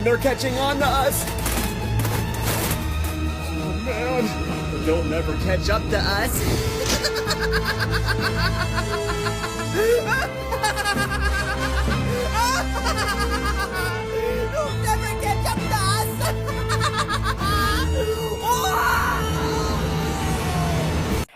They're catching on to us! Oh man! They'll never catch up to us! They'll never catch up to us!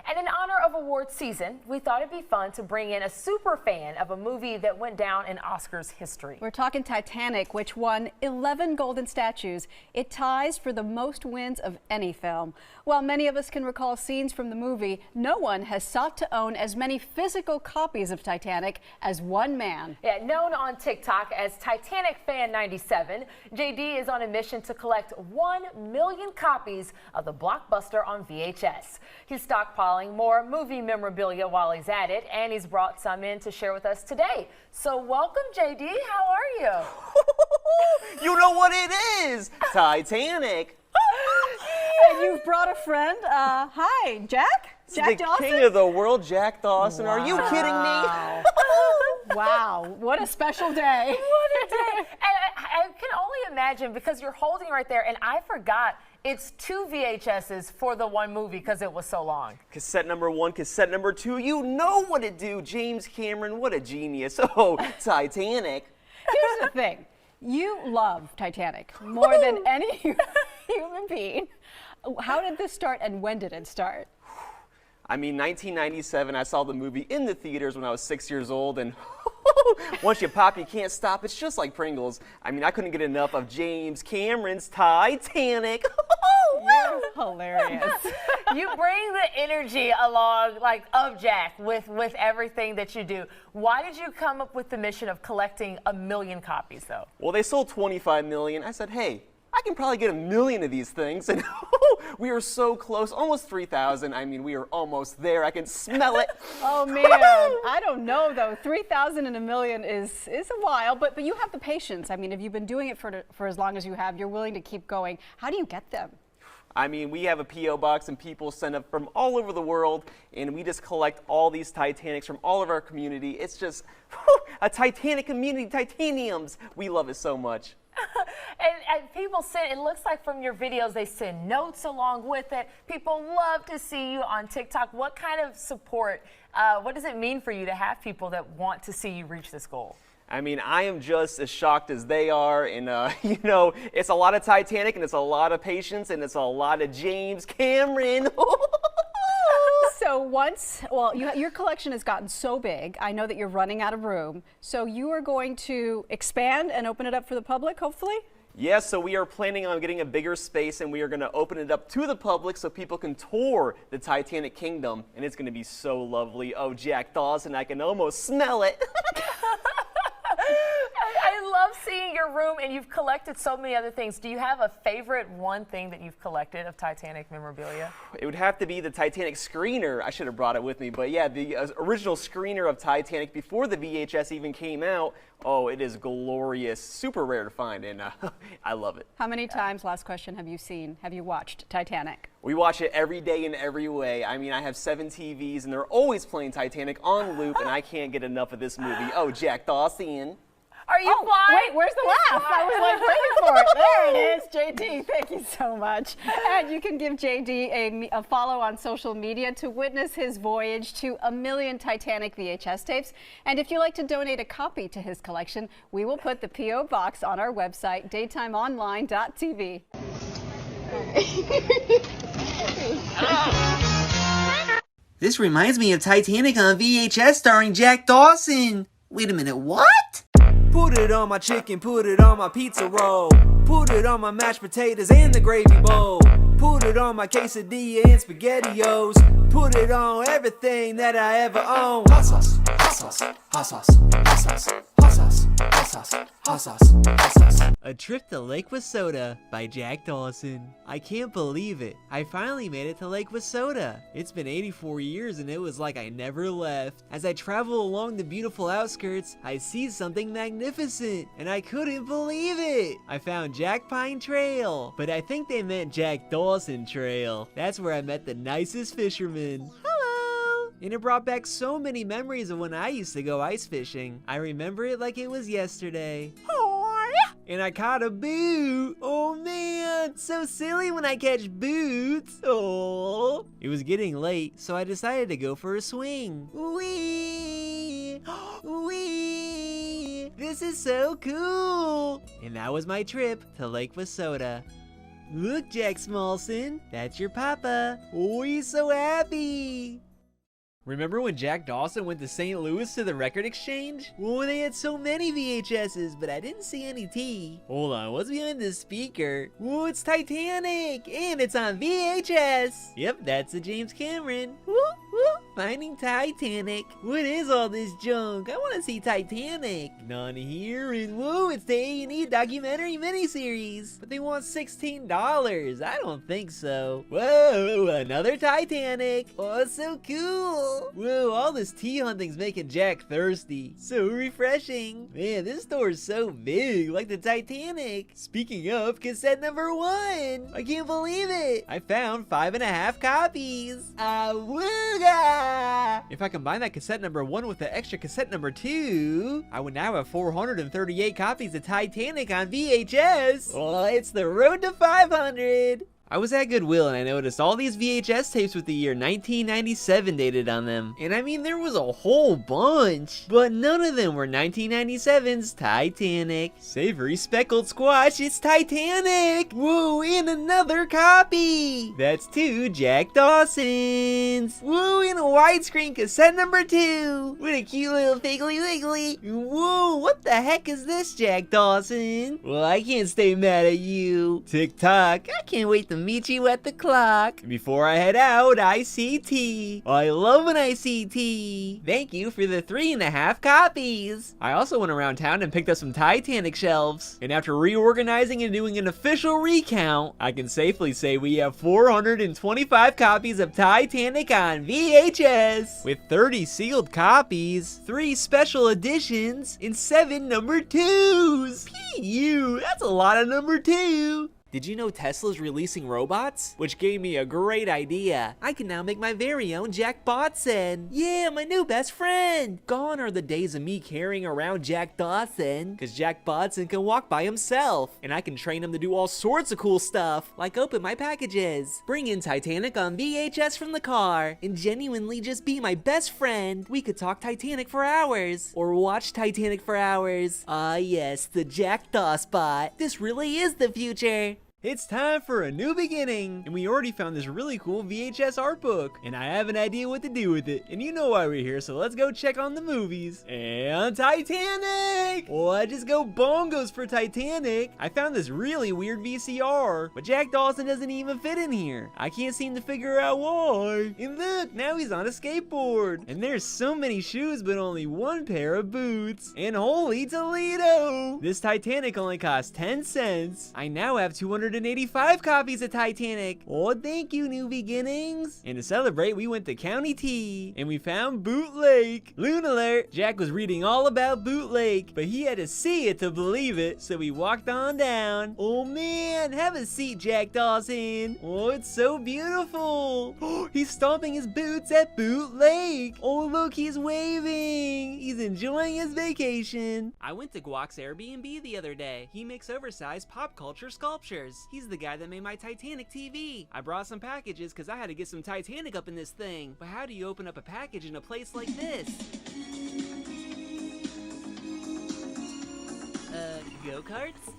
And in honor of awards season, we thought it'd be fun to bring in a super fan of a movie that went down in Oscars history. We're talking Titanic, which won 11 Golden Statues. It ties for the most wins of any film. While many of us can recall scenes from the movie, no one has sought to own as many physical copies of Titanic as one man. Yeah, known on TikTok as Titanic Fan 97, JD is on a mission to collect 1 million copies of the blockbuster on VHS. He's stockpiling more movie memorabilia while he's at it, and he's brought some in to share with us today. So welcome, JD. How are you? You know what it is! Titanic! And you've brought a friend. Hi, Jack? Jack the Dawson? king of the world, Jack Dawson. Are you kidding me? Wow, what a special day. What a day. And I can only imagine, because you're holding right there, and I forgot it's 2 VHSs for the one movie because it was so long. Cassette number 1, cassette number 2, you know what to do. James Cameron, what a genius. Oh, Titanic. Here's the thing. You love Titanic more than any human being. How did this start and when did it start? I mean, 1997, I saw the movie in the theaters when I was 6 years old, and once you pop, you can't stop. It's just like Pringles. I mean, I couldn't get enough of James Cameron's Titanic. You're hilarious. You bring the energy along, like, of Jack with everything that you do. Why did you come up with the mission of collecting 1 million copies, though? Well, they sold 25 million. I said, hey, I can probably get 1 million of these things. And we were so close, almost 3,000. I mean, we are almost there. I can smell it. Oh man, I don't know though. 3,000 and 1 million is a while, but you have the patience. I mean, if you've been doing it for as long as you have, you're willing to keep going. How do you get them? I mean, we have a P.O. box and people send up from all over the world, and we just collect all these Titanics from all of our community. It's just a Titanic community, titaniums. We love it so much. And people send, it looks like from your videos, they send notes along with it. People love to see you on TikTok. What kind of support, what does it mean for you to have people that want to see you reach this goal? I mean, I am just as shocked as they are, and you know, it's a lot of Titanic, and it's a lot of patience, and it's a lot of James Cameron. So your collection has gotten so big, I know that you're running out of room. So you are going to expand and open it up for the public, hopefully? Yes, so we are planning on getting a bigger space, and we are going to open it up to the public so people can tour the Titanic Kingdom, and it's going to be so lovely. Oh, Jack Dawson, I can almost smell it. I love seeing your room, and you've collected so many other things. Do you have a favorite one thing that you've collected of Titanic memorabilia? It would have to be the Titanic screener. I should have brought it with me, but yeah, the original screener of Titanic before the VHS even came out. Oh, it is glorious, super rare to find, and I love it. How many times, last question, have you watched Titanic? We watch it every day in every way. I mean, I have 7 TVs, and they're always playing Titanic on loop, and I can't get enough of this movie. Oh, Jack Dawson. Are you flying? Wait, where's the laugh? I was like waiting for it. There it is, JD. Thank you so much. And you can give JD a follow on social media to witness his voyage to 1 million Titanic VHS tapes. And if you'd like to donate a copy to his collection, we will put the P.O. box on our website, daytimeonline.tv. This reminds me of Titanic on VHS starring Jack Dawson. Wait a minute, what? Put it on my chicken, put it on my pizza roll. Put it on my mashed potatoes and the gravy bowl. Put it on my quesadilla and SpaghettiOs. Put it on everything that I ever own. Hot sauce, hot sauce, hot sauce, hot sauce, hot sauce, hot sauce, hot sauce, hot sauce. A Trip to Lake Wissota by Jack Dawson. I can't believe it. I finally made it to Lake Wissota. It's been 84 years and it was like I never left. As I travel along the beautiful outskirts, I see something magnificent and I couldn't believe it. I found Jack Pine Trail, but I think they meant Jack Dawson Trail. That's where I met the nicest fisherman. Hello! And it brought back so many memories of when I used to go ice fishing. I remember it like it was yesterday. and I caught a boot. Oh man, so silly when I catch boots. Oh. It was getting late, so I decided to go for a swing. Whee! Whee! This is so cool. And that was my trip to Lake Wissota. Look, Jack Smallson, that's your papa. Oh, he's so happy. Remember when Jack Dawson went to St. Louis to the record exchange? Oh, they had so many VHSs, but I didn't see any T. Hold on, what's behind this speaker? Oh, it's Titanic, and it's on VHS. Yep, that's the James Cameron. Woo, woo, finding Titanic. What is all this junk? I want to see Titanic. None here, and whoa, it's the A&E documentary miniseries. But they want $16. I don't think so. Whoa, another Titanic. Oh, so cool. Whoa, all this tea hunting's making Jack thirsty. So refreshing. Man, this store is so big, like the Titanic. Speaking of, cassette number 1. I can't believe it. I found 5.5 copies. Awooga! If I combine that cassette number 1 with the extra cassette number 2, I would now have 438 copies of Titanic on VHS. Oh, it's the road to 500. I was at Goodwill and I noticed all these VHS tapes with the year 1997 dated on them. And I mean, there was a whole bunch, but none of them were 1997's Titanic. Savory speckled squash, it's Titanic! Woo, and another copy! That's 2 Jack Dawsons! Woo, and a widescreen cassette number 2! With a cute little Piggly Wiggly! Whoa, what the heck is this, Jack Dawson? Well, I can't stay mad at you. Tick-tock, I can't wait to meet you at the clock. Before I head out, I see tea. I love when I see tea. Thank you for the 3.5 copies. I also went around town and picked up some Titanic shelves. And after reorganizing and doing an official recount, I can safely say we have 425 copies of Titanic on VHS. With 30 sealed copies, 3 special editions, and 7 number 2s. P.U. That's a lot of number 2. Did you know Tesla's releasing robots? Which gave me a great idea. I can now make my very own Jack Botson. Yeah, my new best friend. Gone are the days of me carrying around Jack Dawson, cause Jack Botson can walk by himself, and I can train him to do all sorts of cool stuff, like open my packages, bring in Titanic on VHS from the car, and genuinely just be my best friend. We could talk Titanic for hours, or watch Titanic for hours. Ah yes, the Jack Dawsbot. This really is the future. It's time for a new beginning, and we already found this really cool VHS art book, and I have an idea what to do with it, and you know why we're here, so let's go check on the movies. And Titanic! Well, I just go bongos for Titanic. I found this really weird VCR, but Jack Dawson doesn't even fit in here. I can't seem to figure out why. And look, now he's on a skateboard, and there's so many shoes, but only 1 pair of boots. And holy Toledo! This Titanic only cost 10 cents. I now have 285 copies of Titanic. Oh, thank you, New Beginnings. And to celebrate, we went to County T, and we found Boot Lake. Loon alert, Jack was reading all about Boot Lake, but he had to see it to believe it, so we walked on down. Oh man, have a seat, Jack Dawson. Oh, it's so beautiful. Oh, he's stomping his boots at Boot Lake. Oh, look, he's waving. He's enjoying his vacation. I went to Guac's Airbnb the other day. He makes oversized pop culture sculptures. He's the guy that made my Titanic TV. I brought some packages because I had to get some Titanic up in this thing. But how do you open up a package in a place like this? Go-karts?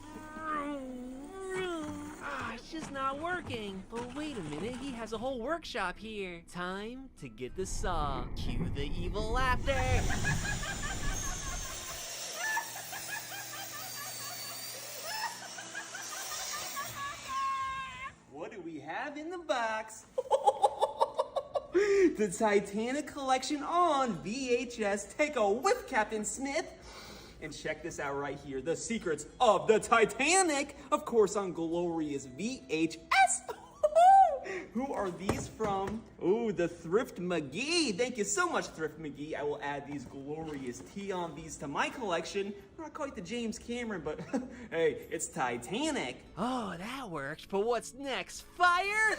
It's just not working. Oh, wait a minute, he has a whole workshop here. Time to get the saw. Cue the evil laughter. What do we have in the box? The Titanic collection on VHS. Take a whiff, Captain Smith. And check this out right here. The Secrets of the Titanic. Of course, on glorious VHS. Who are these from? Oh, the Thrift McGee. Thank you so much, Thrift McGee. I will add these glorious T-on-Bs to my collection. Not quite the James Cameron, but hey, it's Titanic. Oh, that works. But what's next? Fire?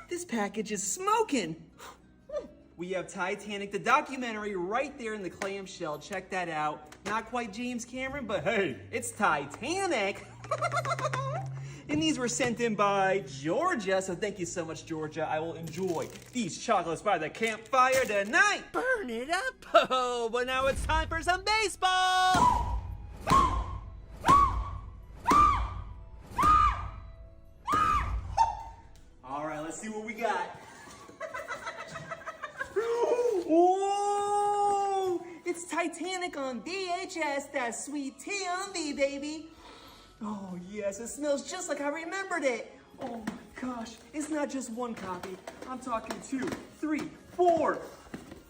This package is smoking. We have Titanic, the documentary, right there in the clamshell. Check that out. Not quite James Cameron, but hey, it's Titanic. And these were sent in by Georgia, so thank you so much, Georgia. I will enjoy these chocolates by the campfire tonight. Burn it up! Oh, but now it's time for some baseball! All right, let's see what we got. Whoa! It's Titanic on VHS, that sweet tea on me, baby. Oh, yes, it smells just like I remembered it. Oh my gosh, it's not just one copy. I'm talking 2, 3, 4,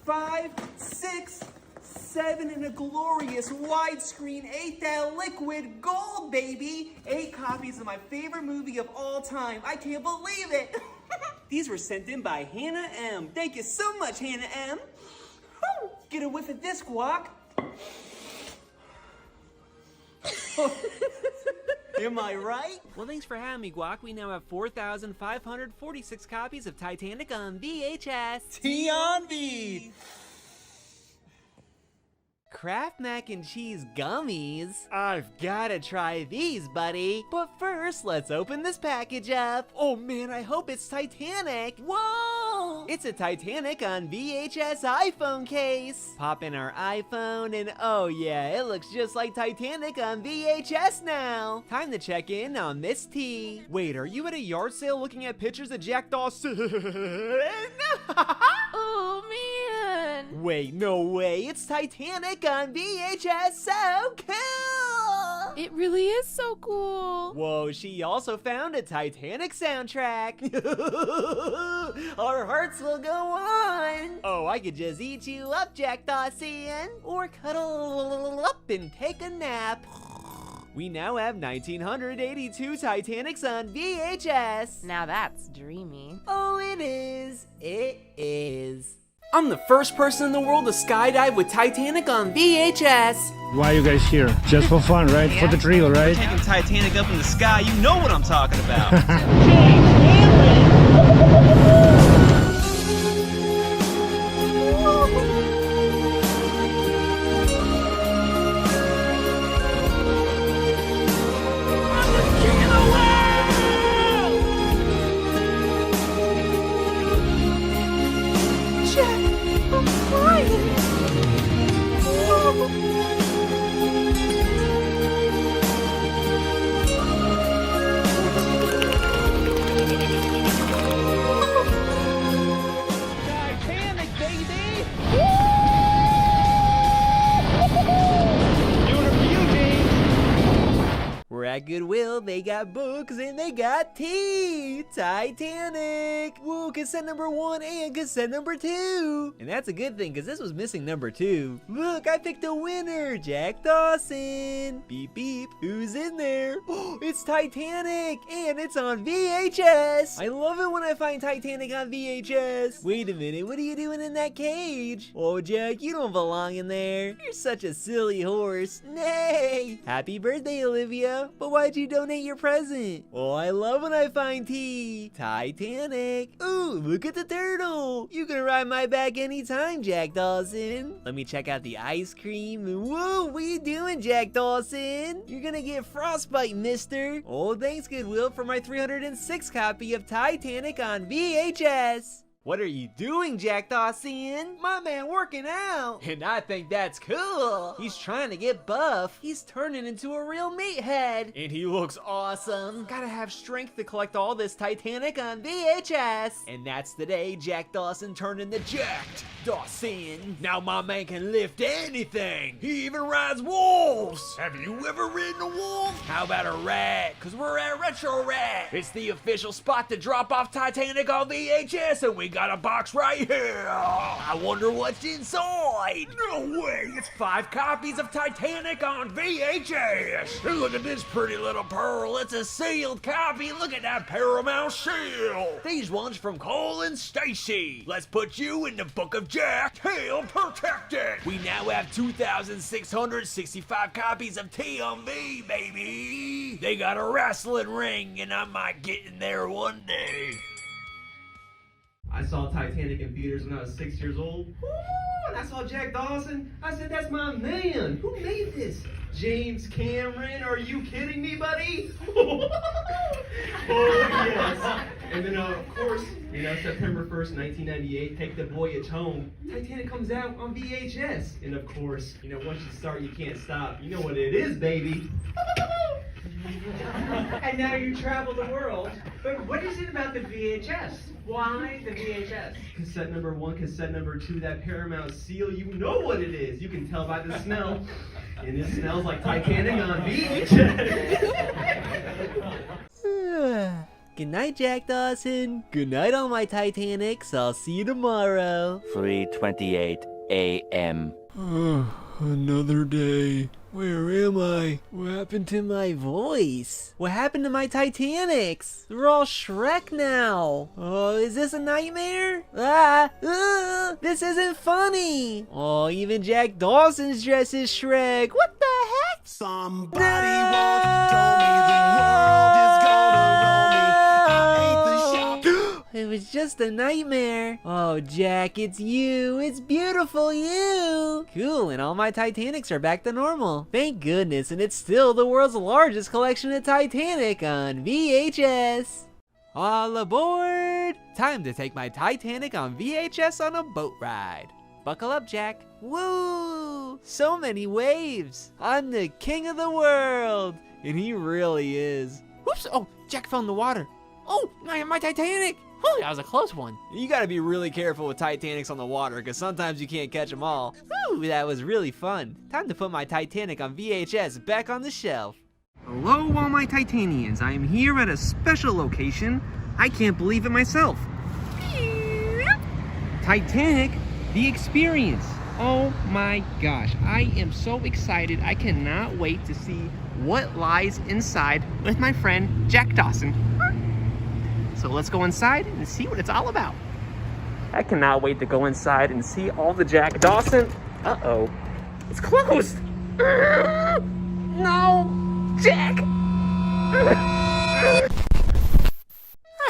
5, 6, 7, and a glorious widescreen 8 that liquid gold, baby. 8 copies of my favorite movie of all time. I can't believe it. These were sent in by Hannah M. Thank you so much, Hannah M. Woo! Get a whiff of this guac. Am I right? Well, thanks for having me, Guac. We now have 4,546 copies of Titanic on VHS. Tea on me. Kraft mac and cheese gummies? I've gotta try these, buddy. But first, let's open this package up. Oh man, I hope it's Titanic. Whoa! It's a Titanic on VHS iPhone case. Pop in our iPhone and oh yeah, it looks just like Titanic on VHS now. Time to check in on Miss T. Wait, are you at a yard sale looking at pictures of Jack Dawson? Oh man. Wait, no way, it's Titanic on VHS, so cool! It really is so cool. Whoa, she also found a Titanic soundtrack. Our hearts will go on. Oh, I could just eat you up, Jack Dawson, or cuddle up and take a nap. We now have 1982 Titanics on VHS. Now that's dreamy. Oh, it is. It is. I'm the first person in the world to skydive with Titanic on VHS. Why are you guys here? Just for fun, right? For the thrill, right? Taking Titanic up in the sky, you know what I'm talking about. We're at Goodwill, they got books and they got tea. Titanic. Woo, cassette number 1 and cassette number 2. And that's a good thing because this was missing number 2. Look, I picked a winner, Jack Dawson. Beep beep, who's in there? Oh, it's Titanic and it's on VHS. I love it when I find Titanic on VHS. Wait a minute, what are you doing in that cage? Oh, Jack, you don't belong in there. You're such a silly horse. Nay. Happy birthday, Olivia. But why'd you donate your present? Oh, I love when I find tea. Titanic. Ooh, look at the turtle. You can ride my back anytime, Jack Dawson. Let me check out the ice cream. Whoa, what you doing, Jack Dawson? You're gonna get frostbite, mister. Oh, thanks, Goodwill, for my 306 copy of Titanic on VHS. What are you doing, Jack Dawson? My man working out. And I think that's cool. He's trying to get buff. He's turning into a real meathead. And he looks awesome. Gotta have strength to collect all this Titanic on VHS. And that's the day Jack Dawson turned into Jacked Dawson. Now my man can lift anything. He even rides wolves. Have you ever ridden a wolf? How about a rat? Cause we're at Retro Rat. It's the official spot to drop off Titanic on VHS, and we got a box right here. I wonder what's inside. No way, it's 5 copies of Titanic on VHS. And look at this pretty little pearl. It's a sealed copy. Look at that Paramount seal. These ones from Cole and Stacy. Let's put you in the Book of Jack. Tail protected. We now have 2,665 copies of TMV, baby. They got a wrestling ring, and I might get in there one day. I saw Titanic in theaters when I was 6 years old. Woo! And I saw Jack Dawson. I said, that's my man. Who made this? James Cameron? Are you kidding me, buddy? Oh, yes. And then, of course, September 1st, 1998, Take the Voyage Home. Titanic comes out on VHS. And, of course, once you start, you can't stop. You know what it is, baby. And now you travel the world. But what is it about the VHS? Why the VHS? Cassette number 1, cassette number 2, that Paramount seal, you know what it is. You can tell by the smell. And it smells like Titanic on VHS. Good night, Jack Dawson. Good night, all my Titanics. I'll see you tomorrow. 3:28 a.m. Another day. Where am I? What happened to my voice? What happened to my Titanics? They're all Shrek now. Oh, is this a nightmare? This isn't funny. Oh, even Jack Dawson's dressed as Shrek. What the heck? Somebody once told me the world is gonna roll me. I ain't the shop. It was just a nightmare. Oh, Jack, it's you. It's beautiful you. Cool, and all my Titanics are back to normal. Thank goodness, and it's still the world's largest collection of Titanic on VHS. All aboard! Time to take my Titanic on VHS on a boat ride. Buckle up, Jack. Woo! So many waves. I'm the king of the world. And he really is. Whoops! Oh, Jack fell in the water. Oh, my Titanic! Oh, that was a close one. You gotta be really careful with Titanics on the water, because sometimes you can't catch them all. Ooh, that was really fun. Time to put my Titanic on VHS back on the shelf. Hello, all my Titanians. I am here at a special location. I can't believe it myself. Titanic, the experience. Oh my gosh, I am so excited. I cannot wait to see what lies inside with my friend Jack Dawson. So let's go inside and see what it's all about. I cannot wait to go inside and see all the Jack Dawson. Uh-oh, it's closed. No, Jack.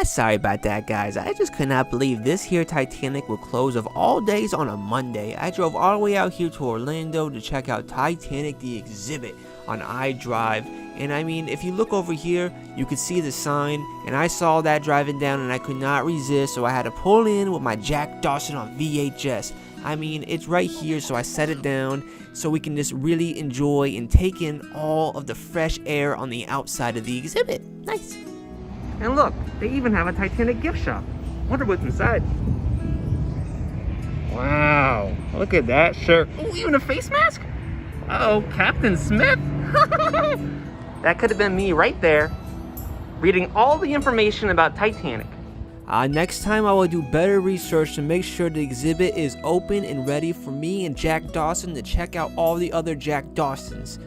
Sorry about that, guys. I just could not believe this here Titanic would close of all days on a Monday. I drove all the way out here to Orlando to check out Titanic the exhibit on iDrive. And I mean, if you look over here, you could see the sign, and I saw that driving down and I could not resist, so I had to pull in with my Jack Dawson on VHS. I mean, it's right here, so I set it down so we can just really enjoy and take in all of the fresh air on the outside of the exhibit. Nice. And look, they even have a Titanic gift shop. Wonder what's inside. Wow, look at that shirt. Oh, even a face mask? Uh-oh, Captain Smith? That could have been me right there, reading all the information about Titanic. Next time I will do better research to make sure the exhibit is open and ready for me and Jack Dawson to check out all the other Jack Dawsons.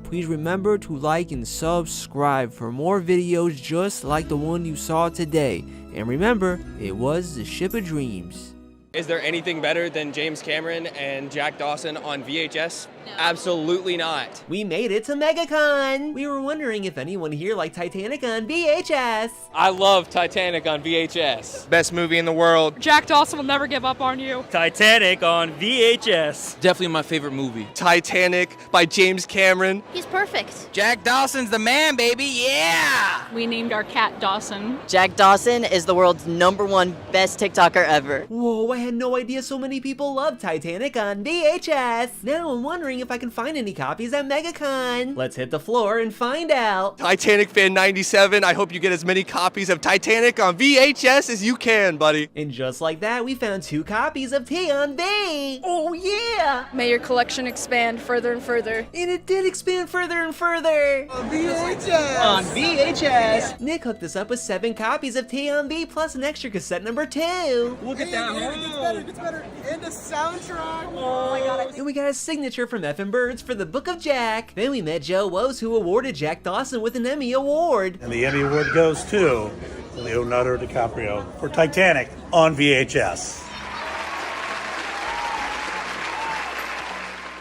Please remember to like and subscribe for more videos just like the one you saw today. And remember, it was the Ship of Dreams. Is there anything better than James Cameron and Jack Dawson on VHS? No. Absolutely not. We made it to MegaCon. We were wondering if anyone here liked Titanic on VHS. I love Titanic on VHS. Best movie in the world. Jack Dawson will never give up on you. Titanic on VHS. Definitely my favorite movie. Titanic by James Cameron. He's perfect. Jack Dawson's the man, baby, yeah! We named our cat Dawson. Jack Dawson is the world's #1 best TikToker ever. Whoa, I had no idea so many people love Titanic on VHS. Now I'm wondering if I can find any copies at MegaCon. Let's hit the floor and find out. Titanic fan 97, I hope you get as many copies of Titanic on VHS as you can, buddy. And just like that, we found 2 copies of T on V. Oh yeah! May your collection expand further and further. And it did expand further and further. On VHS! On VHS! Nick hooked us up with 7 copies of T on V plus an extra cassette number 2. Look at that. It gets better. And a soundtrack. Oh my god. And we got a signature from F&B Birds for the Book of Jack. Then we met Joe Wose, who awarded Jack Dawson with an Emmy Award. And the Emmy Award goes to Leonardo DiCaprio for Titanic on VHS.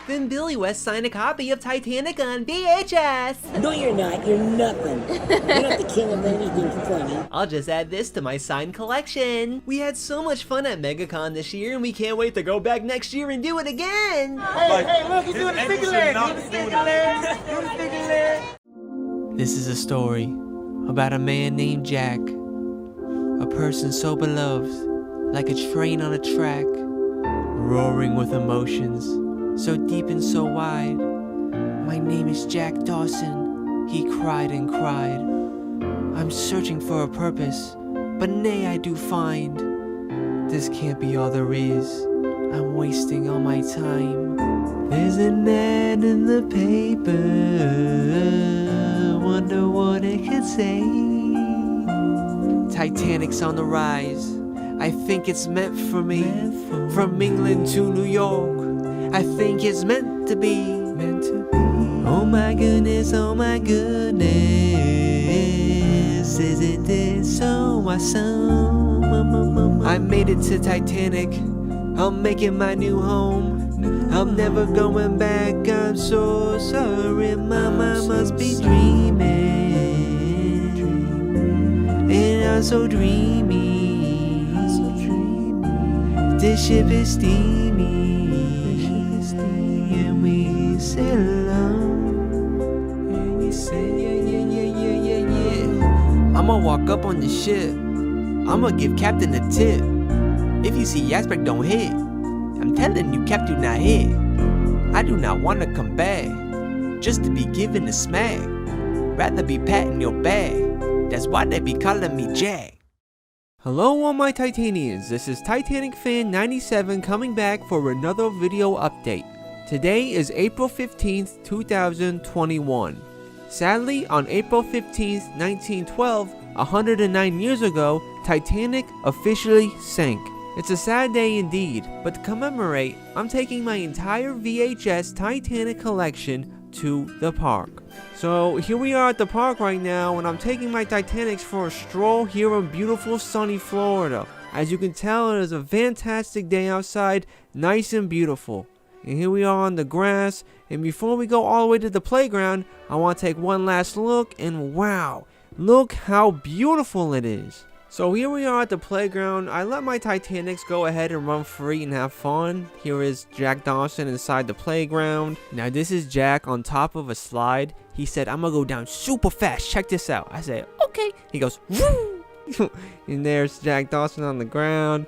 then Billy West signed a copy of Titanic on VHS. No, you're not. You're nothing. You're not the king of anything funny. I'll just add this to my signed collection. We had so much fun at MegaCon this year, and we can't wait to go back next year and do it again. Hey, look, he's doing the sticky leg. Do the sticky leg. Do the sticky leg. This is a story about a man named Jack, a person so beloved, like a train on a track, roaring with emotions, so deep and so wide. My name is Jack Dawson, he cried and cried. I'm searching for a purpose, but nay I do find. This can't be all there is, I'm wasting all my time. There's an ad in the paper, wonder what it could say. Titanic's on the rise, I think it's meant for me. From England to New York, I think it's meant to be. Oh my goodness, is it this? Oh my son, I made it to Titanic, I'm making my new home. I'm never going back, I'm so sorry, mama must be dreaming. And I'm so dreamy. This ship is steamy, and we sail along. And we say, yeah. I'ma walk up on the ship, I'ma give Captain a tip. If you see Jasper, don't hit. I'm telling you, Cap, do not hit. I do not want to come back, just to be given a smack. Rather be patting your back, that's why they be calling me Jack. Hello all my Titanians, this is Titanic Fan 97 coming back for another video update. Today is April 15th, 2021. Sadly, on April 15th, 1912, 109 years ago, Titanic officially sank. It's a sad day indeed, but to commemorate, I'm taking my entire VHS Titanic collection to the park. So here we are at the park right now, and I'm taking my Titanics for a stroll here in beautiful sunny Florida. As you can tell, it is a fantastic day outside, nice and beautiful. And here we are on the grass, and before we go all the way to the playground, I want to take one last look, and wow, look how beautiful it is. So here we are at the playground. I let my Titanics go ahead and run free and have fun. Here is Jack Dawson inside the playground. Now this is Jack on top of a slide. He said, I'm gonna go down super fast, check this out. I said, okay. He goes, woo! And there's Jack Dawson on the ground.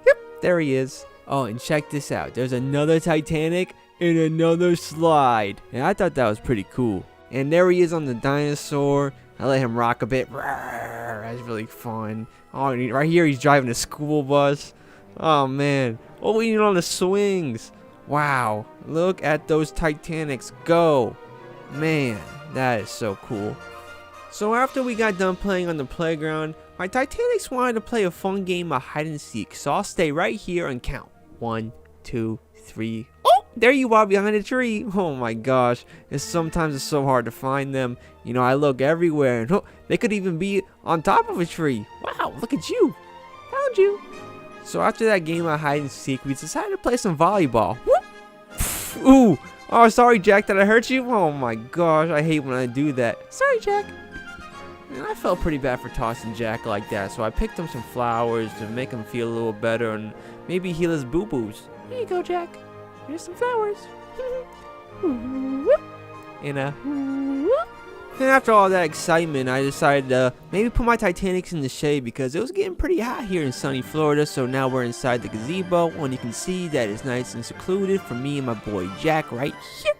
Yep, there he is. Oh, and check this out. There's another Titanic and another slide. And I thought that was pretty cool. And there he is on the dinosaur. I let him rock a bit. That's really fun. Oh, right here he's driving a school bus. Oh man. Oh, leaning on the swings. Wow. Look at those Titanics go. Man, that is so cool. So after we got done playing on the playground, my Titanics wanted to play a fun game of hide and seek. So I'll stay right here and count. 1, 2, 3. Oh, there you are behind a tree. Oh my gosh. Sometimes it's so hard to find them. You know, I look everywhere, and they could even be on top of a tree. Wow, look at you. Found you. So after that game of hide and seek, we decided to play some volleyball. Whoop. Ooh. Oh, sorry, Jack, did I hurt you? Oh my gosh, I hate when I do that. Sorry, Jack. And I felt pretty bad for tossing Jack like that, so I picked him some flowers to make him feel a little better and maybe heal his boo-boos. Here you go, Jack. Here's some flowers. And after all that excitement, I decided to maybe put my Titanics in the shade because it was getting pretty hot here in sunny Florida. So now we're inside the gazebo, and you can see that it's nice and secluded for me and my boy Jack right here.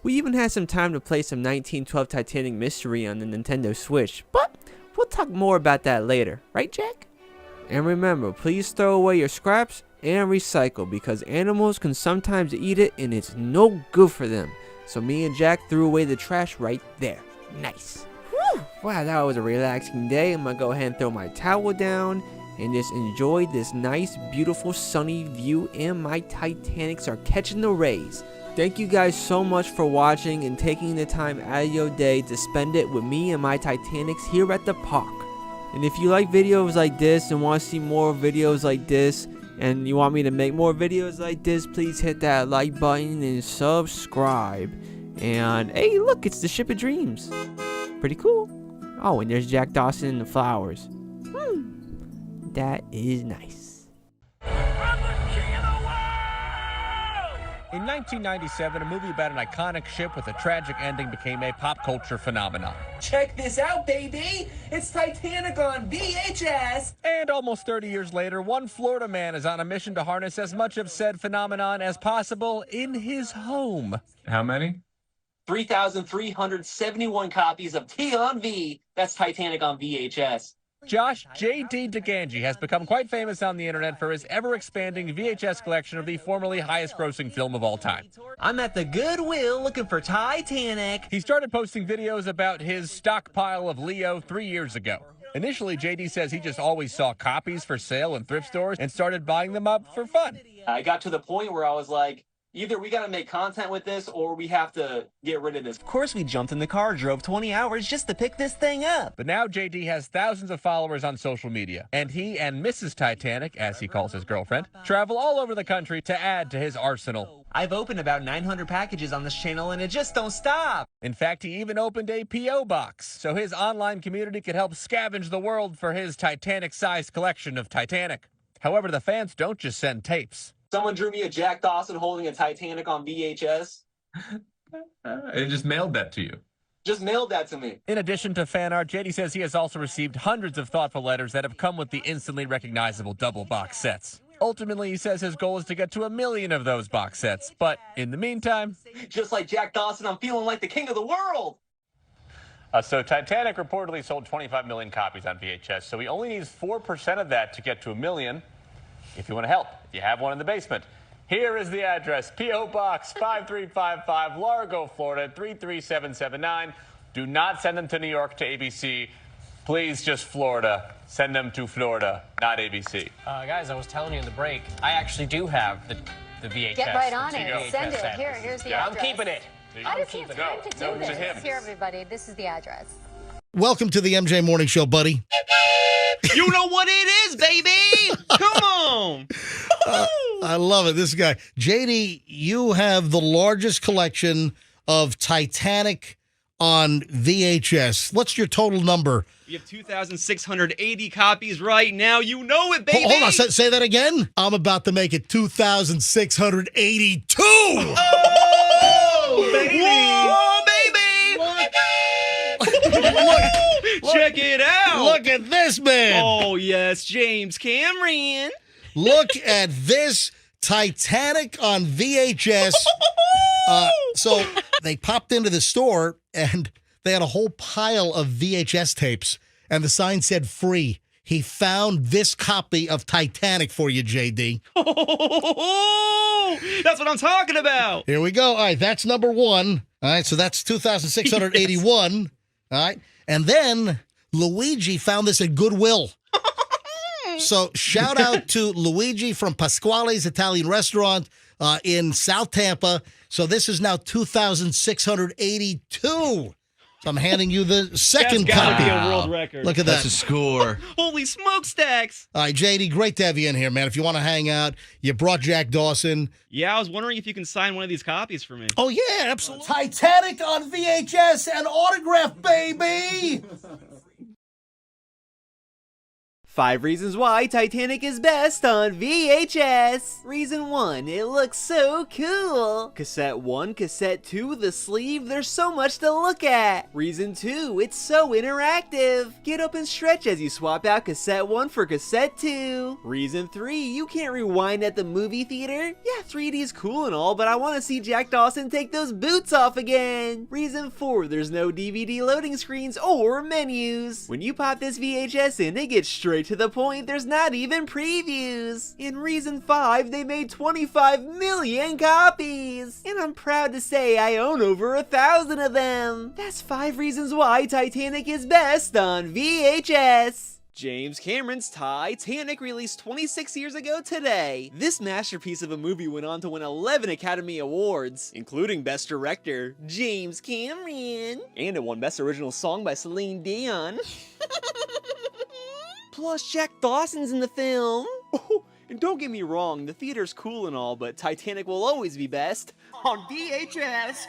We even had some time to play some 1912 Titanic Mystery on the Nintendo Switch, but we'll talk more about that later, right, Jack? And remember, please throw away your scraps and recycle because animals can sometimes eat it and it's no good for them. So me and Jack threw away the trash right there. Nice. Whew. Wow, that was a relaxing day. I'm gonna go ahead and throw my towel down and just enjoy this nice, beautiful, sunny view, and my Titanics are catching the rays. Thank you guys so much for watching and taking the time out of your day to spend it with me and my Titanics here at the park. And if you like videos like this and want to see more videos like this, and you want me to make more videos like this, please hit that like button and subscribe. And hey, look, it's the Ship of Dreams. Pretty cool. Oh, and there's Jack Dawson and the flowers. That is nice. In 1997, a movie about an iconic ship with a tragic ending became a pop culture phenomenon. Check this out, baby! It's Titanic on VHS! And almost 30 years later, one Florida man is on a mission to harness as much of said phenomenon as possible in his home. How many? 3,371 copies of T on V. That's Titanic on VHS. Josh J.D. DeGangi has become quite famous on the internet for his ever-expanding VHS collection of the formerly highest-grossing film of all time. I'm at the Goodwill looking for Titanic. He started posting videos about his stockpile of Leo 3 years ago. Initially, JD says he just always saw copies for sale in thrift stores and started buying them up for fun. I got to the point where I was like, either we got to make content with this or we have to get rid of this. Of course we jumped in the car, drove 20 hours just to pick this thing up. But now JD has thousands of followers on social media, and he and Mrs. Titanic, as he calls his girlfriend, travel all over the country to add to his arsenal. I've opened about 900 packages on this channel and it just don't stop. In fact, he even opened a P.O. box, so his online community could help scavenge the world for his Titanic-sized collection of Titanic. However, the fans don't just send tapes. Someone drew me a Jack Dawson holding a Titanic on VHS. It just mailed that to you. Just mailed that to me. In addition to fan art, JD says he has also received hundreds of thoughtful letters that have come with the instantly recognizable double box sets. Ultimately, he says his goal is to get to 1 million of those box sets. But in the meantime, just like Jack Dawson, I'm feeling like the king of the world. So Titanic reportedly sold 25 million copies on VHS, so he only needs 4% of that to get to 1 million. If you want to help, you have one in the basement. Here is the address, P.O. Box 5355, Largo, Florida 33779. Do not send them to New York to ABC. Please, just Florida. Send them to Florida, not ABC. Guys, I was telling you in the break, I actually do have the VHS. Get right on it. VHS Send it. set. Here's the I'm address. keeping it. How does he have time to do this? him. Here, everybody. This is the address. Welcome to the MJ Morning Show, buddy. You know what it is, baby! Come on! I love it. This guy. JD, you have the largest collection of Titanic on VHS. What's your total number? We have 2,680 copies right now. You know it, baby! Hold on. Say that again. I'm about to make it 2,682! Oh, baby! Whoa, baby! Check it out! Look at this man! Oh, yes, James Cameron! Look at this Titanic on VHS. So they popped into the store and they had a whole pile of VHS tapes and the sign said free. He found this copy of Titanic for you, JD. Oh, that's what I'm talking about. Here we go. All right, that's number one. All right, so that's 2,681. Yes. All right, and then Luigi found this at Goodwill. So shout out to Luigi from Pasquale's Italian Restaurant in South Tampa. So this is now 2,682. So I'm handing you the second copy. Be a world record. Look at that. That's a score. Holy smokestacks. All right, JD, great to have you in here, man. If you want to hang out, you brought Jack Dawson. Yeah, I was wondering if you can sign one of these copies for me. Oh, yeah, absolutely. Titanic on VHS and autograph, baby. 5 reasons why Titanic is best on VHS. Reason 1, it looks so cool. Cassette 1, cassette 2, the sleeve, there's so much to look at. Reason 2, it's so interactive. Get up and stretch as you swap out cassette 1 for cassette 2. Reason 3, you can't rewind at the movie theater. Yeah, 3D is cool and all, but I want to see Jack Dawson take those boots off again. Reason 4, there's no DVD loading screens or menus. When you pop this VHS in, it gets straight to the point, there's not even previews. In reason 5, they made 25 million copies. And I'm proud to say I own over 1,000 of them. That's 5 reasons why Titanic is best on VHS. James Cameron's Titanic released 26 years ago today. This masterpiece of a movie went on to win 11 Academy Awards, including Best Director, James Cameron. And it won Best Original Song by Celine Dion. Plus, Jack Dawson's in the film. And don't get me wrong, the theater's cool and all, but Titanic will always be best on VHS.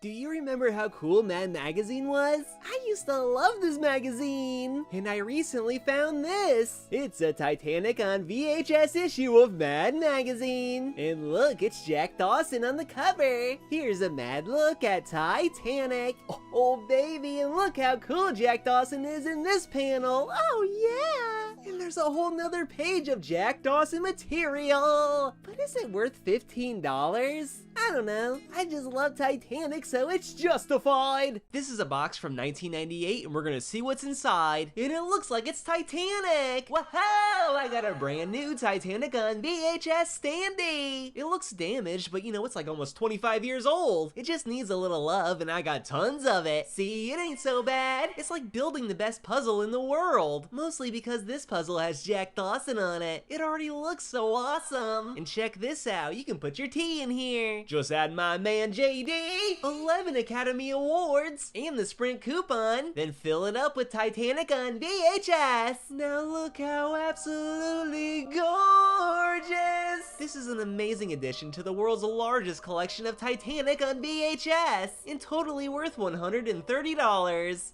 Do you remember how cool Mad Magazine was? I used to love this magazine! And I recently found this! It's a Titanic on VHS issue of Mad Magazine! And look, it's Jack Dawson on the cover! Here's a mad look at Titanic! Oh baby, and look how cool Jack Dawson is in this panel! Oh yeah! And there's a whole nother page of Jack Dawson material! But is it worth $15? I don't know. I just love Titanic, so it's justified. This is a box from 1998, and we're gonna see what's inside. And it looks like it's Titanic. Whoa! I got a brand new Titanic on VHS standee. It looks damaged, but you know, it's like almost 25 years old. It just needs a little love, and I got tons of it. See, it ain't so bad. It's like building the best puzzle in the world. Mostly because this puzzle has Jack Dawson on it. It already looks so awesome. And check this out. You can put your tea in here. Just add my man JD, 11 Academy Awards, and the Sprint coupon, then fill it up with Titanic on VHS. Now look how absolutely gorgeous. This is an amazing addition to the world's largest collection of Titanic on VHS, and totally worth $130.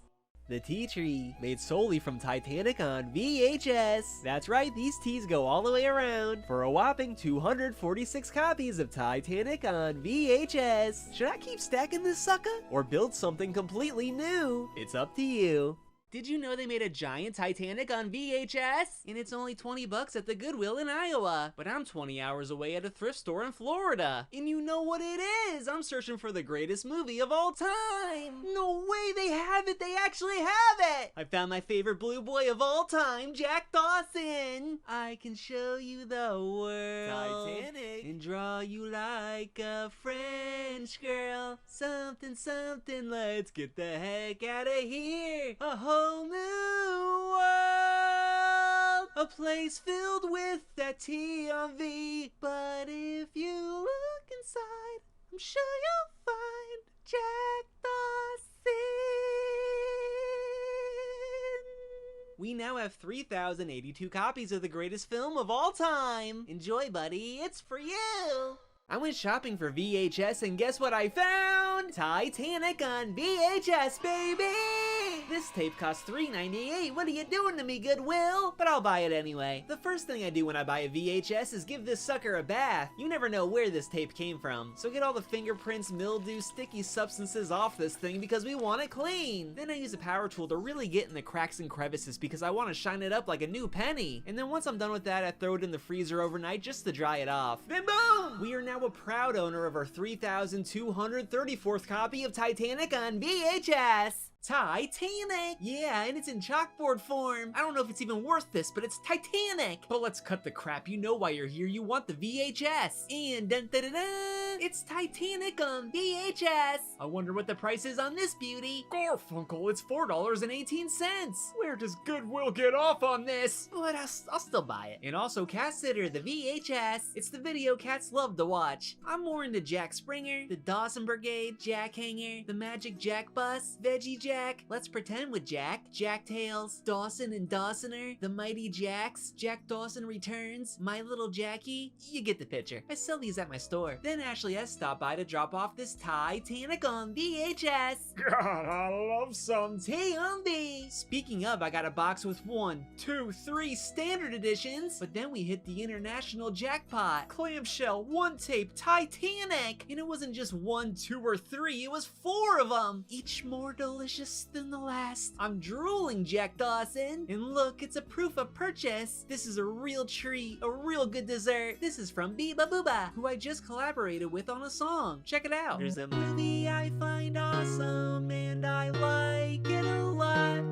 The tea tree, made solely from Titanic on VHS. That's right, these teas go all the way around. For a whopping 246 copies of Titanic on VHS. Should I keep stacking this sucker? Or build something completely new? It's up to you. Did you know they made a giant Titanic on VHS? And it's only 20 bucks at the Goodwill in Iowa. But I'm 20 hours away at a thrift store in Florida. And you know what it is? I'm searching for the greatest movie of all time. No way, they have it. They actually have it. I found my favorite blue boy of all time, Jack Dawson. I can show you the world. Titanic. And draw you like a French girl. Something, something, let's get the heck out of here. A whole new world, a place filled with that T.R.V. But if you look inside, I'm sure you'll find Jack Dawson. We now have 3,082 copies of the greatest film of all time. Enjoy, buddy, it's for you. I went shopping for VHS and guess what I found? Titanic on VHS, baby! This tape costs $3.98. What are you doing to me, Goodwill? But I'll buy it anyway. The first thing I do when I buy a VHS is give this sucker a bath. You never know where this tape came from. So get all the fingerprints, mildew, sticky substances off this thing because we want it clean. Then I use a power tool to really get in the cracks and crevices because I want to shine it up like a new penny. And then once I'm done with that, I throw it in the freezer overnight just to dry it off. Then boom! We are now a proud owner of our 3,234th copy of Titanic on VHS. Titanic! Yeah, and it's in chalkboard form. I don't know if it's even worth this, but it's Titanic! But let's cut the crap. You know why you're here. You want the VHS. And dun da da da! It's Titanic on VHS! I wonder what the price is on this beauty. Garfunkel, it's $4.18. Where does Goodwill get off on this? But I'll still buy it. And also Cat Sitter, the VHS. It's the video cats love to watch. I'm more into Jack Springer, the Dawson Brigade, Jack Hanger, the Magic Jack Bus, Veggie Jack, Let's Pretend with Jack, Jack Tales, Dawson and Dawsoner, The Mighty Jacks, Jack Dawson Returns, My Little Jackie. You get the picture. I sell these at my store. Then Ashley S stopped by to drop off this Titanic on VHS. God, I love some T.M.V. Speaking of, I got a box with 1, 2, 3 standard editions, but then we hit the international jackpot. Clamshell, one tape, Titanic! And it wasn't just 1, 2, or 3, it was 4 of them! Each more delicious than the last. I'm drooling, Jack Dawson. And look, it's a proof of purchase. This is a real treat, a real good dessert. This is from Biba Booba, who I just collaborated with on a song. Check it out. There's a movie I find awesome and I like it a lot.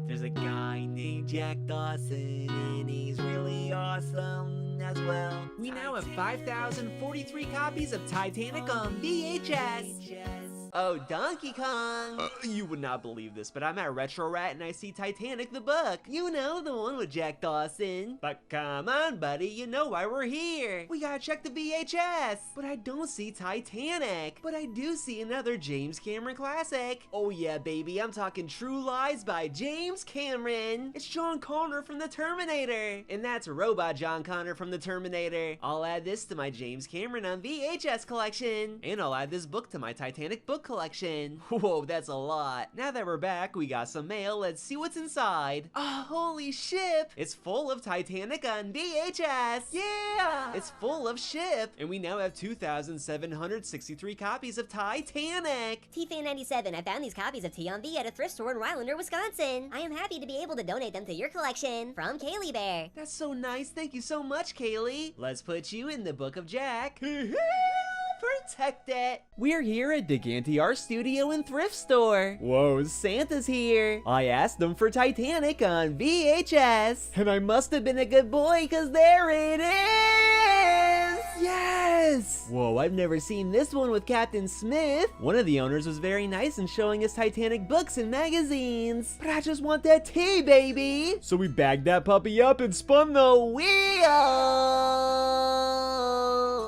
There's a guy named Jack Dawson and he's really awesome as well. We now have 5,043 copies of Titanic on VHS. Oh, Donkey Kong. You would not believe this, but I'm at Retro Rat and I see Titanic the book. You know, the one with Jack Dawson. But come on, buddy, you know why we're here. We gotta check the VHS. But I don't see Titanic. But I do see another James Cameron classic. Oh yeah, baby, I'm talking True Lies by James Cameron. It's John Connor from the Terminator. And that's Robot John Connor from the Terminator. I'll add this to my James Cameron on VHS collection. And I'll add this book to my Titanic book collection. Whoa, that's a lot. Now that we're back, we got some mail. Let's see what's inside. Oh, holy ship. It's full of Titanic on VHS. Yeah! It's full of ship. And we now have 2,763 copies of Titanic. T-Fan97, I found these copies of T on V at a thrift store in Rylander, Wisconsin. I am happy to be able to donate them to your collection. From Kaylee Bear. That's so nice. Thank you so much, Kaylee. Let's put you in the Book of Jack. Protect it. We're here at Deganti Art Studio and Thrift Store. Whoa, Santa's here. I asked him for Titanic on VHS. And I must have been a good boy, because there it is. Yes. Whoa, I've never seen this one with Captain Smith. One of the owners was very nice in showing us Titanic books and magazines. But I just want that tea, baby. So we bagged that puppy up and spun the wheel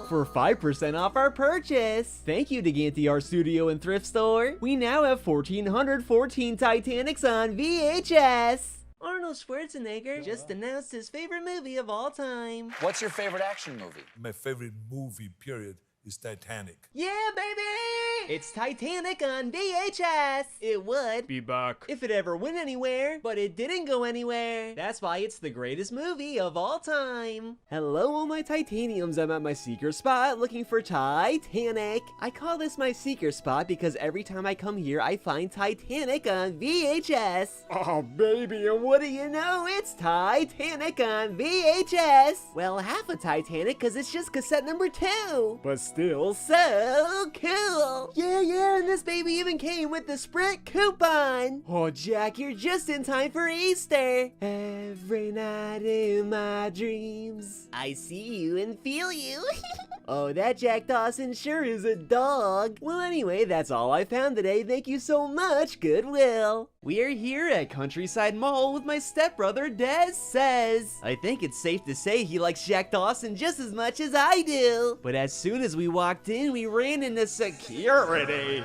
for 5% off our purchase. Thank you, Deganti Art Studio and Thrift Store. We now have 1,414 Titanics on VHS. Arnold Schwarzenegger just announced his favorite movie of all time. What's your favorite action movie? My favorite movie, period, is Titanic. Yeah, baby! It's Titanic on VHS. It would be back if it ever went anywhere, but it didn't go anywhere. That's why it's the greatest movie of all time. Hello, all my Titaniums. I'm at my secret spot looking for Titanic. I call this my secret spot because every time I come here, I find Titanic on VHS. Oh, baby, and what do you know? It's Titanic on VHS. Well, half a Titanic because it's just cassette number 2. But still so cool. Yeah, and this baby even came with the Sprint coupon. Oh, Jack, you're just in time for Easter. Every night in my dreams, I see you and feel you. Oh, that Jack Dawson sure is a dog. Well, anyway, that's all I found today. Thank you so much, Goodwill. We are here at Countryside Mall with my stepbrother, Des Says. I think it's safe to say he likes Jack Dawson just as much as I do. But as soon as we walked in, we ran into security.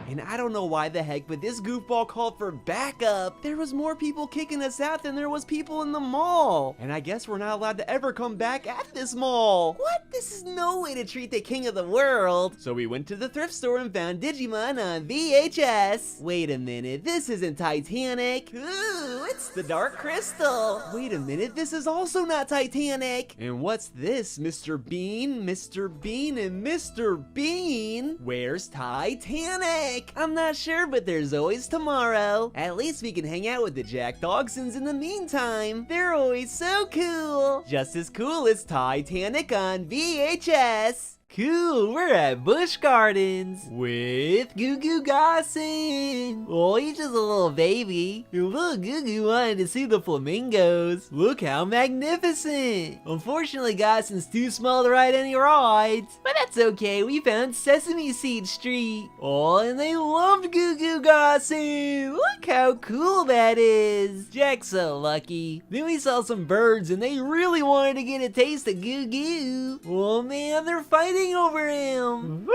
And I don't know why the heck, but this goofball called for backup. There was more people kicking us out than there was people in the mall. And I guess we're not allowed to ever come back at this mall. What? This is no way to treat the king of the world. So we went to the thrift store and found Digimon on VHS. Wait a minute, this isn't Titanic. Ooh, it's the Dark Crystal. Wait a minute, this is also not Titanic. And what's this, Mr. Bean, Mr. Bean, and Mr. Bean? Where's Titanic? I'm not sure, but there's always tomorrow. At least we can hang out with the Jack Dogsons in the meantime. They're always so cool. Just as cool as Titanic on VHS. Cool, we're at Busch Gardens with Goo Goo Gossin. Oh, he's just a little baby. And little Goo Goo wanted to see the flamingos. Look how magnificent. Unfortunately, Gosson's too small to ride any rides. But that's okay, we found Sesame Seed Street. Oh, and they loved Goo Goo Gossin. Look how cool that is. Jack's so lucky. Then we saw some birds and they really wanted to get a taste of Goo Goo. Oh man, they're fighting over him.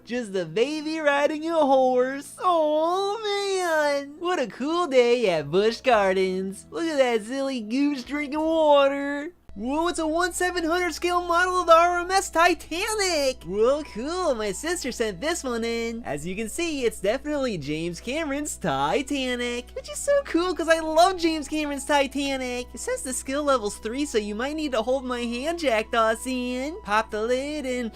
Just a baby riding a horse. Oh man, what a cool day at Busch Gardens. Look at that silly goose drinking water. Whoa, it's a 1/700 scale model of the RMS Titanic! Whoa, cool, my sister sent this one in. As you can see, it's definitely James Cameron's Titanic. Which is so cool because I love James Cameron's Titanic. It says the skill level's 3, so you might need to hold my hand, Jack Dawson. Pop the lid and...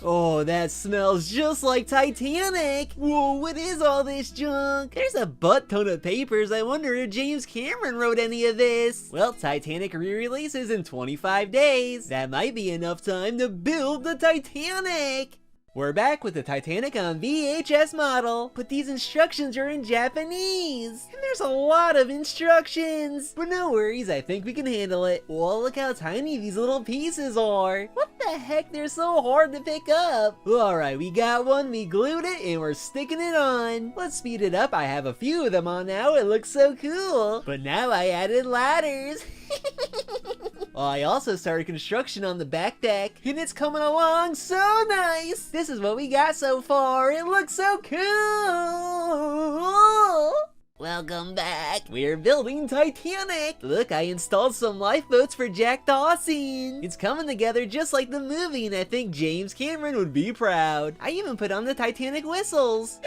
oh, that smells just like Titanic! Whoa, what is all this junk? There's a butt ton of papers. I wonder if James Cameron wrote any of this. Well, Titanic re-releases in 25 days. That might be enough time to build the Titanic! We're back with the Titanic on VHS model, but these instructions are in Japanese. And there's a lot of instructions. But no worries, I think we can handle it. Oh, look how tiny these little pieces are. What the heck? They're so hard to pick up. Alright, we got one, we glued it, and we're sticking it on. Let's speed it up. I have a few of them on now. It looks so cool. But now I added ladders. I also started construction on the back deck, and it's coming along so nice. This is what we got so far. It looks so cool. Welcome back. We're building Titanic. Look, I installed some lifeboats for Jack Dawson. It's coming together just like the movie, and I think James Cameron would be proud. I even put on the Titanic whistles.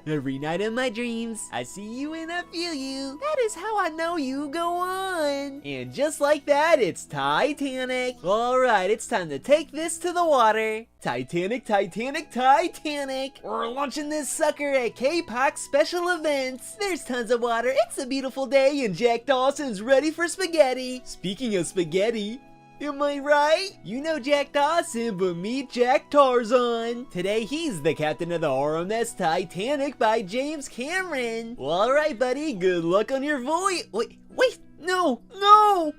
Every night in my dreams, I see you and I feel you. That is how I know you go on. And just like that, it's Titanic. Alright, it's time to take this to the water. Titanic, Titanic, Titanic. We're launching this sucker at K-Pop special events. There's tons of water, it's a beautiful day, and Jack Dawson's ready for spaghetti. Speaking of spaghetti, am I right? You know Jack Dawson, but meet Jack Tarzan. Today he's the captain of the RMS Titanic by James Cameron. Well, alright buddy, good luck on your voyage. Wait, no,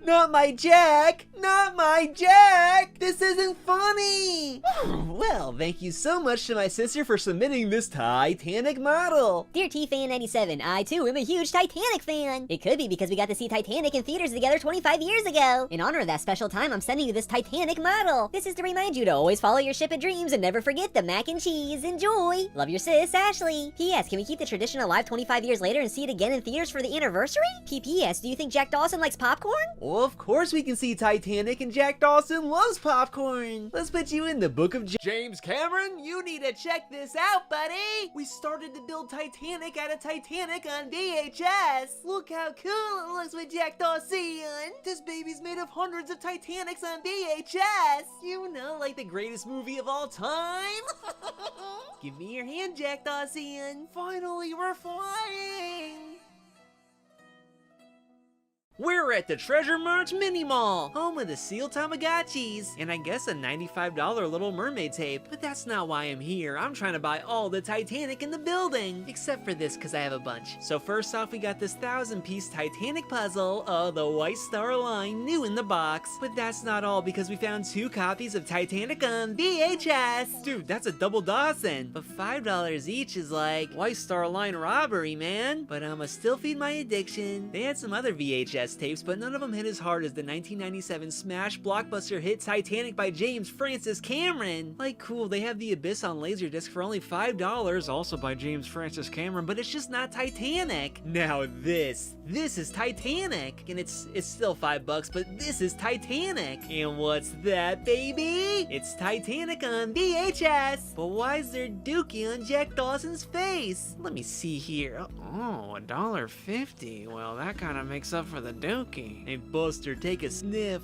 not my Jack, not my Jack. This isn't funny. Well, thank you so much to my sister for submitting this Titanic model. Dear T-Fan97, I too am a huge Titanic fan. It could be because we got to see Titanic in theaters together 25 years ago. In honor of that special time, I'm sending you this Titanic model. This is to remind you to always follow your ship of dreams and never forget the mac and cheese. Enjoy. Love your sis, Ashley. P.S. Can we keep the tradition alive 25 years later and see it again in theaters for the anniversary? P.P.S. Do you think Jack Dawson likes popcorn? Well, of course we can see Titanic, and Jack Dawson loves popcorn. Let's put you in the book of James Cameron. You need to check this out, buddy. We started to build Titanic out of Titanic on VHS. Look how cool it looks with Jack Dawson. This baby's made of hundreds of Titanics on VHS. You know, like the greatest movie of all time. Give me your hand, Jack Dawson. Finally, we're flying. We're at the Treasure March Mini Mall, home of the Seal Tamagotchis, and I guess a $95 Little Mermaid tape. But that's not why I'm here. I'm trying to buy all the Titanic in the building, except for this because I have a bunch. So first off, we got this 1,000-piece Titanic puzzle. Oh, the White Star Line, new in the box. But that's not all, because we found 2 copies of Titanic on VHS. Dude, that's a double Dawson. But $5 each is like White Star Line robbery, man. But I'ma still feed my addiction. They had some other VHS tapes, but none of them hit as hard as the 1997 smash blockbuster hit Titanic by James Francis Cameron. Like, cool, they have The Abyss on Laserdisc for only $5, also by James Francis Cameron, but it's just not Titanic. Now this is Titanic, and it's still $5, but this is Titanic. And what's that, baby? It's Titanic on VHS. But why is there Dookie on Jack Dawson's face? Let me see here. Oh, $1.50. Well, that kind of makes up for the Dookie. Hey, Buster, take a sniff.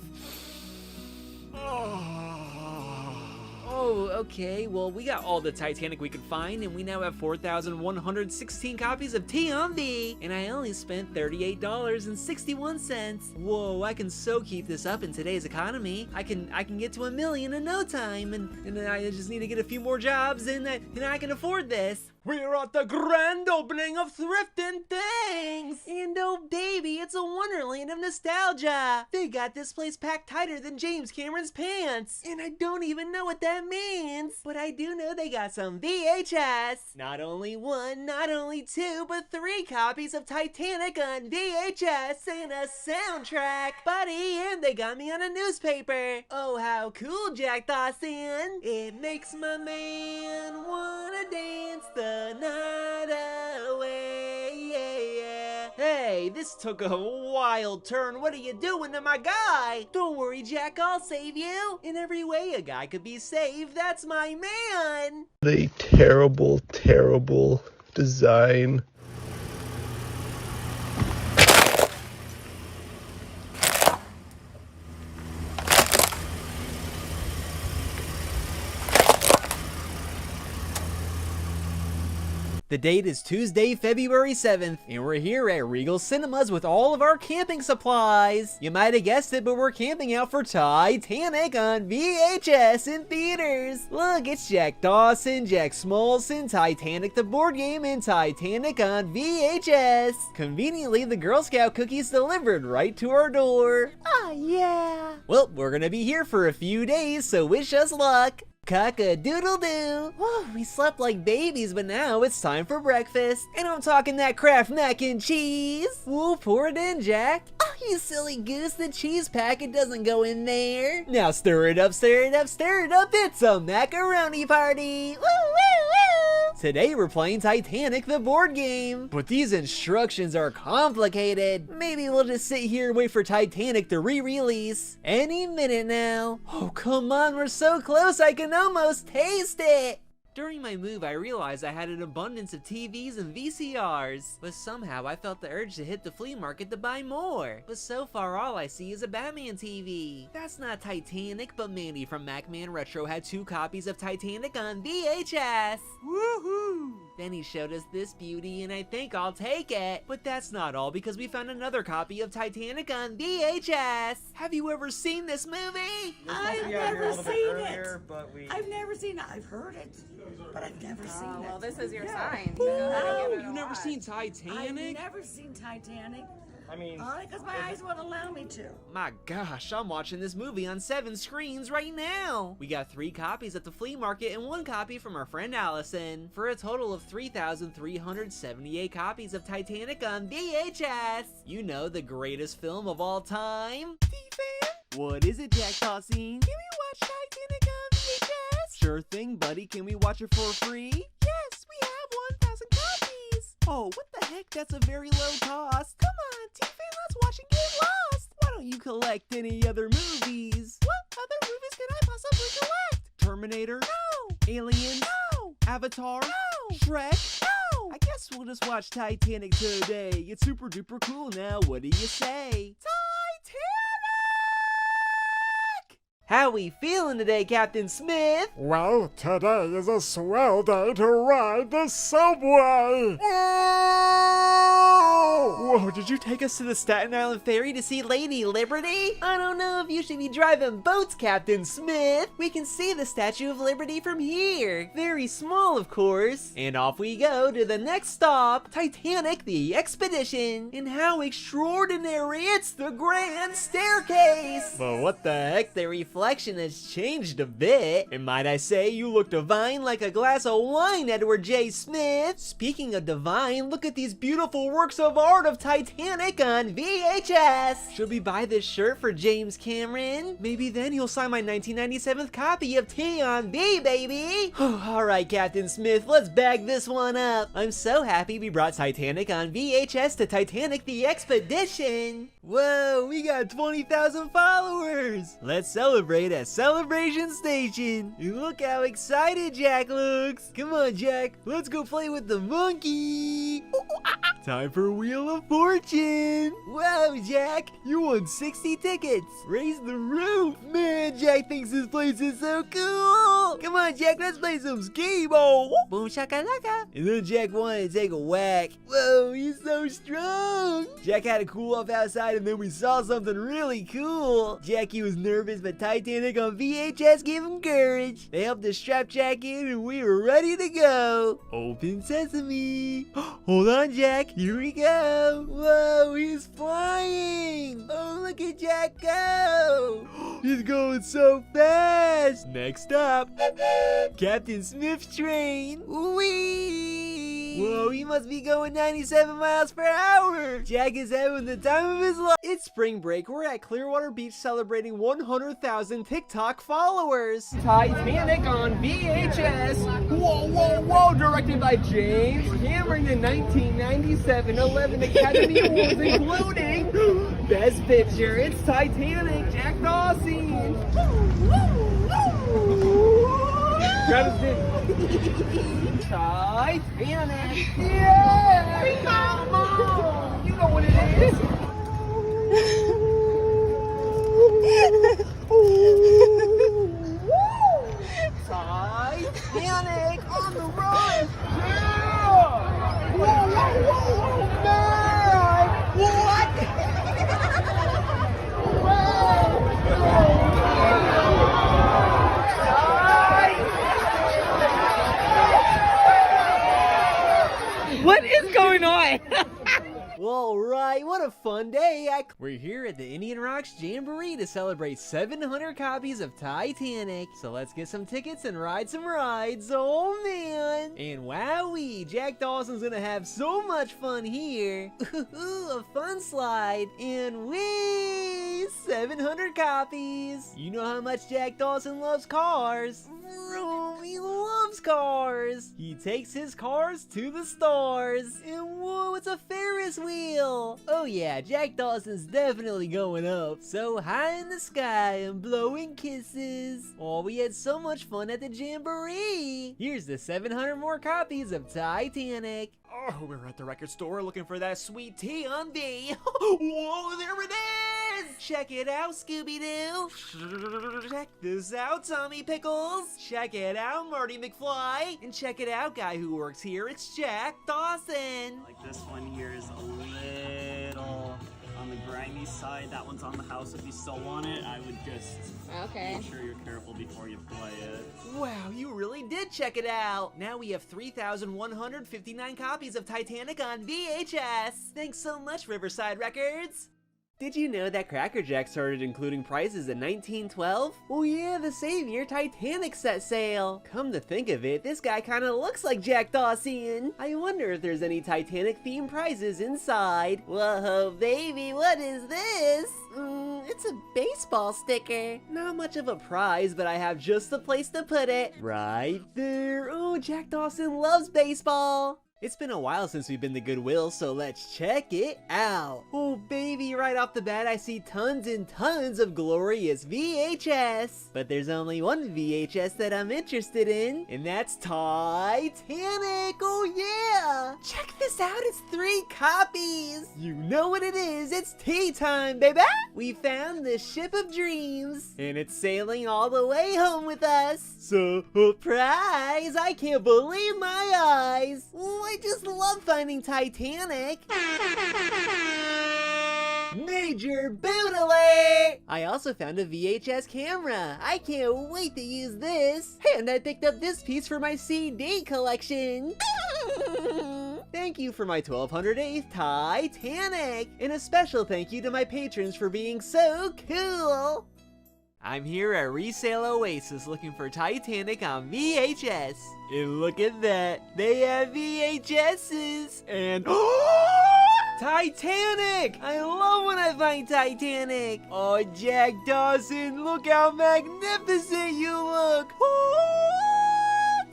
Oh, okay. Well, we got all the Titanic we could find, and we now have 4,116 copies of T on V, and I only spent $38.61. Whoa, I can so keep this up in today's economy. I can get to 1 million in no time, and I just need to get a few more jobs, and I can afford this. We're at the grand opening of Thriftin' Things! And oh baby, it's a wonderland of nostalgia! They got this place packed tighter than James Cameron's pants! And I don't even know what that means! But I do know they got some VHS! Not only 1, not only 2, but 3 copies of Titanic on VHS and a soundtrack! Buddy, and they got me on a newspaper! Oh, how cool, Jack Dawson! It makes my man wanna dance the night away, yeah. Hey, this took a wild turn. What are you doing to my guy? Don't worry, Jack, I'll save you. In every way a guy could be saved, that's my man. A terrible, terrible design. The date is Tuesday, February 7th, and we're here at Regal Cinemas with all of our camping supplies. You might have guessed it, but we're camping out for Titanic on VHS in theaters. Look, it's Jack Dawson, Jack Smolson, Titanic the board game, and Titanic on VHS. Conveniently, the Girl Scout cookies delivered right to our door. Oh yeah. Well, we're gonna be here for a few days, so wish us luck. Cock-a-doodle-doo. Whoa, we slept like babies, but now it's time for breakfast. And I'm talking that Kraft mac and cheese. We'll pour it in, Jack. Oh, you silly goose, the cheese packet doesn't go in there. Now stir it up, stir it up, stir it up. It's a macaroni party. Woo, woo, woo. Today we're playing Titanic the board game. But these instructions are complicated. Maybe we'll just sit here and wait for Titanic to re-release. Any minute now. Oh, come on, we're so close, I can almost taste it! During my move, I realized I had an abundance of TVs and VCRs, but somehow I felt the urge to hit the flea market to buy more. But so far all I see is a Batman TV. That's not Titanic, but Mandy from MacMan Retro had 2 copies of Titanic on VHS. Woohoo! Then he showed us this beauty and I think I'll take it. But that's not all, because we found another copy of Titanic on VHS. Have you ever seen this movie? I've never seen it. I've never seen it. I've heard it, but I've never seen it. Well, this is your sign. No, You've never seen Titanic? I've never seen Titanic. I mean, because my eyes won't allow me to. My gosh, I'm watching this movie on 7 screens right now. We got 3 copies at the flea market and 1 copy from our friend Allison, for a total of 3,378 copies of Titanic on VHS. You know, the greatest film of all time. T-Fan? What is it, Jack Dawson? Can we watch Titanic on VHS? Sure thing, buddy. Can we watch it for free? Yes, we have 1,000 copies. Oh, what the heck? That's a very low cost. Come on, T-Fan, let's watch and get lost. Why don't you collect any other movies? What other movies can I possibly collect? Terminator? No. Alien? No. Avatar? No. Shrek? No. I guess we'll just watch Titanic today. It's super duper cool now. What do you say? Titanic! How we feeling today, Captain Smith? Well, today is a swell day to ride the subway! Whoa, did you take us to the Staten Island Ferry to see Lady Liberty? I don't know if you should be driving boats, Captain Smith. We can see the Statue of Liberty from here. Very small, of course. And off we go to the next stop, Titanic the Expedition. And how extraordinary, it's the Grand Staircase. But what the heck, the reflection has changed a bit. And might I say, you look divine like a glass of wine, Edward J. Smith. Speaking of divine, look at these beautiful works of art of Titanic on VHS. Should we buy this shirt for James Cameron? Maybe then he'll sign my 1997 copy of T on B, baby. Alright, Captain Smith, let's bag this one up. I'm so happy we brought Titanic on VHS to Titanic the Expedition. Whoa, we got 20,000 followers. Let's celebrate at Celebration Station. And look how excited Jack looks. Come on, Jack, let's go play with the monkey. Time for Wheel of Fortune. Whoa, Jack, you won 60 tickets. Raise the roof. Man, Jack thinks this place is so cool. Come on, Jack, let's play some skee-ball. Boom shakalaka. And then Jack wanted to take a whack. Whoa, he's so strong. Jack had to cool off outside and then we saw something really cool. Jackie was nervous, but Titanic on VHS gave him courage. They helped us strap Jack in and we were ready to go. Open sesame. Hold on, Jack. Here we go. Whoa, he's flying. Oh, look at Jack go. He's going so fast. Next up, Captain Smith's train. Whee! Whoa, he must be going 97 miles per hour. Jack is having the time of his life. It's spring break. We're at Clearwater Beach celebrating 100,000 TikTok followers. Titanic on VHS. Whoa, whoa, whoa. Directed by James Cameron in 1997. 11 Academy Awards, including Best Picture. It's Titanic. Jack Dawson. Grab his Titanic. Yeah! Come on! You know what it is. Titanic on the run. Yeah! fun day. We're here at the Indian Rocks Jamboree to celebrate 700 copies of Titanic. So let's get some tickets and ride some rides. Oh man. And wowee, Jack Dawson's gonna have so much fun here. Ooh, a fun slide. And whee, 700 copies. You know how much Jack Dawson loves cars. Vroom, he loves cars. He takes his cars to the stars. And whoa, it's a Ferris wheel. Oh yeah, Jack Dawson's definitely going up. So high in the sky and blowing kisses. Oh, we had so much fun at the Jamboree. Here's the 700 more copies of Titanic. Oh, we're at the record store looking for that sweet T&B. Whoa, there it is! Check it out, Scooby-Doo. Check this out, Tommy Pickles. Check it out, Marty McFly. And check it out, guy who works here. It's Jack Dawson. Like this one here is a little on the grimy side. That one's on the house. If you still want it, I would just make sure you're careful before you play it. Wow, you really did check it out. Now we have 3,159 copies of Titanic on VHS. Thanks so much, Riverside Records. Did you know that Cracker Jack started including prices in 1912? Oh yeah, the same year Titanic set sail. Come to think of it, this guy kinda looks like Jack Dawson. I wonder if there's any Titanic themed prizes inside. Whoa, baby, what is this? It's a baseball sticker. Not much of a prize, but I have just the place to put it. Right there. Oh, Jack Dawson loves baseball. It's been a while since we've been to Goodwill, so let's check it out. Oh baby, right off the bat I see tons and tons of glorious VHS. But there's only one VHS that I'm interested in, and that's Titanic. Oh yeah! Check this out, it's 3 copies. You know what it is, it's tea time, baby! We found the ship of dreams, and it's sailing all the way home with us. Surprise! I can't believe my eyes. I just love finding Titanic. Major boot alert! I also found a VHS camera. I can't wait to use this. And I picked up this piece for my CD collection. Thank you for my 1208th Titanic. And a special thank you to my patrons for being so cool. I'm here at Resale Oasis looking for Titanic on VHS. And look at that, they have VHSs and Titanic! I love when I find Titanic. Oh, Jack Dawson, look how magnificent you look.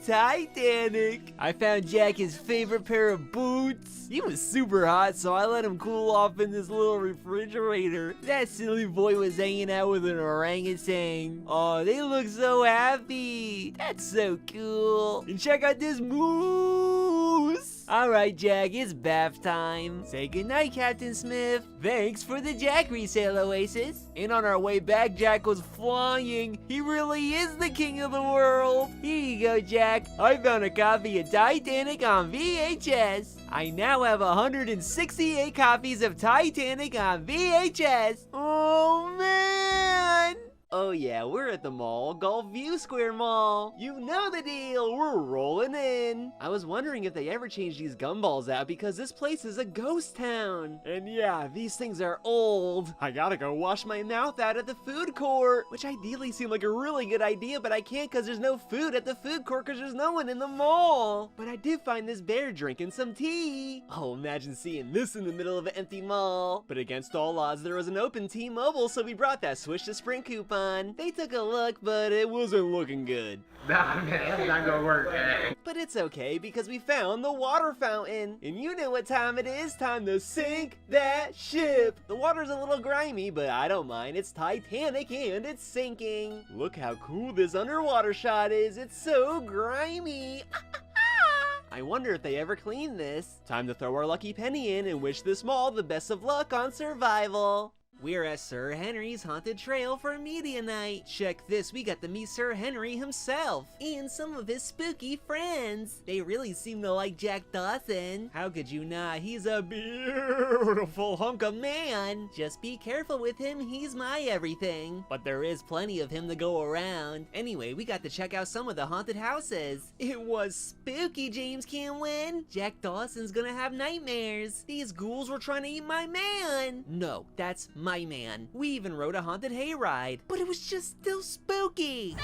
Titanic. I found Jack his favorite pair of boots. He was super hot, so I let him cool off in this little refrigerator. That silly boy was hanging out with an orangutan. Oh, they look so happy. That's so cool. And check out this moose. Alright, Jack, it's bath time. Say goodnight, Captain Smith. Thanks for the Jack Resale Oasis. And on our way back, Jack was flying. He really is the king of the world. Here you go, Jack. I found a copy of Titanic on VHS. I now have 168 copies of Titanic on VHS. Oh, man. Oh yeah, we're at the mall, Gulfview Square Mall. You know the deal, we're rolling in. I was wondering if they ever changed these gumballs out because this place is a ghost town. And yeah, these things are old. I gotta go wash my mouth out at the food court, which ideally seemed like a really good idea, but I can't because there's no food at the food court because there's no one in the mall. But I did find this bear drinking some tea. Oh, imagine seeing this in the middle of an empty mall. But against all odds, there was an open T-Mobile, so we brought that Swish to Sprint coupon. They took a look, but it wasn't looking good. Nah, man, that's not gonna work. But it's okay because we found the water fountain. And you know what time it is. Time to sink that ship. The water's a little grimy, but I don't mind. It's Titanic and it's sinking. Look how cool this underwater shot is. It's so grimy. I wonder if they ever clean this. Time to throw our lucky penny in and wish this mall the best of luck on survival. We're at Sir Henry's Haunted Trail for media night. Check this, we got to meet Sir Henry himself and some of his spooky friends. They really seem to like Jack Dawson. How could you not? He's a beautiful hunk of man. Just be careful with him, he's my everything. But there is plenty of him to go around. Anyway, we got to check out some of the haunted houses. It was spooky, James Camwin. Jack Dawson's gonna have nightmares. These ghouls were trying to eat my man. No, that's my man. We even rode a haunted hayride, but it was just still spooky.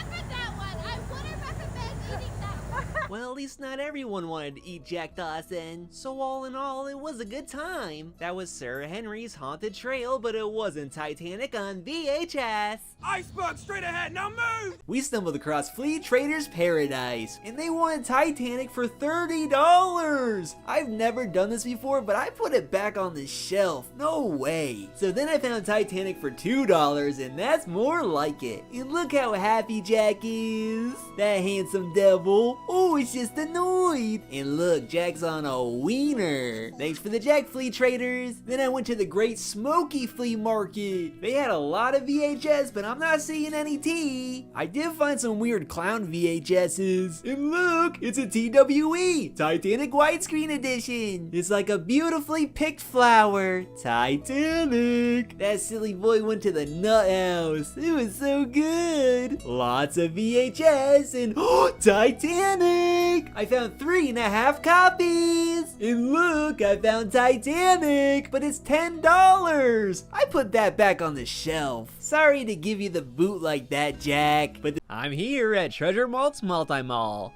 Well, at least not everyone wanted to eat Jack Dawson. So all in all, it was a good time. That was Sir Henry's Haunted Trail, but it wasn't Titanic on VHS. Iceberg, straight ahead, now move! We stumbled across Fleet Trader's Paradise, and they wanted Titanic for $30. I've never done this before, but I put it back on the shelf. No way. So then I found Titanic for $2, and that's more like it. And look how happy Jack is. That handsome devil. Oh, he's just annoyed. And look, Jack's on a wiener. Thanks for the Jack, Flea Traders. Then I went to the Great Smoky Flea Market. They had a lot of VHS, but I'm not seeing any T. I did find some weird clown VHSs. And look, it's a TWE, Titanic Widescreen Edition. It's like a beautifully picked flower. Titanic. That silly boy went to the nut house. It was so good. Lots of VHS and Titanic. I found 3.5 copies. And look, I found Titanic, but it's $10. I put that back on the shelf. Sorry to give you the boot like that, Jack, but I'm here at Treasure Malt's Multi-Mall.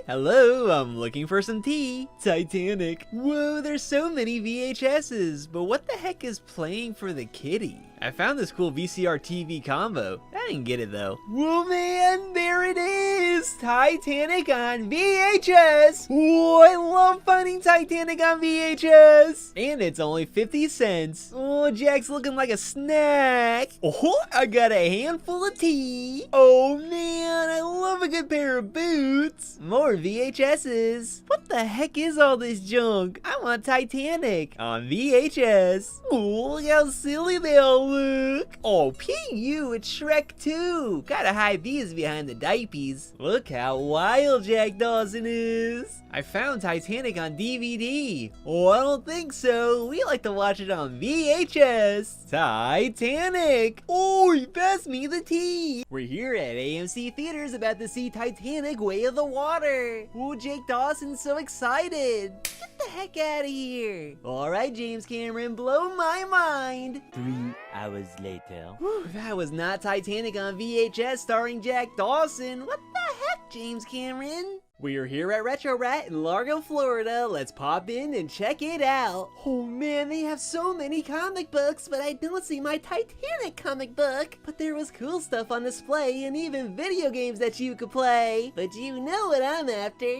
Hello, I'm looking for some tea. Titanic. Whoa, there's so many VHSs, but what the heck is playing for the kitty? I found this cool VCR TV combo. I didn't get it though. Whoa man, there it is! Titanic on VHS! Oh, I love finding Titanic on VHS! And it's only 50 cents. Oh, Jack's looking like a snack. Oh, I got a handful of tea. Oh man, I love a good pair of boots. More VHSs. What the heck is all this junk? I want Titanic on VHS. Oh, look how silly they all look. Oh, PU, it's Shrek 2. Gotta hide these behind the diapers. Look how wild Jack Dawson is. I found Titanic on DVD. Oh, I don't think so. We like to watch it on VHS. Titanic. Oh, he passed me the tea. We're here at AMC Theaters about to see Titanic Way of the Water. Oh, Jake Dawson's so excited. Get the heck out of here. All right, James Cameron, blow my mind. 3 hours later. Whew, that was not Titanic on VHS starring Jack Dawson. What the heck, James Cameron? We're here at Retro Rat in Largo, Florida. Let's pop in and check it out. Oh man, they have so many comic books, but I don't see my Titanic comic book. But there was cool stuff on display and even video games that you could play. But you know what I'm after.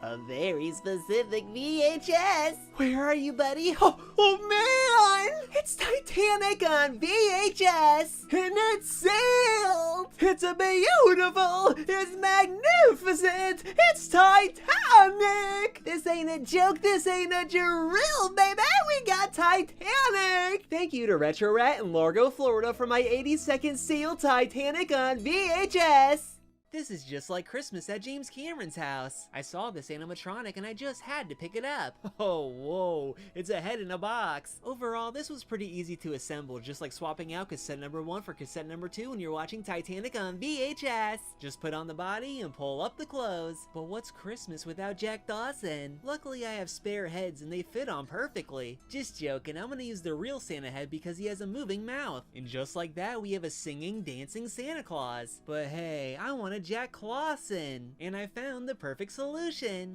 A very specific VHS. Where are you, buddy? Oh man! It's Titanic on VHS! And it's sealed! It's a beautiful, it's magnificent, it's Titanic! This ain't a joke, this ain't a drill, baby! We got Titanic! Thank you to Retro Rat in Largo, Florida for my 80-second sealed Titanic on VHS! This is just like Christmas at James Cameron's house. I saw this animatronic and I just had to pick it up. Oh, whoa, it's a head in a box. Overall, this was pretty easy to assemble, just like swapping out cassette number 1 for cassette number 2 when you're watching Titanic on VHS. Just put on the body and pull up the clothes. But what's Christmas without Jack Dawson? Luckily, I have spare heads and they fit on perfectly. Just joking, I'm gonna use the real Santa head because he has a moving mouth. And just like that, we have a singing, dancing Santa Claus. But hey, I want a Jack Clawson, and I found the perfect solution.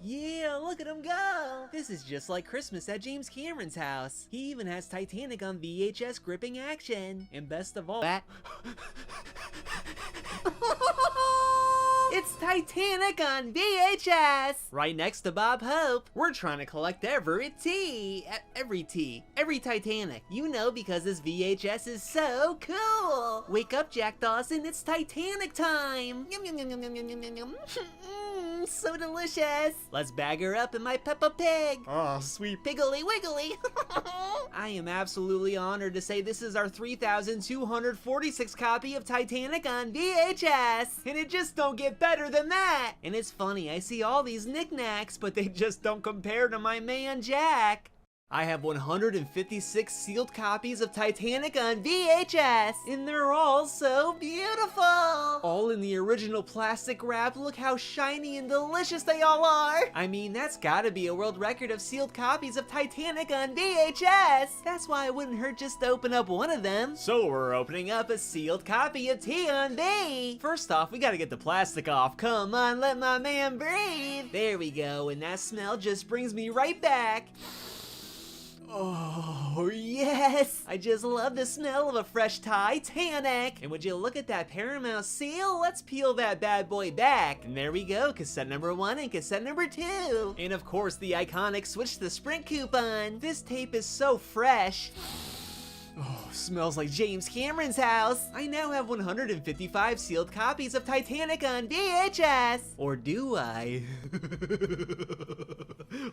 Yeah, look at him go! This is just like Christmas at James Cameron's house. He even has Titanic on VHS gripping action. And best of all, it's Titanic on VHS! Right next to Bob Hope. We're trying to collect every Titanic. You know, because this VHS is so cool! Wake up, Jack Dawson, it's Titanic time! Yum, yum, yum, yum, yum, yum, yum, yum. So delicious. Let's bag her up in my Peppa Pig. Oh, sweet Piggly Wiggly. I am absolutely honored to say this is our 3,246 copy of Titanic on VHS. And it just don't get better than that. And it's funny, I see all these knickknacks, but they just don't compare to my man Jack. I have 156 sealed copies of Titanic on VHS, and they're all so beautiful! All in the original plastic wrap. Look how shiny and delicious they all are! I mean, that's gotta be a world record of sealed copies of Titanic on VHS! That's why it wouldn't hurt just to open up one of them. So we're opening up a sealed copy of T on V! First off, we gotta get the plastic off. Come on, let my man breathe! There we go, and that smell just brings me right back. Oh, yes! I just love the smell of a fresh Titanic! And would you look at that Paramount seal? Let's peel that bad boy back. And there we go, cassette number 1 and cassette number 2. And of course, the iconic Switch the Sprint coupon. This tape is so fresh. Oh, smells like James Cameron's house. I now have 155 sealed copies of Titanic on VHS. Or do I?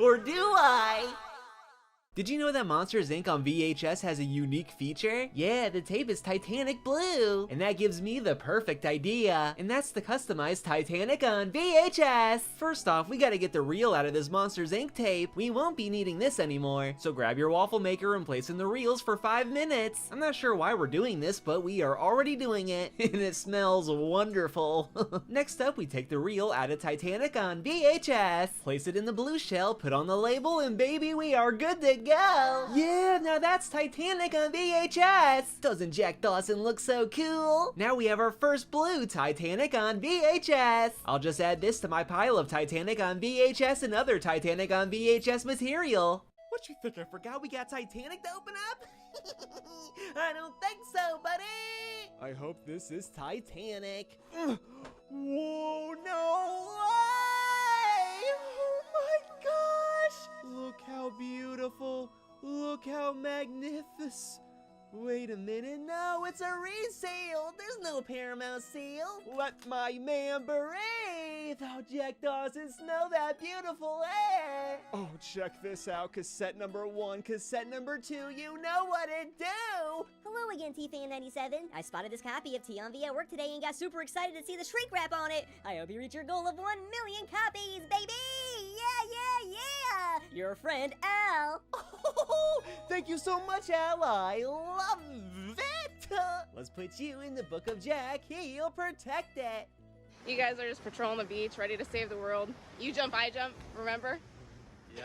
Or do I? Did you know that Monsters Inc. on VHS has a unique feature? Yeah, the tape is Titanic blue. And that gives me the perfect idea. And that's the customized Titanic on VHS. First off, we gotta get the reel out of this Monsters Inc. tape. We won't be needing this anymore. So grab your waffle maker and place in the reels for 5 minutes. I'm not sure why we're doing this, but we are already doing it. And it smells wonderful. Next up, we take the reel out of Titanic on VHS. Place it in the blue shell, put on the label, and baby, we are good to go. Yeah, now that's Titanic on VHS. Doesn't Jack Dawson look so cool? Now we have our first blue Titanic on VHS. I'll just add this to my pile of Titanic on VHS and other Titanic on VHS material. What you think I forgot we got Titanic to open up? I don't think so, buddy. I hope this is Titanic. Whoa, no way! Oh my gosh! Look how beautiful. Look how magnificent. Wait a minute, no, it's a reseal. There's no Paramount seal. Let my man breathe. Oh, Jack Dawson, smell that beautiful air. Oh, check this out. Cassette number 1, cassette number 2. You know what it do. Hello again, T-Fan97. I spotted this copy of T on V at work today and got super excited to see the shrink wrap on it. I hope you reach your goal of 1 million copies, baby! Yeah, yeah, yeah! Your friend, Al. Thank you so much, Al. I love it. Let's put you in the book of Jack. He'll protect it. You guys are just patrolling the beach, ready to save the world. You jump, I jump, remember? Yeah.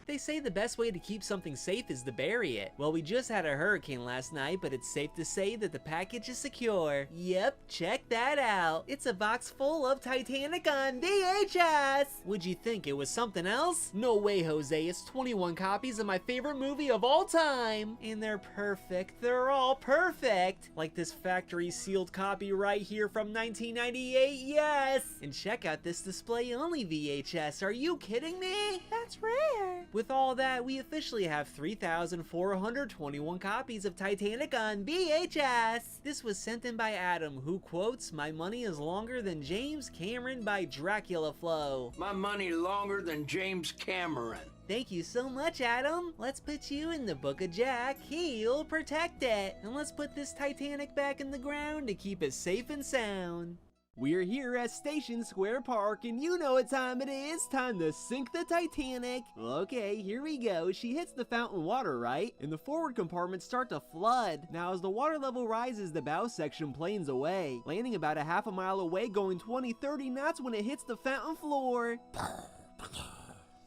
They say the best way to keep something safe is to bury it. Well, we just had a hurricane last night, but it's safe to say that the package is secure. Yep, check that out. It's a box full of Titanic on VHS. Would you think it was something else? No way, Jose. It's 21 copies of my favorite movie of all time. And they're perfect. They're all perfect. Like this factory sealed copy right here from 1998, yes. And check out this display only VHS. Are you kidding me? That's rare. With all that, we officially have 3,421 copies of Titanic on VHS. This was sent in by Adam, who quotes, "My money is longer than James Cameron by Dracula Flow." My money longer than James Cameron. Thank you so much, Adam. Let's put you in the book of Jack. He'll protect it. And let's put this Titanic back in the ground to keep it safe and sound. We're here at Station Square Park, and you know what time it is. Time to sink the Titanic. Okay, here we go. She hits the fountain water, right? And the forward compartments start to flood. Now, as the water level rises, the bow section planes away, landing about a half a mile away, going 20-30 knots when it hits the fountain floor.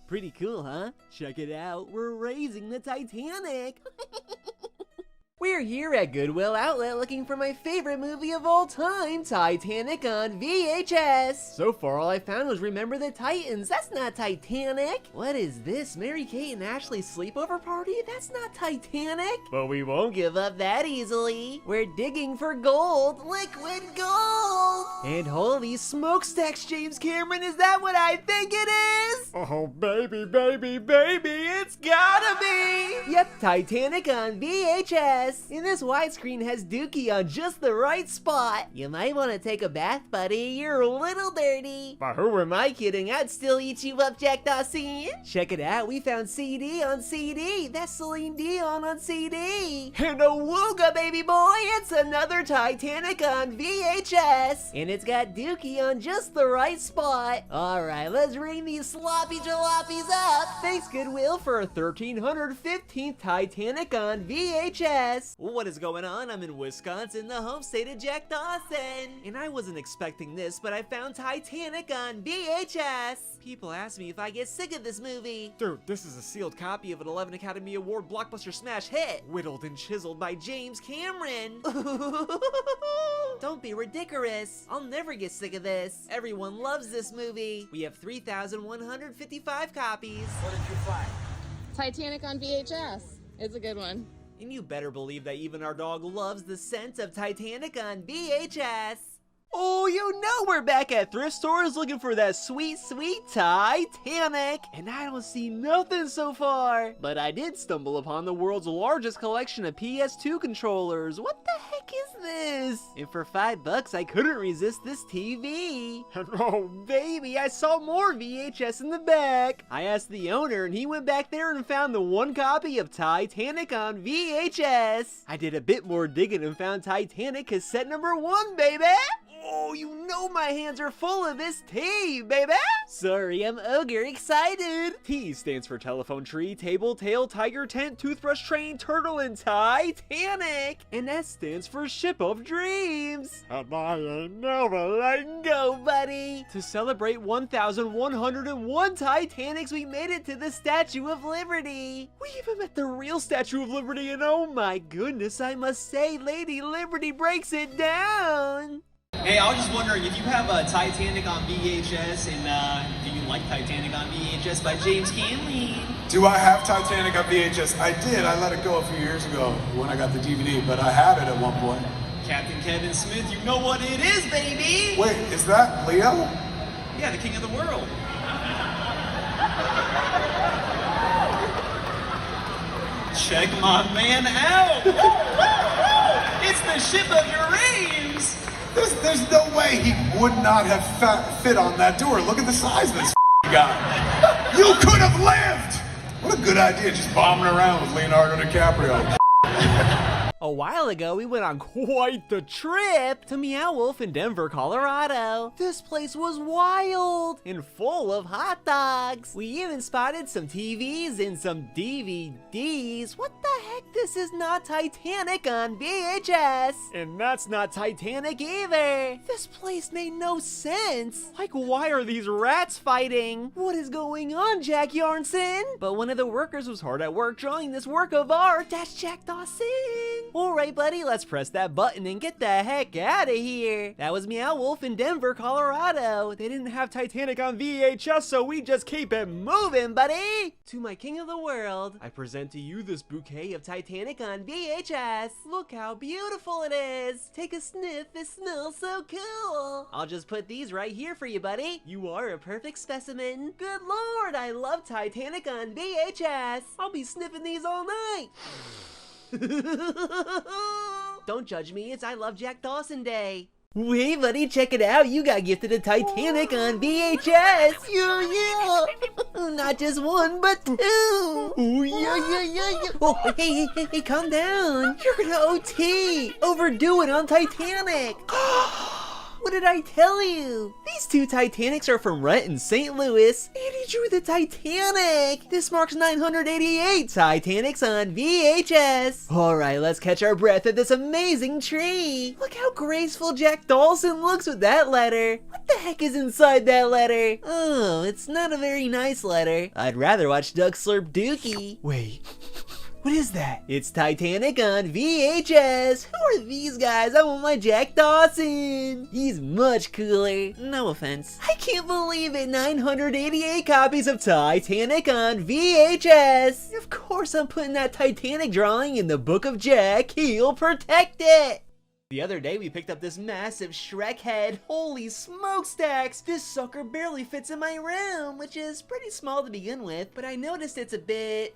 Pretty cool, huh? Check it out. We're raising the Titanic. We're here at Goodwill Outlet looking for my favorite movie of all time, Titanic on VHS. So far, all I found was Remember the Titans. That's not Titanic. What is this? Mary-Kate and Ashley's sleepover party? That's not Titanic. But we won't give up that easily. We're digging for gold. Liquid gold. And holy smokestacks, James Cameron, is that what I think it is? Oh, baby, baby, baby, it's gotta be. Yep, Titanic on VHS. VHS. And this widescreen has Dookie on just the right spot. You might want to take a bath, buddy. You're a little dirty. But who am I kidding? I'd still eat you up, Jack Dawson. Check it out. We found CD on CD. That's Celine Dion on CD. And awooga, baby boy. It's another Titanic on VHS. And it's got Dookie on just the right spot. Alright, let's ring these sloppy jalopies up. Thanks, Goodwill, for a 1315th Titanic on VHS. What is going on? I'm in Wisconsin, the home state of Jack Dawson. And I wasn't expecting this, but I found Titanic on VHS. People ask me if I get sick of this movie. Dude, this is a sealed copy of an 11 Academy Award blockbuster smash hit, whittled and chiseled by James Cameron. Don't be ridiculous. I'll never get sick of this. Everyone loves this movie. We have 3,155 copies. What did you find? Titanic on VHS. It's a good one. And you better believe that even our dog loves the scent of Titanic on VHS. Oh, you know we're back at thrift stores looking for that sweet, sweet Titanic. And I don't see nothing so far. But I did stumble upon the world's largest collection of PS2 controllers. What the heck is this? And for $5, I couldn't resist this TV. And oh, baby, I saw more VHS in the back. I asked the owner, and he went back there and found the one copy of Titanic on VHS. I did a bit more digging and found Titanic cassette number 1, baby. Oh, you know my hands are full of this tea, baby! Sorry, I'm ogre excited! T stands for telephone tree, table, tail, tiger, tent, toothbrush, train, turtle, and Titanic! And S stands for ship of dreams! And I ain't never letting go, buddy! To celebrate 1,101 Titanics, we made it to the Statue of Liberty! We even met the real Statue of Liberty, and oh my goodness, I must say, Lady Liberty breaks it down! Hey, I was just wondering if you have a Titanic on VHS, and do you like Titanic on VHS by James Cameron? Do I have Titanic on VHS? I did. I let it go a few years ago when I got the DVD, but I had it at one point. Captain Kevin Smith, you know what it is, baby! Wait, is that Leo? Yeah, the king of the world. Check my man out! It's the ship of your dreams! There's no way he would not have fit on that door. Look at the size of this guy. You could have lived! What a good idea, just bombing around with Leonardo DiCaprio. A while ago, we went on quite the trip to Meow Wolf in Denver, Colorado. This place was wild and full of hot dogs. We even spotted some TVs and some DVDs. What the heck? This is not Titanic on VHS. And that's not Titanic either. This place made no sense. Like, why are these rats fighting? What is going on, Jack Yarnson? But one of the workers was hard at work drawing this work of art. That's Jack Dawson. Alright, buddy, let's press that button and get the heck out of here. That was Meow Wolf in Denver, Colorado. They didn't have Titanic on VHS, so we just keep it moving, buddy. To my king of the world, I present to you this bouquet of Titanic on VHS. Look how beautiful it is. Take a sniff, it smells so cool. I'll just put these right here for you, buddy. You are a perfect specimen. Good lord, I love Titanic on VHS. I'll be sniffing these all night. Don't judge me, it's I Love Jack Dawson Day. Hey buddy, check it out, you got gifted a Titanic on VHS! Yeah! Not just one, but two! Oh yeah! Oh, hey, calm down! You're gonna OT! Overdo it on Titanic! What did I tell you? These two Titanics are from Rhett in St. Louis, and he drew the Titanic! This marks 988 Titanics on VHS! Alright, let's catch our breath at this amazing tree! Look how graceful Jack Dawson looks with that letter! What the heck is inside that letter? Oh, it's not a very nice letter. I'd rather watch Doug Slurp Dookie. Wait. What is that? It's Titanic on VHS! Who are these guys? I want my Jack Dawson! He's much cooler. No offense. I can't believe it! 988 copies of Titanic on VHS! Of course I'm putting that Titanic drawing in the book of Jack. He'll protect it! The other day we picked up this massive Shrek head. Holy smokestacks! This sucker barely fits in my room, which is pretty small to begin with, but I noticed it's a bit,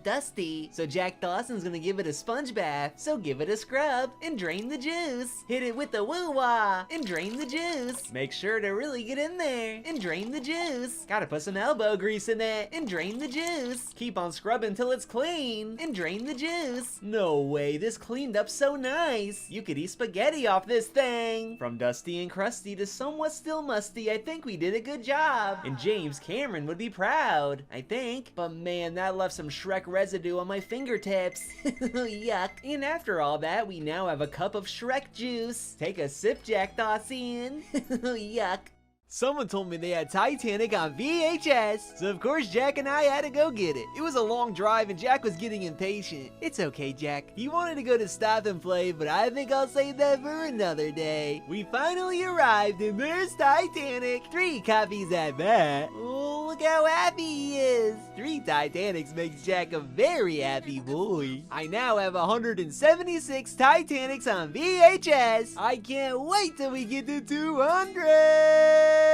dusty. So Jack Dawson's gonna give it a sponge bath. So give it a scrub and drain the juice. Hit it with the woo-wah and drain the juice. Make sure to really get in there and drain the juice. Gotta put some elbow grease in it and drain the juice. Keep on scrubbing till it's clean and drain the juice. No way, this cleaned up so nice. You could eat spaghetti off this thing. From dusty and crusty to somewhat still musty, I think we did a good job. And James Cameron would be proud, I think. But man, that left some Shrek residue on my fingertips. Yuck. And after all that, we now have a cup of Shrek juice. Take a sip, Jack Dawson. Yuck. Someone told me they had Titanic on VHS, so of course Jack and I had to go get it. It was a long drive and Jack was getting impatient. It's okay, Jack. He wanted to go to Stop and Play, but I think I'll save that for another day. We finally arrived and there's Titanic. 3 copies at that. Oh, look how happy he is. 3 Titanics makes Jack a very happy boy. I now have 176 Titanics on VHS. I can't wait till we get to 200.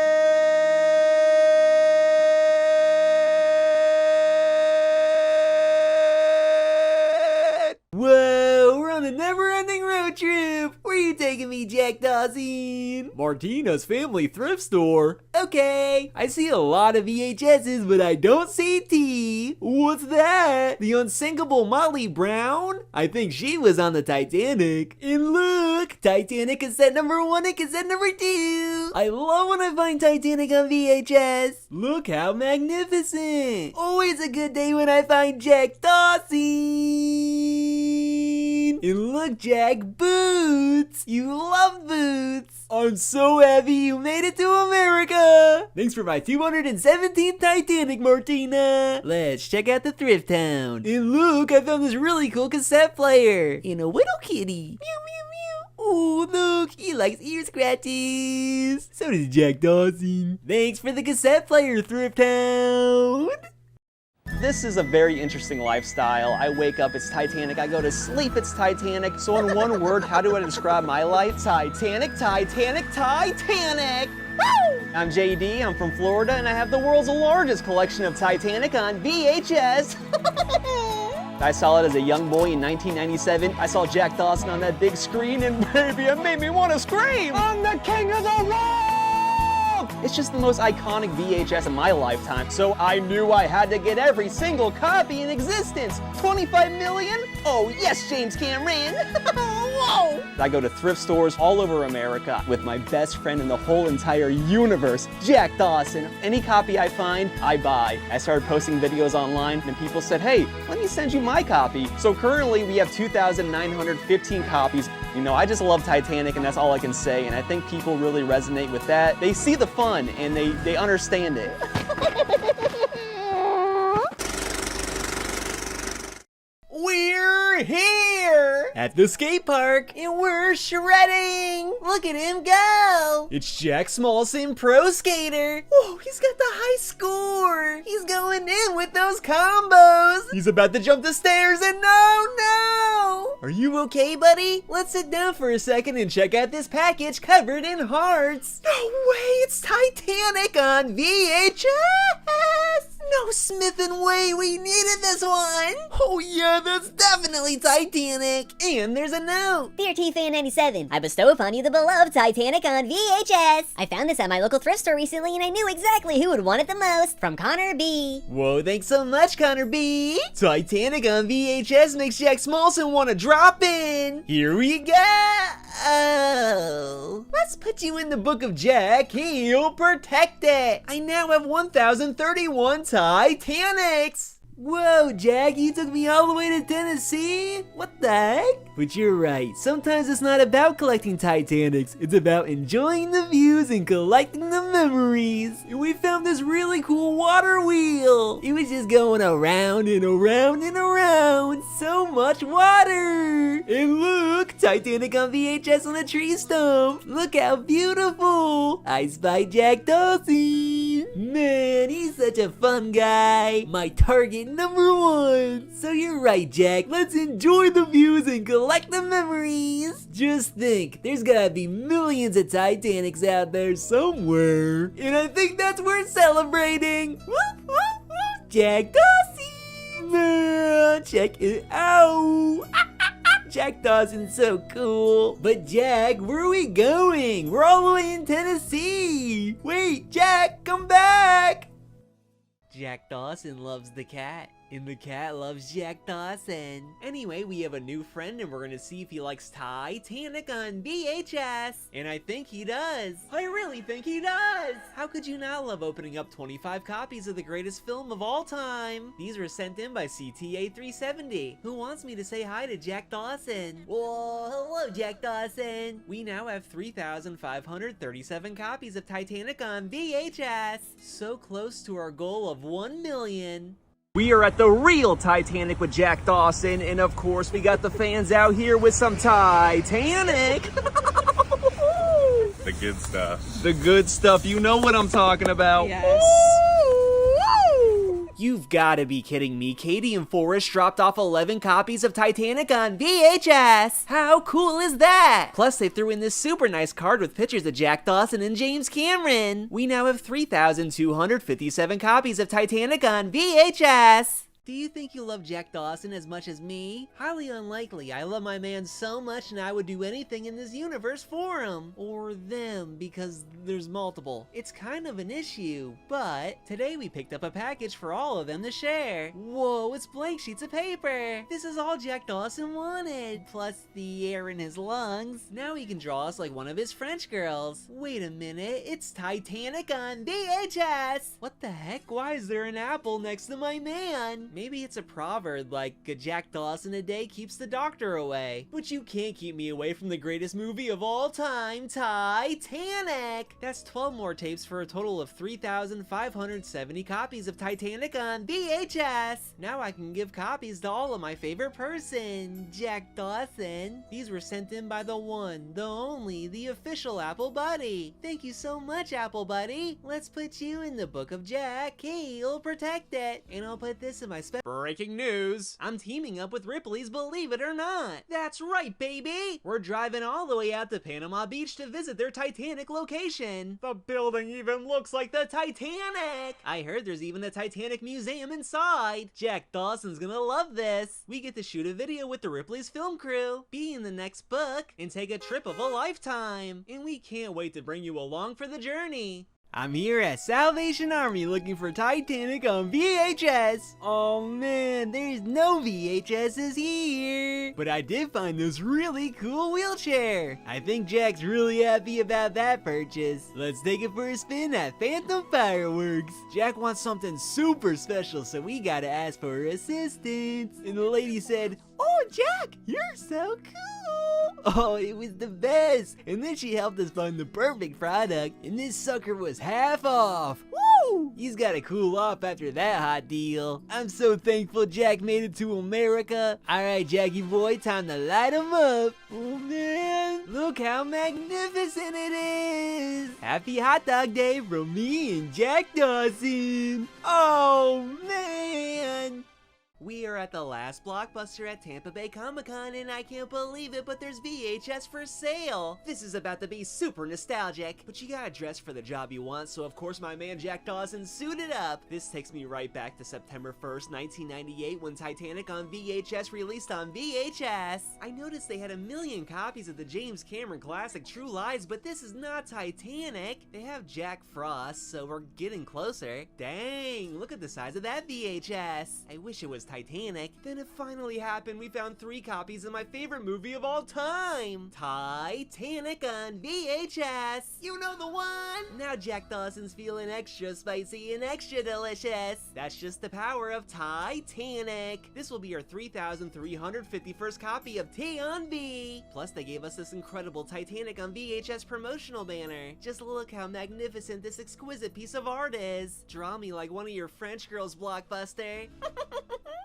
Whoa, we're on a never-ending road trip. Where are you taking me, Jack Dawson? Martina's Family Thrift Store. Okay, I see a lot of VHSs, but I don't see T. What's that? The unsinkable Molly Brown? I think she was on the Titanic. And look, Titanic cassette number 1 and cassette number 2. I love when I find Titanic on VHS. Look how magnificent. Always a good day when I find Jack Dawson. And look, Jack, boots. You love boots. I'm so happy you made it to America. Thanks for my 217th Titanic, Martina. Let's check out the thrift town. And look, I found this really cool cassette player. And a little kitty. Meow, meow, meow. Oh, look, he likes ear scratches. So does Jack Dawson. Thanks for the cassette player, thrift town. This is a very interesting lifestyle. I wake up, it's Titanic. I go to sleep, it's Titanic. So in one word, how do I describe my life? Titanic, Titanic, Titanic! Woo! I'm JD, I'm from Florida, and I have the world's largest collection of Titanic on VHS. I saw it as a young boy in 1997. I saw Jack Dawson on that big screen, and baby, it made me want to scream! I'm the king of the world! It's just the most iconic VHS in my lifetime, so I knew I had to get every single copy in existence. 25 million? Oh yes, James Cameron! Whoa! I go to thrift stores all over America with my best friend in the whole entire universe, Jack Dawson. Any copy I find, I buy. I started posting videos online and people said, hey, let me send you my copy. So currently we have 2,915 copies. You know, I just love Titanic and that's all I can say, and I think people really resonate with that. They see the fun and they understand it. We're here at the skate park and we're shredding. Look at him go. It's Jack Smolson, pro skater. Whoa, he's got the high score. He's going in with those combos. He's about to jump the stairs and no. Are you okay, buddy? Let's sit down for a second and check out this package covered in hearts. No way, it's Titanic on VHS. No Smith and Way, we needed this one. Oh yeah, that's definitely Titanic. And there's a note. Dear T-Fan97, I bestow upon you the beloved Titanic on VHS. I found this at my local thrift store recently and I knew exactly who would want it the most. From Connor B. Whoa, thanks so much, Connor B. Titanic on VHS makes Jack Smolson want to drop in. Here we go. Let's put you in the book of Jack. He'll protect it. I now have 1,031 Titanics. Whoa, Jack, you took me all the way to Tennessee? What the heck? But you're right, sometimes it's not about collecting Titanics, it's about enjoying the views and collecting the memories. And we found this really cool water wheel. It was just going around and around and around. So much water. And look, Titanic on VHS on a tree stump. Look how beautiful. I spy Jack Dawson. Man, he's such a fun guy. My target #1. So you're right, Jack. Let's enjoy the views and collect the memories. Just think, there's gotta be millions of Titanics out there somewhere. And I think that's worth celebrating. Woo, woo, woo. Jack Dawson! Check it out. Jack Dawson's so cool. But Jack, where are we going? We're all the way in Tennessee. Wait, Jack, come back. Jack Dawson loves the cat, and the cat loves Jack Dawson. Anyway, we have a new friend, and we're gonna see if he likes Titanic on VHS. And I think he does. I really think he does. How could you not love opening up 25 copies of the greatest film of all time? These were sent in by CTA370, who wants me to say hi to Jack Dawson. Whoa, hello, Jack Dawson. We now have 3,537 copies of Titanic on VHS. So close to our goal of 1 million. We are at the real Titanic with Jack Dawson, and of course we got the fans out here with some Titanic. The good stuff. The good stuff, you know what I'm talking about. Yes. You've gotta be kidding me. Katie and Forrest dropped off 11 copies of Titanic on VHS. How cool is that? Plus they threw in this super nice card with pictures of Jack Dawson and James Cameron. We now have 3,257 copies of Titanic on VHS. Do you think you love Jack Dawson as much as me? Highly unlikely. I love my man so much and I would do anything in this universe for him. Or them, because there's multiple. It's kind of an issue, but today we picked up a package for all of them to share. Whoa, it's blank sheets of paper. This is all Jack Dawson wanted, plus the air in his lungs. Now he can draw us like one of his French girls. Wait a minute, it's Titanic on VHS. What the heck? Why is there an apple next to my man? Maybe it's a proverb like, a Jack Dawson a day keeps the doctor away. But you can't keep me away from the greatest movie of all time, Titanic! That's 12 more tapes for a total of 3,570 copies of Titanic on VHS! Now I can give copies to all of my favorite person, Jack Dawson. These were sent in by the one, the only, the official Apple Buddy. Thank you so much, Apple Buddy. Let's put you in the book of Jack. He'll protect it. And I'll put this in my breaking news. I'm teaming up with Ripley's Believe It or Not. That's right, baby. We're driving all the way out to Panama Beach to visit their Titanic location. The building even looks like the Titanic. I heard there's even a Titanic museum inside. Jack Dawson's gonna love this. We get to shoot a video with the Ripley's film crew, be in the next book, and take a trip of a lifetime. And we can't wait to bring you along for the journey. I'm here at Salvation Army looking for Titanic on VHS. Oh man, there's no VHSs here. But I did find this really cool wheelchair. I think Jack's really happy about that purchase. Let's take it for a spin at Phantom Fireworks. Jack wants something super special, so we gotta ask for assistance. And the lady said, "Oh Jack, you're so cool." Oh, it was the best. And then she helped us find the perfect product, and this sucker was half off. Woo! He's gotta cool off after that hot deal. I'm so thankful Jack made it to America. Alright, Jackie boy, time to light him up. Oh man, look how magnificent it is. Happy Hot Dog Day from me and Jack Dawson. Oh man. We are at the last Blockbuster at Tampa Bay Comic-Con, and I can't believe it, but there's VHS for sale. This is about to be super nostalgic, but you gotta dress for the job you want, so of course my man Jack Dawson suited up. This takes me right back to September 1st, 1998, when Titanic on VHS released on VHS. I noticed they had 1 million copies of the James Cameron classic True Lies, but this is not Titanic. They have Jack Frost, so we're getting closer. Dang, look at the size of that VHS. I wish it was Titanic. Then it finally happened. We found 3 copies of my favorite movie of all time, Titanic on VHS. You know the one. Now Jack Dawson's feeling extra spicy and extra delicious. That's just the power of Titanic. This will be our 3,351st copy of T on V. Plus they gave us this incredible Titanic on VHS promotional banner. Just look how magnificent this exquisite piece of art is. Draw me like one of your French girls, Blockbuster.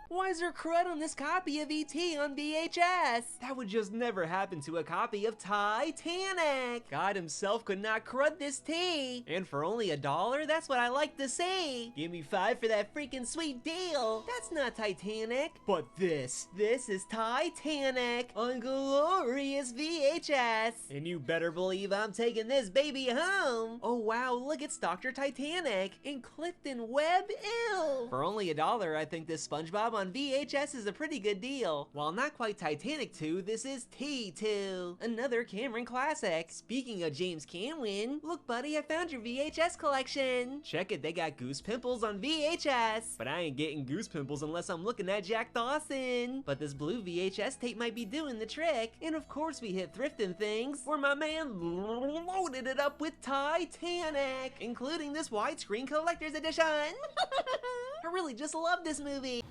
Why is there crud on this copy of E.T. on VHS? That would just never happen to a copy of Titanic. God himself could not crud this tea. And for only $1, that's what I like to see. Give me 5 for that freaking sweet deal. That's not Titanic. But this is Titanic on glorious VHS. And you better believe I'm taking this baby home. Oh wow, look, it's Dr. Titanic in Clifton Webb. Ew. For only $1, I think this SpongeBob on VHS is a pretty good deal. While not quite Titanic 2, this is T2, another Cameron classic. Speaking of James Cameron, look buddy, I found your VHS collection. Check it, they got Goose Pimples on VHS. But I ain't getting Goose Pimples unless I'm looking at Jack Dawson. But this blue VHS tape might be doing the trick. And of course we hit Thrifting Things, where my man loaded it up with Titanic, including this widescreen collector's edition. I really just love this movie.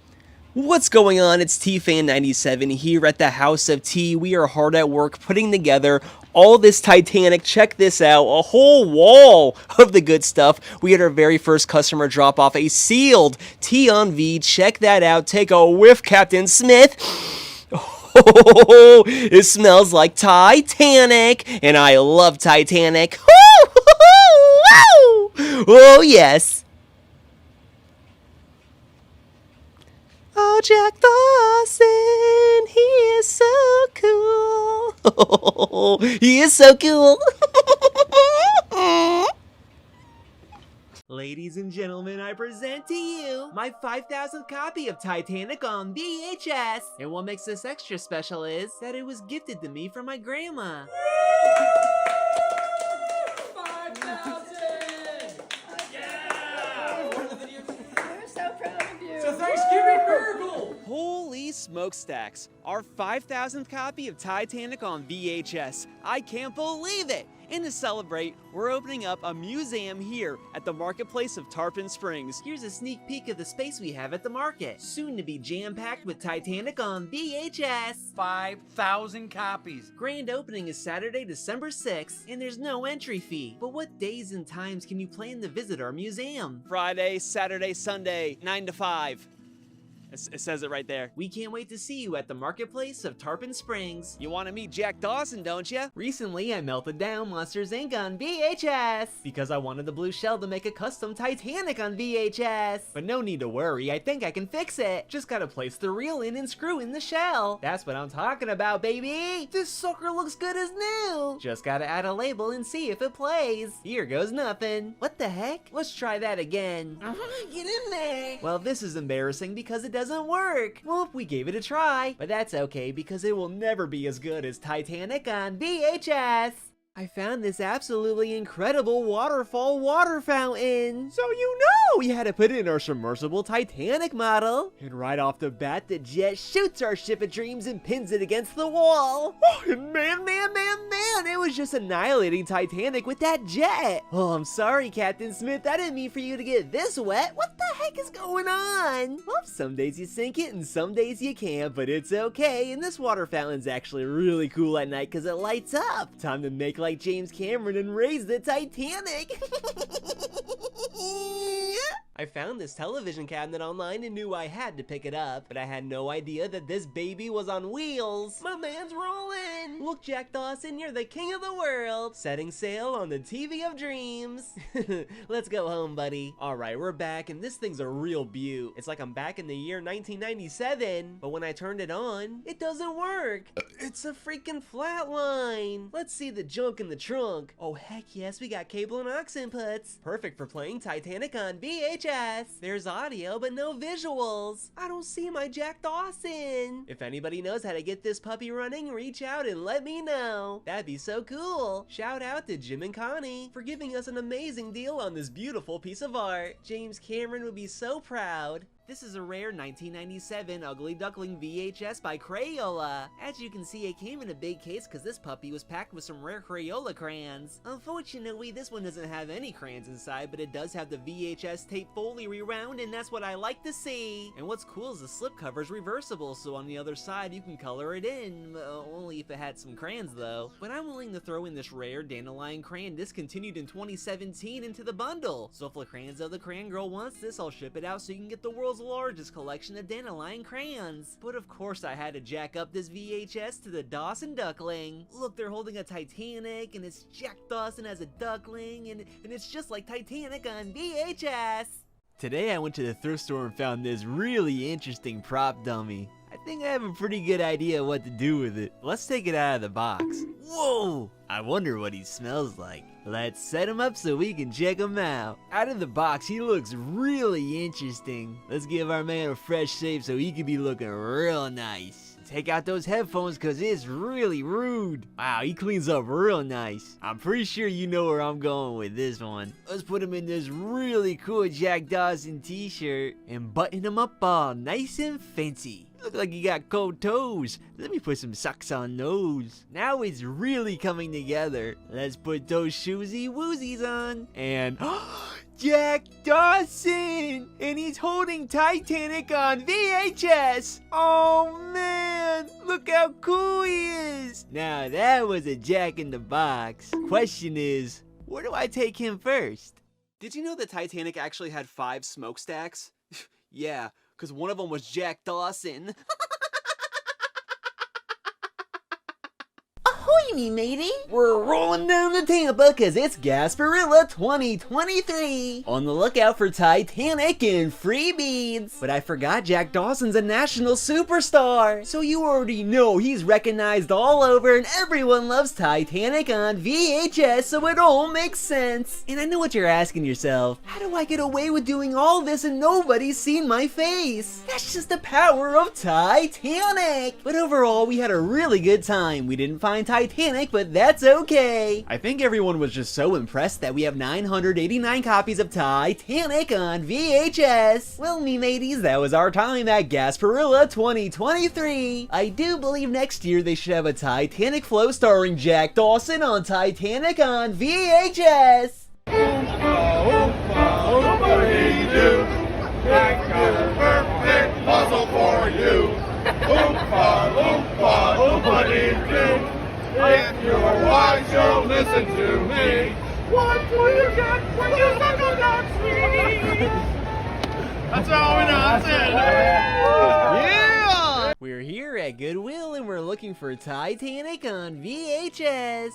What's going on? It's TFan97 here at the House of T. We are hard at work putting together all this Titanic. Check this out, a whole wall of the good stuff. We had our very first customer drop off a sealed T on V. Check that out. Take a whiff, Captain Smith. Oh, it smells like Titanic, and I love Titanic. Oh, yes. Oh, Jack Dawson, he is so cool. He is so cool. Ladies and gentlemen, I present to you my 5,000th copy of Titanic on VHS. And what makes this extra special is that it was gifted to me from my grandma. 5,000! Yeah! We're so proud of you. It's a Thanksgiving miracle! Holy smokestacks, our 5,000th copy of Titanic on VHS. I can't believe it. And to celebrate, we're opening up a museum here at the marketplace of Tarpon Springs. Here's a sneak peek of the space we have at the market. Soon to be jam-packed with Titanic on VHS. 5,000 copies. Grand opening is Saturday, December 6th, and there's no entry fee. But what days and times can you plan to visit our museum? Friday, Saturday, Sunday, 9 to 5. It says it right there. We can't wait to see you at the marketplace of Tarpon Springs. You want to meet Jack Dawson, don't you? Recently, I melted down Monsters Inc. on VHS because I wanted the blue shell to make a custom Titanic on VHS. But no need to worry, I think I can fix it. Just gotta place the reel in and screw in the shell. That's what I'm talking about, baby. This sucker looks good as new. Just gotta add a label and see if it plays. Here goes nothing. What the heck? Let's try that again. Get in there. Well, this is embarrassing because it doesn't work. Well, we gave it a try, but that's okay because it will never be as good as Titanic on VHS. I found this absolutely incredible waterfall water fountain. So you know we had to put it in our submersible Titanic model. And right off the bat, the jet shoots our ship of dreams and pins it against the wall. Oh, and man, it was just annihilating Titanic with that jet. Oh, I'm sorry, Captain Smith. I didn't mean for you to get this wet. What the heck is going on? Well, some days you sink it and some days you can't, but it's okay. And this water fountain's actually really cool at night because it lights up. Time to make like James Cameron and raise the Titanic. I found this television cabinet online and knew I had to pick it up, but I had no idea that this baby was on wheels. My man's rolling. Look, Jack Dawson, you're the king of the world. Setting sail on the TV of dreams. Let's go home, buddy. All right, we're back, and this thing's a real beaut. It's like I'm back in the year 1997, but when I turned it on, it doesn't work. It's a freaking flatline. Let's see the junk in the trunk. Oh, heck yes, we got cable and aux inputs. Perfect for playing Titanic on VHS. There's audio, but no visuals. I don't see my Jack Dawson. If anybody knows how to get this puppy running, reach out and let me know. That'd be so cool. Shout out to Jim and Connie for giving us an amazing deal on this beautiful piece of art. James Cameron would be so proud. This is a rare 1997 Ugly Duckling VHS by Crayola. As you can see, it came in a big case because this puppy was packed with some rare Crayola crayons. Unfortunately, this one doesn't have any crayons inside, but it does have the VHS tape fully rewound, and that's what I like to see. And what's cool is the slipcover is reversible, so on the other side you can color it in. Only if it had some crayons though. But I'm willing to throw in this rare Dandelion crayon discontinued in 2017 into the bundle. So if the Crayons of the Crayon Girl wants this, I'll ship it out so you can get the world's world's largest collection of dandelion crayons. But of course I had to jack up this VHS to the Dawson Duckling. Look, they're holding a Titanic, and it's Jack Dawson as a duckling, and it's just like Titanic on VHS. Today I went to the thrift store and found this really interesting prop dummy. I think I have a pretty good idea what to do with it. Let's take it out of the box. Whoa! I wonder what he smells like. Let's set him up so we can check him out. Out of the box, he looks really interesting. Let's give our man a fresh shave so he can be looking real nice. Take out those headphones cause it's really rude. Wow, he cleans up real nice. I'm pretty sure you know where I'm going with this one. Let's put him in this really cool Jack Dawson t-shirt and button him up all nice and fancy. Look like he got cold toes. Let me put some socks on those. Now it's really coming together. Let's put those shoesy woozies on. And Jack Dawson! And he's holding Titanic on VHS! Oh man! Look how cool he is! Now that was a Jack in the Box. Question is, where do I take him first? Did you know the Titanic actually had 5 smokestacks? Yeah, because one of them was Jack Dawson. Ahoy, me matey! We're rolling down to Tampa cause it's Gasparilla 2023. On the lookout for Titanic and free beads. But I forgot Jack Dawson's a national superstar. So you already know he's recognized all over and everyone loves Titanic on VHS, so it all makes sense. And I know what you're asking yourself. How do I get away with doing all this and nobody's seen my face? That's just the power of Titanic. But overall, we had a really good time. We didn't find Titanic, but that's okay. I think everyone was just so impressed that we have 989 copies of Titanic on VHS. Well, me mateys, that was our time at Gasparilla 2023. I do believe next year they should have a Titanic flow starring Jack Dawson on Titanic on VHS. I've got a perfect puzzle for you. Oompa, loompa, oompa-dee-doo. If you're wise, you'll listen to me. What will you get when you suck on that tree? That's all we know, that's it. Yeah! We're here at Goodwill and we're looking for Titanic on VHS.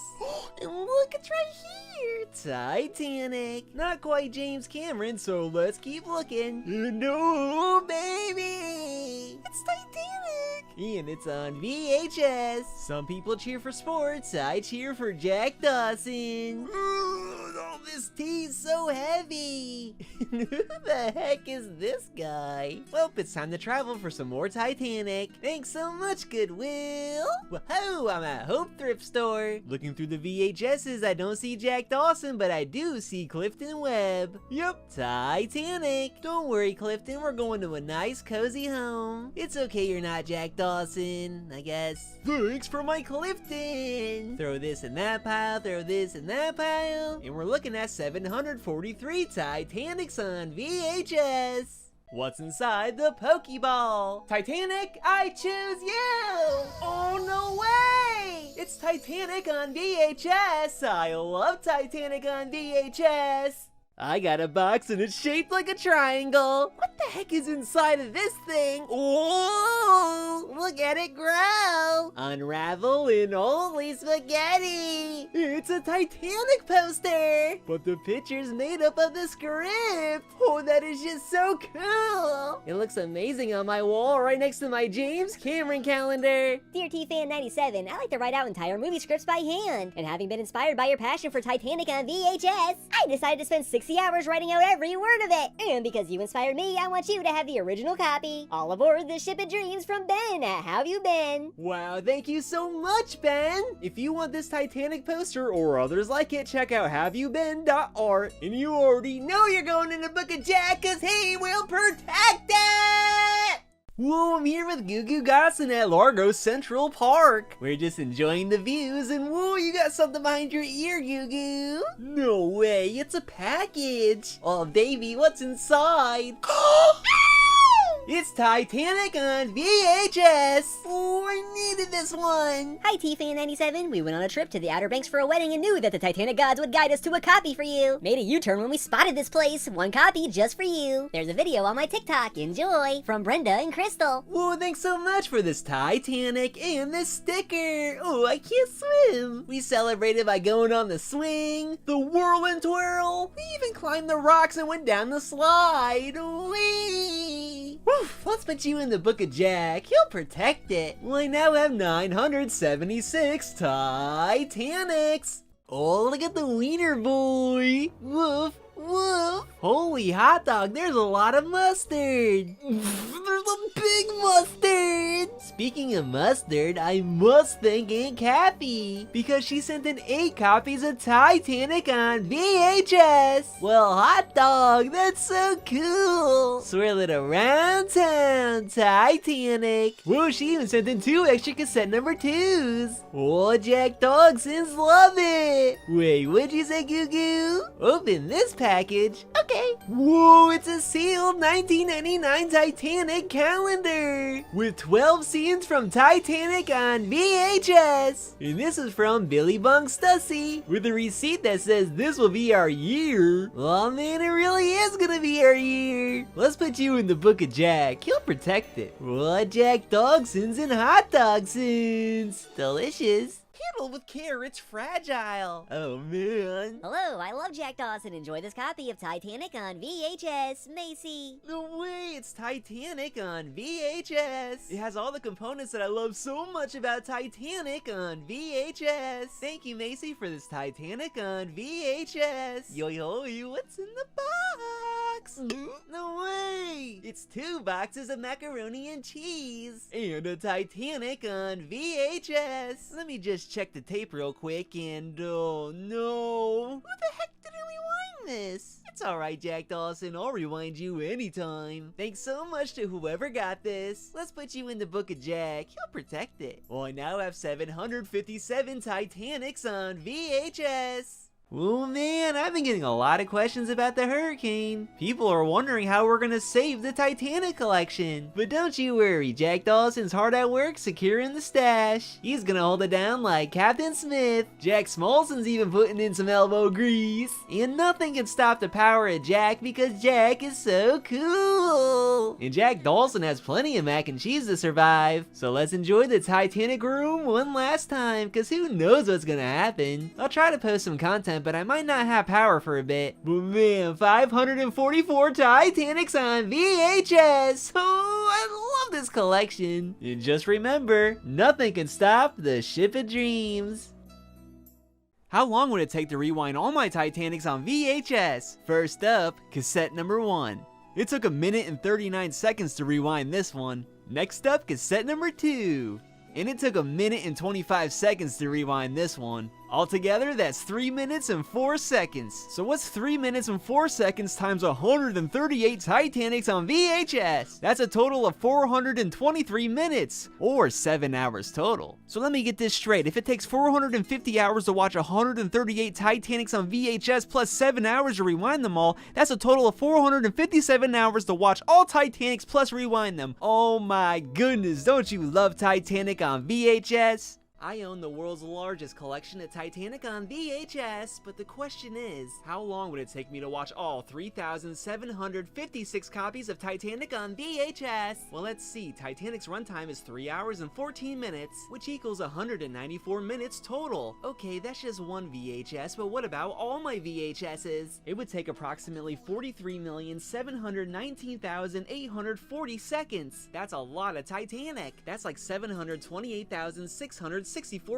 And look, it's right here. Titanic. Not quite James Cameron, so let's keep looking. No, baby. It's Titanic. And it's on VHS. Some people cheer for sports. I cheer for Jack Dawson. Oh, this tea's so heavy. Who the heck is this guy? Well, it's time to travel for some more Titanic. Thanks so much, Goodwill. Whoa, I'm at Hope Thrift Store. Looking through the VHSs, I don't see Jack Dawson, but I do see Clifton Webb. Yep, Titanic. Don't worry, Clifton, we're going to a nice, cozy home. It's okay you're not Jack Dawson, I guess. Thanks for my Clifton. Throw this in that pile, throw this in that pile. And we're looking at 743 Titanics on VHS. What's inside the Pokeball? Titanic, I choose you! Oh, no way! It's Titanic on VHS! I love Titanic on VHS! I got a box and it's shaped like a triangle. What the heck is inside of this thing? Oh, look at it grow. Unravel in holy spaghetti. It's a Titanic poster. But the picture's made up of the script. Oh, that is just so cool. It looks amazing on my wall right next to my James Cameron calendar. Dear T-Fan97, I like to write out entire movie scripts by hand. And having been inspired by your passion for Titanic on VHS, I decided to spend 60 hours writing out every word of it. And because you inspired me, I want you to have the original copy. All aboard the Ship of Dreams from Ben at How You Been? Wow, thank you so much, Ben. If you want this Titanic poster or others like it, check out haveyoubeen.art. And you already know you're going in the book of Jack, cause he will protect it! Whoa, I'm here with Goo Goo Gossin at Largo Central Park. We're just enjoying the views, and whoa, you got something behind your ear, Goo Goo. No way, it's a package. Oh, baby, what's inside? It's Titanic on VHS! Oh, I needed this one! Hi T-Fan97, we went on a trip to the Outer Banks for a wedding and knew that the Titanic gods would guide us to a copy for you. Made a U-turn when we spotted this place, one copy just for you. There's a video on my TikTok, enjoy! From Brenda and Crystal. Whoa, thanks so much for this Titanic and this sticker! Oh, I can't swim! We celebrated by going on the swing, the whirl and twirl, we even climbed the rocks and went down the slide! Whee! Woof! Let's put you in the book of Jack, he'll protect it! Well, I now have 976 Titanics! Oh, look at the wiener boy! Woof! Woof! Holy hot dog, there's a lot of mustard! There's a big mustard! Speaking of mustard, I must thank Aunt Kathy, because she sent in 8 copies of Titanic on VHS! Well, hot dog, that's so cool! Swirl it around town, Titanic! Whoa, she even sent in 2 extra cassette number 2s! Oh, Jack Dogsons love it! Wait, what'd you say, Goo Goo? Open this package. Okay. Whoa, it's a sealed 1999 Titanic calendar with 12 scenes from Titanic on VHS. And this is from Billy Bong Stussy with a receipt that says this will be our year. Oh man, it really is gonna be our year. Let's put you in the book of Jack. He'll protect it. Oh, Jack Dogsons and hot dogsons. Delicious. Handled with care, it's fragile. Oh man. Hello, I love Jack Dawson. Enjoy this copy of Titanic on VHS, Macy. No way, it's Titanic on VHS. It has all the components that I love so much about Titanic on VHS. Thank you, Macy, for this Titanic on VHS. Yo, what's in the box? No way. It's 2 boxes of macaroni and cheese and a Titanic on VHS. Let me just check the tape real quick and oh no. Who the heck did I rewind this? It's alright, Jack Dawson, I'll rewind you anytime. Thanks so much to whoever got this. Let's put you in the book of Jack, he'll protect it. Well, I now have 757 Titanics on VHS. Oh man, I've been getting a lot of questions about the hurricane. People are wondering how we're gonna save the Titanic collection. But don't you worry, Jack Dawson's hard at work securing the stash. He's gonna hold it down like Captain Smith. Jack Smolson's even putting in some elbow grease. And nothing can stop the power of Jack because Jack is so cool. And Jack Dawson has plenty of mac and cheese to survive. So let's enjoy the Titanic room one last time, cause who knows what's gonna happen. I'll try to post some content, but I might not have power for a bit. But man, 544 Titanics on VHS! Oh, I love this collection. And just remember, nothing can stop the Ship of Dreams. How long would it take to rewind all my Titanics on VHS? First up, cassette number 1. It took 1 minute and 39 seconds to rewind this one. Next up, cassette number 2. And it took 1 minute and 25 seconds to rewind this one. Altogether, that's 3 minutes and 4 seconds. So what's 3 minutes and 4 seconds times 138 Titanics on VHS? That's a total of 423 minutes, or 7 hours total. So let me get this straight. If it takes 450 hours to watch 138 Titanics on VHS plus 7 hours to rewind them all, that's a total of 457 hours to watch all Titanics plus rewind them. Oh my goodness, don't you love Titanic on VHS? I own the world's largest collection of Titanic on VHS, but the question is, how long would it take me to watch all 3,756 copies of Titanic on VHS? Well, let's see, Titanic's runtime is 3 hours and 14 minutes, which equals 194 minutes total. Okay, that's just one VHS, but what about all my VHSs? It would take approximately 43,719,840 seconds. That's a lot of Titanic. That's like 728,664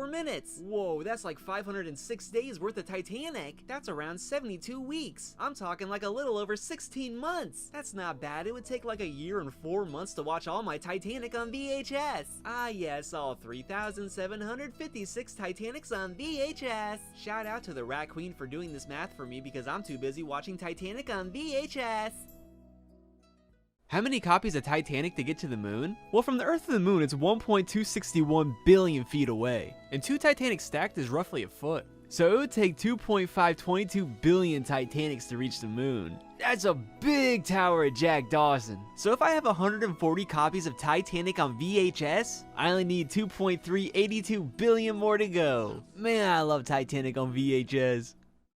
minutes. Whoa, that's like 506 days worth of Titanic. That's around 72 weeks. I'm talking like a little over 16 months. That's not bad. It would take like a year and 4 months to watch all my Titanic on VHS. Ah yes, all 3,756 Titanics on VHS. Shout out to the Rat Queen for doing this math for me because I'm too busy watching Titanic on VHS. How many copies of Titanic to get to the moon? Well, from the Earth to the moon, it's 1.261 billion feet away. And 2 Titanics stacked is roughly a foot. So it would take 2.522 billion Titanics to reach the moon. That's a big tower at Jack Dawson. So if I have 140 copies of Titanic on VHS, I only need 2.382 billion more to go. Man, I love Titanic on VHS.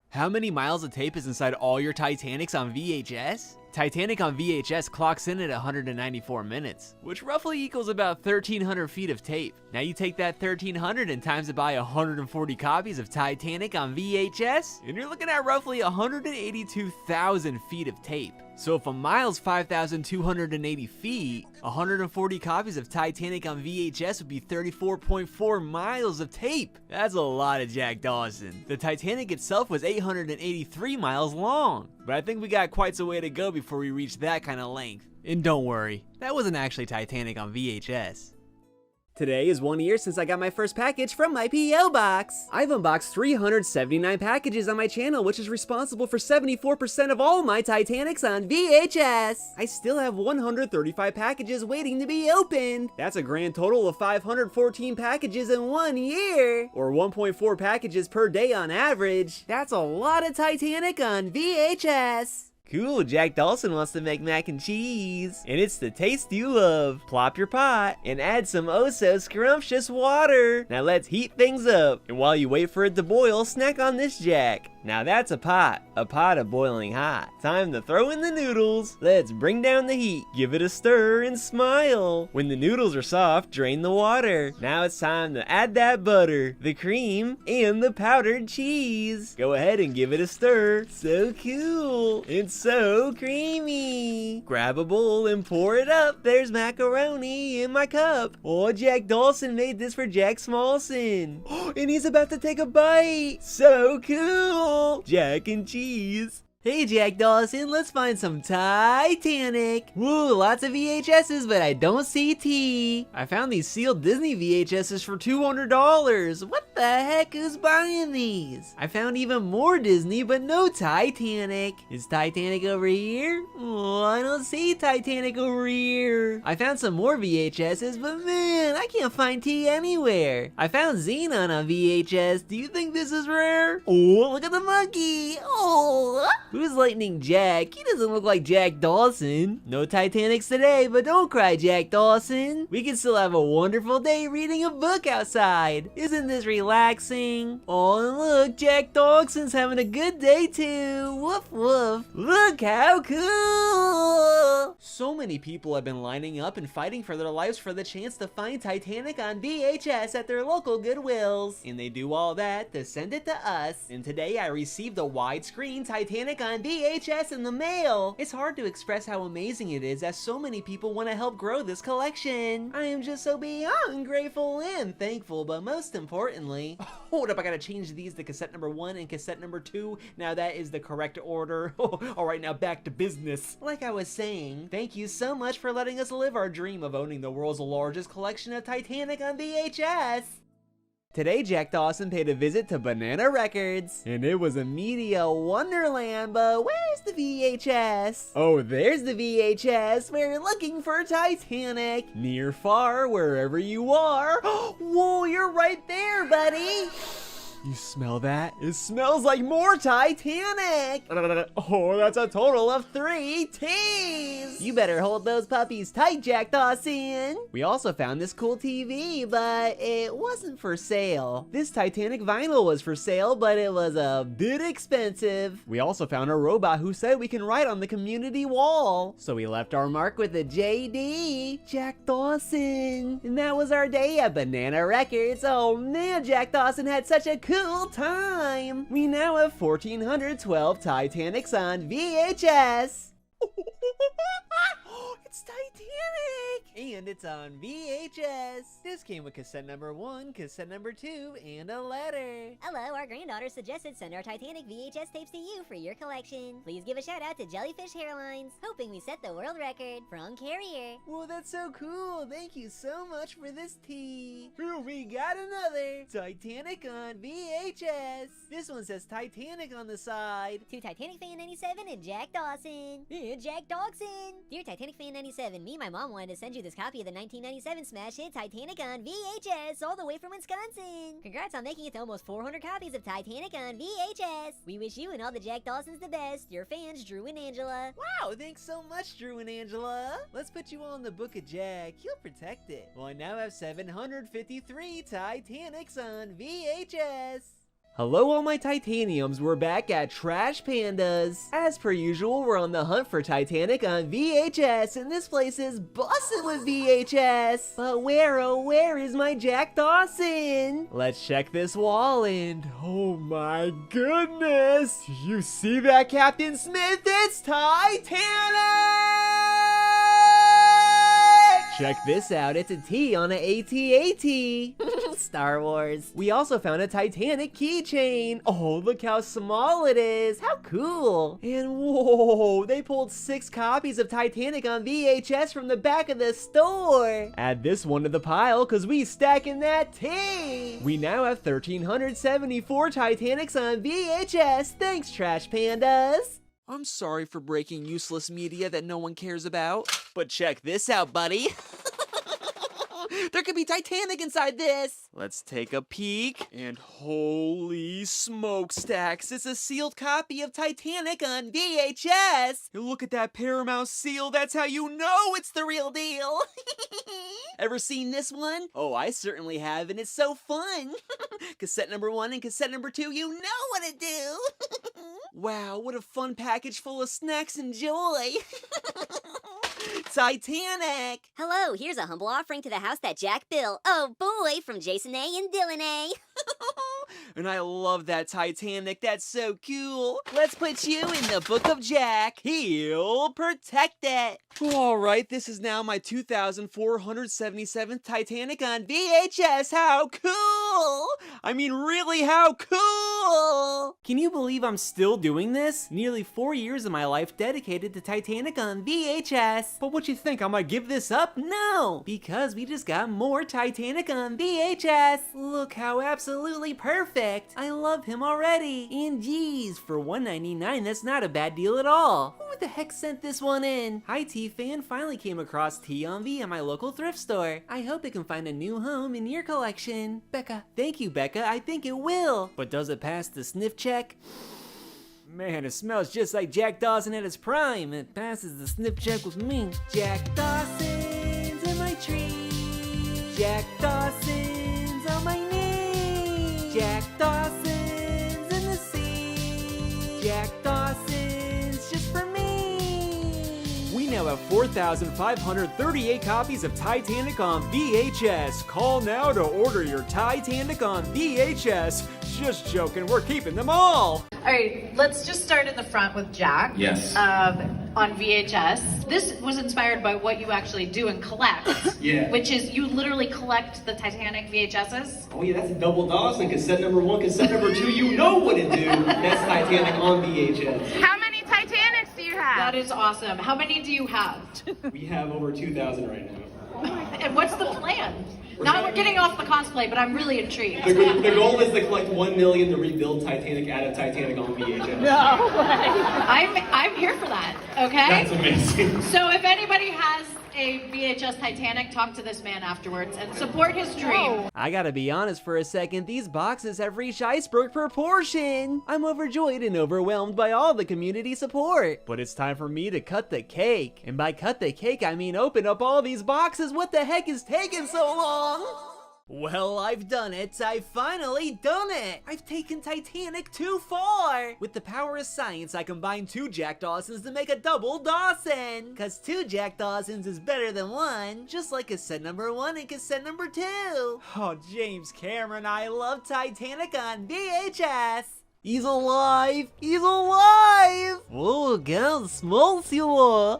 How many miles of tape is inside all your Titanics on VHS? Titanic on VHS clocks in at 194 minutes, which roughly equals about 1,300 feet of tape. Now you take that 1,300 and times it by 140 copies of Titanic on VHS, and you're looking at roughly 182,000 feet of tape. So if a mile's 5,280 feet, 140 copies of Titanic on VHS would be 34.4 miles of tape. That's a lot of Jack Dawson. The Titanic itself was 883 miles long, but I think we got quite a way to go before we reach that kind of length. And don't worry, that wasn't actually Titanic on VHS. Today is 1 year since I got my first package from my P.O. box. I've unboxed 379 packages on my channel, which is responsible for 74% of all my Titanics on VHS. I still have 135 packages waiting to be opened. That's a grand total of 514 packages in 1 year, or 1.4 packages per day on average. That's a lot of Titanic on VHS. Cool, Jack Dawson wants to make mac and cheese. And it's the taste you love. Plop your pot and add some oh so scrumptious water. Now let's heat things up. And while you wait for it to boil, snack on this Jack. Now that's a pot of boiling hot. Time to throw in the noodles. Let's bring down the heat, give it a stir and smile. When the noodles are soft, drain the water. Now it's time to add that butter, the cream, and the powdered cheese. Go ahead and give it a stir. So cool, it's so creamy. Grab a bowl and pour it up. There's macaroni in my cup. Oh, Jack Dawson made this for Jack Smallson. And he's about to take a bite. So cool. Jack and cheese. Hey Jack Dawson, let's find some Titanic. Woo, lots of VHSs, but I don't see T. I found these sealed Disney VHSs for $200. What the heck, who's buying these? I found even more Disney, but no Titanic. Is Titanic over here? Oh, I don't see Titanic over here. I found some more VHSs, but man, I can't find T anywhere. I found Xenon on VHS. Do you think this is rare? Oh, look at the monkey. Oh. Who's Lightning Jack? He doesn't look like Jack Dawson. No Titanics today, but don't cry, Jack Dawson. We can still have a wonderful day reading a book outside. Isn't this relaxing? Oh, and look, Jack Dawson's having a good day too. Woof woof. Look how cool. So many people have been lining up and fighting for their lives for the chance to find Titanic on VHS at their local Goodwills. And they do all that to send it to us. And today I received a widescreen Titanic on VHS in the mail. It's hard to express how amazing it is as so many people want to help grow this collection. I am just so beyond grateful and thankful, but most importantly, hold up, I gotta change these to cassette number 1 and cassette number 2. Now that is the correct order. Alright, now back to business. Like I was saying, thank you so much for letting us live our dream of owning the world's largest collection of Titanic on VHS. Today, Jack Dawson paid a visit to Banana Records, and it was a media wonderland, but where's the VHS? Oh, there's the VHS. We're looking for Titanic. Near, far, wherever you are. Whoa, you're right there, buddy. You smell that? It smells like more Titanic! Oh, that's a total of 3 T's! You better hold those puppies tight, Jack Dawson! We also found this cool TV, but it wasn't for sale. This Titanic vinyl was for sale, but it was a bit expensive. We also found a robot who said we can write on the community wall. So we left our mark with a JD, Jack Dawson. And that was our day at Banana Records. Oh man, Jack Dawson had such a cool time! We now have 1,412 Titanics on VHS! It's Titanic! And it's on VHS! This came with cassette number 1, cassette number 2, and a letter. Hello, our granddaughter suggested send our Titanic VHS tapes to you for your collection. Please give a shout out to Jellyfish Hairlines, hoping we set the world record. From Carrier. Whoa, that's so cool! Thank you so much for this tea. Here we got another Titanic on VHS. This one says Titanic on the side. To Titanic Fan 97 and Jack Dawson. Jack Dawson! Dear Titanic Titanic Fan 97. Me and my mom wanted to send you this copy of the 1997 smash hit Titanic on VHS all the way from Wisconsin. Congrats on making it to almost 400 copies of Titanic on VHS. We wish you and all the Jack Dawsons the best. Your fans, Drew and Angela. Wow, thanks so much, Drew and Angela. Let's put you all in the book of Jack. He'll protect it. Well, I now have 753 Titanics on VHS. Hello all my Titaniums, we're back at Trash Pandas. As per usual, we're on the hunt for Titanic on VHS, and this place is busted with VHS. But where, oh where is my Jack Dawson? Let's check this wall and, oh my goodness! You see that, Captain Smith? It's Titanic! Check this out, it's a T on a AT-AT. Star Wars. We also found a Titanic keychain. Oh, look how small it is. How cool. And whoa, they pulled 6 copies of Titanic on VHS from the back of the store. Add this one to the pile, cause we stacking that T. We now have 1,374 Titanics on VHS. Thanks, Trash Pandas. I'm sorry for breaking useless media that no one cares about. But check this out, buddy. There could be Titanic inside this. Let's take a peek. And holy smokestacks, it's a sealed copy of Titanic on VHS. And look at that Paramount seal. That's how you know it's the real deal. Ever seen this one? Oh, I certainly have, and it's so fun. Cassette number 1 and cassette number 2, you know what to do. Wow, what a fun package full of snacks and joy. Titanic! Hello, here's a humble offering to the house that Jack built. Oh boy, from Jason A. and Dylan A. And I love that Titanic, that's so cool. Let's put you in the book of Jack. He'll protect it. Alright, this is now my 2,477th Titanic on VHS. How cool! I mean, really, how cool! Can you believe I'm still doing this? Nearly 4 years of my life dedicated to Titanic on VHS. But what you think, I'm gonna give this up? No! Because we just got more Titanic on VHS. Look how absolutely perfect. I love him already. And geez, for $1.99, that's not a bad deal at all. Who the heck sent this one in? Hi T-Fan, finally came across T on V at my local thrift store. I hope it can find a new home in your collection. Becca. Thank you, Becca. I think it will. But does it pass the sniff check? Man, it smells just like Jack Dawson at his prime. It passes the sniff check with me. Jack Dawson's in my tree. Jack Dawson's on my knee. Jack Dawson's in the sea. Jack Dawson's just for me. We now have 4,538 copies of Titanic on VHS. Call now to order your Titanic on VHS. Just joking, we're keeping them all. All right, let's just start in the front with Jack. Yes. On VHS. This was inspired by what you actually do and collect. Yeah. Which is you literally collect the Titanic VHSs. Oh yeah, that's a double Dawson. Cassette number 1, cassette number 2, you know what to do. That's Titanic on VHS. How many Titanics do you have? That is awesome. How many do you have? We have over 2,000 right now. And what's the plan? Now we're getting off the cosplay, but I'm really intrigued. The goal is to collect 1 million to rebuild Titanic out of Titanic on VHS. No way. I'm here for that, okay? That's amazing. So if anybody has a VHS Titanic, talk to this man afterwards and support his dream. I gotta be honest for a second, these boxes have reached iceberg proportion. I'm overjoyed and overwhelmed by all the community support. But it's time for me to cut the cake. And by cut the cake, I mean open up all these boxes. What the heck is taking so long? Well, I've done it. I've finally done it. I've taken Titanic too far. With the power of science, I combined 2 Jack Dawsons to make a double Dawson. Cause 2 Jack Dawsons is better than 1, just like cassette number 1 and cassette number 2. Oh, James Cameron, I love Titanic on VHS. He's alive! He's alive! Oh, God, smells you.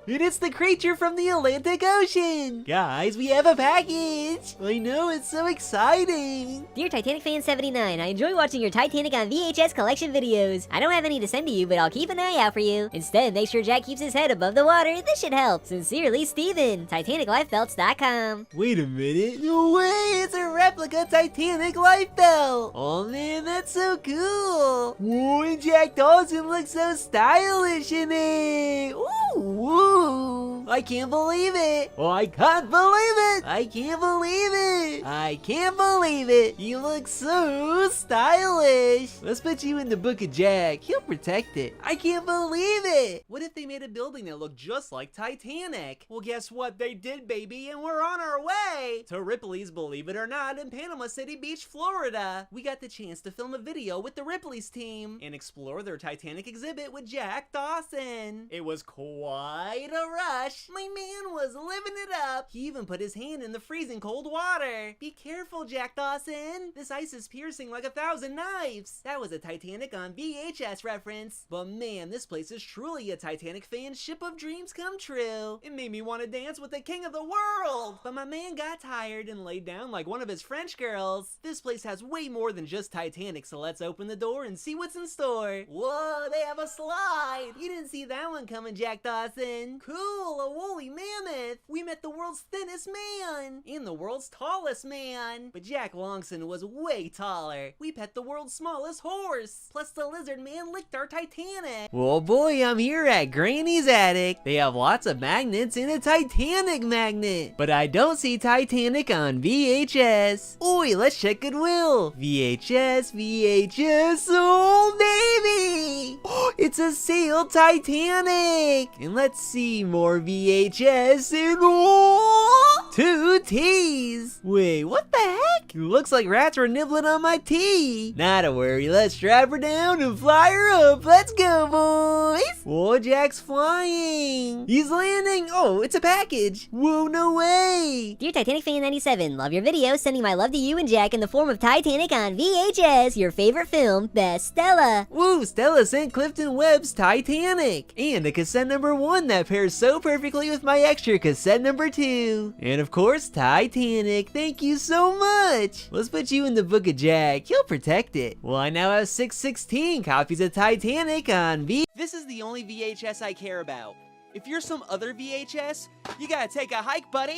And it's the creature from the Atlantic Ocean! Guys, we have a package! I know, it's so exciting! Dear Titanic Fan 79, I enjoy watching your Titanic on VHS collection videos. I don't have any to send to you, but I'll keep an eye out for you. Instead, make sure Jack keeps his head above the water. This should help. Sincerely, Steven. TitanicLifeBelts.com. Wait a minute. No way! It's a replica Titanic life belt! Oh man, that's so cool! Whoa, and Jack Dawson looks so stylish in it! Ooh! I can't believe it. Oh, I can't believe it. I can't believe it. I can't believe it. You look so stylish. Let's put you in the book of Jack. He'll protect it. I can't believe it. What if they made a building that looked just like Titanic? Well, guess what? They did, baby, and we're on our way to Ripley's Believe It or Not in Panama City Beach, Florida. We got the chance to film a video with the Ripley's team and explore their Titanic exhibit with Jack Dawson. It was quite a rush. My man was living it up. He even put his hand in the freezing cold water. Be careful, Jack Dawson. This ice is piercing like 1,000 knives. That was a Titanic on VHS reference. But man, this place is truly a Titanic fan ship of dreams come true. It made me want to dance with the king of the world. But my man got tired and laid down like one of his French girls. This place has way more than just Titanic, so let's open the door and see what's in store. Whoa, they have a slide. You didn't see that one coming, Jack Dawson. Cool, a woolly mammoth. We met the world's thinnest man and the world's tallest man. But Jack Longson was way taller. We pet the world's smallest horse. Plus the lizard man licked our Titanic. Well, boy, I'm here at Granny's attic. They have lots of magnets and a Titanic magnet. But I don't see Titanic on VHS. Oi, let's check Goodwill. VHS, VHS, oh baby! It's a sailed Titanic! And let's see more VHS and oh! 2 T's! Wait, what the heck? It looks like rats were nibbling on my tea. Not a worry, let's strap her down and fly her up. Let's go, boys! Whoa, Jack's flying! He's landing! Oh, it's a package! Whoa, no way! Dear Titanic Fan 97, love your video, sending my love to you and Jack in the form of Titanic on VHS, your favorite film, Best Stella. Woo, Stella sent Clifton Webb's Titanic! And a cassette number 1 that pairs so perfectly with my extra cassette number 2. And of course, Titanic, thank you so much! Let's put you in the book of Jack, he'll protect it. Well, I now have 616 copies of Titanic on This is the only VHS I care about. If you're some other VHS, you gotta take a hike, buddy!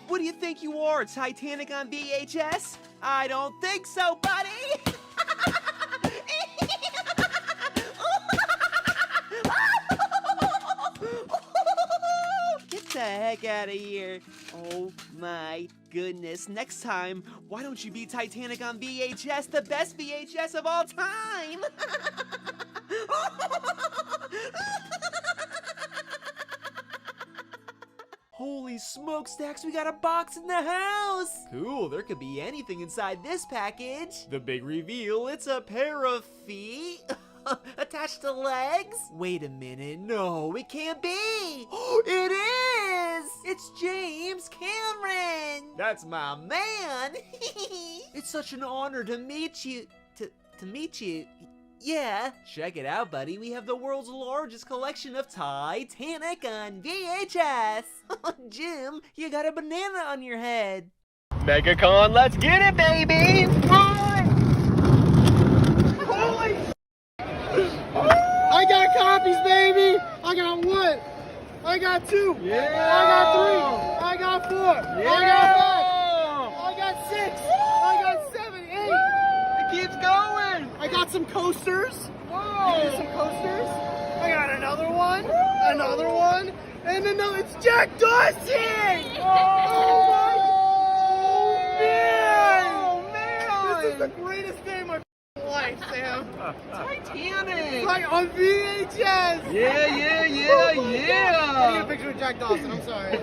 What do you think you are, Titanic on VHS? I don't think so, buddy! Get the heck out of here. Oh my goodness. Next time, why don't you be Titanic on VHS, the best VHS of all time? Holy smokestacks, we got a box in the house! Cool, there could be anything inside this package. The big reveal, it's a pair of feet attached to legs? Wait a minute, no, it can't be! It is! It's James Cameron! That's my man! It's such an honor to meet you. To meet you. Yeah, check it out, buddy. We have the world's largest collection of Titanic on VHS. Jim, you got a banana on your head. MegaCon, let's get it, baby! Holy! I got copies, baby! I got 1. I got 2. Yeah! I got 3. I got 4. Yeah. I got 5. I got 6. I got 7, 8. It keeps going! I got some coasters. Whoa! Some coasters. I got another one. Woo. Another one. And another. It's Jack Dawson! Oh my! Oh man! Oh man! This is the greatest day of my life, Sam. Titanic! Like on VHS! Yeah! I need a picture of Jack Dawson, I'm sorry.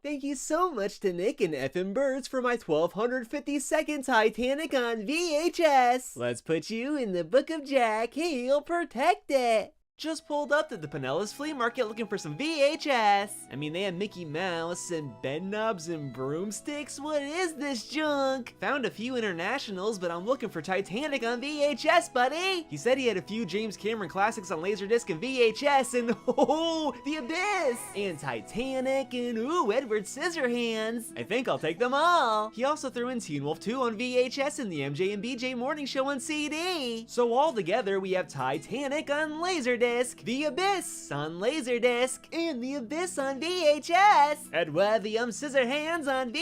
Thank you so much to Nick and Effin Birds for my 1252nd Titanic on VHS. Let's put you in the book of Jack, he'll protect it. Just pulled up to the Pinellas Flea Market looking for some VHS. I mean, they have Mickey Mouse and bed knobs and broomsticks. What is this junk? Found a few internationals, but I'm looking for Titanic on VHS, buddy. He said he had a few James Cameron classics on Laserdisc and VHS, and oh, The Abyss, and Titanic, and ooh, Edward Scissorhands. I think I'll take them all. He also threw in Teen Wolf 2 on VHS and the MJ and BJ Morning Show on CD. So all together, we have Titanic on Laserdisc. Laserdisc, The Abyss on Laserdisc, and The Abyss on VHS, Edward Scissorhands on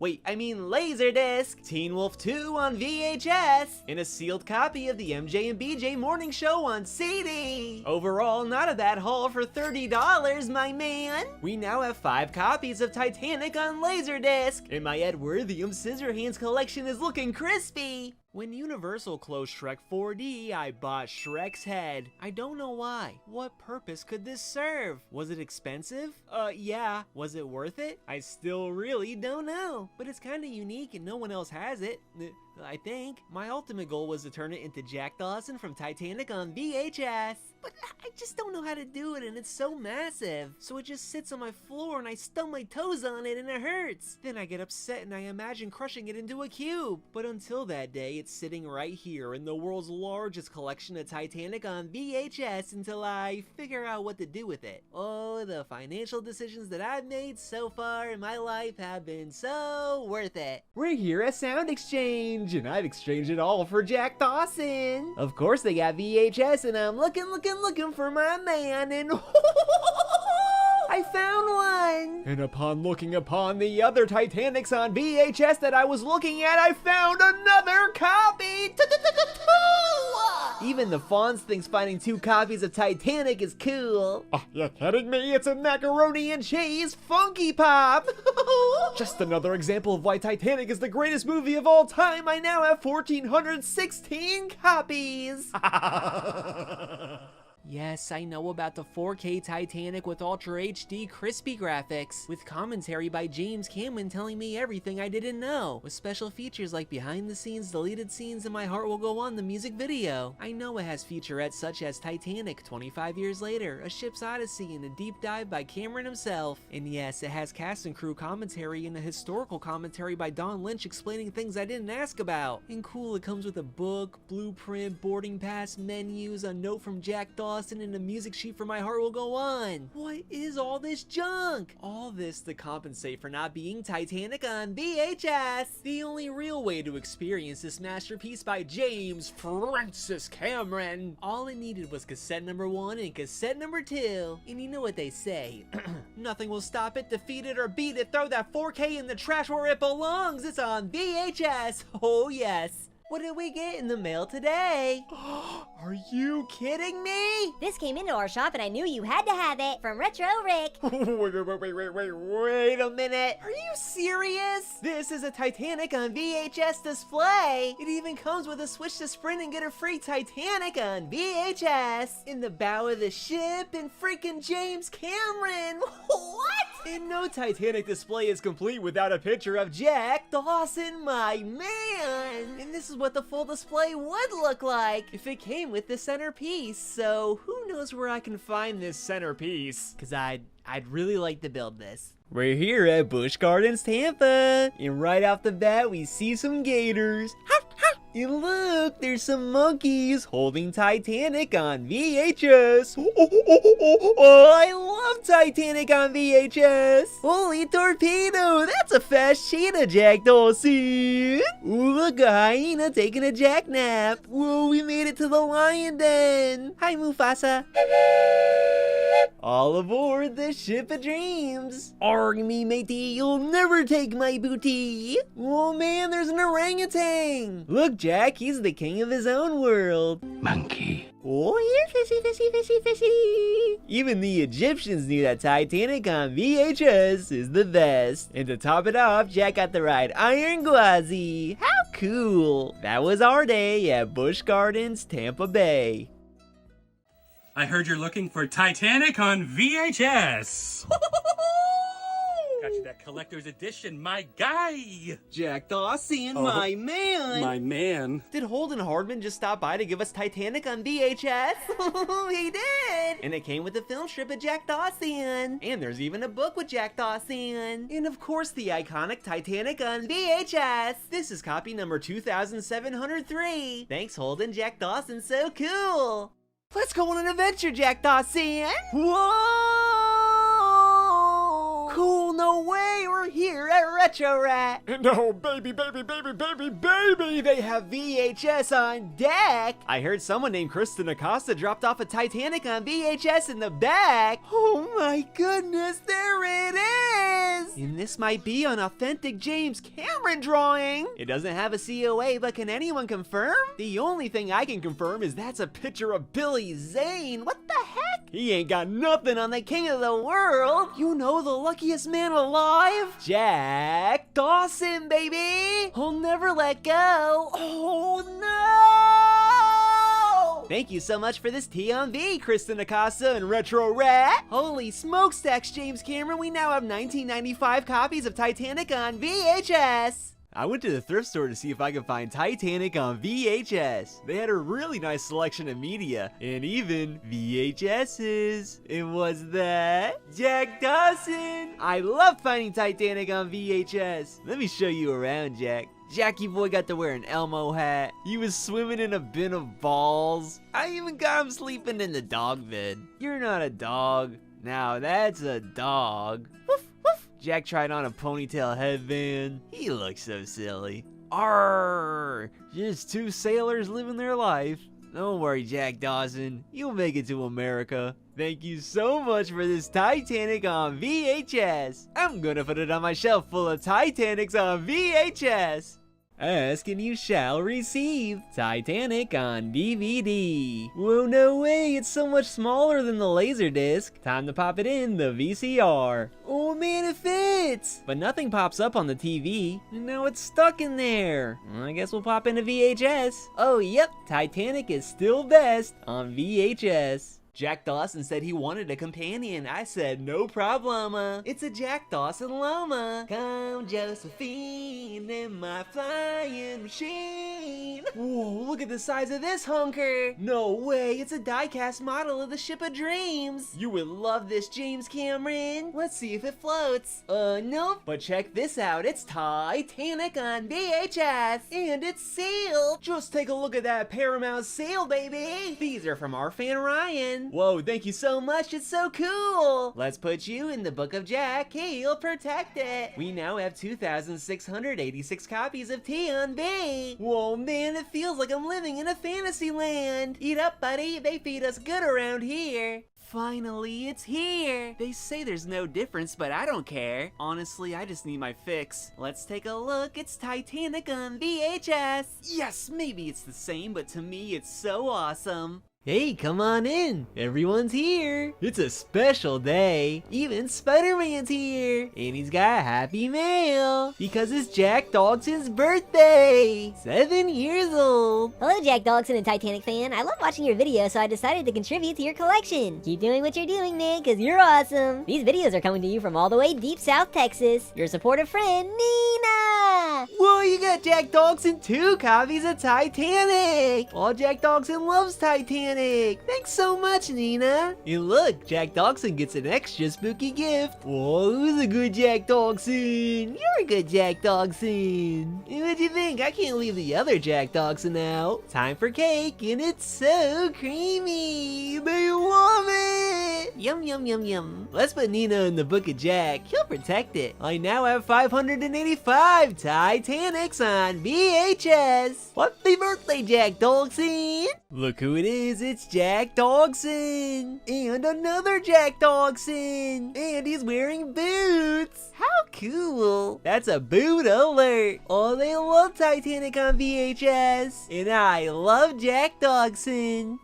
Laserdisc, Teen Wolf 2 on VHS, and a sealed copy of the MJ and BJ Morning Show on CD. Overall, not a bad haul for $30, my man. We now have 5 copies of Titanic on Laserdisc, and my Edward Scissorhands collection is looking crispy. When Universal closed Shrek 4D, I bought Shrek's head. I don't know why. What purpose could this serve? Was it expensive? Yeah. Was it worth it? I still really don't know. But it's kinda unique and no one else has it. I think. My ultimate goal was to turn it into Jack Dawson from Titanic on VHS. But I just don't know how to do it, and it's so massive. So it just sits on my floor and I stub my toes on it and it hurts. Then I get upset and I imagine crushing it into a cube. But until that day, it's sitting right here in the world's largest collection of Titanic on VHS until I figure out what to do with it. Oh, the financial decisions that I've made so far in my life have been so worth it. We're here at Sound Exchange, and I've exchanged it all for Jack Dawson. Of course they got VHS, and I'm looking for my man, and I found one! And upon looking upon the other Titanics on VHS that I was looking at, I found another copy! Even the Fonz thinks finding 2 copies of Titanic is cool. Oh, you're kidding me? It's a macaroni and cheese Funky Pop! Just another example of why Titanic is the greatest movie of all time. I now have 1,416 copies! Yes, I know about the 4K Titanic with Ultra HD crispy graphics, with commentary by James Cameron telling me everything I didn't know, with special features like behind the scenes, deleted scenes, and My Heart Will Go On the music video. I know it has featurettes such as Titanic 25 years later, A Ship's Odyssey, and a deep dive by Cameron himself. And yes, it has cast and crew commentary and a historical commentary by Don Lynch explaining things I didn't ask about. And cool, it comes with a book, blueprint, boarding pass, menus, a note from Jack Dawson, and a music sheet for My Heart Will Go On. What is all this junk? All this to compensate for not being Titanic on VHS. The only real way to experience this masterpiece by James Francis Cameron. All it needed was cassette number 1 and cassette number 2. And you know what they say. Nothing will stop it, defeat it, or beat it. Throw that 4K in the trash where it belongs. It's on VHS. Oh yes. What did we get in the mail today? Are you kidding me? This came into our shop and I knew you had to have it. From Retro Rick. Wait a minute. Are you serious? This is a Titanic on VHS display. It even comes with a switch to sprint and get a free Titanic on VHS. In the bow of the ship and freaking James Cameron. What? And no Titanic display is complete without a picture of Jack Dawson, my man. And this is what the full display would look like if it came with the centerpiece. So who knows where I can find this centerpiece? Cause I'd really like to build this. We're here at Busch Gardens, Tampa, and right off the bat we see some gators. And look, there's some monkeys holding Titanic on VHS. Oh, I love Titanic on VHS. Holy torpedo, that's a fast cheetah, Jack Dawson. Ooh, look, a hyena taking a jackknap. Whoa, we made it to the lion den. Hi, Mufasa. All aboard the Ship of Dreams. Arg me, matey, you'll never take my booty. Oh man, there's an orangutan. Look, Jack, he's the king of his own world. Monkey. Oh, here, fishy, fishy, fishy, fishy. Even the Egyptians knew that Titanic on VHS is the best. And to top it off, Jack got to ride Iron Gwazi. How cool. That was our day at Busch Gardens, Tampa Bay. I heard you're looking for Titanic on VHS. Got you that collector's edition, my guy. Jack Dawson, my man. My man. Did Holden Hardman just stop by to give us Titanic on VHS? He did. And it came with a film strip of Jack Dawson. And there's even a book with Jack Dawson. And of course the iconic Titanic on VHS. This is copy number 2703. Thanks Holden, Jack Dawson, so cool. Let's go on an adventure, Jack Dawson. Whoa! Cool, no way, we're here at Retro Rat. No, baby, baby, baby, baby, baby! They have VHS on deck. I heard someone named Kristen Acosta dropped off a Titanic on VHS in the back. Oh my goodness, there it is! And this might be an authentic James Cameron drawing. It doesn't have a COA, but can anyone confirm? The only thing I can confirm is that's a picture of Billy Zane. What the heck? He ain't got nothing on the king of the world. You know, the luckiest man alive? Jack Dawson, baby! He'll never let go. Oh no! Thank you so much for this T on V, Kristen Acosta and Retro Rat. Holy smokestacks, James Cameron. We now have 1995 copies of Titanic on VHS. I went to the thrift store to see if I could find Titanic on VHS. They had a really nice selection of media, and even VHSs. And was that Jack Dawson? I love finding Titanic on VHS. Let me show you around, Jack. Jackie boy got to wear an Elmo hat. He was swimming in a bin of balls. I even got him sleeping in the dog bed. You're not a dog. Now that's a dog. Woof, woof. Jack tried on a ponytail headband. He looks so silly. Arrgh! Just two sailors living their life. Don't worry, Jack Dawson. You'll make it to America. Thank you so much for this Titanic on VHS. I'm gonna put it on my shelf full of Titanics on VHS. Ask and you shall receive. Titanic on DVD. Whoa, no way, it's so much smaller than the Laserdisc. Time to pop it in the VCR. Oh man, it fits! But nothing pops up on the TV, and now it's stuck in there. I guess we'll pop into VHS. Oh yep, Titanic is still best on VHS. Jack Dawson said he wanted a companion. I said, no problema. It's a Jack Dawson llama. Come, Josephine, in my flying machine. Whoa, look at the size of this hunker. No way, it's a die-cast model of the Ship of Dreams. You would love this, James Cameron. Let's see if it floats. Nope. But check this out. It's Titanic on VHS. And it's sealed. Just take a look at that Paramount seal, baby. These are from our fan Ryan. Whoa, thank you so much, it's so cool! Let's put you in the Book of Jack, he'll protect it! We now have 2,686 copies of T on V! Whoa man, it feels like I'm living in a fantasy land! Eat up buddy, they feed us good around here! Finally, it's here! They say there's no difference, but I don't care. Honestly, I just need my fix. Let's take a look, it's Titanic on VHS! Yes, maybe it's the same, but to me it's so awesome! Hey, come on in. Everyone's here. It's a special day. Even Spider-Man's here. And he's got a happy mail. Because it's Jack Dawson's birthday. 7 years old. Hello, Jack Dawson and Titanic fan. I love watching your videos, so I decided to contribute to your collection. Keep doing what you're doing, man, because you're awesome. These videos are coming to you from all the way deep South Texas. Your supportive friend, Nina. Whoa, you got Jack Dawson 2 copies of Titanic. All Jack Dawson loves Titanic. Thanks so much, Nina. And look, Jack Dawson gets an extra spooky gift. Whoa, who's a good Jack Dawson? You're a good Jack Dawson. What'd you think? I can't leave the other Jack Dawson out. Time for cake, and it's so creamy. They love it. Yum, yum, yum, yum. Let's put Nina in the Book of Jack. He'll protect it. I now have 585 Titanics on VHS. Happy birthday, Jack Dawson. Look who it is. It's Jack Dawson. And another Jack Dawson. And he's wearing boots. How cool. That's a boot alert. Oh, they love Titanic on VHS. And I love Jack Dawson.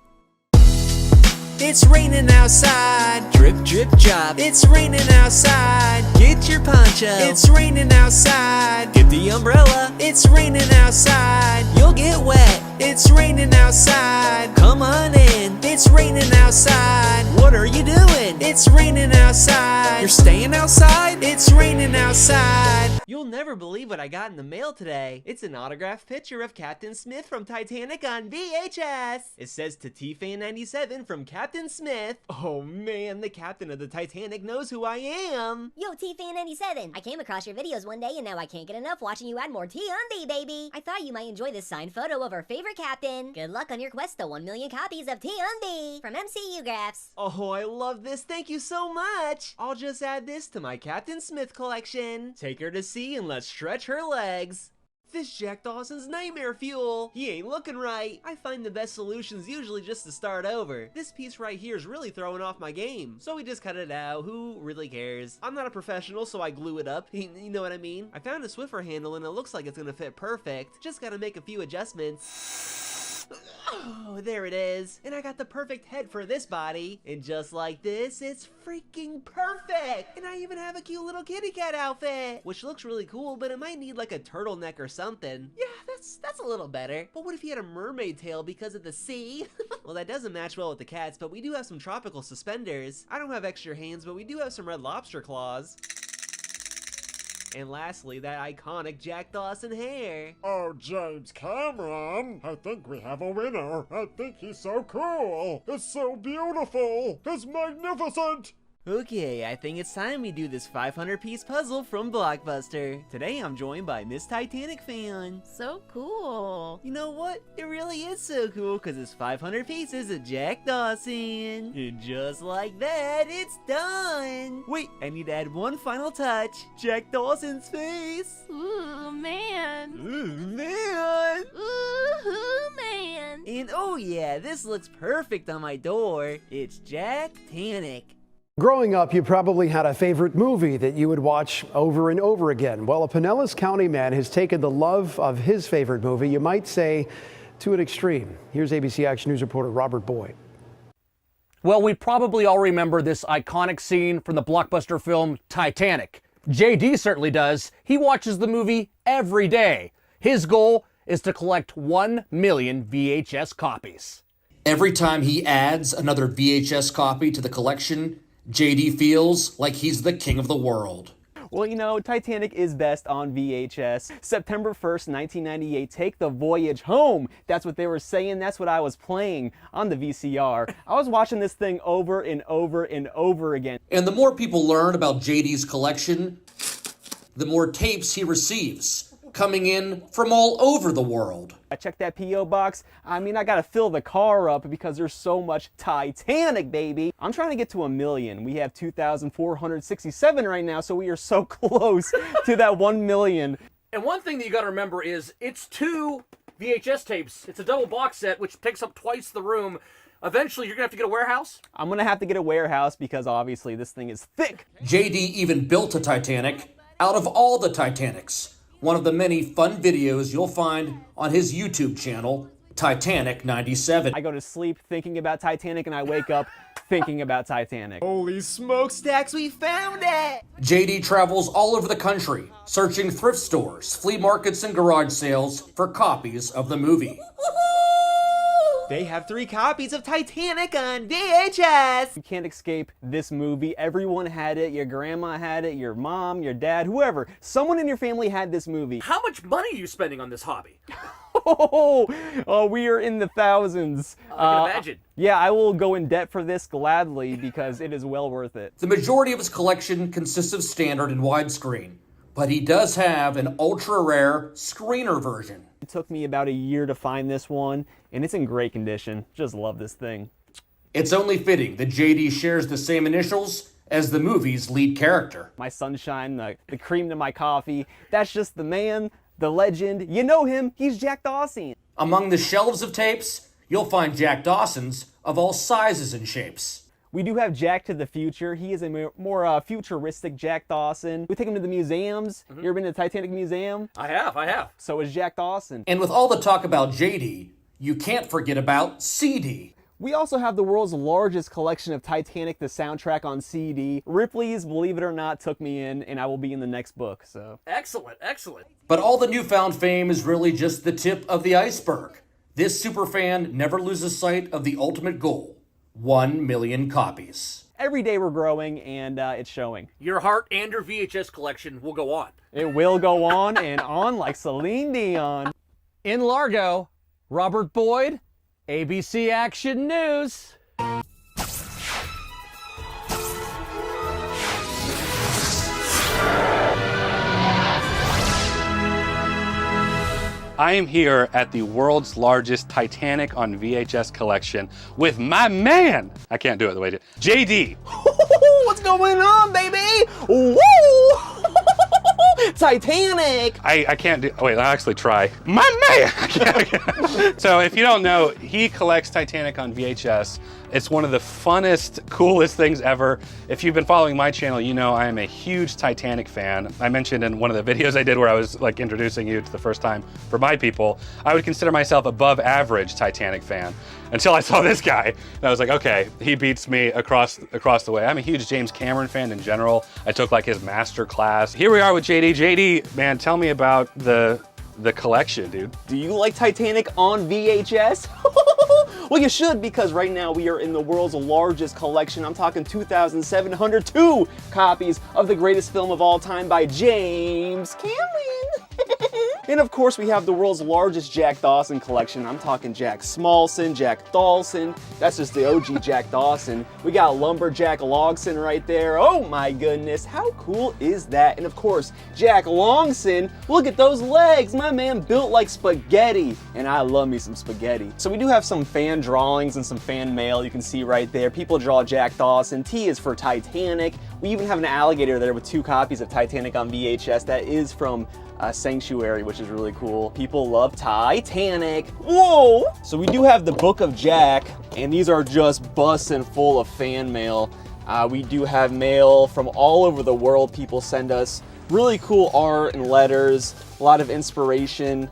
It's raining outside. Drip, drip, drop. It's raining outside. Get your poncho. It's raining outside. Get the umbrella. It's raining outside. You'll get wet. It's raining outside. Come on in. It's raining outside. What are you doing? It's raining outside. You're staying outside? It's raining outside. You'll never believe what I got in the mail today. It's an autographed picture of Captain Smith from Titanic on VHS. It says to T-Fan97 from Captain Smith. Oh man, the captain of the Titanic knows who I am. Yo, T-Fan97. I came across your videos one day and now I can't get enough watching you add more T on V, baby. I thought you might enjoy this signed photo of our favorite favorite captain. Good luck on your quest to 1 million copies of T-on-V from MCU Graphs. Oh, I love this. Thank you so much. I'll just add this to my Captain Smith collection. Take her to sea and let's stretch her legs. This Jack Dawson's nightmare fuel. He ain't looking right. I find the best solutions usually just to start over. This piece right here is really throwing off my game. So we just cut it out. Who really cares? I'm not a professional, so I glue it up. You know what I mean? I found a Swiffer handle and it looks like it's gonna fit perfect. Just gotta make a few adjustments. Oh, there it is. And I got the perfect head for this body. And just like this, it's freaking perfect. And I even have a cute little kitty cat outfit, which looks really cool, but it might need like a turtleneck or something. Yeah, that's a little better. But what if he had a mermaid tail because of the sea? Well, that doesn't match well with the cats, but we do have some tropical suspenders. I don't have extra hands, but we do have some Red Lobster claws. And lastly, that iconic Jack Dawson hair. Oh, James Cameron, I think we have a winner. I think he's so cool. It's so beautiful. It's magnificent. Okay, I think it's time we do this 500-piece puzzle from Blockbuster. Today I'm joined by Miss Titanic fan. So cool. You know what? It really is so cool because it's 500 pieces of Jack Dawson. And just like that, it's done. Wait, I need to add one final touch. Jack Dawson's face. Ooh, man. Ooh, man. Ooh, man. And oh yeah, this looks perfect on my door. It's Jack-tanic. Growing up, you probably had a favorite movie that you would watch over and over again. Well, a Pinellas County man has taken the love of his favorite movie, you might say, to an extreme. Here's ABC Action News reporter Robert Boyd. Well, we probably all remember this iconic scene from the blockbuster film Titanic. JD certainly does. He watches the movie every day. His goal is to collect 1 million VHS copies. Every time he adds another VHS copy to the collection, JD feels like he's the king of the world. Well, you know, Titanic is best on VHS. September 1st, 1998, take the voyage home. That's what they were saying. That's what I was playing on the VCR. I was watching this thing over and over and over again. And the more people learn about JD's collection, the more tapes he receives, coming in from all over the world. I checked that P.O. box. I mean, I gotta fill the car up because there's so much Titanic, baby. I'm trying to get to 1 million. We have 2,467 right now, so we are so close to that 1 million. And one thing that you gotta remember is it's 2 VHS tapes. It's a double box set, which takes up twice the room. Eventually, you're gonna have to get a warehouse? I'm gonna have to get a warehouse because obviously this thing is thick. JD even built a Titanic out of all the Titanics. One of the many fun videos you'll find on his YouTube channel, Titanic 97. I go to sleep thinking about Titanic and I wake up thinking about Titanic. Holy smokestacks, we found it! JD travels all over the country, searching thrift stores, flea markets, and garage sales for copies of the movie. They have 3 copies of Titanic on VHS! You can't escape this movie. Everyone had it. Your grandma had it, your mom, your dad, whoever. Someone in your family had this movie. How much money are you spending on this hobby? We are in the thousands. I can imagine. Yeah, I will go in debt for this gladly because it is well worth it. The majority of his collection consists of standard and widescreen, but he does have an ultra-rare screener version. It took me about a year to find this one, and it's in great condition. Just love this thing. It's only fitting that JD shares the same initials as the movie's lead character. My sunshine, the cream to my coffee, that's just the man, the legend. You know him, he's Jack Dawson. Among the shelves of tapes, you'll find Jack Dawson's of all sizes and shapes. We do have Jack to the Future. He is a more futuristic Jack Dawson. We take him to the museums. You ever been to the Titanic Museum? I have. So is Jack Dawson. And with all the talk about JD, you can't forget about CD. We also have the world's largest collection of Titanic, the soundtrack on CD. Ripley's, believe it or not, took me in, and I will be in the next book, so. Excellent. But all the newfound fame is really just the tip of the iceberg. This superfan never loses sight of the ultimate goal. 1 million copies. Every day we're growing, and it's showing. Your heart and your VHS collection will go on. It will go on and on like Celine Dion. In Largo, Robert Boyd, ABC Action News. I am here at the world's largest Titanic on VHS collection with my man. I can't do it the way JD. What's going on, baby? Woo! Titanic! I can't do, wait, I'll actually try. My man! I can't. So if you don't know, he collects Titanic on VHS. It's one of the funnest, coolest things ever. If you've been following my channel, you know I am a huge Titanic fan. I mentioned in one of the videos I did where I was like introducing you to the first time for my people, I would consider myself above average Titanic fan until I saw this guy. And I was like, okay, he beats me across the way. I'm a huge James Cameron fan in general. I took like his master class. Here we are with JD. JD, man, tell me about the collection, dude. Do you like Titanic on VHS? Well, you should, because right now we are in the world's largest collection. I'm talking 2,702 copies of the greatest film of all time by James Cameron. And of course, we have the world's largest Jack Dawson collection. I'm talking Jack Smolson, Jack Dawson. That's just the OG Jack Dawson. We got Lumberjack Logson right there. Oh my goodness, how cool is that? And of course, Jack Longson. Look at those legs. My man built like spaghetti. And I love me some spaghetti. So we do have some fan drawings and some fan mail you can see right there. People draw Jack Dawson. T is for Titanic. We even have an alligator there with 2 copies of Titanic on VHS. That is from Sanctuary, which is really cool. People love Titanic. Whoa! So we do have the Book of Jack, and these are just busting full of fan mail. We do have mail from all over the world. People send us really cool art and letters, a lot of inspiration.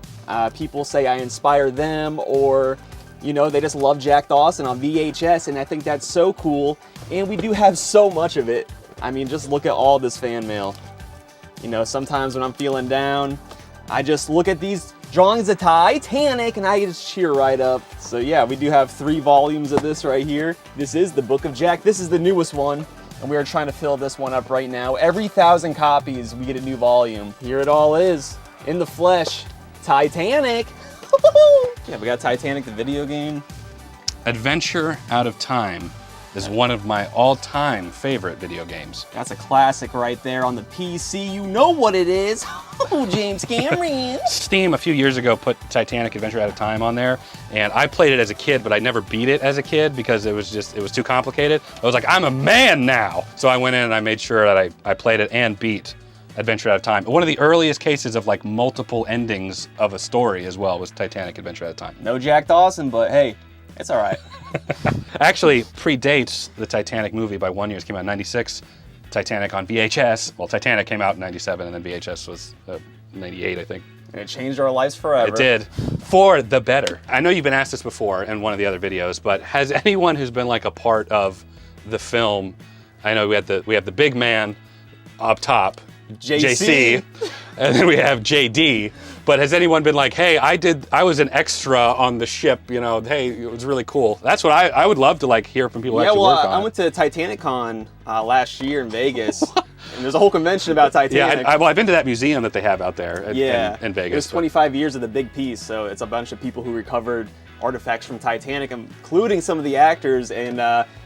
People say I inspire them, or you know, they just love Jack Dawson on VHS, and I think that's so cool. And we do have so much of it. I mean, just look at all this fan mail. You know, sometimes when I'm feeling down, I just look at these drawings of Titanic and I just cheer right up. So yeah, we do have 3 volumes of this right here. This is the Book of Jack. This is the newest one, and we are trying to fill this one up right now. Every 1,000 copies, we get a new volume. Here it all is, in the flesh, Titanic. Yeah, we got Titanic, the video game. Adventure Out of Time is one of my all-time favorite video games. That's a classic right there on the PC. You know what it is. Oh, James Cameron. Steam a few years ago put Titanic Adventure Out of Time on there, and I played it as a kid, but I never beat it as a kid because it was too complicated. I was like, I'm a man now. So I went in and I made sure that I played it and beat Adventure Out of Time. One of the earliest cases of like multiple endings of a story as well was Titanic Adventure Out of Time. No Jack Dawson, but hey, it's all right. Actually predates the Titanic movie by 1 year. It came out in 96. Titanic on VHS. Well, Titanic came out in 97 and then VHS was 98, I think. And it changed our lives forever. It did. For the better. I know you've been asked this before in one of the other videos, but has anyone who's been like a part of the film, I know we have the big man up top, JC, and then we have JD. But has anyone been like, hey, I was an extra on the ship, you know, hey, it was really cool. That's what I would love to like hear from people who actually work on I went to TitanicCon last year in Vegas, and there's a whole convention about Titanic. Yeah, I've been to that museum that they have out there in Vegas. It was 25 years of the big piece, so it's a bunch of people who recovered artifacts from Titanic, including some of the actors, and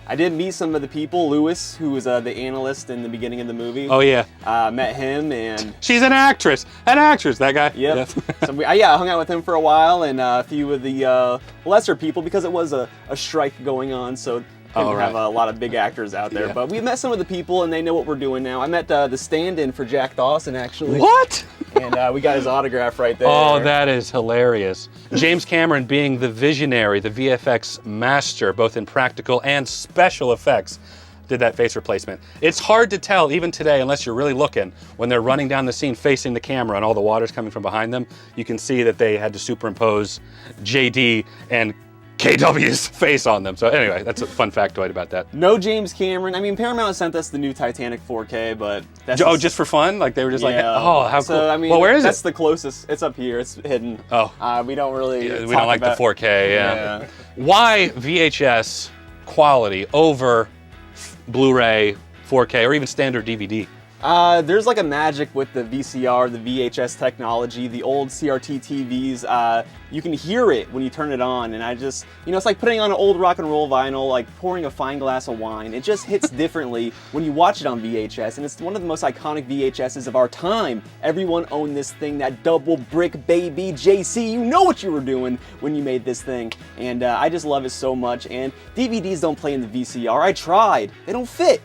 I did meet some of the people. Lewis, who was the analyst in the beginning of the movie. Oh yeah. Met him, and she's an actress, that guy. Yep. So I hung out with him for a while, and a few of the lesser people, because it was a strike going on, so didn't have a lot of big actors out there. Yeah. But we met some of the people, and they know what we're doing now. I met the stand-in for Jack Dawson, actually. What? And we got his autograph right there. Oh, that is hilarious. James Cameron being the visionary, the VFX master, both in practical and special effects, did that face replacement. It's hard to tell, even today, unless you're really looking, when they're running down the scene facing the camera and all the water's coming from behind them, you can see that they had to superimpose JD and KW's face on them. So anyway, that's a fun factoid about that. No James Cameron. I mean, Paramount sent us the new Titanic 4K, but that's just for fun? Like they were just like, oh, how cool. So I mean, well, where is that's the closest. It's up here. It's hidden. Oh, we don't really. Yeah, we don't like the 4K. Yeah. Why VHS quality over Blu-ray, 4K, or even standard DVD? There's like a magic with the VCR, the VHS technology, the old CRT TVs. You can hear it when you turn it on, and I just, it's like putting on an old rock and roll vinyl, like pouring a fine glass of wine. It just hits differently when you watch it on VHS, and it's one of the most iconic VHSs of our time. Everyone owned this thing, that double brick baby. JC, you know what you were doing when you made this thing, and I just love it so much. And DVDs don't play in the VCR. I tried. They don't fit.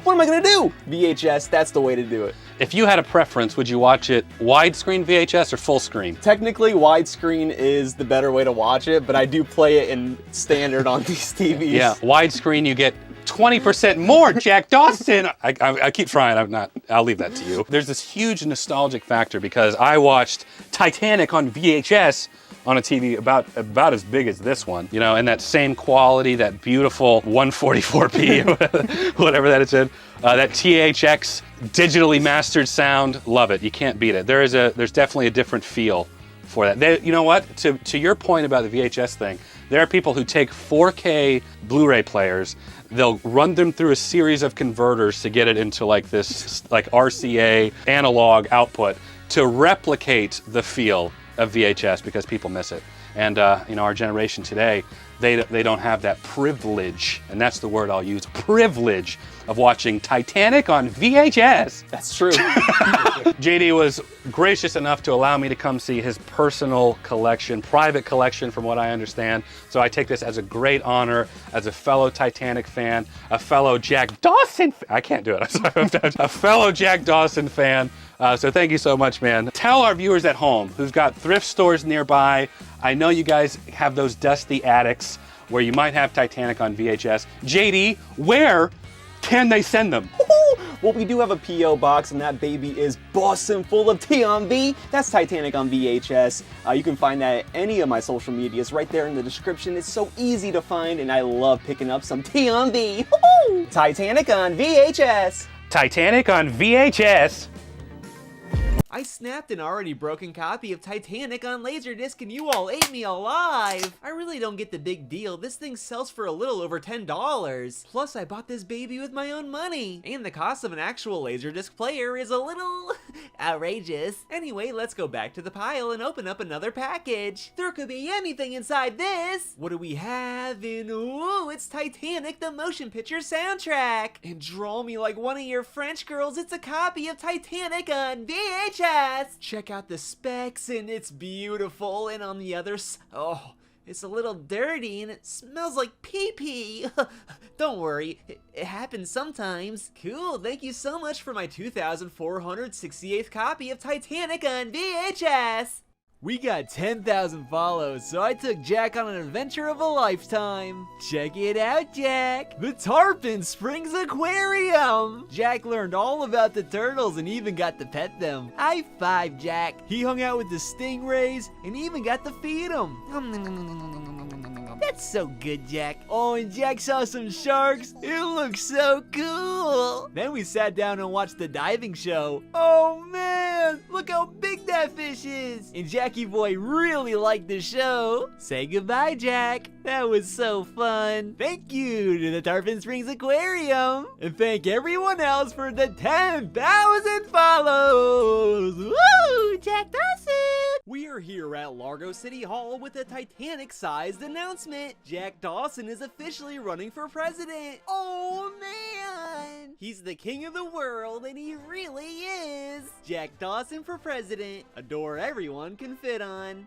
What am I gonna do? VHS, that's the way to do it. If you had a preference, would you watch it widescreen VHS or full screen? Technically, widescreen is the better way to watch it, but I do play it in standard on these TVs. Yeah, widescreen you get 20% more, Jack Dawson. I keep trying, I'll leave that to you. There's this huge nostalgic factor because I watched Titanic on VHS on a TV about as big as this one, and that same quality, that beautiful 144p, whatever that it's in, that THX digitally mastered sound, love it. You can't beat it. There's definitely a different feel for that. You know what? To your point about the VHS thing, there are people who take 4K Blu-ray players, they'll run them through a series of converters to get it into like this RCA analog output to replicate the feel of VHS because people miss it. And our generation today, they don't have that privilege, and that's the word I'll use, privilege of watching Titanic on VHS. That's true. JD was gracious enough to allow me to come see his personal collection, private collection from what I understand. So I take this as a great honor as a fellow Titanic fan, a fellow Jack Dawson, I can't do it, I'm sorry, a fellow Jack Dawson fan. So thank you so much, man. Tell our viewers at home who've got thrift stores nearby, I know you guys have those dusty attics where you might have Titanic on VHS. JD, where can they send them? Well, we do have a P.O. box, and that baby is bussin' full of T on V. That's Titanic on VHS. You can find that at any of my social medias right there in the description. It's so easy to find, and I love picking up some T on V. Titanic on VHS. Titanic on VHS. I snapped an already broken copy of Titanic on Laserdisc and you all ate me alive! I really don't get the big deal. This thing sells for a little over $10. Plus, I bought this baby with my own money. And the cost of an actual Laserdisc player is a little outrageous. Anyway, let's go back to the pile and open up another package. There could be anything inside this! What do we have in... Ooh, it's Titanic, the motion picture soundtrack! And draw me like one of your French girls, it's a copy of Titanic on VHS! Check out the specs and it's beautiful, and on the other oh, it's a little dirty and it smells like pee-pee. Don't worry, it happens sometimes. Cool, thank you so much for my 2,468th copy of Titanic on VHS. We got 10,000 follows, so I took Jack on an adventure of a lifetime. Check it out, Jack! The Tarpon Springs Aquarium! Jack learned all about the turtles and even got to pet them. High five, Jack! He hung out with the stingrays and even got to feed them. That's so good, Jack. Oh, and Jack saw some sharks. It looks so cool. Then we sat down and watched the diving show. Oh man, look how big that fish is. And Jackie boy really liked the show. Say goodbye, Jack. That was so fun. Thank you to the Tarpon Springs Aquarium. And thank everyone else for the 10,000 follows. Woo, Jack Dawson. We are here at Largo City Hall with a Titanic-sized announcement. Jack Dawson is officially running for president. Oh man! He's the king of the world, and he really is. Jack Dawson for president, a door everyone can fit on.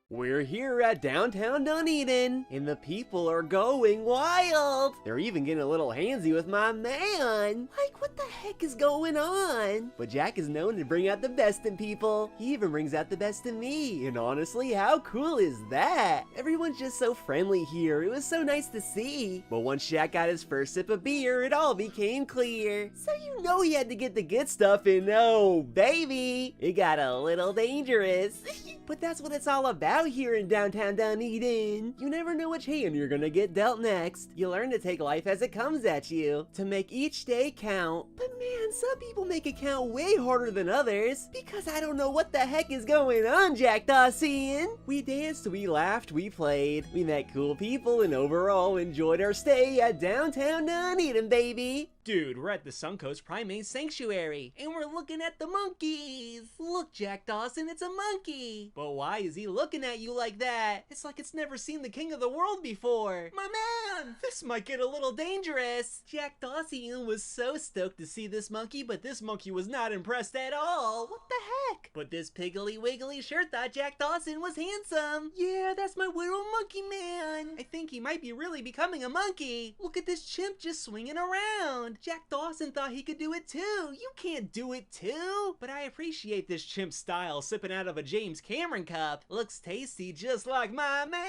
We're here at downtown Dunedin, and the people are going wild. They're even getting a little handsy with my man. Like, what the heck is going on? But Jack is known to bring out the best in people. He even brings out the best in me, and honestly, how cool is that? Everyone's just so friendly here. It was so nice to see. But once Jack got his first sip of beer, it all became clear. So you know he had to get the good stuff, and oh, baby, it got a little dangerous. But that's what it's all about here in downtown Dunedin. You never know which hand you're gonna get dealt next. You learn to take life as it comes at you, to make each day count. But man, some people make it count way harder than others, because I don't know what the heck is going on, Jack Dawson. We danced, we laughed, we played, we met cool people, and overall enjoyed our stay at downtown Dunedin, baby. Dude, we're at the Suncoast Primate Sanctuary, and we're looking at the monkeys. Look, Jack Dawson, it's a monkey. But why is he looking at you like that? It's like it's never seen the king of the world before. My man, this might get a little dangerous. Jack Dawson was so stoked to see this monkey, but this monkey was not impressed at all. What the heck? But this Piggly Wiggly sure thought Jack Dawson was handsome. Yeah, that's my little monkey man. I think he might be really becoming a monkey. Look at this chimp just swinging around. Jack Dawson thought he could do it too. You can't do it too. But I appreciate this chimp style sipping out of a James Cameron cup. Looks tasty just like my man.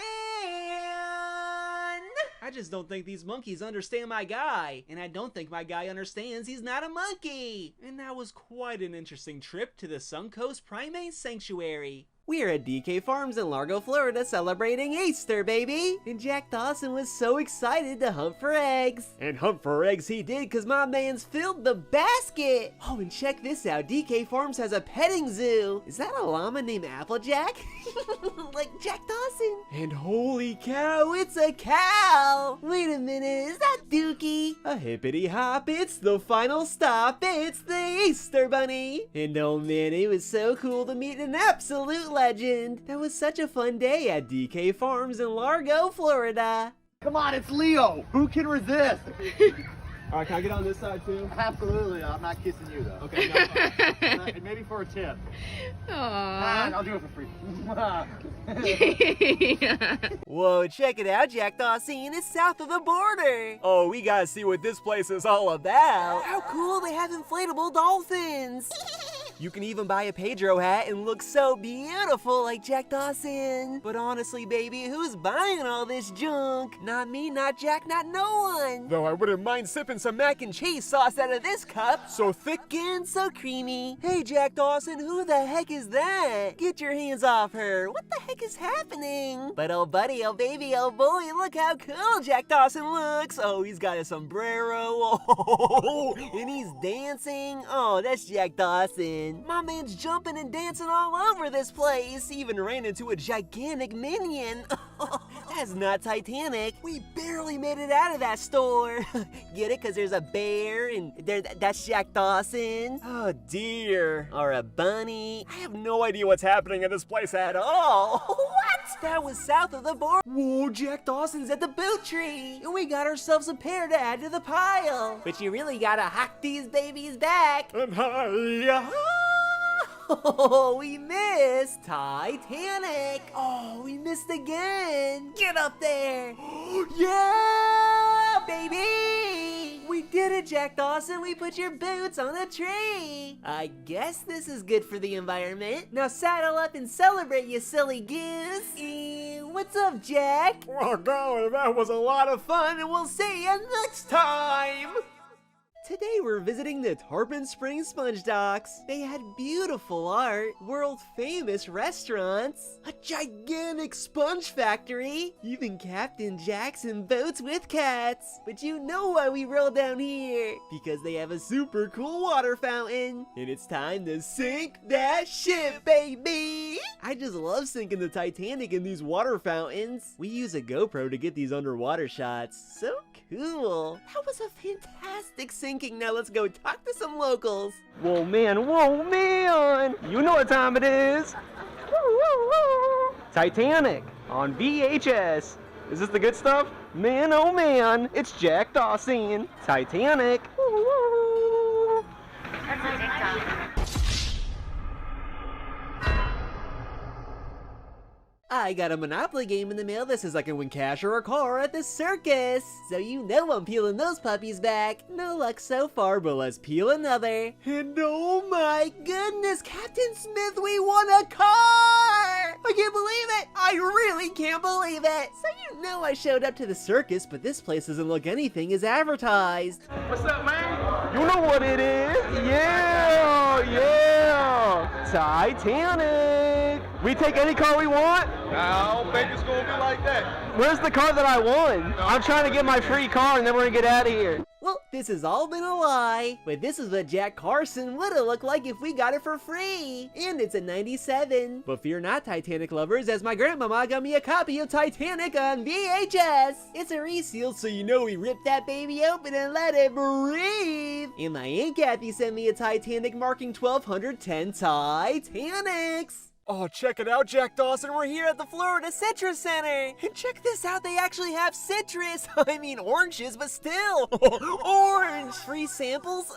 I just don't think these monkeys understand my guy. And I don't think my guy understands he's not a monkey. And that was quite an interesting trip to the Suncoast Primate Sanctuary. We're at DK Farms in Largo, Florida celebrating Easter, baby! And Jack Dawson was so excited to hunt for eggs. And hunt for eggs he did because my man's filled the basket! Oh, and check this out, DK Farms has a petting zoo! Is that a llama named Applejack? Like Jack Dawson? And holy cow, it's a cow! Wait a minute, is that Dookie? A hippity hop, it's the final stop, it's the Easter Bunny! And oh man, it was so cool to meet an absolute legend. That was such a fun day at DK Farms in Largo, Florida. Come on, it's Leo. Who can resist? All right, can I get on this side too? Absolutely. I'm not kissing you though. Okay. No. Maybe for a tip. Aww. I'll do it for free. Whoa, check it out, Jack Dawson. It's south of the border. Oh, we gotta see what this place is all about. How cool, they have inflatable dolphins. You can even buy a Pedro hat and look so beautiful like Jack Dawson. But honestly, baby, who's buying all this junk? Not me, not Jack, not no one. Though I wouldn't mind sipping some mac and cheese sauce out of this cup. So thick and so creamy. Hey, Jack Dawson, who the heck is that? Get your hands off her. What the heck is happening? But oh buddy, oh baby, oh boy, look how cool Jack Dawson looks. Oh, he's got a sombrero. Oh, and he's dancing. Oh, that's Jack Dawson. My man's jumping and dancing all over this place. He even ran into a gigantic minion. That's not Titanic. We barely made it out of that store. Get it? Because there's a bear and that's Jack Dawson. Oh dear. Or a bunny. I have no idea what's happening in this place at all. What? That was south of the border. Whoa, Jack Dawson's at the boot tree. And we got ourselves a pair to add to the pile. But you really gotta hock these babies back. And oh, we missed Titanic. Oh, we missed again. Get up there. Yeah, baby. We did it, Jack Dawson. We put your boots on a tree. I guess this is good for the environment. Now saddle up and celebrate, you silly goose. What's up, Jack? Oh, golly, that was a lot of fun, and we'll see you next time. Today we're visiting the Tarpon Springs Sponge Docks. They had beautiful art, world-famous restaurants, a gigantic sponge factory, even Captain Jackson boats with cats. But you know why we rolled down here? Because they have a super cool water fountain. And it's time to sink that ship, baby! I just love sinking the Titanic in these water fountains. We use a GoPro to get these underwater shots. So cool. That was a fantastic sinking. Now let's go talk to some locals. Whoa, man. You know what time it is. Titanic on VHS. Is this the good stuff? Man, oh man, it's Jack Dawson. Titanic. I got a Monopoly game in the mail that says I can win cash or a car at the circus. So you know I'm peeling those puppies back. No luck so far, but let's peel another. And oh my goodness, Captain Smith, we won a car! I can't believe it! I really can't believe it! So you know I showed up to the circus, but this place doesn't look anything as advertised. What's up, man? You know what it is? Yeah! Titanic! We take any car we want? I don't think it's gonna be like that. Where's the car that I won? I'm trying to get my free car and then we're gonna get out of here. Well, This has all been a lie, but this is what Jack Carson would have looked like if we got it for free. And it's a 97. But fear not, Titanic lovers, as my grandmama got me a copy of Titanic on VHS. It's a reseal, so you know we ripped that baby open and let it breathe. And my Aunt Kathy sent me a Titanic marking 1210 Titanics. Oh, check it out, Jack Dawson. We're here at the Florida Citrus Center. And check this out, they actually have citrus. I mean oranges, but still. Orange! Free samples?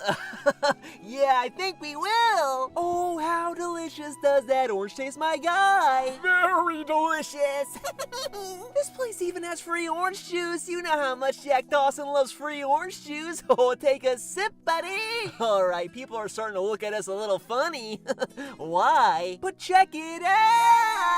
Yeah, I think we will. Oh, how delicious does that orange taste, my guy? Very delicious. This place even has free orange juice. You know how much Jack Dawson loves free orange juice. Oh, take a sip, buddy. All right, people are starting to look at us a little funny. Why? But check it out!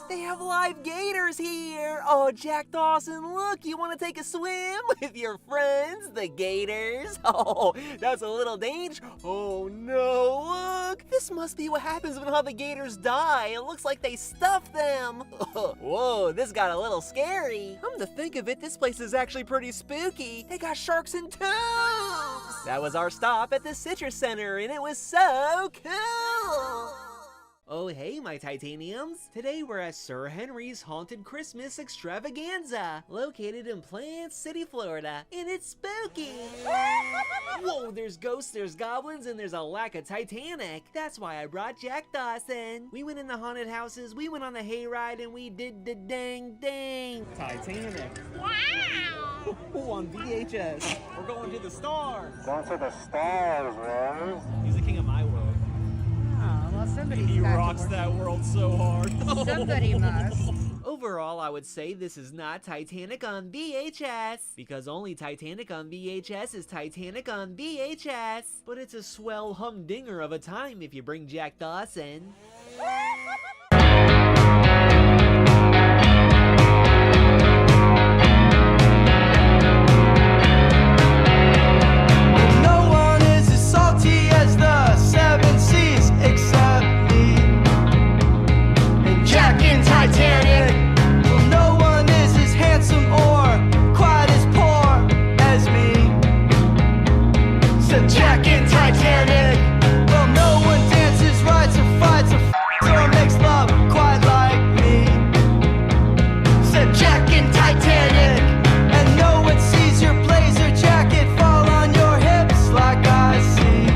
They have live gators here! Oh, Jack Dawson, look, you want to take a swim with your friends, the gators? Oh, that's a little dangerous. Oh no, look! This must be what happens when all the gators die. It looks like they stuffed them. Whoa, this got a little scary. Come to think of it, this place is actually pretty spooky. They got sharks in tubes! That was our stop at the Citrus Center, and it was so cool! Oh hey, my Titaniums! Today we're at Sir Henry's Haunted Christmas Extravaganza, located in Plant City, Florida, and it's spooky! Whoa, there's ghosts, there's goblins, and there's a lack of Titanic. That's why I brought Jack Dawson. We went in the haunted houses, we went on the hayride, and we did the dang dang. Titanic. Wow! On VHS. We're going to the stars. Going to the stars, Rose. He's the king of my world. Well, somebody's He got rocks to work. that world so hard. Somebody must. Overall, I would say this is not Titanic on VHS, because only Titanic on VHS is Titanic on VHS. But it's a swell humdinger of a time if you bring Jack Dawson. No one is as salty as the seven seas except me and Jack in Titanic. Well, no one is as handsome or quite as poor as me. Said Jack in Titanic. Well, no one dances, rides, or fights, or makes love quite like me. Said Jack in Titanic. And no one sees your blazer jacket fall on your hips like I see.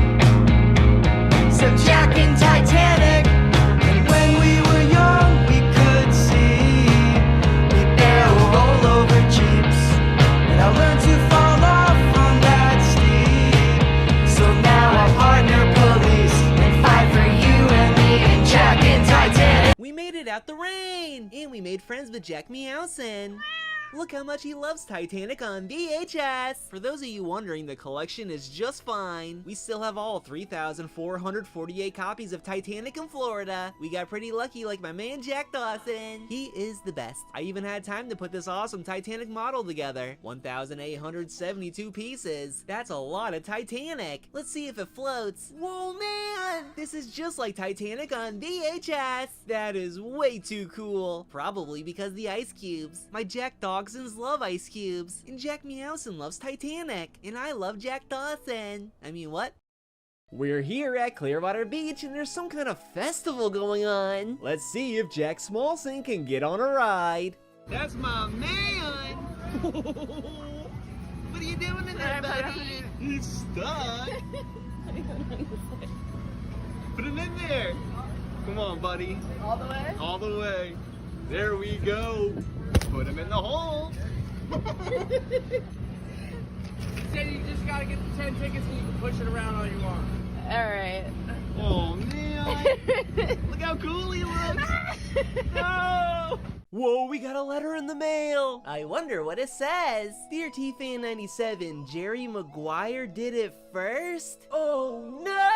Said Jack in Titanic. And when we were young, we could see we barrel roll over jeeps. And I learned to fall off from that steep. So now I partner police and fight for you and me and Jack in Titanic. We made it out the rain, and we made friends with Jack Meowson. Look how much he loves Titanic on VHS! For those of you wondering, the collection is just fine. We still have all 3,448 copies of Titanic in Florida. We got pretty lucky like my man Jack Dawson. He is the best. I even had time to put this awesome Titanic model together. 1,872 pieces. That's a lot of Titanic. Let's see if it floats. Whoa man! This is just like Titanic on VHS! That is way too cool. Probably because the ice cubes. My Jack Dawsons love ice cubes, and Jack Meowson loves Titanic, and I love Jack Dawson. I mean, what? We're here at Clearwater Beach, and there's some kind of festival going on. Let's see if Jack Smallson can get on a ride. That's my man. What are you doing in there, buddy? He's stuck. Put him in there. Come on, buddy. All the way? All the way. There we go. Put him in the hole. Said you just gotta get the 10 tickets and you can push it around all you want. Alright. Oh man. Look how cool he looks. No. Whoa, we got a letter in the mail. I wonder what it says. Dear T-Fan97, Jerry Maguire did it first? Oh no!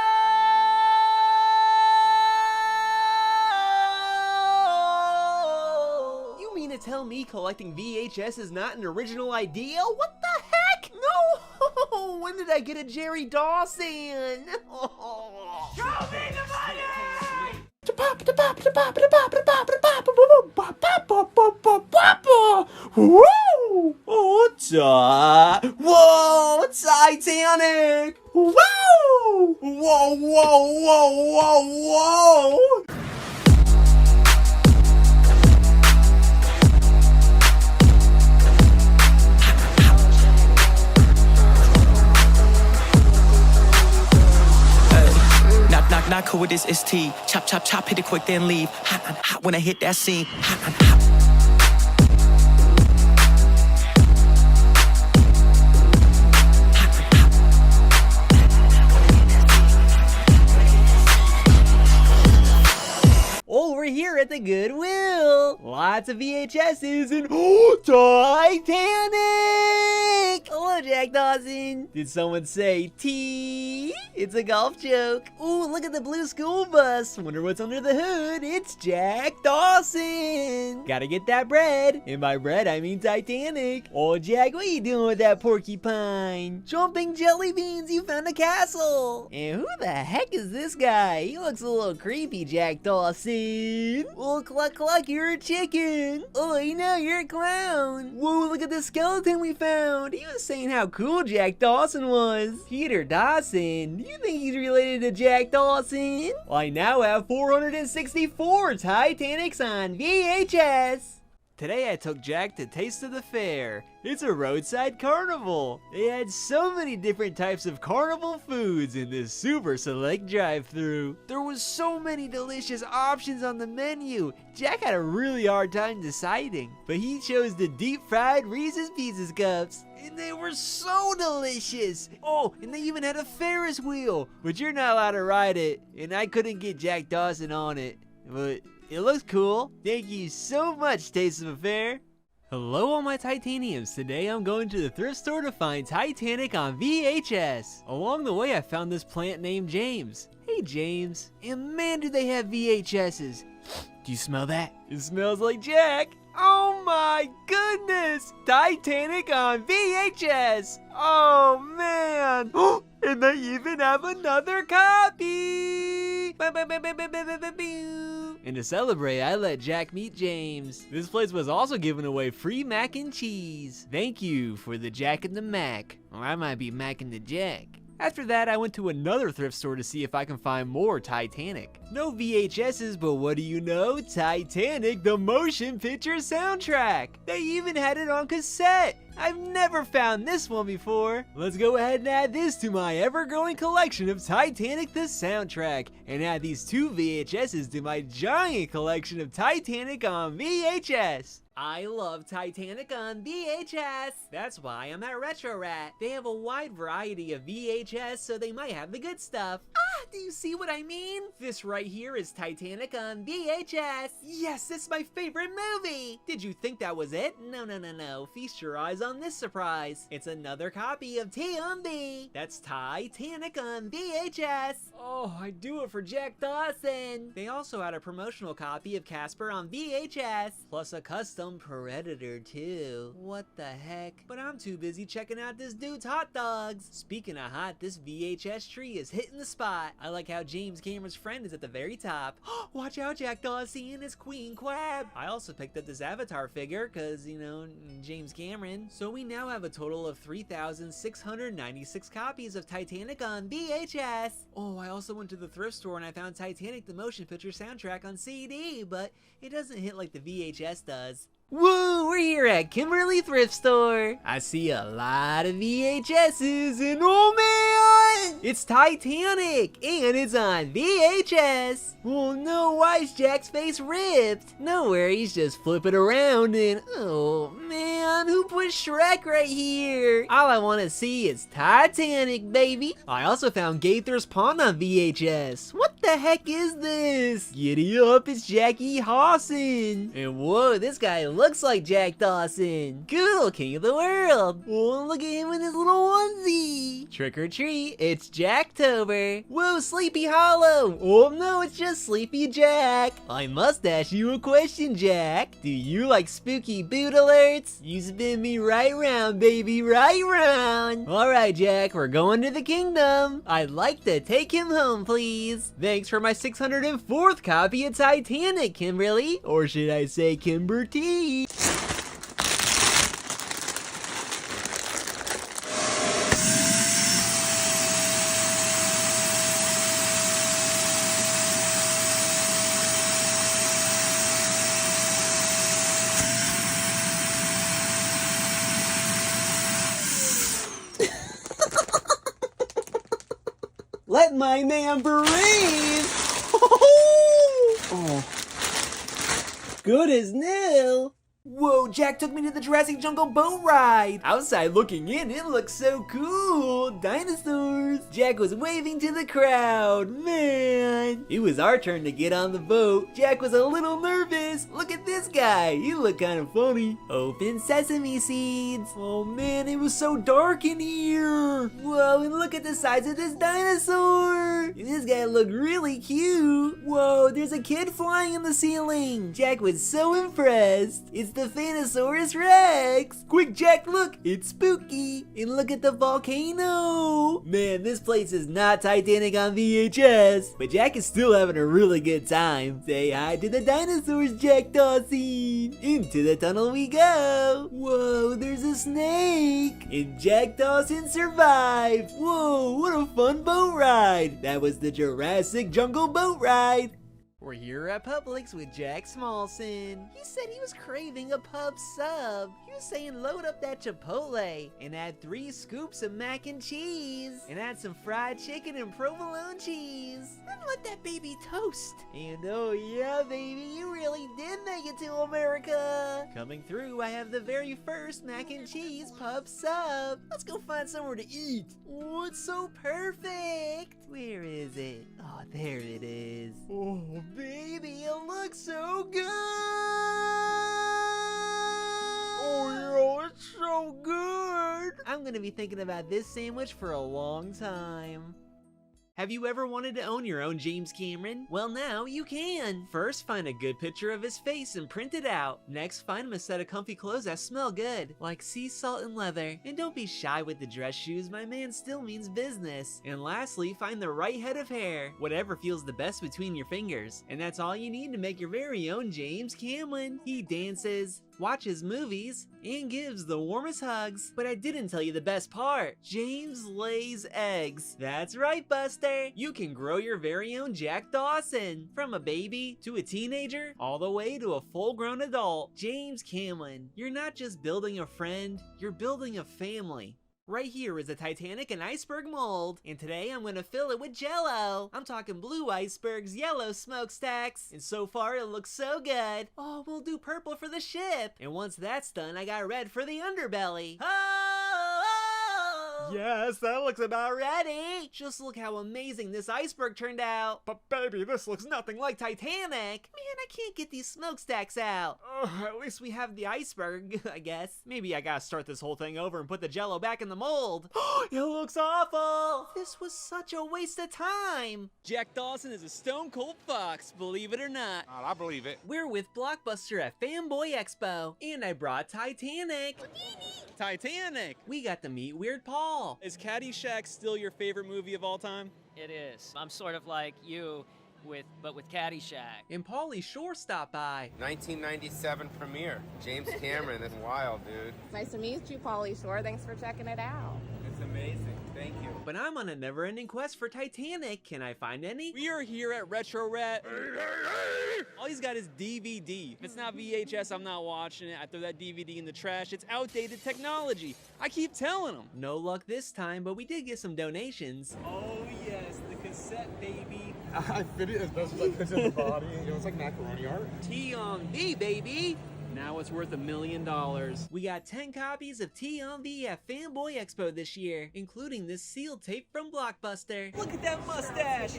You mean to tell me collecting VHS is not an original idea? What the heck? No! When did I get a Jerry Dawson? Oh. Show me the money! Woo! Whoa, Titanic! Whoa! Whoa, whoa, whoa, whoa, whoa! Not cool with this, it's T. Chop, chop, chop, hit it quick, then leave. Hot, hot, hot when I hit that scene. Hot, hot, hot. Over here at the Goodwill, lots of VHSs and Titanic! Hello, Jack Dawson. Did someone say T? It's a golf joke. Ooh, look at the blue school bus. Wonder what's under the hood. It's Jack Dawson. Gotta get that bread. And by bread, I mean Titanic. Oh, Jack, what you doing with that porcupine? Jumping jelly beans, you found a castle. And who the heck is this guy? He looks a little creepy, Jack Dawson. Oh, cluck, cluck, you're a chicken. Oh, no, you're a clown. Whoa, look at the skeleton we found. He was saying how cool Jack Dawson was. Peter Dawson, do you think he's related to Jack Dawson? Well, I now have 464 Titanics on VHS. Today I took Jack to Taste of the Fair. It's a roadside carnival. They had so many different types of carnival foods in this super select drive-thru. There was so many delicious options on the menu. Jack had a really hard time deciding, but he chose the deep-fried Reese's Pieces cups. And they were so delicious. Oh, and they even had a Ferris wheel, but you're not allowed to ride it, and I couldn't get Jack Dawson on it. But it looks cool. Thank you so much, Taste of a Fair. Hello, all my Titaniums. Today I'm going to the thrift store to find Titanic on VHS. Along the way, I found this plant named James. Hey, James. And man, do they have VHSs. Do you smell that? It smells like Jack. Oh my goodness! Titanic on VHS! Oh man! And they even have another copy! And to celebrate, I let Jack meet James. This place was also giving away free mac and cheese. Thank you for the Jack and the Mac. Or I might be macking the Jack. After that, I went to another thrift store to see if I can find more Titanic. No VHSs, but what do you know? Titanic, the motion picture soundtrack. They even had it on cassette. I've never found this one before. Let's go ahead and add this to my ever-growing collection of Titanic the soundtrack, and add these 2 VHSs to my giant collection of Titanic on VHS. I love Titanic on VHS. That's why I'm at Retro Rat. They have a wide variety of VHS, so they might have the good stuff. Ah, do you see what I mean? This right here is Titanic on VHS. Yes, it's my favorite movie. Did you think that was it? No, no, no, no. Feast your eyes on this surprise. It's another copy of TMB. That's Titanic on VHS. Oh, I do it for Jack Dawson. They also had a promotional copy of Casper on VHS, plus a custom Predator too. What the heck? But I'm too busy checking out this dude's hot dogs. Speaking of hot, this VHS tree is hitting the spot. I like how James Cameron's friend is at the very top. Watch out, Jack Dawson and his Queen Quab. I also picked up this Avatar figure because, you know, James Cameron. So we now have a total of 3,696 copies of Titanic on VHS. Oh, I also went to the thrift store and I found Titanic the motion picture soundtrack on CD, but it doesn't hit like the VHS does. Woo, we're here at Kimberly Thrift Store. I see a lot of VHSs and oh man, it's Titanic and it's on VHS. Oh no, why is Jack's face ripped? No worries, just flip it around and oh man, who put Shrek right here? All I want to see is Titanic, baby. I also found Gaither's Pond on VHS. What the heck is this? Giddy up, it's Jackie Hawson. And whoa, this guy looks like Jack Dawson. Cool, king of the world. Oh, look at him in his little onesie. Trick or treat, it's Jacktober. Whoa, Sleepy Hollow. Oh no, it's just Sleepy Jack. I must ask you a question, Jack. Do you like spooky boot alerts? You spin me right round, baby, right round. All right, Jack, we're going to the kingdom. I'd like to take him home, please. Thanks for my 604th copy of Titanic, Kimberly. Or should I say Kimber T? Let my man breathe! Oh. Good as new! Whoa, Jack took me to the Jurassic Jungle boat ride! Outside looking in, it looks so cool! Dinosaurs! Jack was waving to the crowd, man! It was our turn to get on the boat. Jack was a little nervous. Look at this guy, he looked kind of funny. Open sesame seeds! Oh man, it was so dark in here! Whoa, and look at the size of this dinosaur! This guy looked really cute! Whoa, there's a kid flying in the ceiling! Jack was so impressed! It's the Phanosaurus Rex! Quick, Jack, look! It's spooky! And look at the volcano! Man, this place is not Titanic on VHS, but Jack is still having a really good time. Say hi to the dinosaurs, Jack Dawson! Into the tunnel we go! Whoa, there's a snake! And Jack Dawson survived! Whoa, what a fun boat ride! That was the Jurassic Jungle boat ride! We're here at Publix with Jack Smallson. He said he was craving a pub sub. He was saying load up that Chipotle and add 3 scoops of mac and cheese and add some fried chicken and provolone cheese. Then let that baby toast. And oh yeah, baby, you really did make it to America. Coming through, I have the very first mac and cheese pub sub. Let's go find somewhere to eat. Oh, it's so perfect. Where is it? Oh, there it is. Oh, baby, it looks so good! Oh, yeah, it's so good! I'm gonna be thinking about this sandwich for a long time. Have you ever wanted to own your own James Cameron? Well, now you can! First, find a good picture of his face and print it out. Next, find him a set of comfy clothes that smell good, like sea salt and leather. And don't be shy with the dress shoes, my man still means business. And lastly, find the right head of hair, whatever feels the best between your fingers. And that's all you need to make your very own James Cameron. He dances, watches movies, and gives the warmest hugs. But I didn't tell you the best part. James lays eggs. That's right, Buster. You can grow your very own Jack Dawson. From a baby to a teenager, all the way to a full-grown adult. James Cameron. You're not just building a friend, you're building a family. Right here is a Titanic and iceberg mold, and today I'm gonna fill it with Jell-O. I'm talking blue icebergs, yellow smokestacks, and so far it looks so good. Oh, we'll do purple for the ship, and once that's done, I got red for the underbelly. Yes, that looks about ready. Just look how amazing this iceberg turned out. But baby, this looks nothing like Titanic. Man, I can't get these smokestacks out. At least we have the iceberg, I guess. Maybe I gotta start this whole thing over and put the Jell-O back in the mold. It looks awful. This was such a waste of time. Jack Dawson is a stone cold fox, believe it or not. I believe it. We're with Blockbuster at Fanboy Expo, and I brought Titanic. Titanic! We got to meet Weird Paul. Is Caddyshack still your favorite movie of all time? It is. I'm sort of like you, but with Caddyshack. And Pauly Shore stopped by. 1997 premiere. James Cameron is wild, dude. Nice to meet you, Pauly Shore. Thanks for checking it out. It's amazing. Thank you. But I'm on a never-ending quest for Titanic. Can I find any? We are here at Retro Rat. All he's got is DVD. If it's not VHS, I'm not watching it. I throw that DVD in the trash. It's outdated technology. I keep telling him. No luck this time, but we did get some donations. Oh yes, the cassette, baby. I fit it as best as I could in the body. It was like macaroni art. T on V, baby! Now it's worth $1 million. We got 10 copies of T on V at Fanboy Expo this year, including this sealed tape from Blockbuster. Look at that mustache!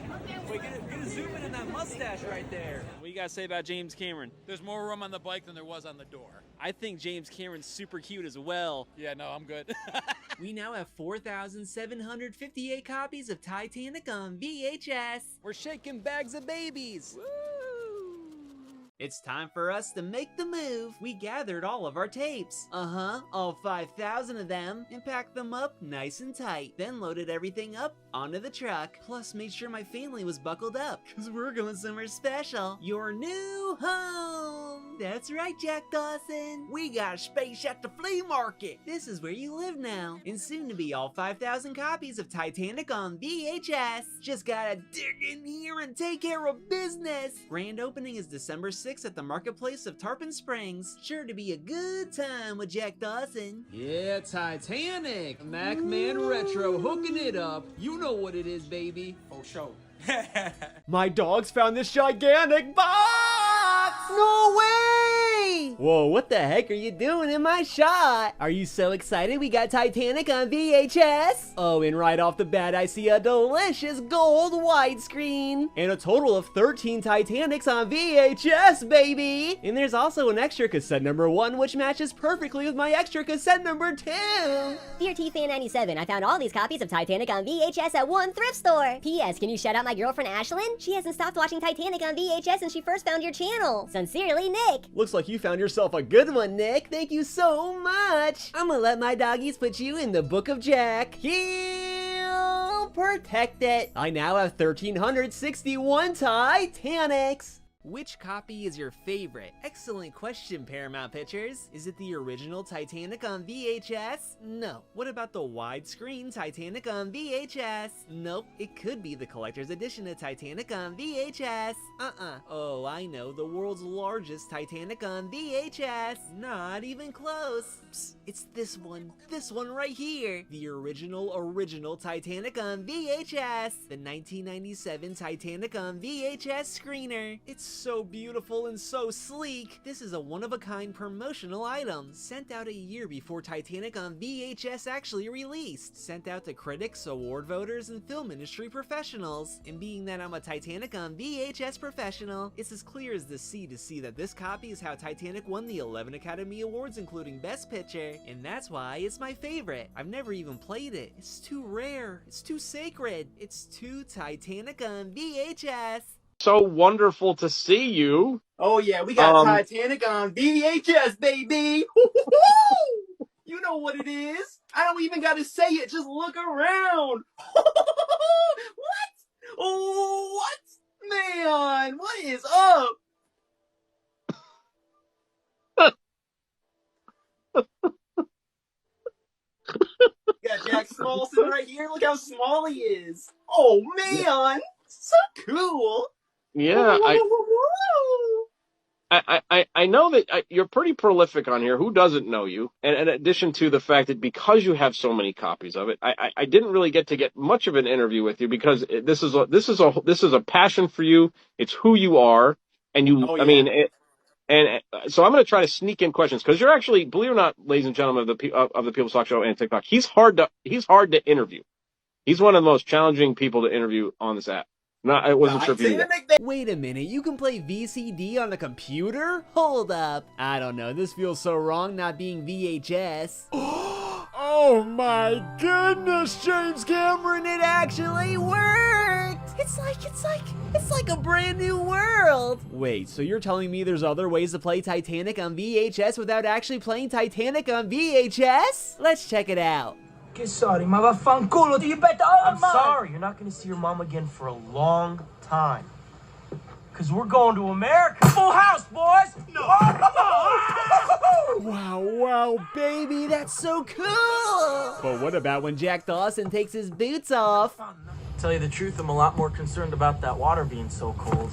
Wait, get a zoom in on that mustache right there. What do you guys say about James Cameron? There's more room on the bike than there was on the door. I think James Cameron's super cute as well. Yeah, no, I'm good. We now have 4,758 copies of Titanic on VHS. We're shaking bags of babies. Woo! It's time for us to make the move. We gathered all of our tapes. All 5,000 of them, and packed them up nice and tight. Then loaded everything up onto the truck. Plus made sure my family was buckled up, cause we're going somewhere special. Your new home. That's right, Jack Dawson. We got a space at the flea market. This is where you live now. And soon to be all 5,000 copies of Titanic on VHS. Just gotta dig in here and take care of business. Grand opening is December 6th at the Marketplace of Tarpon Springs. Sure to be a good time with Jack Dawson. Yeah, Titanic. MacMan Retro hooking it up. You know what it is, baby. Oh, show. My dogs found this gigantic box! No way! Whoa, what the heck are you doing in my shot? Are you so excited we got Titanic on VHS? Oh, and right off the bat, I see a delicious gold widescreen. And a total of 13 Titanics on VHS, baby! And there's also an extra cassette number 1, which matches perfectly with my extra cassette number 2. Dear T-Fan97, I found all these copies of Titanic on VHS at one thrift store. P.S. Can you shout out my girlfriend Ashlyn? She hasn't stopped watching Titanic on VHS since she first found your channel. Sincerely, Nick. Looks like you found yourself a good one, Nick. Thank you so much. I'm gonna let my doggies put you in the Book of Jack. He'll protect it. I now have 1,361 Titanics. Which copy is your favorite? Excellent question, Paramount Pictures. Is it the original Titanic on VHS? No. What about the widescreen Titanic on VHS? Nope. It could be the collector's edition of Titanic on VHS. Oh, I know. The world's largest Titanic on VHS. Not even close. Psst, it's this one. This one right here. The original Titanic on VHS. The 1997 Titanic on VHS screener. It's so beautiful and so sleek. This is a one-of-a-kind promotional item, sent out a year before Titanic on VHS actually released. Sent out to critics, award voters, and film industry professionals. And being that I'm a Titanic on VHS professional, it's as clear as the sea to see that this copy is how Titanic won the 11 Academy Awards, including Best Picture. And that's why it's my favorite. I've never even played it. It's too rare. It's too sacred. It's too Titanic on VHS. So wonderful to see you. Oh yeah, we got Titanic on VHS, baby. You know what it is. I don't even gotta say it. Just look around. What? Oh, what? Man, what is up? Got Jack Smallson right here. Look how small he is. Oh man, so cool. Yeah, I know that you're pretty prolific on here. Who doesn't know you? And in addition to the fact that because you have so many copies of it, I didn't really get to get much of an interview with you because this is a passion for you. It's who you are, and you. Oh, yeah. I mean, so I'm going to try to sneak in questions because you're actually, believe it or not, ladies and gentlemen of the People's Talk Show and TikTok, he's hard to interview. He's one of the most challenging people to interview on this app. No, I wasn't sure if you knew that. Wait a minute, you can play VCD on a computer? Hold up. I don't know, this feels so wrong not being VHS. Oh my goodness, James Cameron, it actually worked! It's like a brand new world! Wait, so you're telling me there's other ways to play Titanic on VHS without actually playing Titanic on VHS? Let's check it out. Che sorry, ma vaffanculo, you bet I'm sorry, you're not gonna see your mom again for a long time. Cause we're going to America. Full house, boys! No! Wow, baby, that's so cool! But what about when Jack Dawson takes his boots off? To tell you the truth, I'm a lot more concerned about that water being so cold.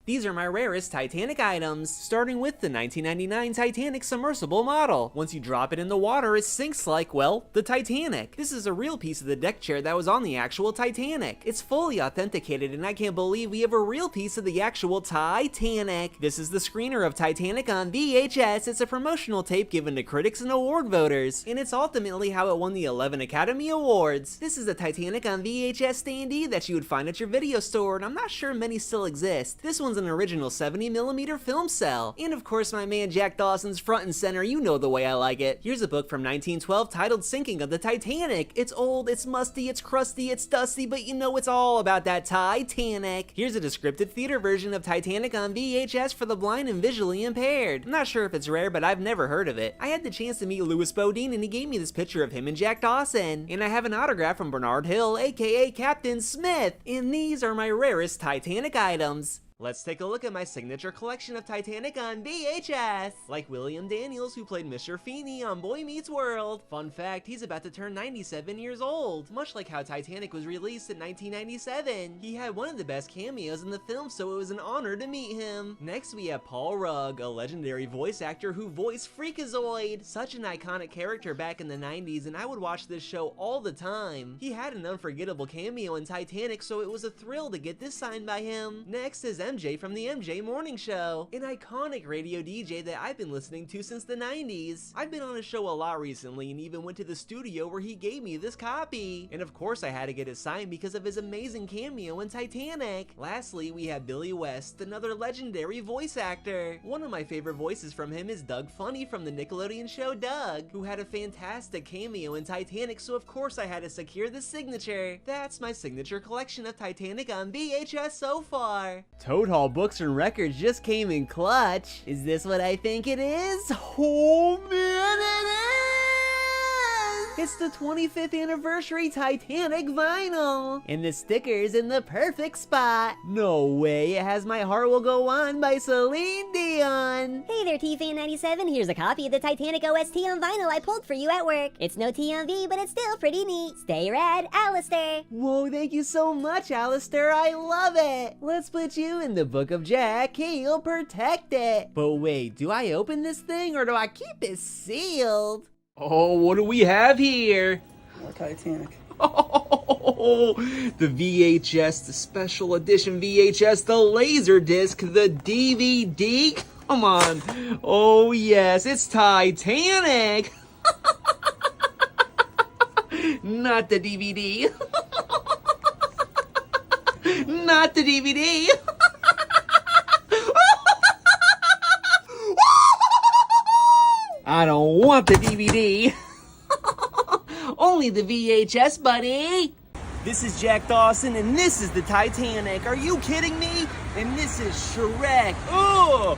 These are my rarest Titanic items, starting with the 1999 Titanic submersible model. Once you drop it in the water, it sinks like, well, the Titanic. This is a real piece of the deck chair that was on the actual Titanic. It's fully authenticated and I can't believe we have a real piece of the actual Titanic. This is the screener of Titanic on VHS. It's a promotional tape given to critics and award voters, and it's ultimately how it won the 11 Academy Awards. This is the Titanic on VHS standee that you would find at your video store, and I'm not sure many still exist. This one's an original 70mm film cell. And of course my man Jack Dawson's front and center, you know the way I like it. Here's a book from 1912 titled Sinking of the Titanic. It's old, it's musty, it's crusty, it's dusty, but you know it's all about that Titanic. Here's a descriptive theater version of Titanic on VHS for the blind and visually impaired. I'm not sure if it's rare, but I've never heard of it. I had the chance to meet Louis Bodine and he gave me this picture of him and Jack Dawson. And I have an autograph from Bernard Hill, aka Captain Smith. And these are my rarest Titanic items. Let's take a look at my signature collection of Titanic on VHS. Like William Daniels, who played Mr. Feeney on Boy Meets World. Fun fact, he's about to turn 97 years old. Much like how Titanic was released in 1997. He had one of the best cameos in the film, so it was an honor to meet him. Next we have Paul Rudd, a legendary voice actor who voiced Freakazoid. Such an iconic character back in the 90s, and I would watch this show all the time. He had an unforgettable cameo in Titanic, so it was a thrill to get this signed by him. Next is MJ from the MJ Morning Show, an iconic radio DJ that I've been listening to since the 90s. I've been on his show a lot recently and even went to the studio where he gave me this copy. And of course I had to get it signed because of his amazing cameo in Titanic. Lastly, we have Billy West, another legendary voice actor. One of my favorite voices from him is Doug Funny from the Nickelodeon show Doug, who had a fantastic cameo in Titanic, so of course I had to secure the signature. That's my signature collection of Titanic on VHS so far. Toad Hall Books and Records just came in clutch. Is this what I think it is? Oh man, it is! It's the 25th anniversary Titanic vinyl! And the sticker's in the perfect spot. No way, it has My Heart Will Go On by Celine Dion. Hey there, T-Fan97. Here's a copy of the Titanic OST on vinyl I pulled for you at work. It's no TMV, but it's still pretty neat. Stay rad, Alistair. Whoa, thank you so much, Alistair. I love it. Let's put you in the Book of Jack. He'll protect it. But wait, do I open this thing or do I keep it sealed? Oh, what do we have here? More Titanic. Oh, the VHS, the special edition VHS, the Laserdisc, the DVD. Come on. Oh, yes, it's Titanic. Not the DVD. Not the DVD. I don't want the DVD. Only the VHS, buddy. This is Jack Dawson, and this is the Titanic. Are you kidding me? And this is Shrek. Oh!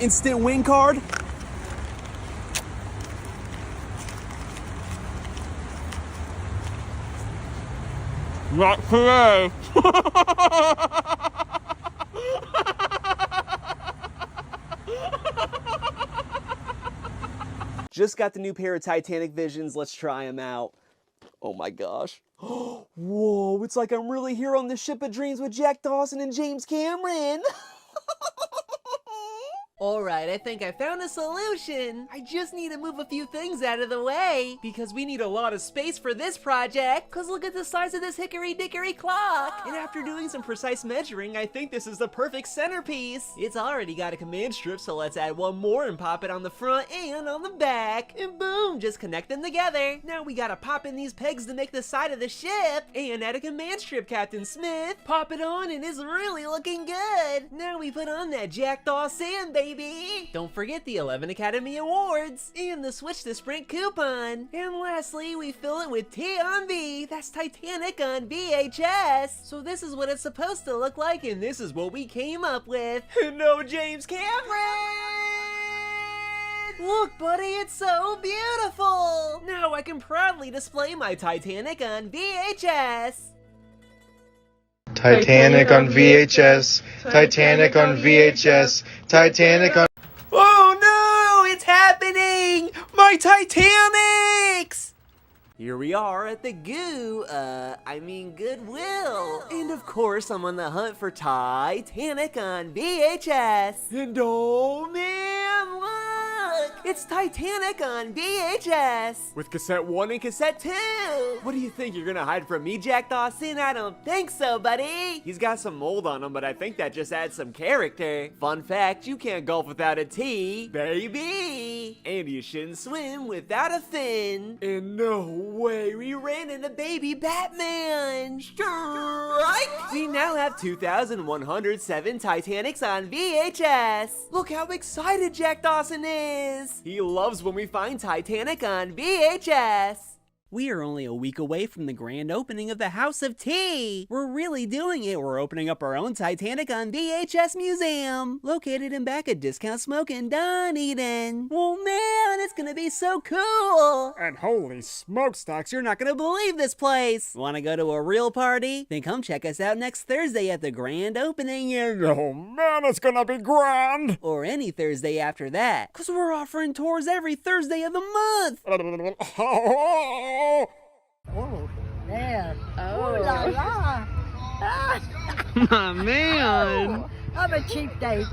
Instant win card. Not today. Just got the new pair of Titanic Visions. Let's try them out. Oh my gosh. Whoa, it's like I'm really here on the ship of dreams with Jack Dawson and James Cameron. Alright, I think I found a solution. I just need to move a few things out of the way, because we need a lot of space for this project, because look at the size of this hickory dickory clock. And after doing some precise measuring, I think this is the perfect centerpiece. It's already got a command strip, so let's add one more and pop it on the front and on the back. And boom, just connect them together. Now we gotta pop in these pegs to make the side of the ship, and add a command strip, Captain Smith. Pop it on and it's really looking good. Now we put on that Jack Dawson, baby. Don't forget the 11 Academy Awards and the Switch to Sprint coupon. And lastly, we fill it with T on V. That's Titanic on VHS. So this is what it's supposed to look like, and this is what we came up with. No James Cameron! Look, buddy, it's so beautiful. Now I can proudly display my Titanic on VHS. Titanic on VHS, Titanic on VHS, Titanic on... Oh no, it's happening! My Titanics! Here we are at the Goodwill. And of course, I'm on the hunt for Titanic on VHS. And oh man, look! Look! It's Titanic on VHS! With cassette 1 and cassette 2! What do you think, you're gonna hide from me, Jack Dawson? I don't think so, buddy! He's got some mold on him, but I think that just adds some character. Fun fact, you can't golf without a tee, baby! And you shouldn't swim without a fin. And no way, we ran into baby Batman! Strike! We now have 2,107 Titanics on VHS! Look how excited Jack Dawson is! He loves when we find Titanic on VHS! We are only a week away from the grand opening of the House of Tea. We're really doing it. We're opening up our own Titanic on VHS museum, located in back of Discount Smoke in Dunedin. Oh man, it's gonna be so cool. And holy smokestacks, you're not gonna believe this place. Wanna go to a real party? Then come check us out next Thursday at the grand opening. And oh man, it's gonna be grand. Or any Thursday after that, cause we're offering tours every Thursday of the month. Oh, there. Oh, la la. My man. I'm a cheap date.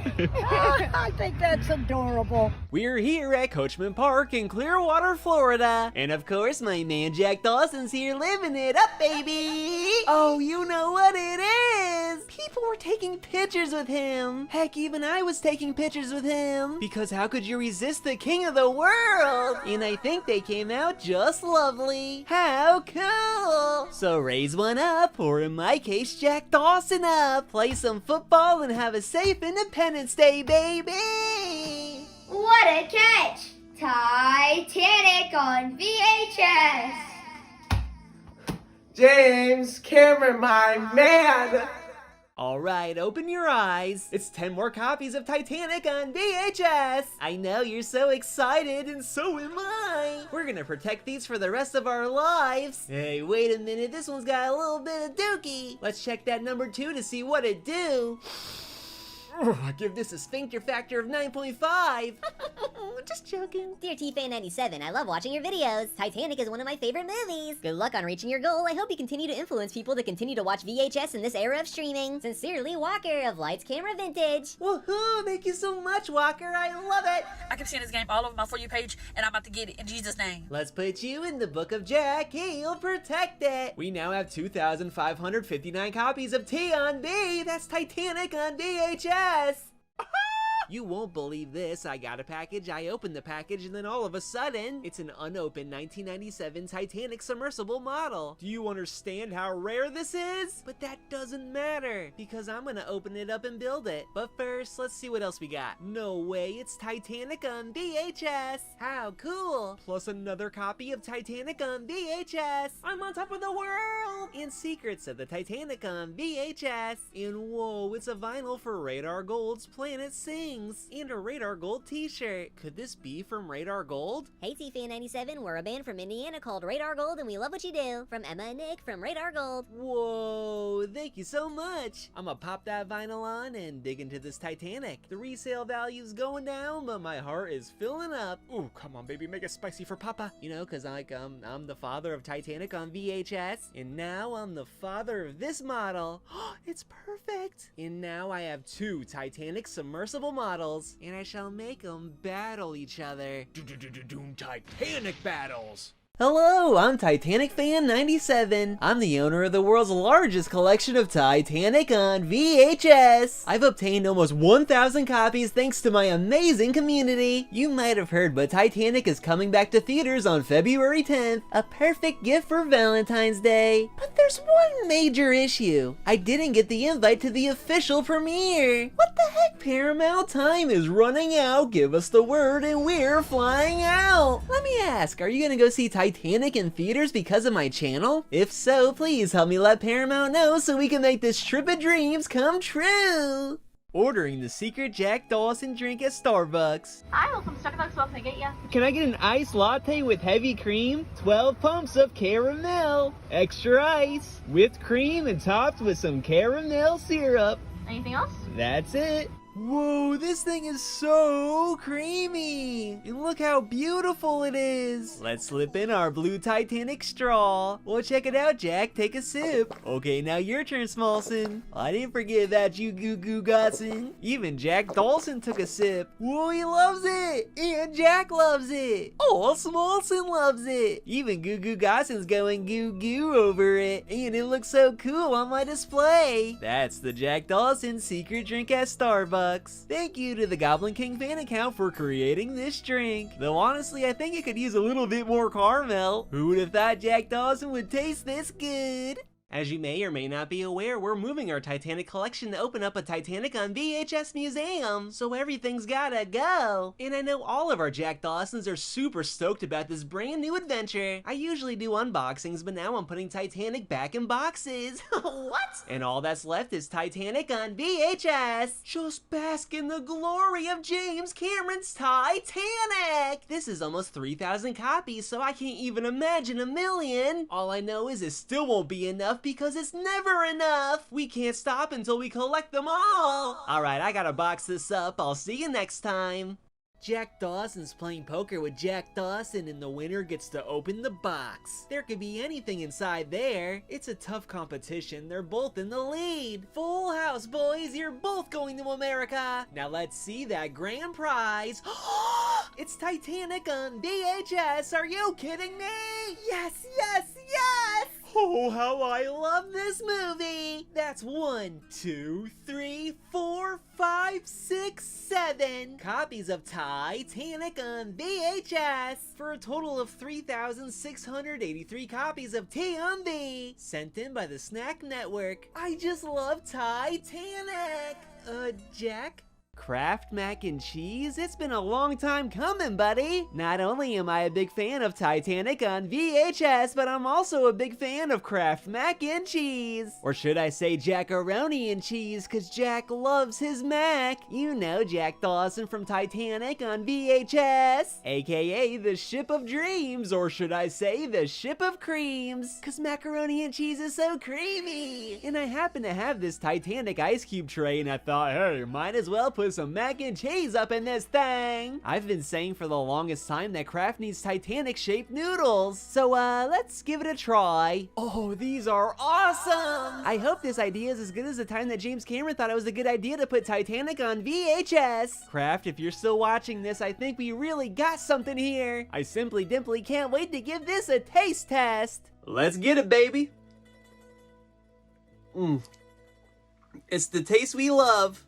I think that's adorable. We're here at Coachman Park in Clearwater, Florida. And of course, my man Jack Dawson's here living it up, baby. Oh, you know what it is. People were taking pictures with him. Heck, even I was taking pictures with him. Because how could you resist the king of the world? And I think they came out just lovely. How cool. So raise one up, or in my case, Jack Dawson up. Play some football and have a safe Independence Day, baby! What a catch! Titanic on VHS! James Cameron, my man! Alright, open your eyes. It's 10 more copies of Titanic on VHS! I know you're so excited, and so am I! We're gonna protect these for the rest of our lives! Hey, wait a minute, this one's got a little bit of dookie! Let's check that number 2 to see what it do. I give this a sphincter factor of 9.5. Just joking. Dear T-Fan97, I love watching your videos. Titanic is one of my favorite movies. Good luck on reaching your goal. I hope you continue to influence people to continue to watch VHS in this era of streaming. Sincerely, Walker of Lights Camera Vintage. Woohoo! Thank you so much, Walker. I love it. I keep seeing this game all over my For You page, and I'm about to get it in Jesus' name. Let's put you in the book of Jack. He'll protect it. We now have 2,559 copies of T on B. That's Titanic on VHS. You won't believe this. I got a package, I opened the package, and then all of a sudden, it's an unopened 1997 Titanic submersible model. Do you understand how rare this is? But that doesn't matter, because I'm gonna open it up and build it. But first, let's see what else we got. No way, it's Titanic on VHS. How cool. Plus another copy of Titanic on VHS. I'm on top of the world. And Secrets of the Titanic on VHS. And whoa, it's a vinyl for Radar Gold's Planet Sings. And a Radar Gold t-shirt. Could this be from Radar Gold? Hey T-Fan97, we're a band from Indiana called Radar Gold, and we love what you do. From Emma and Nick from Radar Gold. Whoa, thank you so much. I'm gonna pop that vinyl on and dig into this Titanic. The resale value's going down, but my heart is filling up. Ooh, come on baby, make it spicy for Papa. You know, cause I'm the father of Titanic on VHS, and now I'm the father of this model. It's perfect. And now I have 2 Titanic submersible models, and I shall make them battle each other. Doom Titanic battles! Hello, I'm Titanic Fan 97. I'm the owner of the world's largest collection of Titanic on VHS. I've obtained almost 1,000 copies thanks to my amazing community. You might have heard, but Titanic is coming back to theaters on February 10th. A perfect gift for Valentine's Day. But there's one major issue. I didn't get the invite to the official premiere. What the heck, Paramount? Time is running out. Give us the word and we're flying out. Let me ask, are you gonna go see Titanic in theaters because of my channel? If so, please help me let Paramount know so we can make this trip of dreams come true. Ordering the secret Jack Dawson drink at Starbucks. Hi, welcome to Starbucks. What can I get you? Can I get an iced latte with heavy cream, 12 pumps of caramel, extra ice, whipped cream and topped with some caramel syrup? Anything else? That's it. Whoa, this thing is so creamy! And look how beautiful it is! Let's slip in our blue Titanic straw. Well, check it out, Jack. Take a sip. Okay, now your turn, Smolson. I didn't forget about you, Goo Goo Gosson. Even Jack Dawson took a sip. Whoa, he loves it! And Jack loves it! Oh, Smolson loves it! Even Goo Goo Gosson's going goo goo over it. And it looks so cool on my display. That's the Jack Dawson secret drink at Starbucks. Thank you to the Goblin King fan account for creating this drink. Though honestly, I think it could use a little bit more caramel. Who would have thought Jack Dawson would taste this good? As you may or may not be aware, we're moving our Titanic collection to open up a Titanic on VHS museum, so everything's gotta go. And I know all of our Jack Dawsons are super stoked about this brand new adventure. I usually do unboxings, but now I'm putting Titanic back in boxes. What? And all that's left is Titanic on VHS. Just bask in the glory of James Cameron's Titanic. This is almost 3,000 copies, so I can't even imagine 1,000,000. All I know is it still won't be enough because it's never enough. We can't stop until we collect them all. Alright, I gotta box this up. I'll see you next time. Jack Dawson's playing poker with Jack Dawson and the winner gets to open the box. There could be anything inside there. It's a tough competition. They're both in the lead. Full house, boys. You're both going to America. Now let's see that grand prize. It's Titanic on VHS. Are you kidding me? Yes, yes, yes! Oh, how I love this movie! That's 1, 2, 3, 4, 5, 6, 7 copies of Titanic on VHS for a total of 3,683 copies of TMV sent in by the Snack Network. I just love Titanic! Jack? Kraft mac and cheese? It's been a long time coming, buddy. Not only am I a big fan of Titanic on VHS, but I'm also a big fan of Kraft mac and cheese. Or should I say Jackaroni and cheese, cause Jack loves his mac. You know Jack Dawson from Titanic on VHS, aka the Ship of Dreams, or should I say the Ship of Creams, cause macaroni and cheese is so creamy. And I happen to have this Titanic ice cube tray and I thought, hey, might as well put some mac and cheese up in this thing. I've been saying for the longest time that Kraft needs Titanic shaped noodles. So let's give it a try. Oh, these are awesome. I hope this idea is as good as the time that James Cameron thought it was a good idea to put Titanic on VHS. Kraft, if you're still watching this, I think we really got something here. I simply dimply can't wait to give this a taste test. Let's get it, baby. It's the taste we love.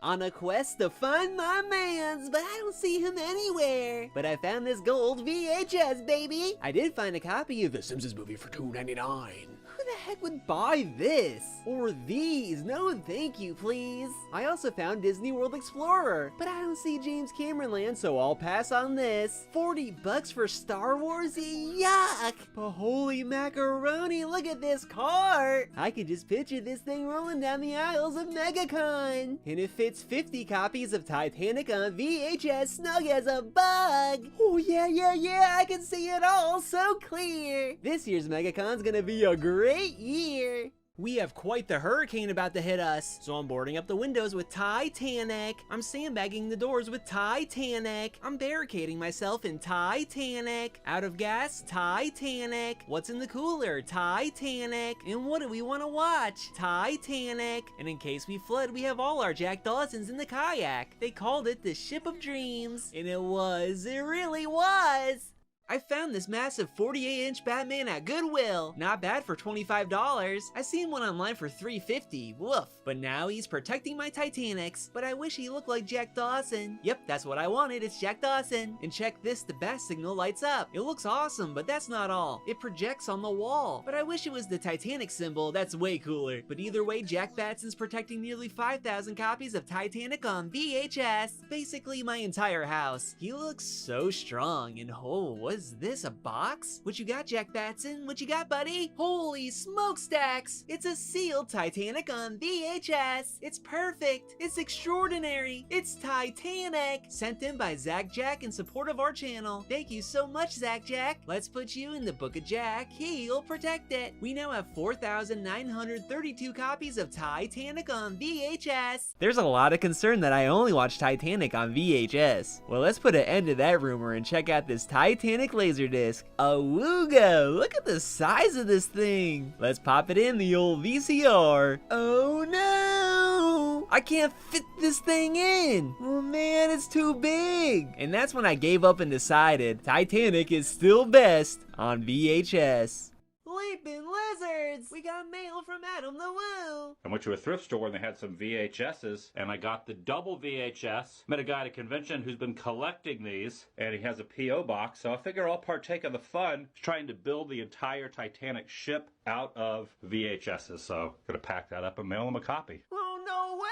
On a quest to find my mans, but I don't see him anywhere. But I found this gold VHS, baby. I did find a copy of The Simpsons movie for $2.99. Who the heck would buy this? Or these? No thank you, please. I also found Disney World Explorer, but I don't see James Cameron Land, so I'll pass on this. $40 for Star Wars? Yuck! But holy macaroni, look at this cart! I can just picture this thing rolling down the aisles of MegaCon. And it fits 50 copies of Titanic on VHS snug as a bug. Oh yeah, I can see it all so clear. This year's MegaCon's gonna be a great year. We have quite the hurricane about to hit us, so I'm boarding up the windows with Titanic. I'm sandbagging the doors with Titanic. I'm barricading myself in Titanic. Out of gas? Titanic. What's in the cooler? Titanic. And what do we want to watch? Titanic. And in case we flood, we have all our Jack Dawsons in the kayak. They called it the Ship of Dreams. And it really was. I found this massive 48-inch Batman at Goodwill. Not bad for $25. I seen one online for $3.50. Woof. But now he's protecting my Titanics. But I wish he looked like Jack Dawson. Yep, that's what I wanted. It's Jack Dawson. And check this, the bat signal lights up. It looks awesome, but that's not all. It projects on the wall. But I wish it was the Titanic symbol. That's way cooler. But either way, Jack Batson's protecting nearly 5,000 copies of Titanic on VHS. Basically my entire house. He looks so strong. And oh, what is is this, a box? What you got, Jack Batson? What you got, buddy? Holy smokestacks! It's a sealed Titanic on VHS. It's perfect. It's extraordinary. It's Titanic. Sent in by Zach Jack in support of our channel. Thank you so much, Zach Jack. Let's put you in the Book of Jack. He'll protect it. We now have 4,932 copies of Titanic on VHS. There's a lot of concern that I only watch Titanic on VHS. Well, let's put an end to that rumor and check out this Titanic Laserdisc. Awooga! Look at the size of this thing. Let's pop it in the old VCR. Oh no! I can't fit this thing in. Oh man, it's too big. And that's when I gave up and decided Titanic is still best on VHS. Leaping lizards! We got mail from Adam the Woo! I went to a thrift store and they had some VHSs, and I got the double VHS. Met a guy at a convention who's been collecting these, and he has a P.O. box, so I figure I'll partake of the fun trying to build the entire Titanic ship out of VHSs. So, gonna pack that up and mail him a copy. Oh, no way!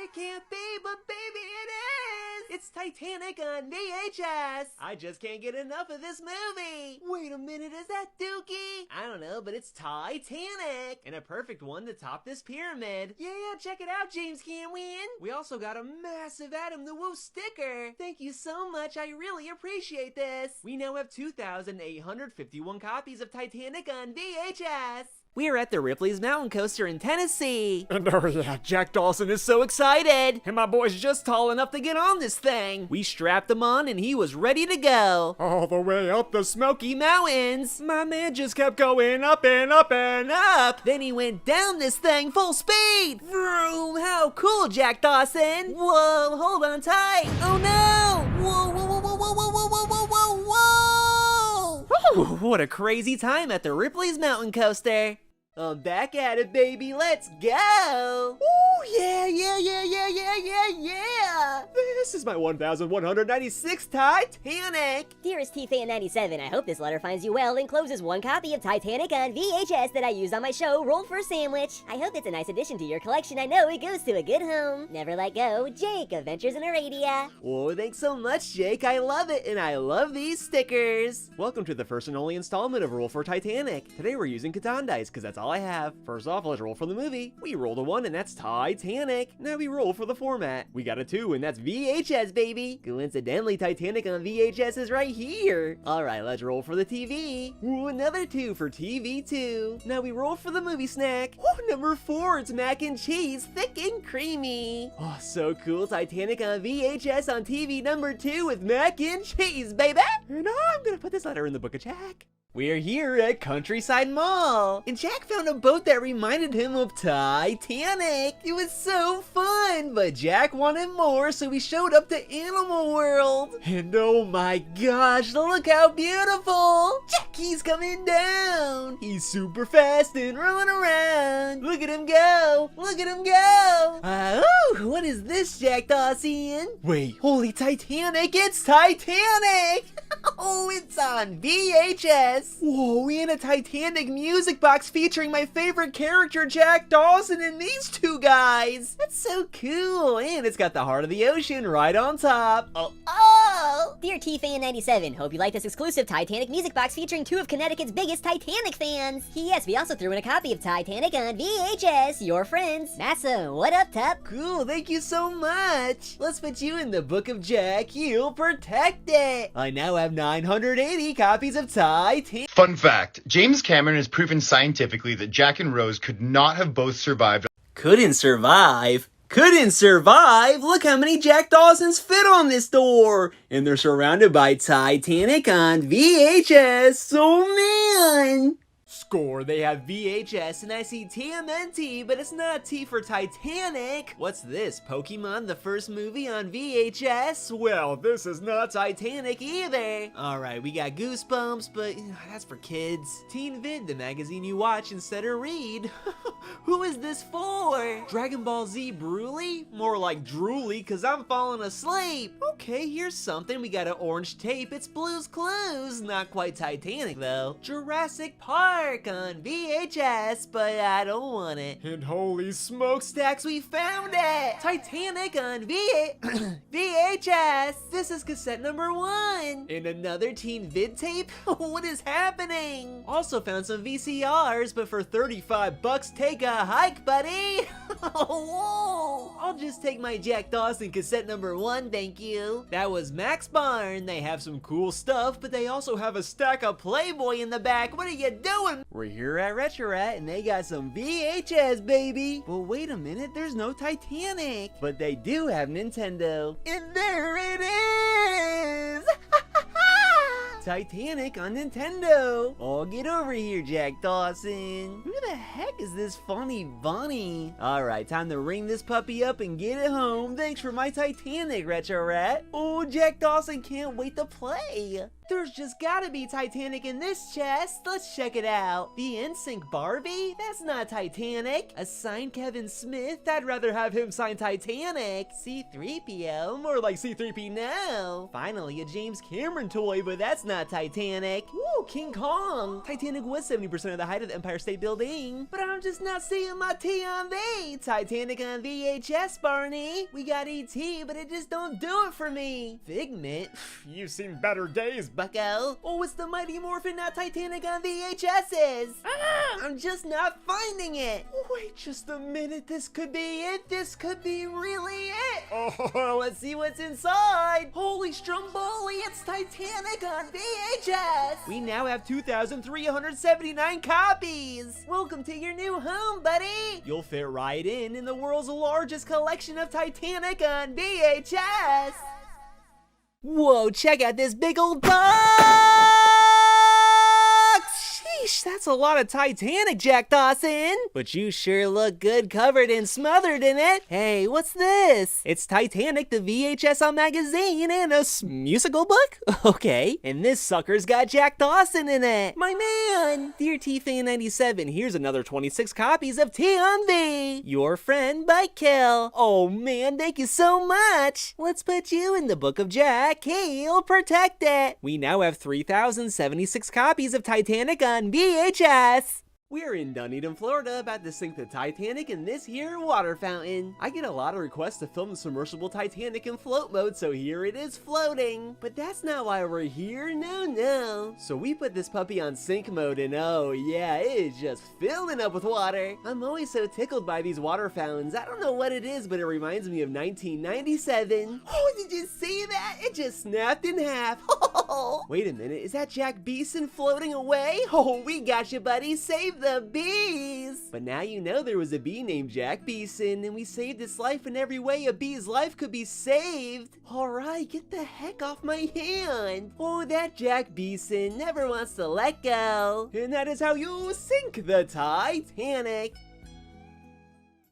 It can't be, but baby, it is! It's Titanic on VHS! I just can't get enough of this movie! Wait a minute, is that Dookie? I don't know, but it's Titanic! And a perfect one to top this pyramid. Yeah, check it out, James Cameron! We also got a massive Adam the Woo sticker! Thank you so much, I really appreciate this! We now have 2,851 copies of Titanic on VHS! We're at the Ripley's Mountain Coaster in Tennessee. And oh yeah, Jack Dawson is so excited. And my boy's just tall enough to get on this thing. We strapped him on and he was ready to go. All the way up the Smoky Mountains. My man just kept going up and up and up. Then he went down this thing full speed. Vroom, how cool, Jack Dawson. Whoa, hold on tight. Oh no. Whoa, whoa, whoa, whoa, whoa, whoa, whoa, whoa, whoa, whoa. Ooh, what a crazy time at the Ripley's Mountain Coaster. I'm back at it, baby. Let's go. Ooh, yeah. This is my 1,196th Titanic. Dearest T-Fan97, I hope this letter finds you well. Encloses one copy of Titanic on VHS that I used on my show, Roll for a Sandwich. I hope it's a nice addition to your collection. I know it goes to a good home. Never let go, Jake, Adventures in Arabia. Oh, thanks so much, Jake. I love it, and I love these stickers. Welcome to the first and only installment of Roll for Titanic. Today we're using Catan dice, because that's all I have. First off, let's roll for the movie. We rolled a 1, and that's Titanic. Now we roll for the format. We got a 2, and that's VHS, baby. Coincidentally, Titanic on VHS is right here. Alright, let's roll for the TV. Ooh, another 2 for TV 2. Now we roll for the movie snack. Ooh, number 4, it's mac and cheese, thick and creamy. Oh, so cool. Titanic on VHS on TV number 2 with mac and cheese, baby. And I'm gonna put this letter in the Book of Jack. We're here at Countryside Mall, and Jack found a boat that reminded him of Titanic. It was so fun, but Jack wanted more, so we showed up to Animal World. And oh my gosh, look how beautiful! Jackie's coming down. He's super fast and rolling around. Look at him go! Look at him go! Oh, what is this, Jack Dawson? Wait, holy Titanic, it's Titanic! Oh, it's on VHS. Whoa, and a Titanic music box featuring my favorite character, Jack Dawson, and these two guys. That's so cool, and it's got the heart of the ocean right on top. Oh! Dear T-Fan97, hope you like this exclusive Titanic music box featuring 2 of Connecticut's biggest Titanic fans. Yes, we also threw in a copy of Titanic on VHS. Your friends. Massa, what up, Tup? Cool, thank you so much. Let's put you in the Book of Jack. He'll protect it. I now have 980 copies of Titanic. Fun fact, James Cameron has proven scientifically that Jack and Rose could not have both survived. Couldn't survive? Couldn't survive? Look how many Jack Dawsons fit on this door! And they're surrounded by Titanic on VHS! Oh man! Score, they have VHS and I see TMNT, but it's not T for Titanic. What's this, Pokemon, the first movie on VHS? Well, this is not Titanic either. Alright, we got Goosebumps, but that's for kids. Teen Vid, the magazine you watch instead of read. Who is this for? Dragon Ball Z Broly? More like Drooly, cause I'm falling asleep. Okay, here's something. We got an orange tape. It's Blue's Clues. Not quite Titanic though. Jurassic Park. Shark on VHS, but I don't want it. And holy smokestacks, we found it! Titanic on VHS! This is cassette number 1! And another teen vid tape? What is happening? Also found some VCRs, but for $35, take a hike, buddy! Whoa! I'll just take my Jack Dawson cassette number 1, thank you. That was Max Barn. They have some cool stuff, but they also have a stack of Playboy in the back. What are you doing? We're here at Retrorat, and they got some VHS, baby. But wait a minute, there's no Titanic. But they do have Nintendo. And there it is! Titanic on Nintendo. Oh, get over here, Jack Dawson. Who the heck is this funny bunny? Alright, time to ring this puppy up and get it home. Thanks for my Titanic, Retrorat. Oh, Jack Dawson can't wait to play. There's just gotta be Titanic in this chest. Let's check it out. The NSYNC Barbie? That's not Titanic. A signed Kevin Smith? I'd rather have him sign Titanic. C-3PO? More like C-3P now. Finally, a James Cameron toy, but that's not Titanic. Woo, King Kong. Titanic was 70% of the height of the Empire State Building. But I'm just not seeing my T on V. Titanic on VHS, Barney. We got E.T., but it just don't do it for me. Figment? You've seen better days, bucko. Oh, it's the Mighty Morphin, not Titanic on VHS's. I'm just not finding it. Wait just a minute. This could be it. This could be really it. Oh, let's see what's inside. Holy Stromboli, it's Titanic on VHS. We now have 2,379 copies. Welcome to your new home, buddy. You'll fit right in the world's largest collection of Titanic on VHS. Whoa, check out this big old box! Sheesh, that's a lot of Titanic, Jack Dawson. But you sure look good covered and smothered in it. Hey, what's this? It's Titanic, the VHS on magazine, and a musical book? Okay, and this sucker's got Jack Dawson in it. My man! Dear T-Fan97, here's another 26 copies of T on V. Your friend, Bike Kill. Oh man, thank you so much. Let's put you in the book of Jack. He'll protect it. We now have 3,076 copies of Titanic on VHS. We're in Dunedin, Florida, about to sink the Titanic in this here water fountain. I get a lot of requests to film the submersible Titanic in float mode, so here it is floating. But that's not why we're here, no. So we put this puppy on sink mode, and oh yeah, it is just filling up with water. I'm always so tickled by these water fountains. I don't know what it is, but it reminds me of 1997. Oh, did you see that? It just snapped in half. Wait a minute, is that Jack Beeson floating away? Oh, we got you, buddy. Save the bees! But now you know there was a bee named Jack Beeson, and we saved its life in every way a bee's life could be saved. Alright, get the heck off my hand. Oh, that Jack Beeson never wants to let go. And that is how you sink the Titanic.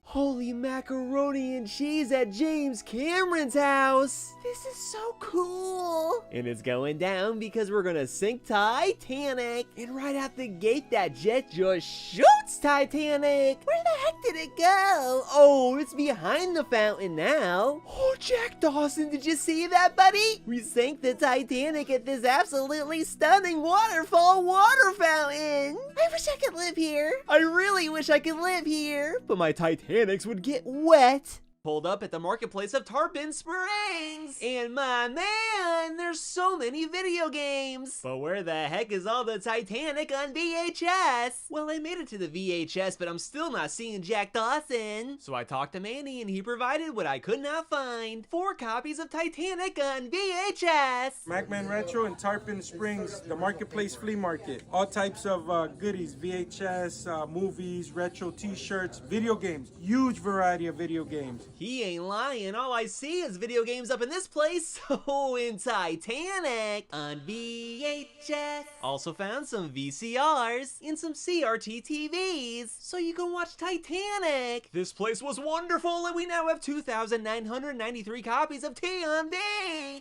Holy macaroni and cheese at James Cameron's house! This is so cool! And it's going down because we're gonna sink Titanic! And right out the gate, that jet just shoots Titanic! Where the heck did it go? Oh, it's behind the fountain now! Oh, Jack Dawson, did you see that, buddy? We sank the Titanic at this absolutely stunning waterfall water fountain! I wish I could live here! I really wish I could live here! But my Titanics would get wet. Pulled up at the marketplace of Tarpon Springs. And my man, there's so many video games. But where the heck is all the Titanic on VHS? Well, I made it to the VHS, but I'm still not seeing Jack Dawson. So I talked to Manny and he provided what I could not find. 4 copies of Titanic on VHS. MacMan Retro in Tarpon Springs, the marketplace flea market. All types of goodies, VHS, movies, retro t-shirts, video games. Huge variety of video games. He ain't lying. All I see is video games up in this place. So in Titanic on VHS. Also found some VCRs and some CRT TVs. So you can watch Titanic. This place was wonderful, and we now have 2,993 copies of T on V.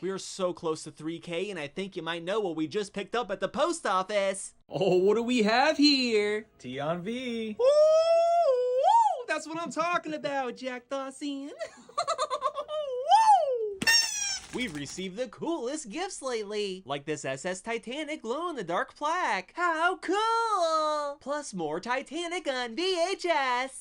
We are so close to 3K, and I think you might know what we just picked up at the post office. Oh, what do we have here? T on V. Ooh! That's what I'm talking about, Jack Dawson. We've received the coolest gifts lately, like this SS Titanic glow-in-the-dark plaque. How cool! all. Plus more Titanic on VHS.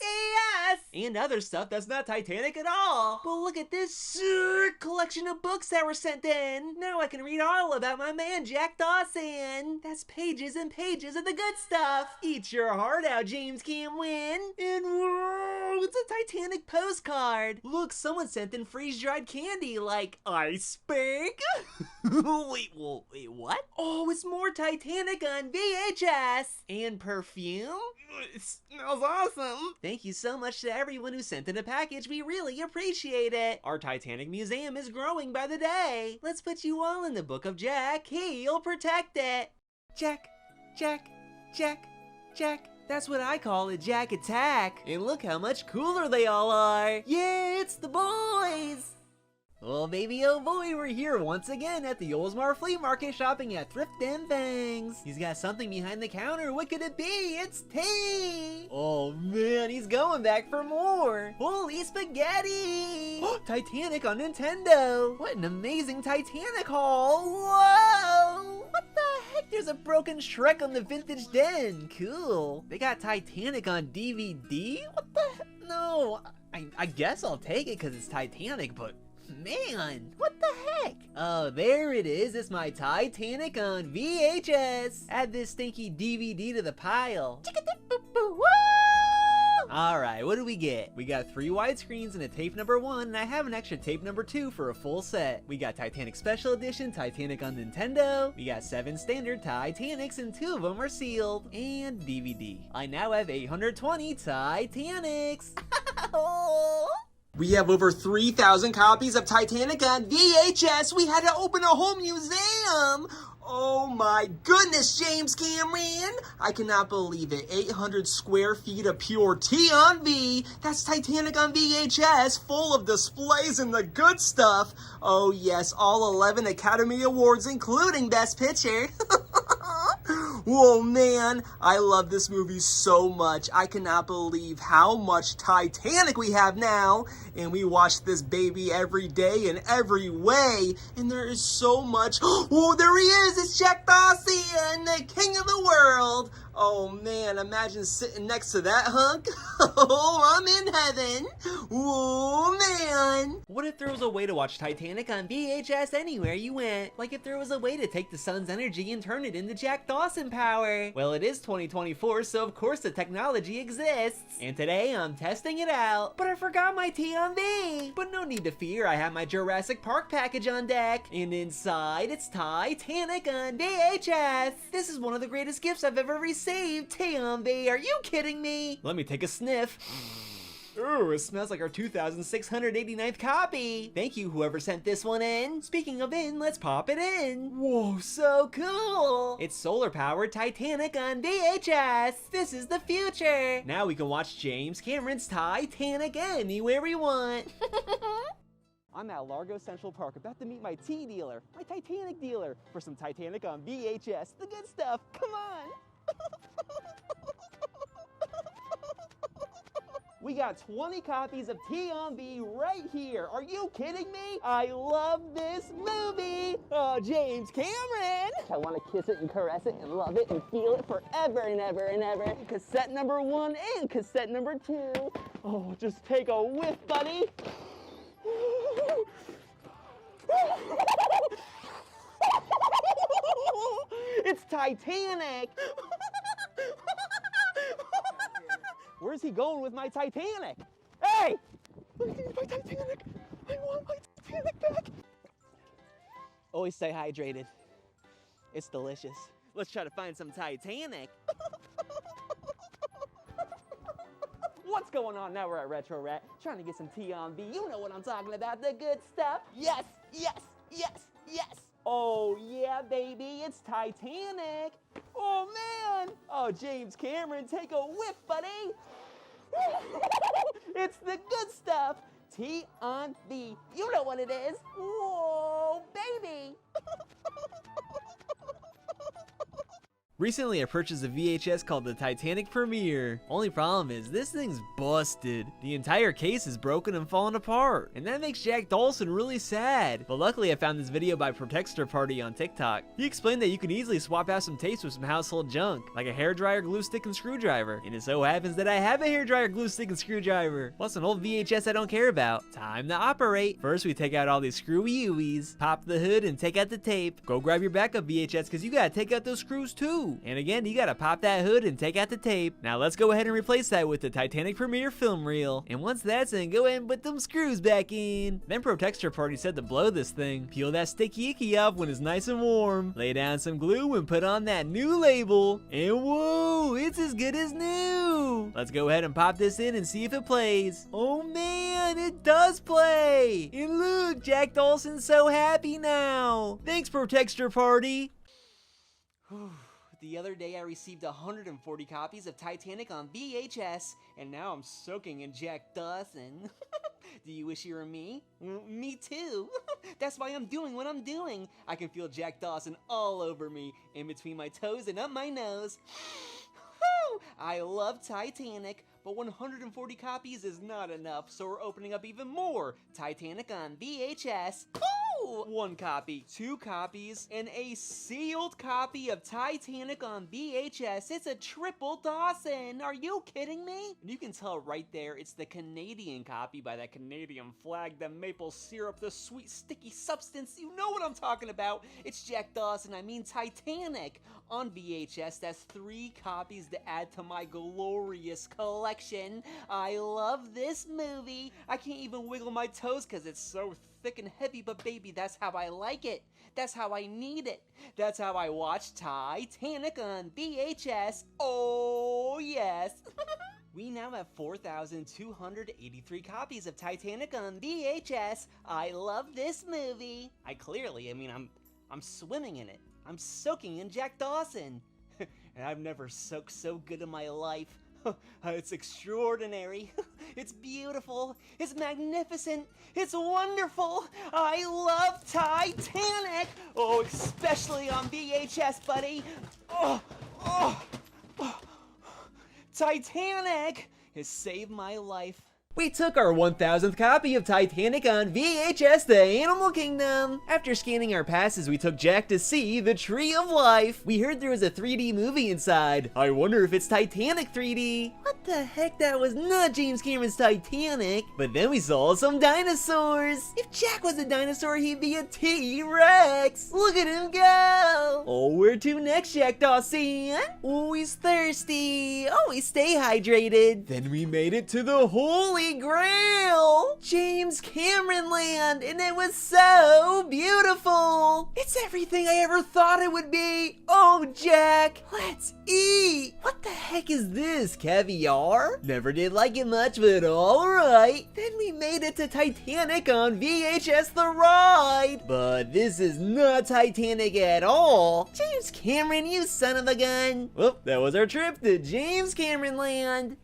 Yes! And other stuff that's not Titanic at all. But look at this sick collection of books that were sent in. Now I can read all about my man Jack Dawson. That's pages and pages of the good stuff. Eat your heart out, James Cameron. And whoa, it's a Titanic postcard. Look, someone sent in freeze-dried candy like ice pick. Wait, what? Oh, it's more Titanic on VHS. And perfume? It smells awesome. Thank you so much to everyone who sent in a package. We really appreciate it. Our Titanic museum is growing by the day. Let's put you all in the Book of Jack. He'll protect it. Jack, Jack, Jack, Jack. That's what I call a Jack attack. And look how much cooler they all are. Yeah, it's the boys. Oh baby, oh boy, we're here once again at the Oldsmar Flea Market shopping at Thrift and Things. He's got something behind the counter. What could it be? It's tea! Oh man, he's going back for more. Holy spaghetti! Titanic on Nintendo. What an amazing Titanic haul. Whoa! What the heck? There's a broken Shrek on the Vintage Den. Cool. They got Titanic on DVD? What the heck? No, I guess I'll take it because it's Titanic, but man, what the heck? Oh, there it is. It's my Titanic on VHS. Add this stinky DVD to the pile. Alright, what do we get? We got 3 widescreens and a tape number 1, and I have an extra tape number 2 for a full set. We got Titanic Special Edition, Titanic on Nintendo. We got 7 standard Titanics, and 2 of them are sealed. And DVD. I now have 820 Titanics. We have over 3,000 copies of Titanic on VHS. We had to open a whole museum. Oh my goodness, James Cameron. I cannot believe it. 800 square feet of pure T on V. That's Titanic on VHS, full of displays and the good stuff. Oh yes, all 11 Academy Awards, including Best Picture. Whoa, man, I love this movie so much. I cannot believe how much Titanic we have now. And we watch this baby every day in every way. And there is so much. Oh, there he is. It's Jack Dawson, the king of the world. Oh, man, imagine sitting next to that hunk. Oh, I'm in heaven. Oh, man. What if there was a way to watch Titanic on VHS anywhere you went? Like if there was a way to take the sun's energy and turn it into Jack Dawson power. Well, it is 2024, so of course the technology exists. And today I'm testing it out. But I forgot my T&V. But no need to fear, I have my Jurassic Park package on deck. And inside, it's Titanic on VHS. This is one of the greatest gifts I've ever received. T&V, are you kidding me? Let me take a sniff. Ooh, it smells like our 2,689th copy. Thank you, whoever sent this one in. Speaking of in, let's pop it in. Whoa, so cool. It's solar-powered Titanic on VHS. This is the future. Now we can watch James Cameron's Titanic anywhere we want. I'm at Largo Central Park, about to meet my tea dealer, my Titanic dealer, for some Titanic on VHS. The good stuff, come on. We got 20 copies of T&V right here. Are you kidding me? I love this movie. Oh, James Cameron. I want to kiss it and caress it and love it and feel it forever and ever and ever. Cassette number 1 and cassette number 2. Oh, just take a whiff, buddy. It's Titanic. Where's he going with my Titanic? Hey! I need my Titanic. I want my Titanic back. Always stay hydrated. It's delicious. Let's try to find some Titanic. What's going on? Now we're at Retro Rat, trying to get some T&V. You know what I'm talking about, the good stuff. Yes, yes, yes, yes. Oh yeah, baby, it's Titanic. Oh man. Oh, James Cameron, take a whiff, buddy. It's the good stuff. T&V. You know what it is. Whoa, baby. Recently, I purchased a VHS called the Titanic Premiere. Only problem is, this thing's busted. The entire case is broken and falling apart, and that makes Jack Dawson really sad. But luckily, I found this video by Protexter Party on TikTok. He explained that you can easily swap out some tapes with some household junk, like a hairdryer, glue stick, and screwdriver. And it so happens that I have a hairdryer, glue stick, and screwdriver, plus an old VHS I don't care about. Time to operate. First, we take out all these screwy-ooies, pop the hood, and take out the tape. Go grab your backup VHS, because you gotta take out those screws too. And again, you gotta pop that hood and take out the tape. Now let's go ahead and replace that with the Titanic Premiere film reel. And once that's in, go ahead and put them screws back in. Then Protexter Party said to blow this thing. Peel that sticky icky off when it's nice and warm. Lay down some glue and put on that new label. And whoa, it's as good as new. Let's go ahead and pop this in and see if it plays. Oh man, it does play. And look, Jack Dawson's so happy now. Thanks, Protexter Party. The other day I received 140 copies of Titanic on VHS, and now I'm soaking in Jack Dawson. Do you wish you were me? Me too. That's why I'm doing what I'm doing. I can feel Jack Dawson all over me, in between my toes and up my nose. I love Titanic, but 140 copies is not enough, so we're opening up even more Titanic on VHS. One copy, 2 copies, and a sealed copy of Titanic on VHS. It's a triple Dawson. Are you kidding me? And you can tell right there it's the Canadian copy by that Canadian flag, the maple syrup, the sweet sticky substance. You know what I'm talking about. It's Jack Dawson, I mean Titanic on VHS. That's 3 copies to add to my glorious collection. I love this movie. I can't even wiggle my toes because it's so thick and heavy, but baby, that's how I like it. That's how I need it. That's how I watch Titanic on VHS. Oh, yes. We now have 4,283 copies of Titanic on VHS. I love this movie. I'm swimming in it. I'm soaking in Jack Dawson. And I've never soaked so good in my life. It's extraordinary. It's beautiful. It's magnificent. It's wonderful. I love Titanic. Oh, especially on VHS, buddy. Titanic has saved my life. We took our 1000th copy of Titanic on VHS to Animal Kingdom. After scanning our passes, we took Jack to see the Tree of Life. We heard there was a 3D movie inside. I wonder if it's Titanic 3D. What the heck, that was not James Cameron's Titanic. But then we saw some dinosaurs. If Jack was a dinosaur, he'd be a T-Rex. Look at him go. Oh, where to next, Jack Dawson? Always thirsty. Always stay hydrated. Then we made it to the Holy Grail! James Cameron Land, and it was so beautiful! It's everything I ever thought it would be! Oh, Jack, let's eat! What the heck is this, caviar? Never did like it much, but alright. Then we made it to Titanic on VHS The Ride! But this is not Titanic at all! James Cameron, you son of a gun! Well, that was our trip to James Cameron Land!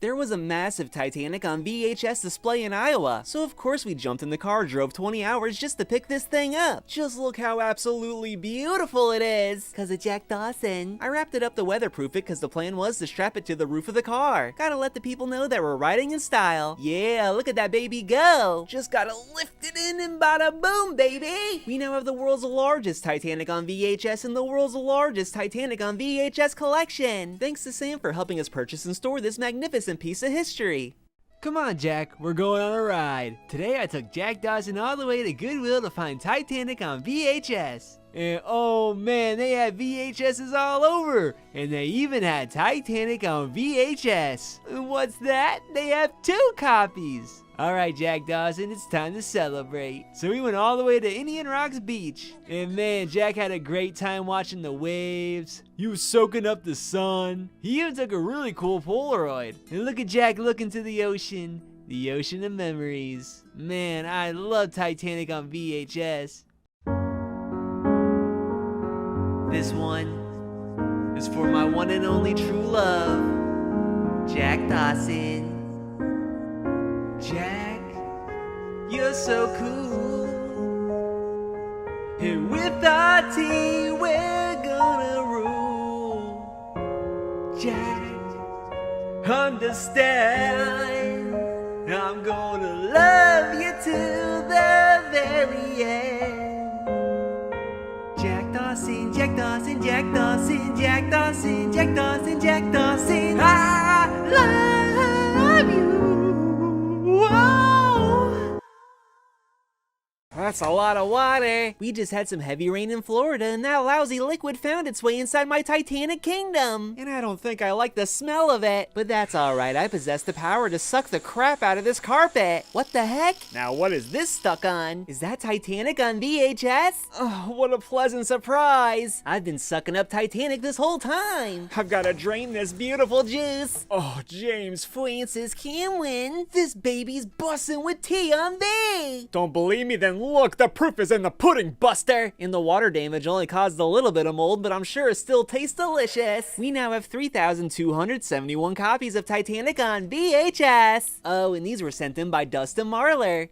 There was a massive Titanic on VHS display in Iowa, so of course we jumped in the car, drove 20 hours just to pick this thing up. Just look how absolutely beautiful it is. Cause of Jack Dawson. I wrapped it up to weatherproof it cause the plan was to strap it to the roof of the car. Gotta let the people know that we're riding in style. Yeah, look at that baby go. Just gotta lift it in and bada boom, baby. We now have the world's largest Titanic on VHS and the world's largest Titanic on VHS collection. Thanks to Sam for helping us purchase and store this magnificent piece of history. Come on, Jack, we're going on a ride. Today I took Jack Dawson all the way to Goodwill to find Titanic on VHS. And oh man, they had VHSs all over. And they even had Titanic on VHS. And what's that? They have 2 copies. Alright, Jack Dawson, it's time to celebrate. So we went all the way to Indian Rocks Beach. And man, Jack had a great time watching the waves. He was soaking up the sun. He even took a really cool Polaroid. And look at Jack looking to the ocean of memories. Man, I love Titanic on VHS. This one is for my one and only true love, Jack Dawson. Jack, you're so cool. And with our tea, we're gonna rule. Jack, understand, I'm gonna love you to the very end. Jack Dawson, Jack Dawson, Jack Dawson, Jack Dawson, Jack Dawson, Jack Dawson, I love you. Whoa. That's a lot of water. We just had some heavy rain in Florida, and that lousy liquid found its way inside my Titanic kingdom. And I don't think I like the smell of it. But that's alright, I possess the power to suck the crap out of this carpet. What the heck? Now what is this stuck on? Is that Titanic on VHS? Oh, what a pleasant surprise. I've been sucking up Titanic this whole time. I've gotta drain this beautiful juice. Oh, James Francis Cameron, this baby's bussin' with tea on V. Don't believe me? Then look, the proof is in the pudding, Buster! And the water damage only caused a little bit of mold, but I'm sure it still tastes delicious. We now have 3,271 copies of Titanic on VHS. Oh, and these were sent in by Dustin Marler.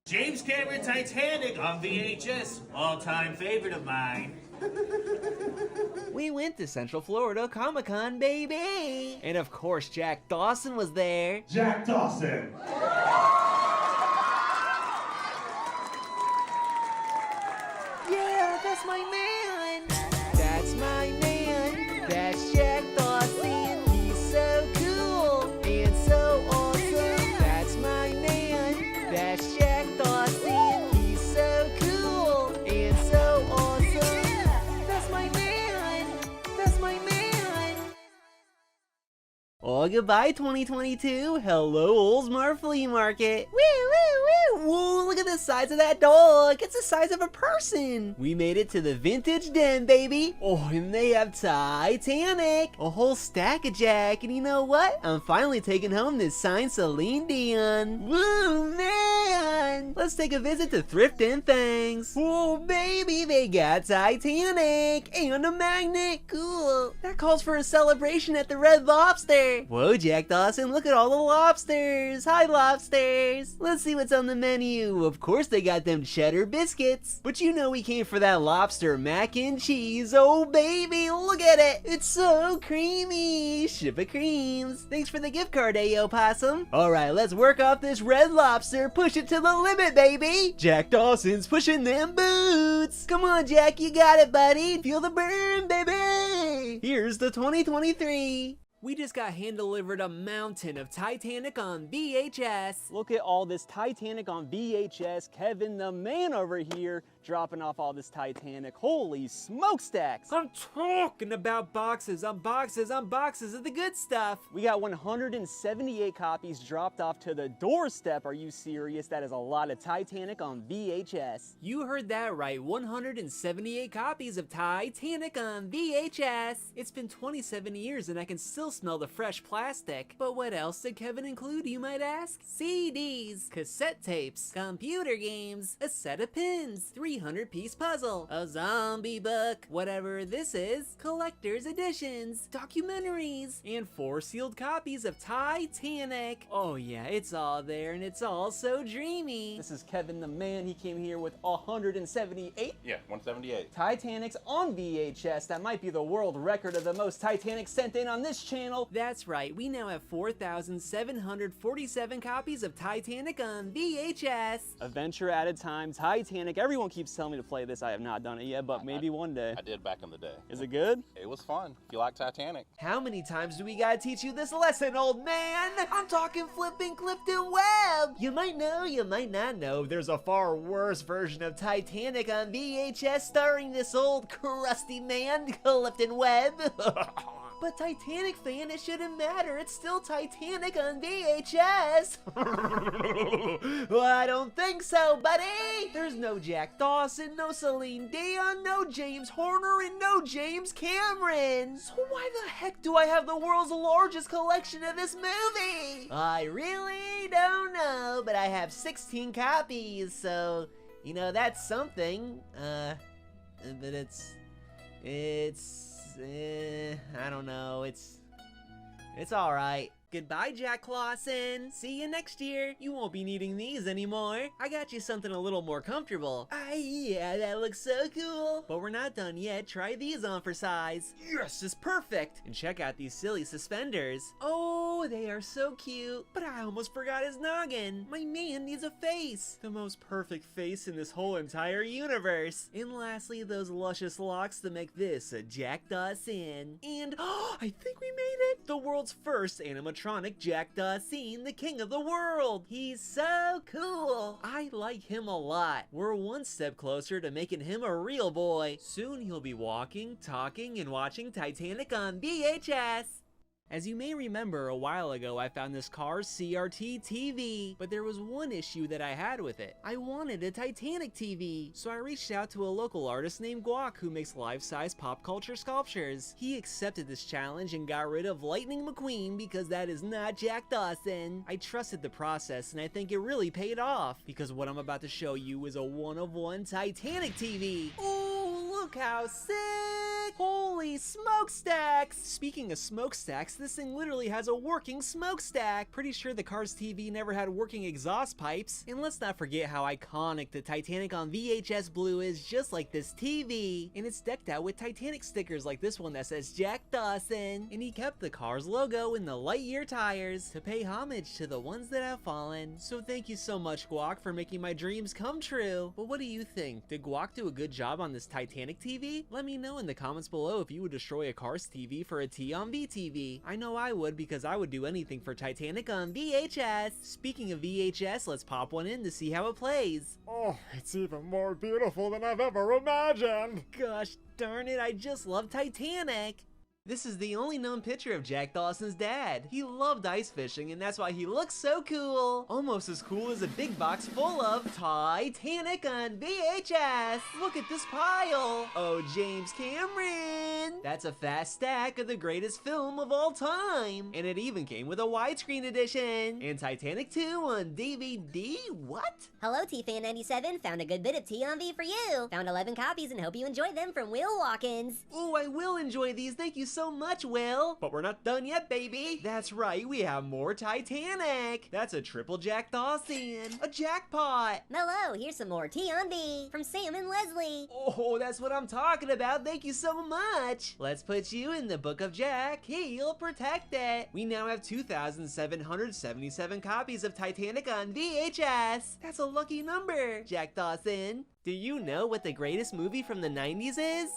James Cameron Titanic on VHS, all-time favorite of mine. We went to Central Florida Comic-Con, baby! And of course, Jack Dawson was there. Jack Dawson. Yeah, that's my man! That's my man! That's Jack Dawson! He's so cool and so awesome! That's my man! That's Jack Dawson! He's so cool and so awesome! That's my man! That's my man! Oh, goodbye 2022! Hello, Oldsmar Flea Market! Woo, woo, woo! Whoa, look at the size of that dog! It's the size of a person! We made it to the vintage den, baby! Oh, and they have Titanic! A whole stack of Jack, and you know what? I'm finally taking home this signed Celine Dion! Woo, man! Let's take a visit to Thrift and Things! Oh, baby, they got Titanic! And a magnet! Cool! That calls for a celebration at the Red Lobster! Whoa, Jack Dawson, look at all the lobsters! Hi, lobsters! Let's see what's on the menu. Of course they got them cheddar biscuits. But you know we came for that lobster mac and cheese. Oh baby, look at it. It's so creamy. Ship of creams. Thanks for the gift card, Ayo Possum. Alright, let's work off this Red Lobster. Push it to the limit, baby. Jack Dawson's pushing them boots. Come on, Jack, you got it, buddy. Feel the burn, baby. Here's the 2023. We just got hand-delivered a mountain of Titanic on VHS. Look at all this Titanic on VHS. Kevin the man over here dropping off all this Titanic. Holy smokestacks! I'm talking about boxes on boxes on boxes of the good stuff. We got 178 copies dropped off to the doorstep. Are you serious? That is a lot of Titanic on VHS. You heard that right. 178 copies of Titanic on VHS. It's been 27 years and I can still smell the fresh plastic. But what else did Kevin include, you might ask? CDs, cassette tapes, computer games, a set of pins, 300-piece puzzle, a zombie book, whatever this is, collector's editions, documentaries, and 4 sealed copies of Titanic. Oh yeah, it's all there and it's all so dreamy. This is Kevin the man. He came here with 178. Yeah, 178. Titanics on VHS. That might be the world record of the most Titanic sent in on this channel. That's right, we now have 4,747 copies of Titanic on VHS. Adventure at a time, Titanic. Everyone keeps telling me to play this. I have not done it yet, but maybe one day. I did back in the day. Is it good? It was fun. If you like Titanic. How many times do we gotta teach you this lesson, old man? I'm talking flipping Clifton Webb. You might know, you might not know, there's a far worse version of Titanic on VHS starring this old crusty man, Clifton Webb. But Titanic fan, it shouldn't matter. It's still Titanic on VHS. Well, I don't think so, buddy. There's no Jack Dawson, no Celine Dion, no James Horner, and no James Cameron. So why the heck do I have the world's largest collection of this movie? I really don't know, but I have 16 copies, so, you know, that's something. But I don't know, it's all right. Goodbye, Jack Clausen. See you next year. You won't be needing these anymore. I got you something a little more comfortable. Yeah, that looks so cool. But we're not done yet. Try these on for size. Yes, it's perfect. And check out these silly suspenders. Oh, they are so cute. But I almost forgot his noggin. My man needs a face. The most perfect face in this whole entire universe. And lastly, those luscious locks to make this a Jack Dawson. And I think we made it. The world's first animatronic Jack Dawson, the king of the world. He's so cool. I like him a lot. We're one step closer to making him a real boy. Soon he'll be walking, talking, and watching Titanic on VHS. As you may remember, a while ago I found this Cars CRT TV, but there was one issue that I had with it. I wanted a Titanic TV, so I reached out to a local artist named Guac who makes life-size pop culture sculptures. He accepted this challenge and got rid of Lightning McQueen because that is not Jack Dawson. I trusted the process and I think it really paid off, because what I'm about to show you is a one-of-one Titanic TV. Ooh, look how sick! Holy smokestacks! Speaking of smokestacks, this thing literally has a working smokestack. Pretty sure the Cars TV never had working exhaust pipes. And let's not forget how iconic the Titanic on VHS Blue is, just like this TV. And it's decked out with Titanic stickers like this one that says Jack Dawson. And he kept the Cars logo in the Lightyear tires to pay homage to the ones that have fallen. So thank you so much, Guac, for making my dreams come true. But what do you think? Did Guac do a good job on this Titanic TV? Let me know in the comments below if you would destroy a Cars TV for a T on V TV. I know I would, because I would do anything for Titanic on VHS. Speaking of VHS, let's pop one in to see how it plays. Oh, it's even more beautiful than I've ever imagined. Gosh darn it, I just love Titanic. This is the only known picture of Jack Dawson's dad. He loved ice fishing, and that's why he looks so cool. Almost as cool as a big box full of Titanic on VHS. Look at this pile. Oh, James Cameron. That's a fast stack of the greatest film of all time. And it even came with a widescreen edition. And Titanic 2 on DVD? What? Hello, TFan97. Found a good bit of T on V for you. Found 11 copies and hope you enjoy them from Will Watkins. Oh, I will enjoy these. Thank you so much, Will. But we're not done yet, baby. That's right, we have more Titanic. That's a triple Jack Dawson. A jackpot. Mello, here's some more T on V from Sam and Leslie. Oh, that's what I'm talking about. Thank you so much. Let's put you in the Book of Jack. He'll protect it. We now have 2,777 copies of Titanic on VHS. That's a lucky number, Jack Dawson. Do you know what the greatest movie from the 90s is?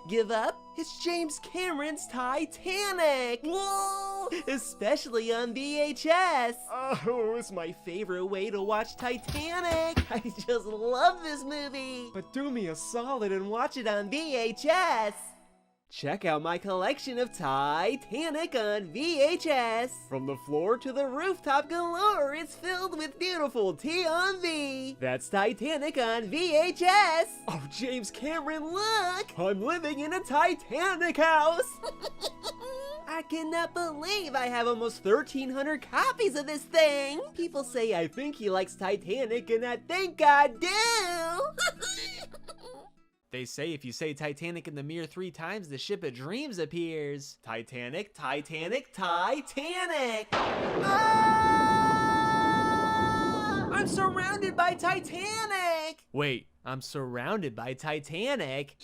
Give up? It's James Cameron's Titanic! Whoa! Especially on VHS! Oh, it's my favorite way to watch Titanic! I just love this movie! But do me a solid and watch it on VHS! Check out my collection of Titanic on VHS. From the floor to the rooftop galore, it's filled with beautiful T on V. That's Titanic on VHS. Oh, James Cameron, look! I'm living in a Titanic house. I cannot believe I have almost 1,300 copies of this thing. People say I think he likes Titanic, and I think I do. They say if you say Titanic in the mirror 3 times, the ship of dreams appears. Titanic, Titanic, Titanic! Ah! I'm surrounded by Titanic! Wait, I'm surrounded by Titanic?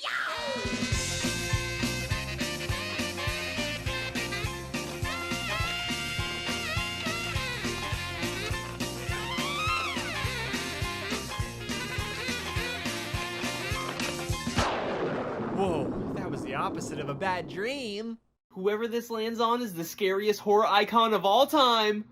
Whoa, that was the opposite of a bad dream. Whoever this lands on is the scariest horror icon of all time.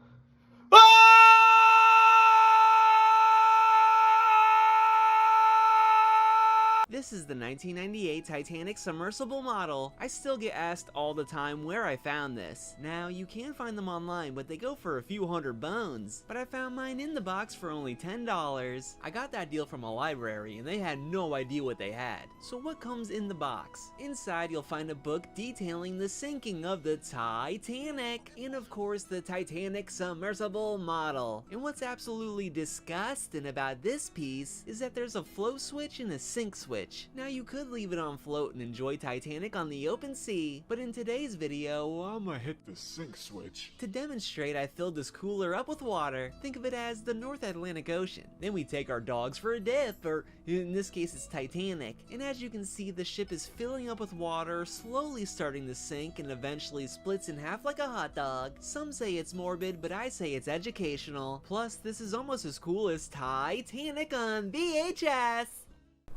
This is the 1998 Titanic submersible model. I still get asked all the time where I found this. Now, you can find them online, but they go for a few hundred bones. But I found mine in the box for only $10. I got that deal from a library, and they had no idea what they had. So what comes in the box? Inside, you'll find a book detailing the sinking of the Titanic, and of course, the Titanic submersible model. And what's absolutely disgusting about this piece is that there's a flow switch and a sink switch. switch. Now you could leave it on float and enjoy Titanic on the open sea, but in today's video, I'ma hit the sink switch. To demonstrate, I filled this cooler up with water. Think of it as the North Atlantic Ocean. Then we take our dogs for a dip, or in this case it's Titanic, and as you can see, the ship is filling up with water, slowly starting to sink and eventually splits in half like a hot dog. Some say it's morbid, but I say it's educational. Plus, this is almost as cool as Titanic on VHS.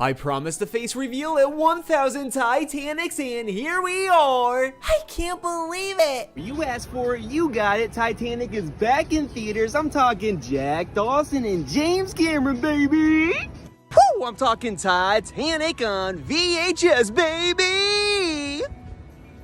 I promised a face reveal at 1,000 Titanics, and here we are! I can't believe it! You asked for it, you got it. Titanic is back in theaters. I'm talking Jack Dawson and James Cameron, baby! Woo! I'm talking Titanic on VHS, baby!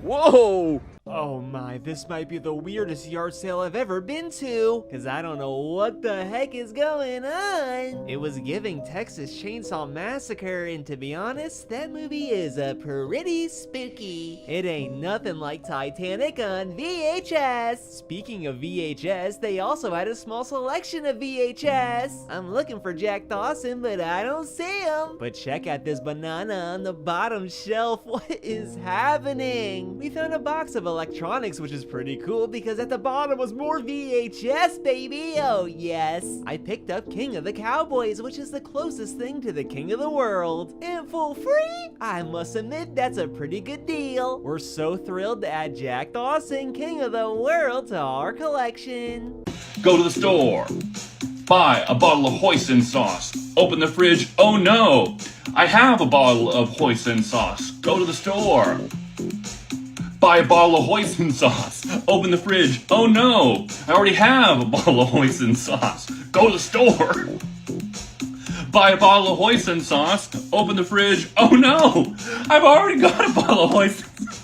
Whoa! Oh my, this might be the weirdest yard sale I've ever been to, cause I don't know what the heck is going on. It was giving Texas Chainsaw Massacre, and to be honest, that movie is pretty spooky. It ain't nothing like Titanic on VHS. Speaking of VHS, they also had a small selection of VHS. I'm looking for Jack Dawson, but I don't see him. But check out this banana on the bottom shelf. What is happening? We found a box of electronics, which is pretty cool because at the bottom was more VHS, baby. Oh yes. I picked up King of the Cowboys, which is the closest thing to the King of the World. And for free? I must admit that's a pretty good deal. We're so thrilled to add Jack Dawson, King of the World, to our collection. Go to the store. Buy a bottle of hoisin sauce. Open the fridge. Oh no! I have a bottle of hoisin sauce. Go to the store. Buy a bottle of hoisin sauce. Open the fridge. Oh no! I already have a bottle of hoisin sauce. Go to the store. Buy a bottle of hoisin sauce. Open the fridge. Oh no! I've already got a bottle of hoisin sauce.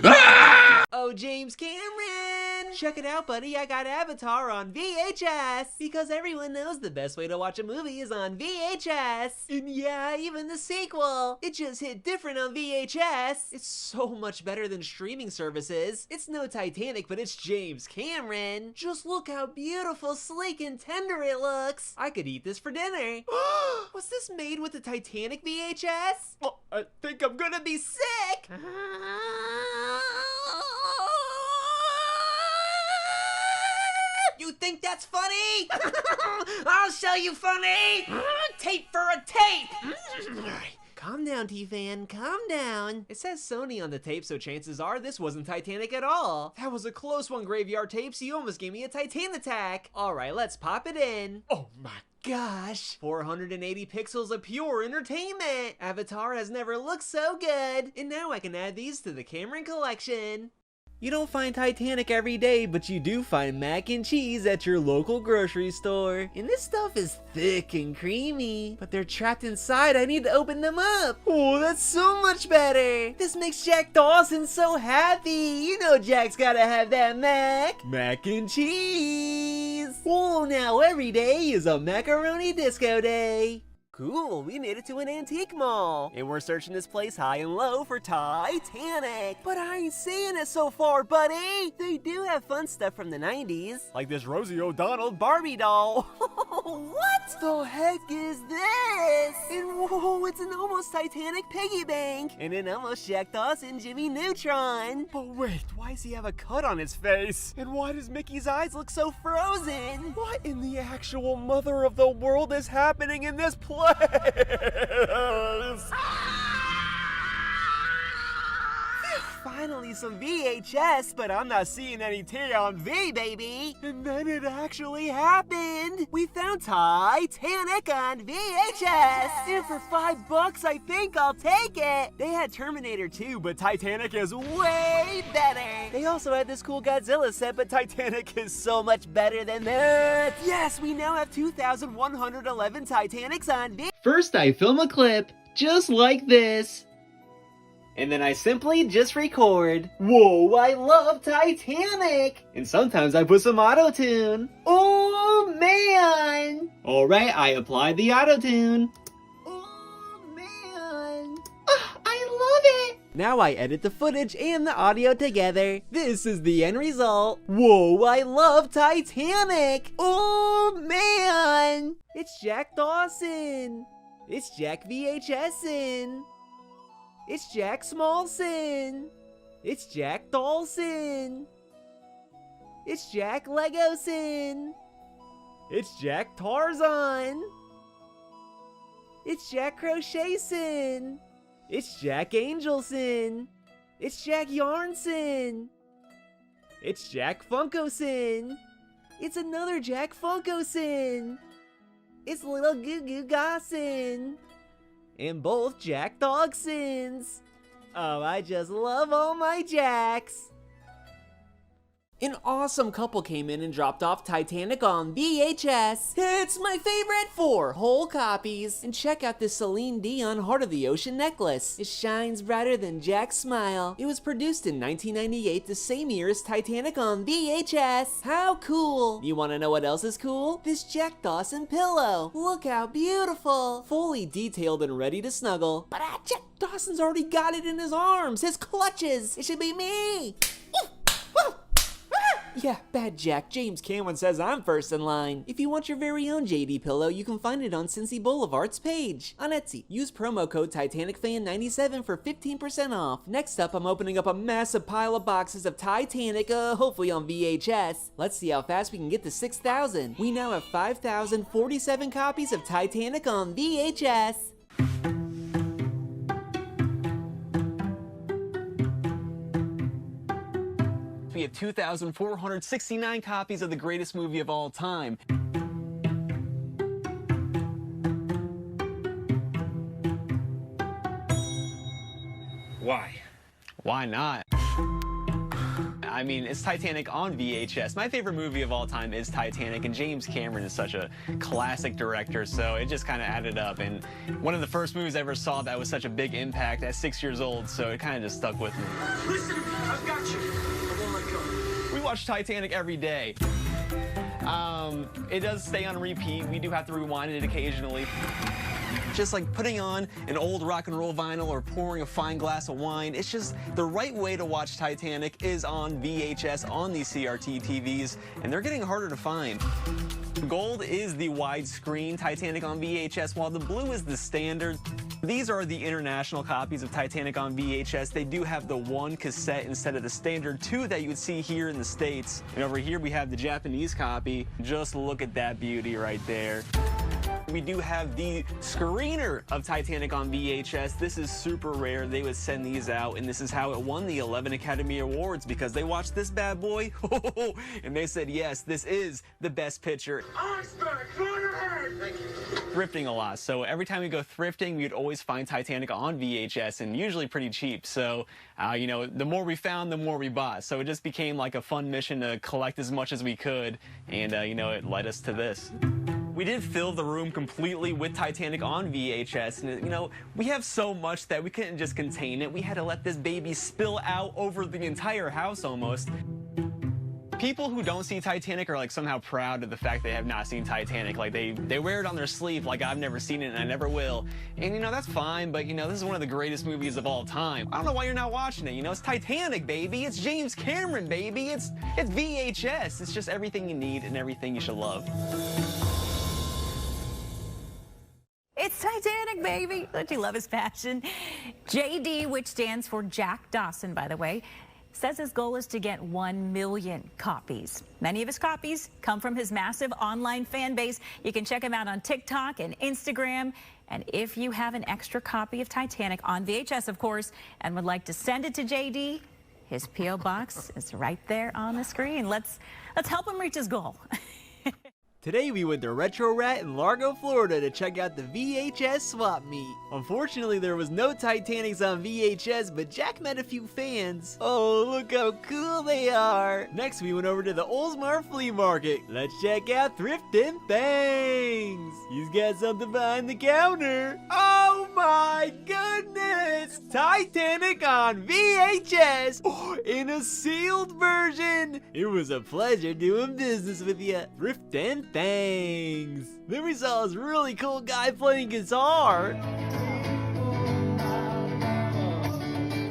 Ah! Oh, James Cameron! Check it out, buddy. I got Avatar on VHS! Because everyone knows the best way to watch a movie is on VHS! And yeah, even the sequel! It just hit different on VHS! It's so much better than streaming services. It's no Titanic, but it's James Cameron! Just look how beautiful, sleek, and tender it looks! I could eat this for dinner! Was this made with the Titanic VHS? Oh, I think I'm gonna be sick! You think that's funny? I'll show you funny! Tape for a tape! Calm down, T-Fan, calm down. It says Sony on the tape, so chances are this wasn't Titanic at all. That was a close one, Graveyard Tape, so you almost gave me a Titan attack. Alright, let's pop it in. Oh my gosh, 480 pixels of pure entertainment. Avatar has never looked so good. And now I can add these to the Cameron collection. You don't find Titanic every day, but you do find mac and cheese at your local grocery store. And this stuff is thick and creamy, but they're trapped inside. I need to open them up. Oh, that's so much better. This makes Jack Dawson so happy. You know Jack's gotta have that mac and cheese. Oh, now every day is a macaroni disco day. Cool, we made it to an antique mall, and we're searching this place high and low for Titanic. But I ain't seeing it so far, buddy. They do have fun stuff from the 90s, like this Rosie O'Donnell Barbie doll. What the heck is this? And whoa, it's an almost Titanic piggy bank, and an almost Jack Dawson Jimmy Neutron. But wait, why does he have a cut on his face? And why does Mickey's eyes look so frozen? What in the actual mother of the world is happening in this place? Finally some VHS, but I'm not seeing any T on V, baby. And then it actually happened. We found Titanic on VHS. And for $5, I think I'll take it. They had Terminator 2, but Titanic is way better. They also had this cool Godzilla set, but Titanic is so much better than that. Yes, we now have 2,111 Titanics on V. First, I film a clip, just like this. And then I simply just record. Whoa, I love Titanic! And sometimes I put some auto-tune. Oh, man! Alright, I applied the auto-tune. Oh, man! I love it! Now I edit the footage and the audio together. This is the end result. Whoa, I love Titanic! Oh, man! It's Jack Dawson! It's Jack VHSin'. It's Jack Smallson. It's Jack Dawson. It's Jack Legosin. It's Jack Tarzan. It's Jack Crochetsin. It's Jack Angelson. It's Jack Yarnson. It's Jack Funkosin. It's another Jack Funkosin. It's Little Goo Goo Gossin. And both Jack Dogsons. Oh, I just love all my Jacks. An awesome couple came in and dropped off Titanic on VHS. It's my favorite 4 whole copies. And check out this Celine Dion Heart of the Ocean necklace. It shines brighter than Jack's smile. It was produced in 1998, the same year as Titanic on VHS. How cool! You wanna know what else is cool? This Jack Dawson pillow. Look how beautiful. Fully detailed and ready to snuggle. But Jack Dawson's already got it in his arms, his clutches. It should be me. Yeah, bad Jack. James Cameron says I'm first in line. If you want your very own JD pillow, you can find it on Cincy Boulevard's page. On Etsy, use promo code TitanicFan97 for 15% off. Next up, I'm opening up a massive pile of boxes of Titanic, hopefully on VHS. Let's see how fast we can get to 6,000. We now have 5,047 copies of Titanic on VHS. We have 2,469 copies of the greatest movie of all time. Why? Why not? I mean, it's Titanic on VHS. My favorite movie of all time is Titanic, and James Cameron is such a classic director, so it just kind of added up. And one of the first movies I ever saw that was such a big impact at 6 years old, so it kind of just stuck with me. Listen, I've got you. I won't let go. We watch Titanic every day. It does stay on repeat. We do have to rewind it occasionally. Just like putting on an old rock and roll vinyl or pouring a fine glass of wine, it's just the right way to watch Titanic is on VHS on these CRT TVs, and they're getting harder to find. Gold is the widescreen Titanic on VHS, while the blue is the standard. These are the international copies of Titanic on VHS. They do have the 1 cassette instead of the standard 2 that you would see here in the States. And over here we have the Japanese copy. Just look at that beauty right there. We do have the screener of Titanic on VHS. This is super rare. They would send these out, and this is how it won the 11 Academy Awards, because they watched this bad boy, and they said, yes, this is the best picture. Iceberg, go ahead. Thank you. Thrifting a lot, so every time we go thrifting, we'd always find Titanic on VHS, and usually pretty cheap. So, you know, the more we found, the more we bought. So it just became like a fun mission to collect as much as we could, and, you know, it led us to this. We did fill the room completely with Titanic on VHS, and you know, we have so much that we couldn't just contain it. We had to let this baby spill out over the entire house almost. People who don't see Titanic are like somehow proud of the fact they have not seen Titanic. Like they wear it on their sleeve like I've never seen it and I never will. And you know, that's fine, but you know, this is one of the greatest movies of all time. I don't know why you're not watching it. You know, it's Titanic, baby. It's James Cameron, baby. It's VHS. It's just everything you need and everything you should love. It's Titanic, baby. Don't you love his passion? JD, which stands for Jack Dawson, by the way, says his goal is to get 1 million copies. Many of his copies come from his massive online fan base. You can check him out on TikTok and Instagram. And if you have an extra copy of Titanic on VHS, of course, and would like to send it to JD, his P.O. box is right there on the screen. Let's help him reach his goal. Today we went to Retro Rat in Largo, Florida to check out the VHS swap meet. Unfortunately, there was no Titanics on VHS, but Jack met a few fans. Oh, look how cool they are. Next, we went over to the Oldsmar Flea Market. Let's check out Thriftin' Things. He's got something behind the counter. Oh my goodness! Titanic on VHS in a sealed version. It was a pleasure doing business with you. Thriftin' Things. Then we saw this really cool guy playing guitar.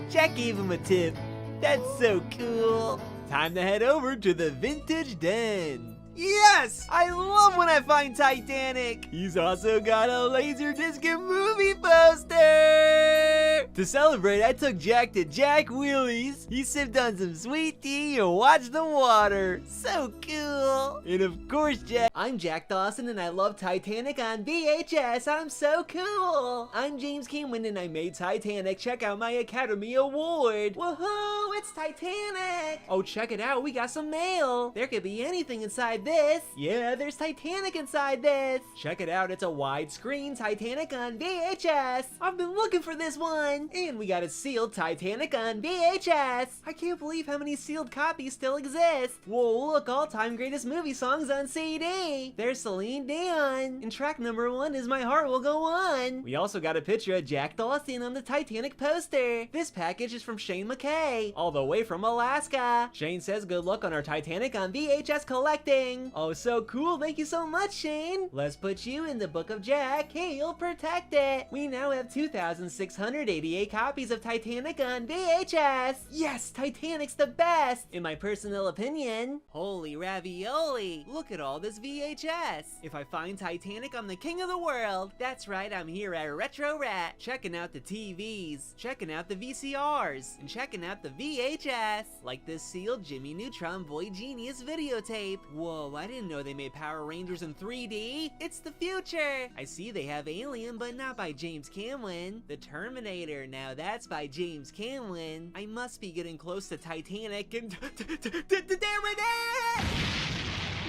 Jack gave him a tip. That's so cool. Time to head over to the Vintage Den. Yes! I love when I find Titanic! He's also got a Laserdisc movie poster! To celebrate, I took Jack to Jack Willie's. He sipped on some sweet tea and watched the water. So cool! And of course, I'm Jack Dawson and I love Titanic on VHS. I'm so cool! I'm James Cameron and I made Titanic. Check out my Academy Award. Woohoo! It's Titanic! Oh, check it out. We got some mail. There could be anything inside this. Yeah, there's Titanic inside this. Check it out. It's a widescreen Titanic on VHS. I've been looking for this one. And we got a sealed Titanic on VHS. I can't believe how many sealed copies still exist. Whoa, look, all-time greatest movie songs on CD. There's Celine Dion. And track number 1 is My Heart Will Go On. We also got a picture of Jack Dawson on the Titanic poster. This package is from Shane McKay, all the way from Alaska. Shane says good luck on our Titanic on VHS collecting. Oh, so cool. Thank you so much, Shane. Let's put you in the Book of Jack. He'll protect it. We now have 2,688 copies of Titanic on VHS. Yes, Titanic's the best, in my personal opinion. Holy ravioli. Look at all this VHS. If I find Titanic, I'm the king of the world. That's right, I'm here at Retro Rat, checking out the TVs, checking out the VCRs, and checking out the VHS, like this sealed Jimmy Neutron Boy Genius videotape. Whoa, I didn't know they made Power Rangers in 3D. It's the future. I see they have Alien, but not by James Cameron. The Terminator, now that's by James Cameron. I must be getting close to Titanic and there it is!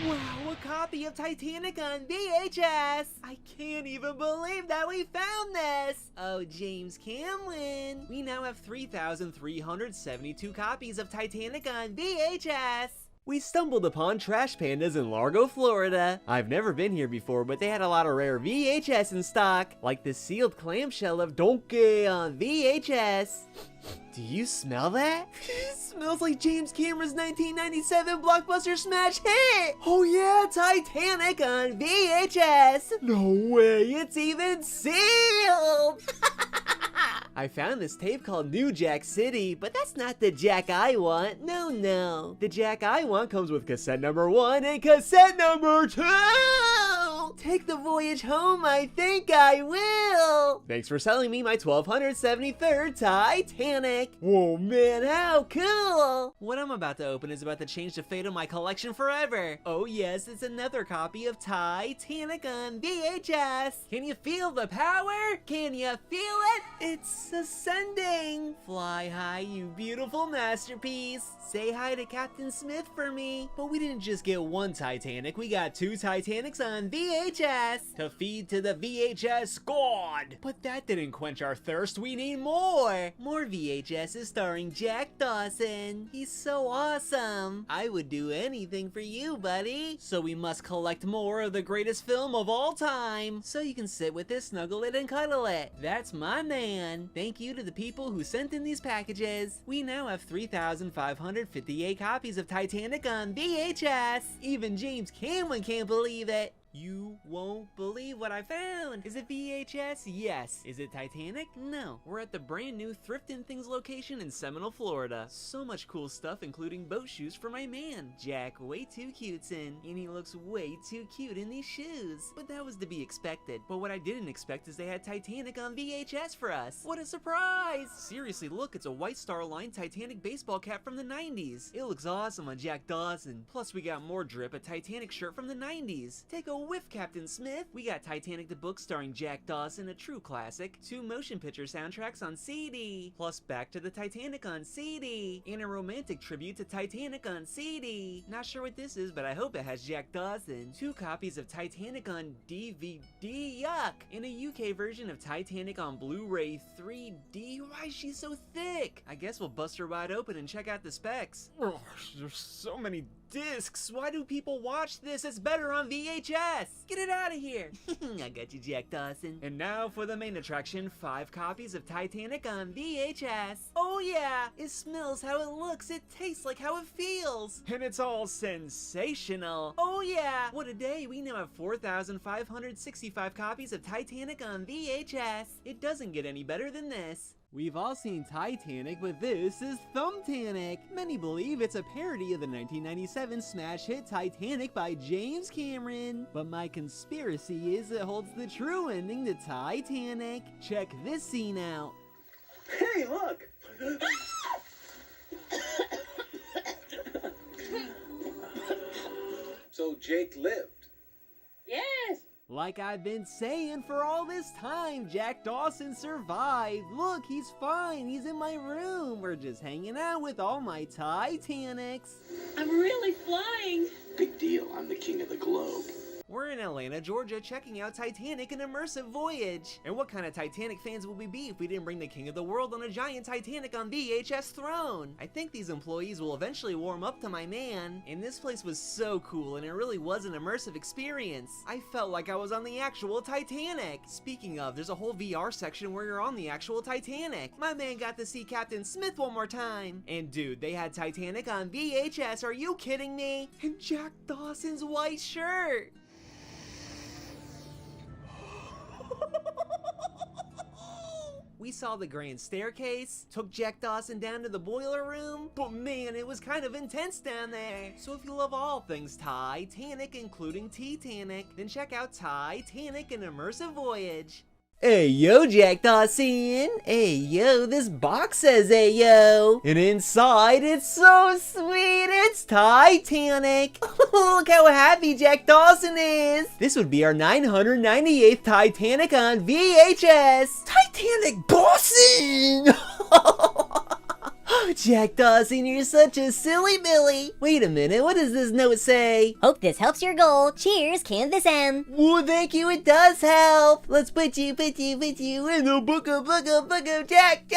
Wow, a copy of Titanic on VHS! I can't even believe that we found this! Oh, James Cameron! We now have 3,372 copies of Titanic on VHS! We stumbled upon Trash Pandas in Largo, Florida. I've never been here before, but they had a lot of rare VHS in stock, like the sealed clamshell of Donkey on VHS. Do you smell that? It smells like James Cameron's 1997 blockbuster smash hit! Oh yeah, Titanic on VHS! No way, it's even sealed! I found this tape called New Jack City, but that's not the Jack I want. No, no. The Jack I want comes with cassette number 1 and cassette number 2! Take the voyage home, I think I will! Thanks for selling me my 1273rd Titanic! Whoa, man, how cool! What I'm about to open is about to change the fate of my collection forever. Oh yes, it's another copy of Titanic on VHS. Can you feel the power? Can you feel it? It's ascending. Fly high, you beautiful masterpiece. Say hi to Captain Smith for me. But we didn't just get one Titanic, we got 2 Titanics on VHS to feed to the VHS god. But that didn't quench our thirst, we need more. More VHSs starring Jack Dawson. He's so awesome. I would do anything for you, buddy. So we must collect more of the greatest film of all time, so you can sit with it, snuggle it, and cuddle it. That's my man. Thank you to the people who sent in these packages. We now have 3,558 copies of Titanic on VHS. Even James Cameron can't believe it. You won't believe what I found. Is it VHS? Yes. Is it Titanic? No. We're at the brand new Thrift and Things location in Seminole, Florida. So much cool stuff, including boat shoes for my man, Jack way too cutesin. And he looks way too cute in these shoes. But that was to be expected. But what I didn't expect is they had Titanic on VHS for us. What a surprise! Seriously, look, it's a White Star Line Titanic baseball cap from the 90s. It looks awesome on Jack Dawson. Plus we got more drip, a Titanic shirt from the 90s. Take a whiff, Captain Smith. We got Titanic the book starring Jack Dawson, a true classic, 2 motion picture soundtracks on CD, plus Back to the Titanic on CD, and a romantic tribute to Titanic on CD. Not sure what this is, but I hope it has Jack Dawson. 2 copies of Titanic on DVD, yuck, and a UK version of Titanic on Blu-ray 3D. Why is she so thick? I guess we'll bust her wide open and check out the specs. Oh, there's so many discs. Why do people watch this? It's better on VHS. Get it out of here. I got you, Jack Dawson. And now for the main attraction, 5 copies of Titanic on VHS. Oh yeah, it smells how it looks, it tastes like how it feels, and it's all sensational. Oh yeah, what a day. We now have 4,565 copies of Titanic on VHS. It doesn't get any better than this. We've all seen Titanic, but this is Thumbtanic. Many believe it's a parody of the 1997 smash hit Titanic by James Cameron. But my conspiracy is it holds the true ending to Titanic. Check this scene out. Hey, look! So Jake lived. Yes! Like I've been saying for all this time, Jack Dawson survived. Look, he's fine. He's in my room. We're just hanging out with all my Titanics. I'm really flying. Big deal, I'm the king of the globe. We're in Atlanta, Georgia, checking out Titanic, an immersive voyage. And what kind of Titanic fans would we be if we didn't bring the king of the world on a giant Titanic on VHS throne? I think these employees will eventually warm up to my man. And this place was so cool, and it really was an immersive experience. I felt like I was on the actual Titanic. Speaking of, there's a whole VR section where you're on the actual Titanic. My man got to see Captain Smith one more time. And dude, they had Titanic on VHS, are you kidding me? And Jack Dawson's white shirt. We saw the grand staircase, took Jack Dawson down to the boiler room, but man, it was kind of intense down there. So if you love all things Titanic, including Titanic, then check out Titanic, an immersive voyage. Hey yo, Jack Dawson! Hey yo, this box says hey yo! And inside, it's so sweet, it's Titanic! Look how happy Jack Dawson is! This would be our 998th Titanic on VHS! Titanic Dawson! Oh, Jack Dawson, you're such a silly Billy. Wait a minute, what does this note say? Hope this helps your goal. Cheers, Canvas M. Well, thank you, it does help. Let's put you in the book of Jack.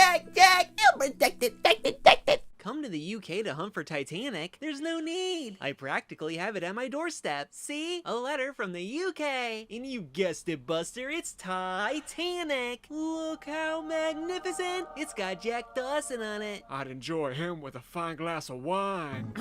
Come to the UK to hunt for Titanic. There's no need. I practically have it at my doorstep. See? A letter from the UK. And you guessed it, Buster, it's Titanic. Look how magnificent. It's got Jack Dawson on it. I'd enjoy him with a fine glass of wine.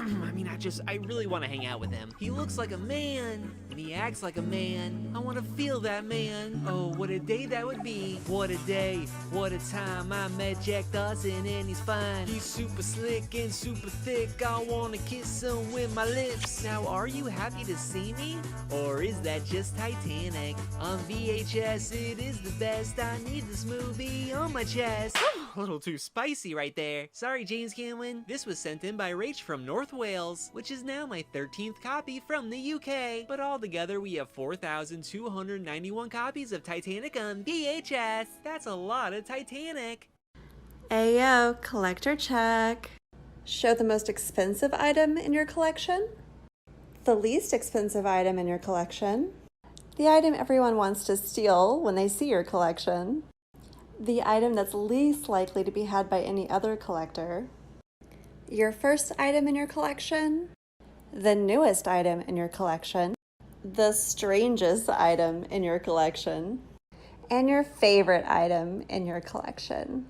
I really want to hang out with him. He looks like a man, and he acts like a man. I want to feel that man. Oh, what a day that would be. What a day, what a time. I met Jack Dawson and he's fine. He's super slick and super thick. I want to kiss him with my lips. Now, are you happy to see me? Or is that just Titanic? On VHS, it is the best. I need this movie on my chest. A little too spicy right there. Sorry, James Cameron. This was sent in by Rach from North Wales, which is now my 13th copy from the UK. But altogether, we have 4,291 copies of Titanic on VHS. That's a lot of Titanic. Ayo, collector check. Show the most expensive item in your collection, the least expensive item in your collection, the item everyone wants to steal when they see your collection, the item that's least likely to be had by any other collector, your first item in your collection, the newest item in your collection, the strangest item in your collection, and your favorite item in your collection.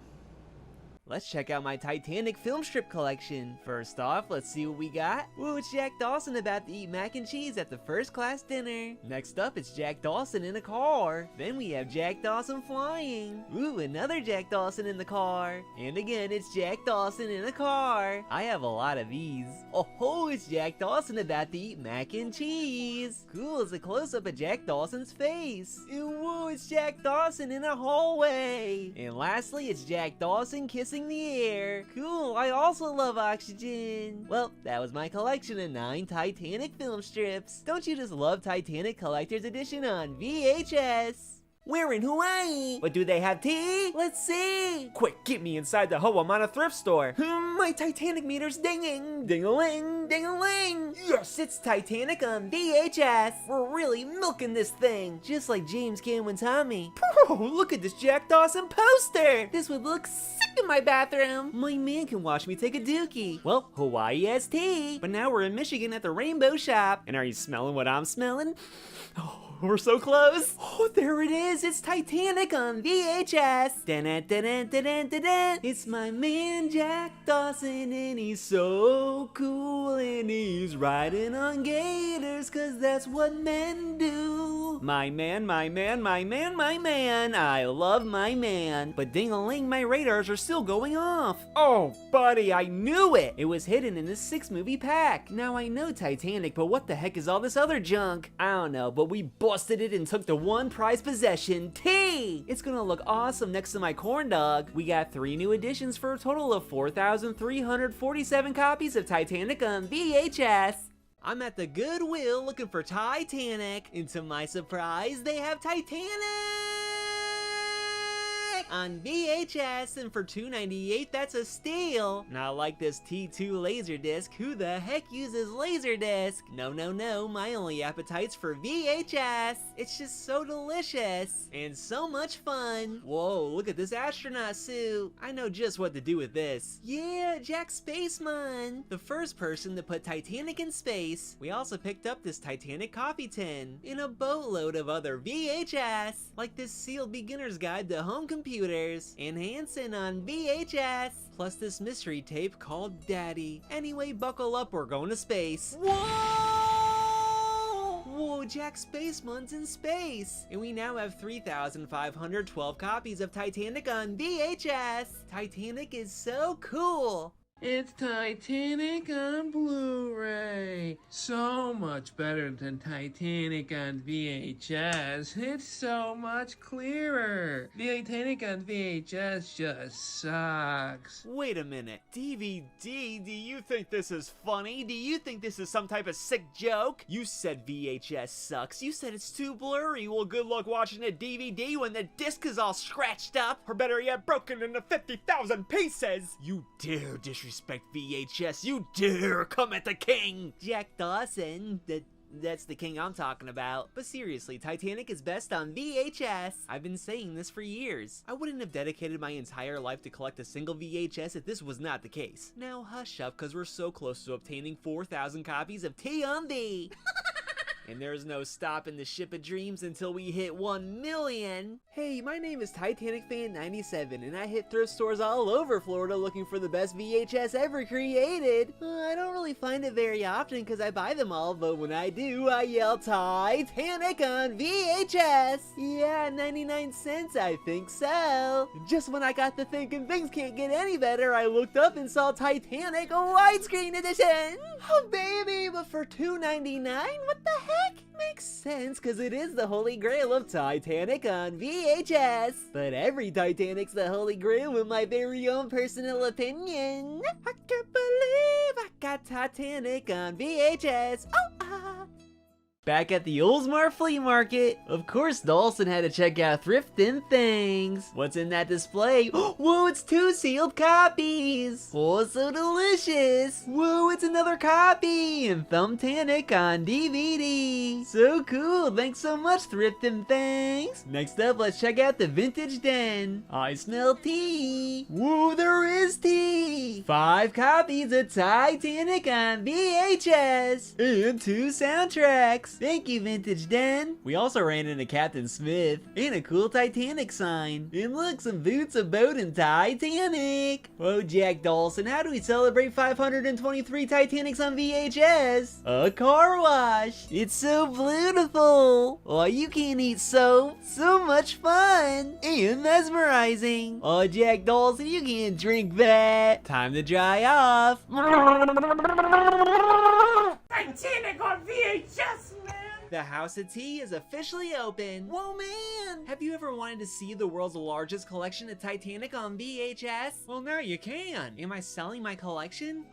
Let's check out my Titanic film strip collection. First off, let's see what we got. Ooh, it's Jack Dawson about to eat mac and cheese at the first class dinner. Next up, it's Jack Dawson in a car. Then we have Jack Dawson flying. Ooh, another Jack Dawson in the car. And again, it's Jack Dawson in a car. I have a lot of these. Oh, it's Jack Dawson about to eat mac and cheese. Cool, it's a close-up of Jack Dawson's face. And whoa, it's Jack Dawson in a hallway. And lastly, it's Jack Dawson kissing the air. Cool, I also love oxygen. Well, that was my collection of 9 Titanic film strips. Don't you just love Titanic Collector's Edition on VHS? We're in Hawaii, but do they have tea? Let's see. Quick, get me inside the Hawamana thrift store. My Titanic meter's dinging. Ding-a-ling, ding-a-ling. Yes, it's Titanic on VHS. We're really milking this thing, just like James Cameron's Tommy. Look at this Jack Dawson poster. This would look sick in my bathroom. My man can watch me take a dookie. Well, Hawaii has tea. But now we're in Michigan at the Rainbow Shop. And are you smelling what I'm smelling? Oh, we're so close. Oh, there it is. It's Titanic on VHS. Dun-dun-dun-dun-dun-dun-dun. It's my man Jack Dawson and he's so cool and he's riding on gators, cause that's what men do. My man, my man, my man, my man, I love my man. But ding-a-ling, my radars are still going off. Oh, buddy, I knew it! It was hidden in this 6-movie pack. Now I know Titanic, but what the heck is all this other junk? I don't know, but we busted it and took the one prized possession, T! It's gonna look awesome next to my corn dog. We got 3 new editions for a total of 4,347 copies of Titanic on VHS. I'm at the Goodwill looking for Titanic, and to my surprise, they have Titanic on VHS, and for $2.98, that's a steal. Not like this T2 Laserdisc. Who the heck uses Laserdisc? No, no, no, my only appetite's for VHS. It's just so delicious and so much fun. Whoa, look at this astronaut suit. I know just what to do with this. Yeah, Jack Spaceman, the first person to put Titanic in space. We also picked up this Titanic coffee tin and a boatload of other VHS, like this sealed beginner's guide to home computers and Hanson on VHS, plus this mystery tape called Daddy. Anyway, buckle up, we're going to space. Whoa! Whoa, Jack Spaceman's in space! And we now have 3,512 copies of Titanic on VHS. Titanic is so cool. It's Titanic on Blu-ray. So much better than Titanic on VHS. It's so much clearer. Titanic on VHS just sucks. Wait a minute. DVD? Do you think this is funny? Do you think this is some type of sick joke? You said VHS sucks. You said it's too blurry. Well, good luck watching a DVD when the disc is all scratched up, or better yet, broken into 50,000 pieces. You dare disrespect VHS, you dare come at the king! Jack Dawson, that's the king I'm talking about. But seriously, Titanic is best on VHS. I've been saying this for years. I wouldn't have dedicated my entire life to collect a single VHS if this was not the case. Now hush up, cause we're so close to obtaining 4,000 copies of T on V. And there's no stopping the ship of dreams until we hit 1 million. Hey, my name is Titanic Fan 97, and I hit thrift stores all over Florida looking for the best VHS ever created. I don't really find it very often because I buy them all, but when I do, I yell Titanic on VHS. Yeah, 99 cents, I think so. Just when I got to thinking things can't get any better, I looked up and saw Titanic widescreen edition. Oh baby, but for $2.99? What the heck? Makes sense, cause it is the holy grail of Titanic on VHS. But every Titanic's the holy grail in my very own personal opinion. I can't believe I got Titanic on VHS. Back at the Oldsmar Flea Market, of course Dawson had to check out Thriftin' Things. What's in that display? Whoa, it's 2 sealed copies! Oh, so delicious! Whoa, it's another copy! And Thumbtanic on DVD! So cool, thanks so much Thriftin' Things! Next up, let's check out the Vintage Den. I smell tea! Whoa, there is tea! 5 copies of Titanic on VHS! And 2 soundtracks! Thank you, Vintage Den. We also ran into Captain Smith and a cool Titanic sign. And look, some boots, a boat, and Titanic. Whoa, Jack Dawson, how do we celebrate 523 Titanics on VHS? A car wash. It's so beautiful. Oh, you can't eat soap. So much fun. And mesmerizing. Oh, Jack Dawson, you can't drink that. Time to dry off. Titanic on VHS, man! The House of Tea is officially open. Whoa, man! Have you ever wanted to see the world's largest collection of Titanic on VHS? Well, now you can. Am I selling my collection?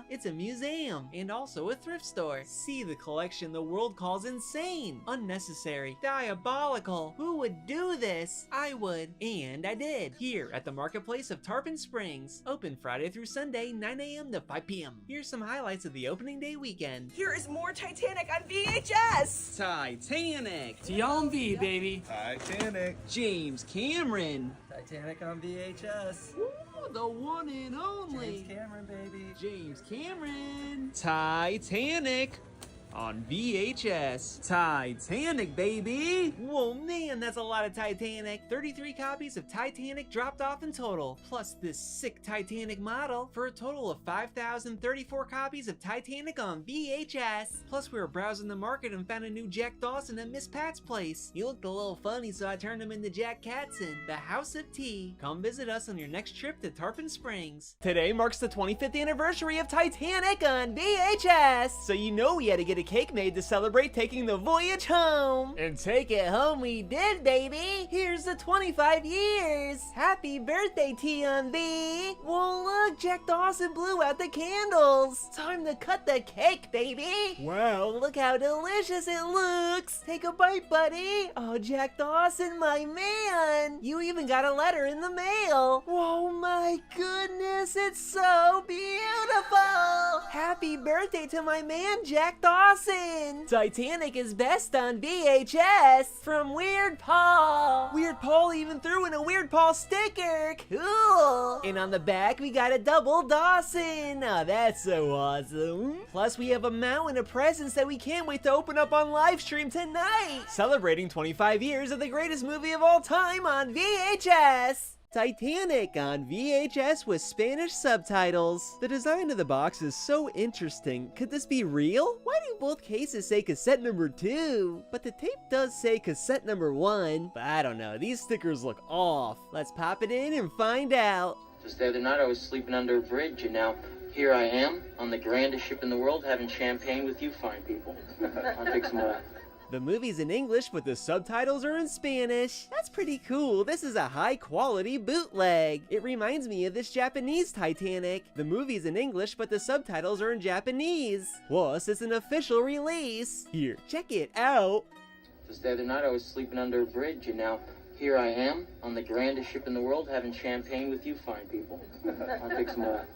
It's a museum and also a thrift store. See the collection the world calls insane, unnecessary, diabolical. Who would do this? I would, and I did. Here at the Marketplace of Tarpon Springs. Open Friday through Sunday, 9 a.m. to 5 p.m. Here's some highlights of the opening day weekend. Here is more Titanic on VHS! Titanic! T on V, baby! Titanic! James Cameron! Titanic on VHS! Ooh, the one and only! James Cameron, baby! James Cameron! Titanic! on VHS. Titanic, baby! Whoa, man, that's a lot of Titanic. 33 copies of Titanic dropped off in total, plus this sick Titanic model, for a total of 5,034 copies of Titanic on VHS. Plus, we were browsing the market and found a new Jack Dawson at Miss Pat's place. He looked a little funny, so I turned him into Jack Katzen, the House of Tea. Come visit us on your next trip to Tarpon Springs. Today marks the 25th anniversary of Titanic on VHS, so you know we had to get a cake made to celebrate taking the voyage home. And take it home we did, baby. Here's the 25 years. Happy birthday, TNV. Well, look, Jack Dawson blew out the candles. Time to cut the cake, baby. Wow, look how delicious it looks. Take a bite, buddy. Oh, Jack Dawson, my man. You even got a letter in the mail. Whoa, my goodness, it's so beautiful. Happy birthday to my man, Jack Dawson. Titanic is best on VHS from Weird Paul. Weird Paul even threw in a Weird Paul sticker. Cool. And on the back, we got a double Dawson. Oh, that's so awesome. Plus, we have a mountain of presents that we can't wait to open up on live stream tonight. Celebrating 25 years of the greatest movie of all time on VHS. Titanic on VHS with Spanish subtitles. The design of the box is so interesting. Could this be real? Why do both cases say cassette number 2? But the tape does say cassette number 1. But I don't know, these stickers look off. Let's pop it in and find out. Just the other night I was sleeping under a bridge, and now here I am on the grandest ship in the world having champagne with you fine people. I'll take some of that. The movie's in English, but the subtitles are in Spanish. That's pretty cool. This is a high-quality bootleg. It reminds me of this Japanese Titanic. The movie's in English, but the subtitles are in Japanese. Plus, it's an official release. Here, check it out. Just the other night I was sleeping under a bridge, and now here I am on the grandest ship in the world having champagne with you fine people. I'll take some of that.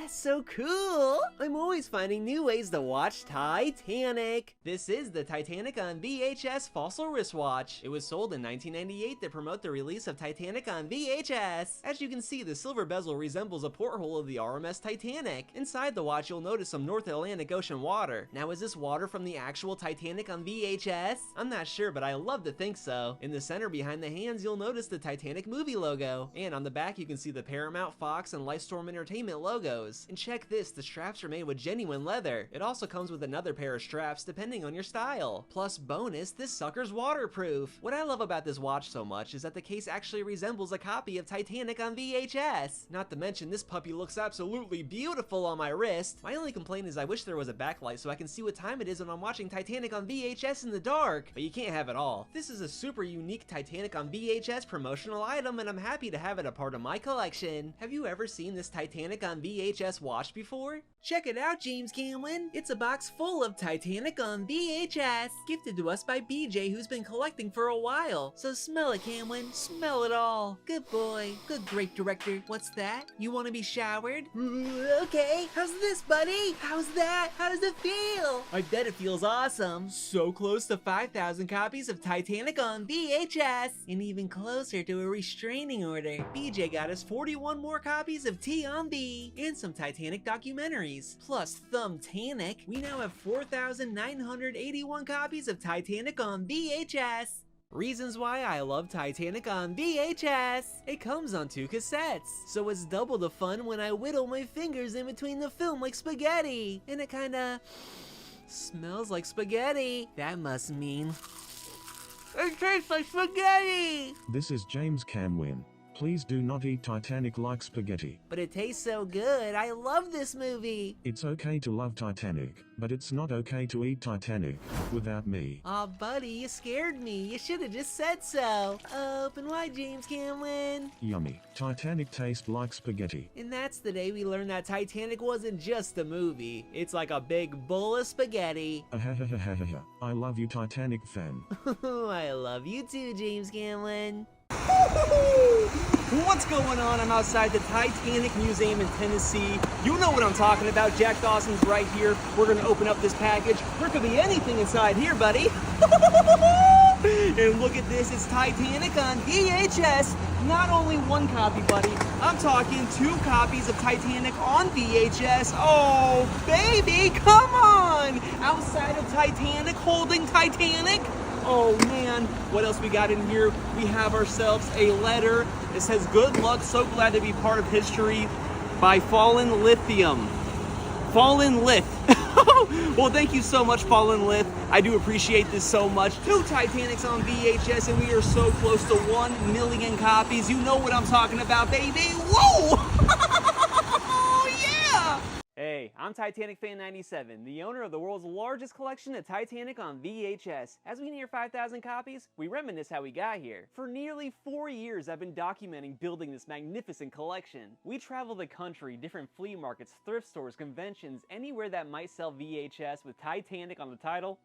That's so cool! I'm always finding new ways to watch Titanic. This is the Titanic on VHS fossil wristwatch. It was sold in 1998 to promote the release of Titanic on VHS. As you can see, the silver bezel resembles a porthole of the RMS Titanic. Inside the watch, you'll notice some North Atlantic Ocean water. Now, is this water from the actual Titanic on VHS? I'm not sure, but I love to think so. In the center behind the hands, you'll notice the Titanic movie logo. And on the back, you can see the Paramount, Fox, and Lifestorm Entertainment logos. And check this, the straps are made with genuine leather. It also comes with another pair of straps depending on your style. Plus bonus, this sucker's waterproof. What I love about this watch so much is that the case actually resembles a copy of Titanic on VHS. Not to mention, this puppy looks absolutely beautiful on my wrist. My only complaint is I wish there was a backlight so I can see what time it is when I'm watching Titanic on VHS in the dark. But you can't have it all. This is a super unique Titanic on VHS promotional item, and I'm happy to have it a part of my collection. Have you ever seen this Titanic on VHS watch before? Check it out, James Camlin. It's a box full of Titanic on VHS, gifted to us by BJ, who's been collecting for a while. So smell it, Camlin. Smell it all. Good boy. Good, great director. What's that? You want to be showered? Okay. How's this, buddy? How's that? How does it feel? I bet it feels awesome. So close to 5,000 copies of Titanic on VHS, and even closer to a restraining order. BJ got us 41 more copies of T on V, and some Titanic documentaries. Plus Thumbtanic, we now have 4,981 copies of Titanic on VHS. Reasons why I love Titanic on VHS. It comes on 2 cassettes, so it's double the fun when I whittle my fingers in between the film like spaghetti. And it kinda smells like spaghetti. That must mean it tastes like spaghetti! This is James Camwin. Please do not eat Titanic like spaghetti. But it tastes so good. I love this movie. It's okay to love Titanic, but it's not okay to eat Titanic without me. Aw, buddy, you scared me. You should have just said so. Open wide, James Camlin. Yummy. Titanic tastes like spaghetti. And that's the day we learned that Titanic wasn't just a movie. It's like a big bowl of spaghetti. I love you, Titanic fan. I love you too, James Camlin. What's going on? I'm outside the Titanic Museum in Tennessee. You know what I'm talking about. Jack Dawson's right here. We're gonna open up this package. There could be anything inside here, buddy. And look at this, it's Titanic on VHS. Not only one copy, buddy. I'm talking 2 copies of Titanic on VHS. Oh, baby, come on! Outside of Titanic, holding Titanic. Oh man, what else we got in here? We have ourselves a letter. It says, good luck, so glad to be part of history, by Fallen Lithium. Fallen Lith. Well, thank you so much, Fallen Lith. I do appreciate this so much. 2 Titanics on VHS, and we are so close to 1 million copies. You know what I'm talking about, baby. Whoa! Yeah! Hey, I'm Titanic Fan 97, the owner of the world's largest collection of Titanic on VHS. As we near 5,000 copies, we reminisce how we got here. For nearly 4 years, I've been documenting building this magnificent collection. We travel the country, different flea markets, thrift stores, conventions, anywhere that might sell VHS with Titanic on the title,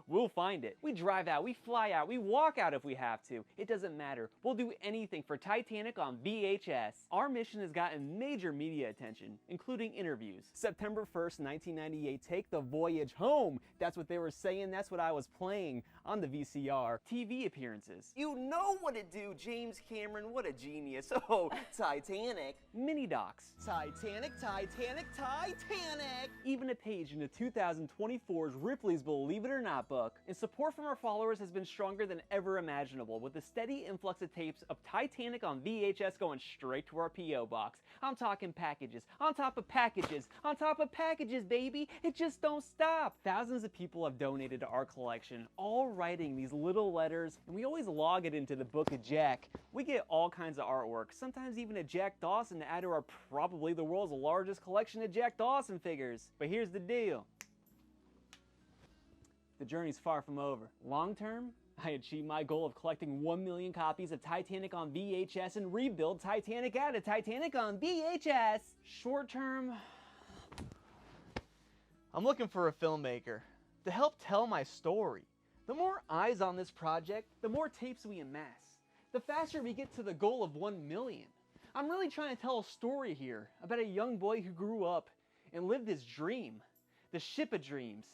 we'll find it. We drive out, we fly out, we walk out if we have to. It doesn't matter. We'll do anything for Titanic on VHS. Our mission has gotten major media attention, including interviews. September 1st, 1998, take the voyage home. That's what they were saying. That's what I was playing on the VCR. TV appearances. You know what to do, James Cameron. What a genius. Oh, Titanic. Mini docs. Titanic, Titanic, Titanic. Even a page in the 2024's Ripley's Believe It or Not book. And support from our followers has been stronger than ever imaginable, with a steady influx of tapes of Titanic on VHS going straight to our P.O. box. I'm talking packages on top of packages on top of packages, baby. It just don't stop. Thousands of people have donated to our collection, all writing these little letters, and we always log it into the Book of Jack. We get all kinds of artwork, sometimes even a Jack Dawson to add to our probably the world's largest collection of Jack Dawson figures. But here's the deal. The journey's far from over. Long term, I achieved my goal of collecting 1 million copies of Titanic on VHS and rebuild Titanic out of Titanic on VHS. Short term, I'm looking for a filmmaker to help tell my story. The more eyes on this project, the more tapes we amass. The faster we get to the goal of 1 million. I'm really trying to tell a story here about a young boy who grew up and lived his dream. The ship of dreams.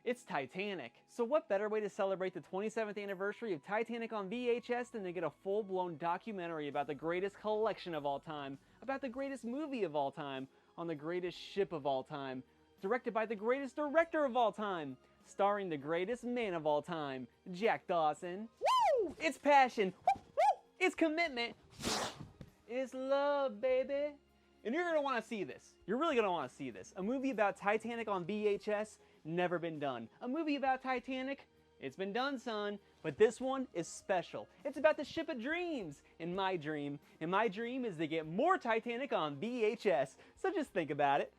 It's Titanic. So what better way to celebrate the 27th anniversary of Titanic on VHS than to get a full-blown documentary about the greatest collection of all time, about the greatest movie of all time, on the greatest ship of all time, directed by the greatest director of all time, starring the greatest man of all time, Jack Dawson. Woo! It's passion. Woo! Woo! It's commitment. It's love, baby. And you're gonna want to see this. You're really gonna want to see this. A movie about Titanic on VHS, never been done. A movie about Titanic, it's been done, son. But this one is special. It's about the ship of dreams. And my dream is to get more Titanic on VHS. So just think about it.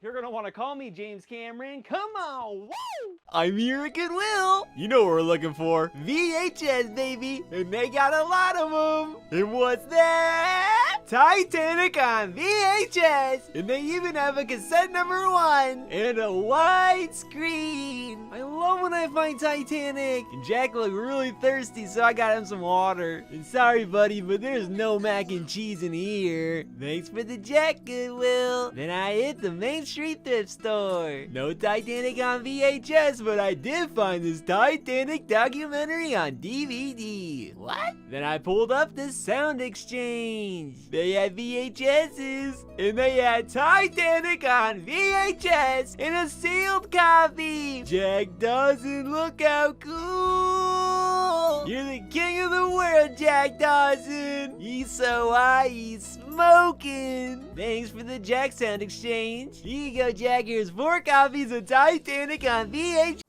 You're gonna want to call me James Cameron. Come on, woo! I'm here at Goodwill. You know what we're looking for. VHS, baby. And they got a lot of them. And what's that? Titanic on VHS. And they even have a cassette number 1 and a widescreen. I love when I find Titanic. And Jack looked really thirsty, so I got him some water. And sorry, buddy, but there's no mac and cheese in here. Thanks for the Jack, Goodwill. Then I hit the Main Street thrift store. No Titanic on VHS, but I did find this Titanic documentary on DVD. What? Then I pulled up the Sound Exchange. They had VHSs, and they had Titanic on VHS in a sealed copy. Jack Dawson, look how cool. You're the king of the world, Jack Dawson. He's so high, he's smoking. Thanks for the Jack Sound Exchange. Here you go, Jack. Here's 4 copies of Titanic on VHS.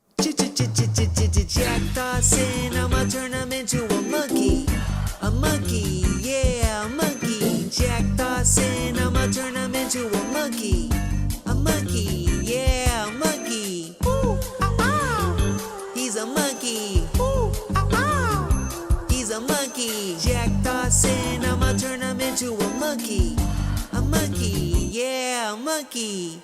Jack Dawson, I'ma turn him into a monkey. A monkey, yeah, a monkey. Jack Dawson, I'ma turn him into a monkey. A monkey, yeah, a monkey. Ooh, he's a monkey. Ooh, he's a monkey. Jack Dawson, I'ma turn him into a monkey. A monkey, yeah, a monkey.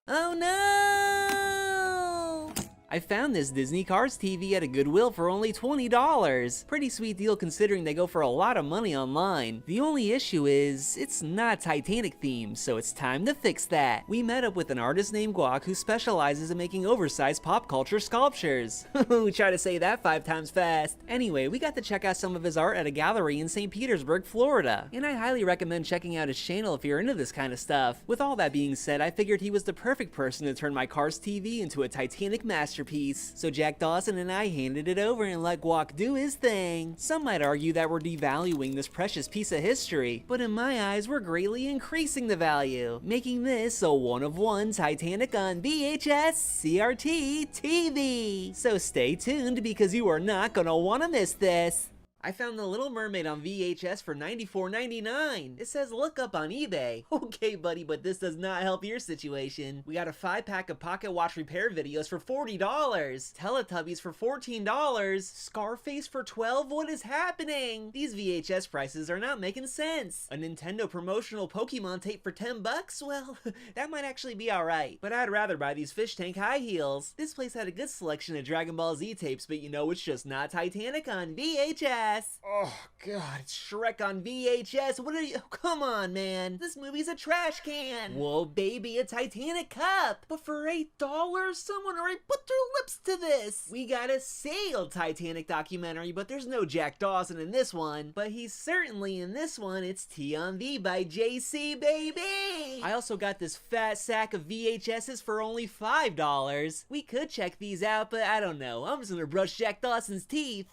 Oh no! I found this Disney Cars TV at a Goodwill for only $20. Pretty sweet deal considering they go for a lot of money online. The only issue is, it's not Titanic themed, so it's time to fix that. We met up with an artist named Guac who specializes in making oversized pop culture sculptures. Try to say that 5 times fast. Anyway, we got to check out some of his art at a gallery in St. Petersburg, Florida. And I highly recommend checking out his channel if you're into this kind of stuff. With all that being said, I figured he was the perfect person to turn my Cars TV into a Titanic masterpiece. So Jack Dawson and I handed it over and let Guac do his thing. Some might argue that we're devaluing this precious piece of history, but in my eyes, we're greatly increasing the value, making this a one-of-one Titanic on VHS CRT TV. So stay tuned because you are not gonna wanna miss this. I found The Little Mermaid on VHS for $94.99. It says look up on eBay. Okay, buddy, but this does not help your situation. We got a 5-pack of Pocket Watch repair videos for $40, Teletubbies for $14, Scarface for $12. What is happening? These VHS prices are not making sense. A Nintendo promotional Pokemon tape for $10? Well, that might actually be alright, but I'd rather buy these fish tank high heels. This place had a good selection of Dragon Ball Z tapes, but you know it's just not Titanic on VHS. Oh god, it's Shrek on VHS. What are you? Oh, come on, man. This movie's a trash can. Whoa, baby, a Titanic cup. But for $8, someone already put their lips to this. We got a sailed Titanic documentary, but there's no Jack Dawson in this one. But he's certainly in this one. It's T on V by JC, baby. I also got this fat sack of VHSs for only $5. We could check these out, but I don't know. I'm just gonna brush Jack Dawson's teeth.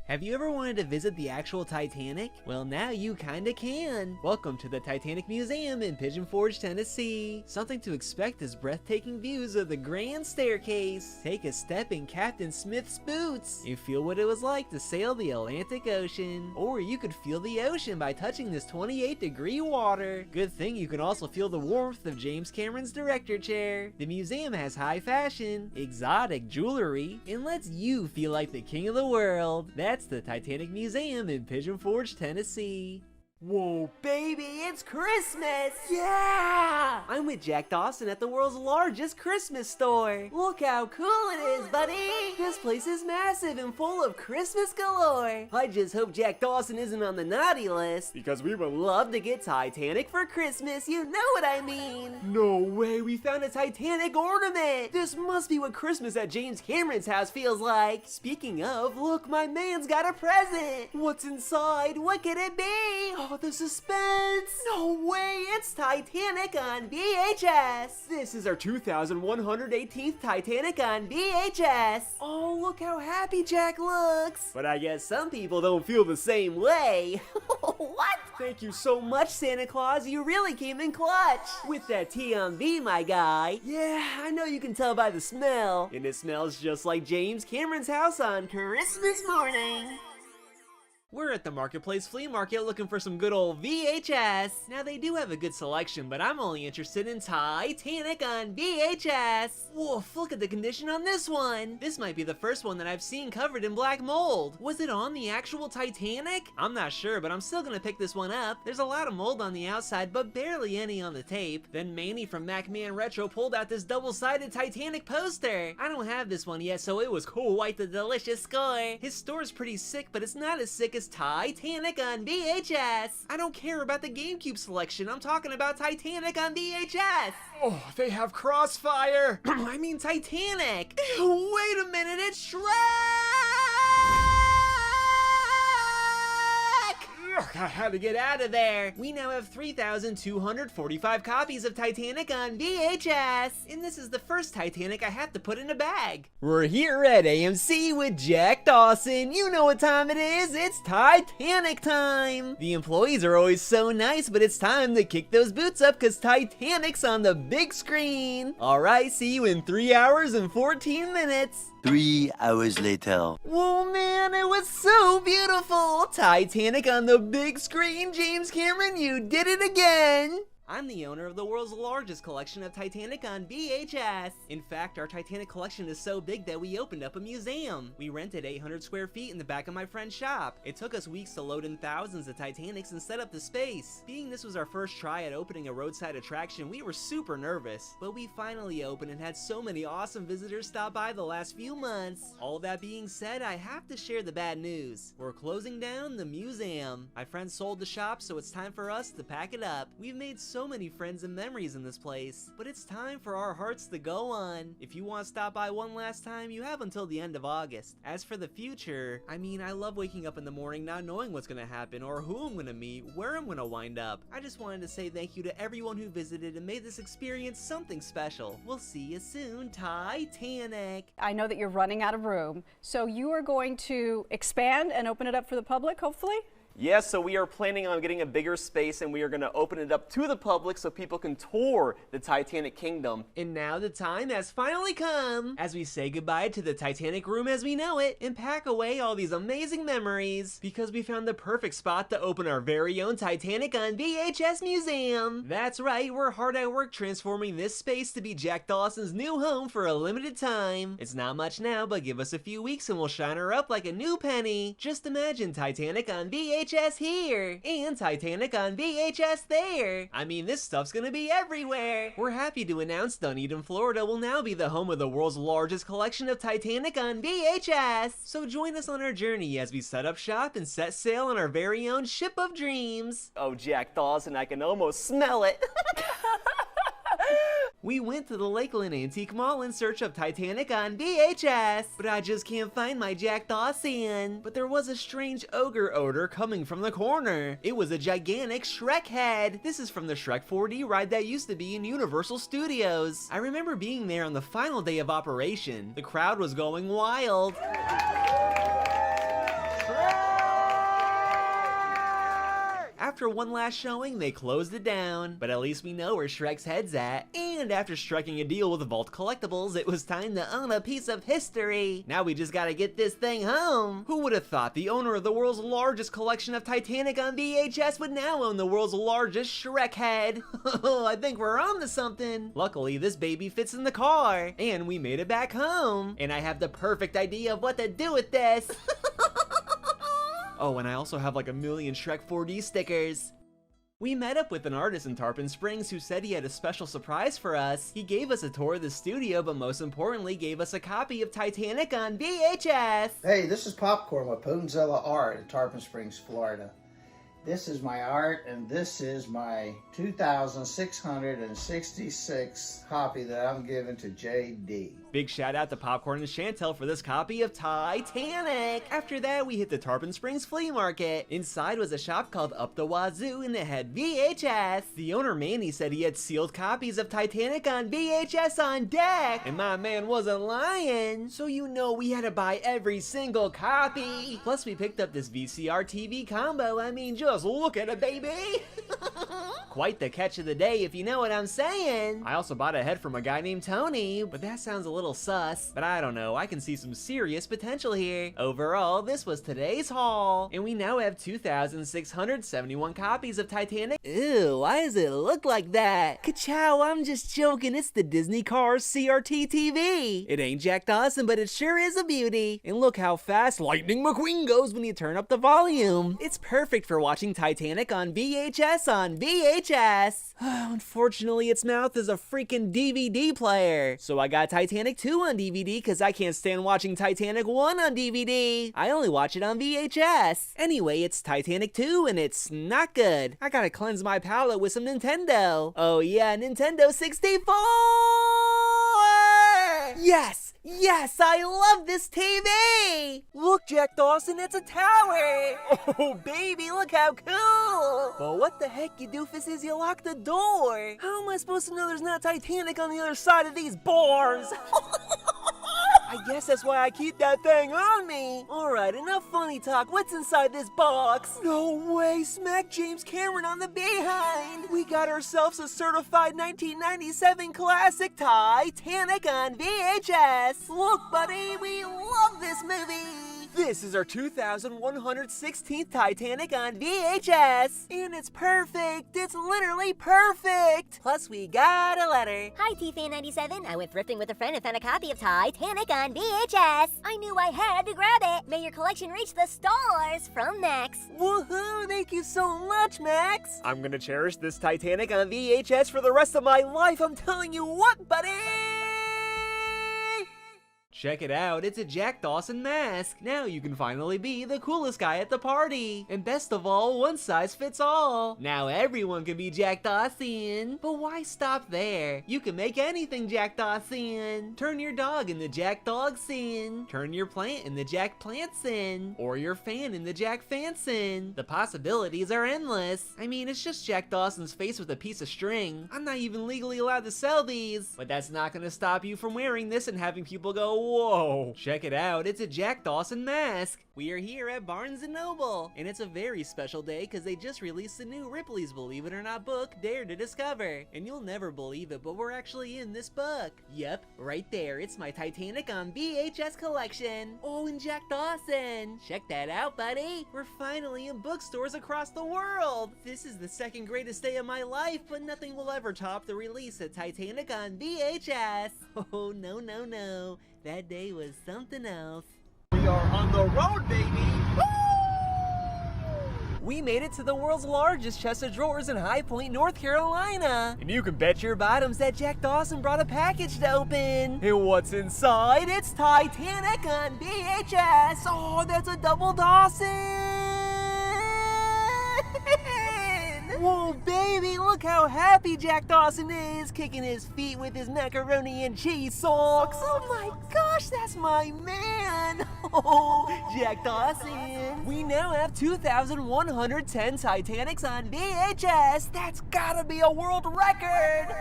Have you ever wanted to visit the actual Titanic? Well, now you kinda can. Welcome to the Titanic Museum in Pigeon Forge, Tennessee. Something to expect is breathtaking views of the Grand Staircase. Take a step in Captain Smith's boots and feel what it was like to sail the Atlantic Ocean. Or you could feel the ocean by touching this 28-degree water. Good thing you can also feel the warmth of James Cameron's director chair. The museum has high fashion, exotic jewelry, and lets you feel like the king of the world. That's the Titanic Museum in Pigeon Forge, Tennessee. Whoa, baby, it's Christmas! Yeah! I'm with Jack Dawson at the world's largest Christmas store. Look how cool it is, buddy! This place is massive and full of Christmas galore. I just hope Jack Dawson isn't on the naughty list, because we would love to get Titanic for Christmas, you know what I mean? No way, we found a Titanic ornament! This must be what Christmas at James Cameron's house feels like. Speaking of, look, my man's got a present! What's inside? What could it be? Oh, the suspense! No way, it's Titanic on VHS! This is our 2118th Titanic on VHS! Oh, look how happy Jack looks! But I guess some people don't feel the same way. What? Thank you so much, Santa Claus, you really came in clutch! With that T on V, my guy. Yeah, I know you can tell by the smell. And it smells just like James Cameron's house on Christmas morning. We're at the Marketplace Flea Market looking for some good old VHS. Now they do have a good selection, but I'm only interested in Titanic on VHS. Woof, look at the condition on this one. This might be the first one that I've seen covered in black mold. Was it on the actual Titanic? I'm not sure, but I'm still gonna pick this one up. There's a lot of mold on the outside, but barely any on the tape. Then Manny from MacMan Retro pulled out this double-sided Titanic poster. I don't have this one yet, so it was quite the delicious score. His store's pretty sick, but it's not as sick as Titanic on VHS. I don't care about the GameCube selection. I'm talking about Titanic on VHS. Oh, they have Crossfire. I mean Titanic. Wait a minute, it's Shrek! I had to get out of there. We now have 3,245 copies of Titanic on VHS. And this is the first Titanic I have to put in a bag. We're here at AMC with Jack Dawson. You know what time it is. It's Titanic time. The employees are always so nice, but it's time to kick those boots up because Titanic's on the big screen. All right, see you in 3 hours and 14 minutes. 3 hours later. Whoa, man, it was so beautiful. Titanic on the big screen. James Cameron, you did it again. I'm the owner of the world's largest collection of Titanic on VHS. In fact, our Titanic collection is so big that we opened up a museum. We rented 800 square feet in the back of my friend's shop. It took us weeks to load in thousands of Titanics and set up the space. Being this was our first try at opening a roadside attraction, we were super nervous, but we finally opened and had so many awesome visitors stop by the last few months. All that being said, I have to share the bad news. We're closing down the museum. My friends sold the shop, so it's time for us to pack it up. We've made so many friends and memories in this place, but it's time for our hearts to go on. If you want to stop by one last time, you have until the end of August. As for the future, I mean, I love waking up in the morning not knowing what's gonna happen or who I'm gonna meet, where I'm gonna wind up. I just wanted to say thank you to everyone who visited and made this experience something special. We'll see you soon, Titanic. I know that you're running out of room, so you are going to expand and open it up for the public, hopefully? Yes, so we are planning on getting a bigger space and we are going to open it up to the public so people can tour the Titanic Kingdom. And now the time has finally come as we say goodbye to the Titanic room as we know it and pack away all these amazing memories because we found the perfect spot to open our very own Titanic on VHS museum. That's right, we're hard at work transforming this space to be Jack Dawson's new home for a limited time. It's not much now, but give us a few weeks and we'll shine her up like a new penny. Just imagine Titanic on VHS here and Titanic on VHS there. I mean, this stuff's gonna be everywhere. We're happy to announce Dunedin, Florida will now be the home of the world's largest collection of Titanic on VHS. So join us on our journey as we set up shop and set sail on our very own ship of dreams. Oh, Jack Dawson, I can almost smell it. We went to the Lakeland Antique Mall in search of Titanic on VHS, but I just can't find my Jack Dawson. But there was a strange ogre odor coming from the corner. It was a gigantic Shrek head. This is from the Shrek 4D ride that used to be in Universal Studios. I remember being there on the final day of operation. The crowd was going wild. After one last showing, they closed it down, but at least we know where Shrek's head's at. And after striking a deal with Vault Collectibles, it was time to own a piece of history. Now we just gotta get this thing home. Who would have thought the owner of the world's largest collection of Titanic on VHS would now own the world's largest Shrek head? I think we're on to something. Luckily, this baby fits in the car, and we made it back home. And I have the perfect idea of what to do with this. Oh, and I also have like 1 million Shrek 4D stickers. We met up with an artist in Tarpon Springs who said he had a special surprise for us. He gave us a tour of the studio, but most importantly gave us a copy of Titanic on VHS. Hey, this is Popcorn with Poonzilla Art in Tarpon Springs, Florida. This is my art, and this is my 2,666 copy that I'm giving to JD. Big shout out to Popcorn and Chantel for this copy of Titanic. After that, we hit the Tarpon Springs Flea Market. Inside was a shop called Up the Wazoo, and it had VHS. The owner, Manny, said he had sealed copies of Titanic on VHS on deck, and my man wasn't lying. So you know we had to buy every single copy. Plus, we picked up this VCR TV combo. I mean, just look at it, baby. Quite the catch of the day, if you know what I'm saying. I also bought a head from a guy named Tony, but that sounds a little sus. But I don't know, I can see some serious potential here. Overall, this was today's haul, and we now have 2,671 copies of Titanic. Ew, why does it look like that? Ka-chow, I'm just joking, it's the Disney Cars CRT TV. It ain't Jack Dawson, but it sure is a beauty. And look how fast Lightning McQueen goes when you turn up the volume. It's perfect for watching Titanic on VHS on VHS. Unfortunately, its mouth is a freaking DVD player. So I got Titanic 2 on DVD because I can't stand watching Titanic 1 on DVD. I only watch it on VHS. Anyway, it's Titanic 2 and it's not good. I gotta cleanse my palate with some Nintendo. Oh yeah, Nintendo 64! Yes! Yes, I love this TV! Look, Jack Dawson, it's a tower! Oh, baby, look how cool! But what the heck, you doofus, is you locked the door? How am I supposed to know there's not Titanic on the other side of these bars? I guess that's why I keep that thing on me. Alright, enough funny talk. What's inside this box? No way, smack James Cameron on the behind. We got ourselves a certified 1997 classic Titanic on VHS. Look, buddy, we love this movie. This is our 2116th Titanic on VHS! And it's perfect! It's literally perfect! Plus, we got a letter. Hi, T-Fan97. I went thrifting with a friend and found a copy of Titanic on VHS. I knew I had to grab it. May your collection reach the stars from Max. Woohoo! Thank you so much, Max! I'm gonna cherish this Titanic on VHS for the rest of my life, I'm telling you what, buddy! Check it out, it's a Jack Dawson mask. Now you can finally be the coolest guy at the party. And best of all, one size fits all. Now everyone can be Jack Dawson. But why stop there? You can make anything Jack Dawson. Turn your dog into Jack Dogson. Turn your plant into Jack Plantson. Or your fan into Jack Fanson. The possibilities are endless. I mean, it's just Jack Dawson's face with a piece of string. I'm not even legally allowed to sell these. But that's not gonna stop you from wearing this and having people go, whoa, check it out, it's a Jack Dawson mask. We are here at Barnes & Noble, and it's a very special day because they just released the new Ripley's Believe It or Not book, Dare to Discover. And you'll never believe it, but we're actually in this book. Yep, right there, it's my Titanic on VHS collection. Oh, and Jack Dawson. Check that out, buddy. We're finally in bookstores across the world. This is the second greatest day of my life, but nothing will ever top the release of Titanic on VHS. Oh, no, no, no. That day was something else. We are on the road, baby! Woo! We made it to the world's largest chest of drawers in High Point, North Carolina. And you can bet your bottoms that Jack Dawson brought a package to open. And what's inside? It's Titanic on VHS! Oh, that's a double Dawson! Whoa, baby, look how happy Jack Dawson is, kicking his feet with his macaroni and cheese socks. Oh my gosh, that's my man. Oh, Jack Dawson. We now have 2,110 Titanics on VHS. That's gotta be a world record.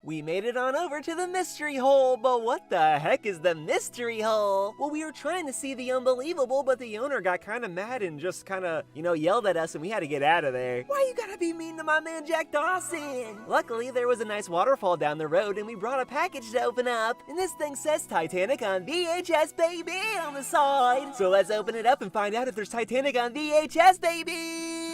We made it on over to the mystery hole, but what the heck is the mystery hole? Well, we were trying to see the unbelievable, but the owner got kind of mad and just kind of, yelled at us and we had to get out of there. Why you gotta be mean to my man Jack Dawson? Luckily, there was a nice waterfall down the road and we brought a package to open up. And this thing says Titanic on VHS, baby, on the side. So let's open it up and find out if there's Titanic on VHS, baby.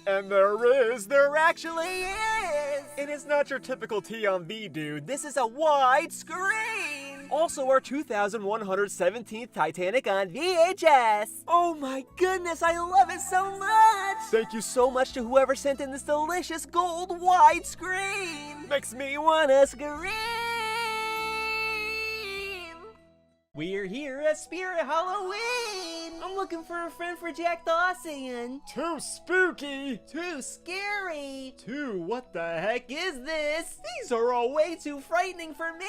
And there actually is! And it's not your typical T on V, dude. This is a wide screen! Also our 2,117th Titanic on VHS! Oh my goodness, I love it so much! Thank you so much to whoever sent in this delicious gold wide screen! Makes me wanna scream! We're here at Spirit Halloween! I'm looking for a friend for Jack Dawson. Too spooky! Too scary! Too what the heck is this? These are all way too frightening for me!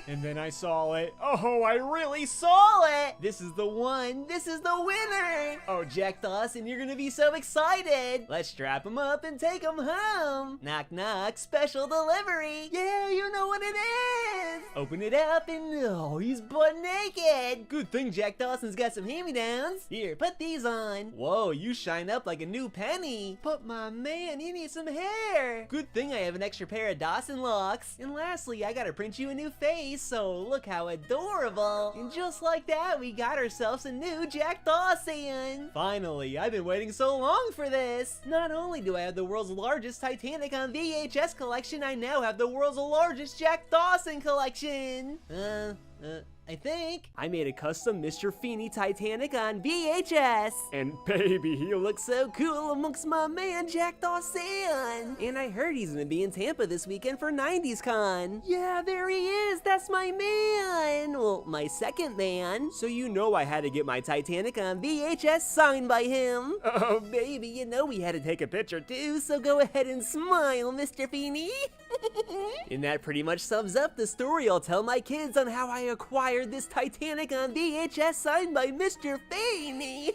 And then I saw it. Oh, I really saw it! This is the one! This is the winner! Oh, Jack Dawson, you're gonna be so excited! Let's strap him up and take him home! Knock knock, special delivery! Yeah, you know what it is! Open it up and oh, he's butt naked! Good thing Jack Dawson's got some hand-me-downs. Here, put these on. Whoa, you shine up like a new penny. But my man, you need some hair. Good thing I have an extra pair of Dawson locks. And lastly, I gotta print you a new face, so look how adorable. And just like that, we got ourselves a new Jack Dawson. Finally, I've been waiting so long for this. Not only do I have the world's largest Titanic on VHS collection, I now have the world's largest Jack Dawson collection. I think I made a custom Mr. Feeney Titanic on VHS. And baby, he looks so cool amongst my man Jack Dawson. And I heard he's gonna be in Tampa this weekend for 90s Con. Yeah, there he is, that's my man. Well, my second man. So you know I had to get my Titanic on VHS signed by him. Oh baby, you know we had to take a picture too, so go ahead and smile, Mr. Feeney. And that pretty much sums up the story I'll tell my kids on how I acquired this Titanic on VHS signed by Mr. Feeney.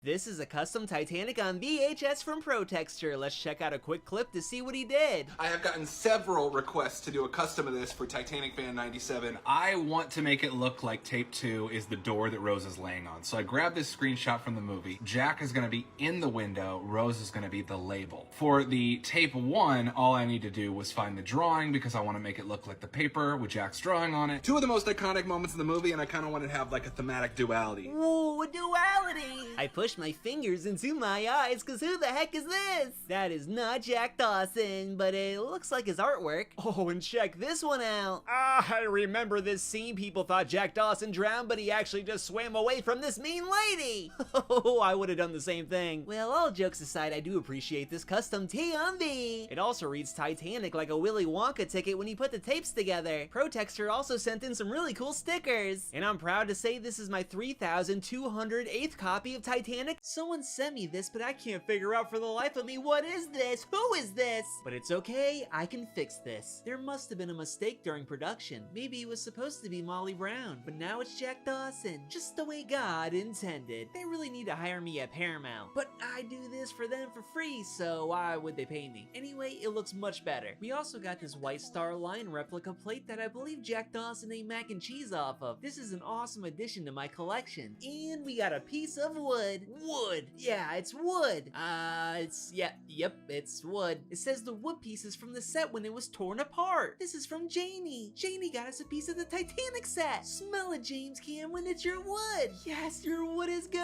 This is a custom Titanic on VHS from ProTexture. Let's check out a quick clip to see what he did. I have gotten several requests to do a custom of this for Titanic Fan 97. I want to make it look like tape 2 is the door that Rose is laying on. So I grabbed this screenshot from the movie. Jack is going to be in the window. Rose is going to be the label. For the tape 1, all I need to do was find the drawing because I want to make it look like the paper with Jack's drawing on it. Two of the most iconic moments in the movie, and I kind of wanted to have like a thematic duality. Ooh, a duality! I pushed my fingers into my eyes, cause who the heck is this? That is not Jack Dawson, but it looks like his artwork. Oh, and check this one out. Ah, I remember this scene. People thought Jack Dawson drowned, but he actually just swam away from this mean lady. Oh, I would have done the same thing. Well, all jokes aside, I do appreciate this custom T on V. It also reads Titanic like a Willy Wonka ticket when you put the tapes together. ProTexture also sent in some really cool stickers. And I'm proud to say this is my 3,208th copy of Titanic. Someone sent me this, but I can't figure out for the life of me what is this? Who is this? But it's okay, I can fix this. There must have been a mistake during production. Maybe it was supposed to be Molly Brown, but now it's Jack Dawson. Just the way God intended. They really need to hire me at Paramount. But I do this for them for free, so why would they pay me? Anyway, it looks much better. We also got this White Star Line replica plate that I believe Jack Dawson ate mac and cheese off of. This is an awesome addition to my collection. And we got a piece of wood. Wood! Yeah, it's wood. Yep, it's wood. It says the wood pieces from the set when it was torn apart. This is from Janie. Janie got us a piece of the Titanic set. Smell it, James Cameron, it's your wood. Yes, your wood is good.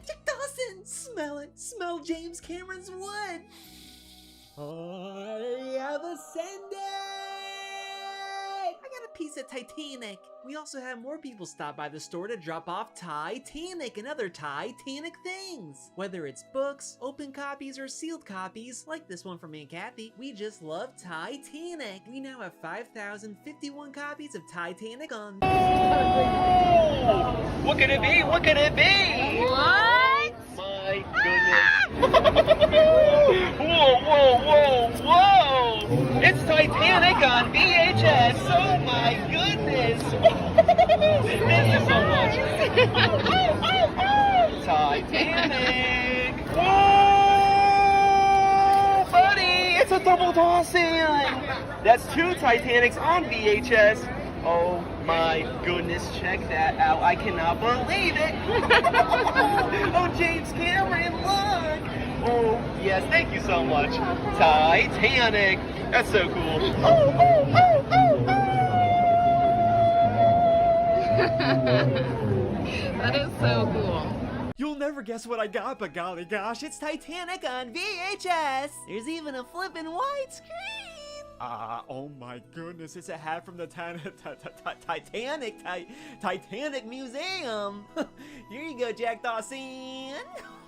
Jack Dawson, smell it. Smell James Cameron's wood. I have ascended! I got a piece of Titanic. We also have more people stop by the store to drop off Titanic and other Titanic things. Whether it's books, open copies, or sealed copies, like this one from Aunt Kathy, we just love Titanic. We now have 5,051 copies of Titanic on... What could it be? What could it be? What? My goodness. Whoa. It's Titanic on VHS. Oh my goodness. Thank you so much. Titanic. Whoa, buddy. It's a double Dawson. That's 2 Titanics on VHS. Oh my goodness, check that out. I cannot believe it. Oh, James Cameron, look. Oh, yes, thank you so much. Titanic. That's so cool. That is so cool. You'll never guess what I got, but golly gosh, it's Titanic on VHS. There's even a flippin' widescreen. Oh my goodness, it's a hat from the Titanic Museum. Here you go, Jack Dawson.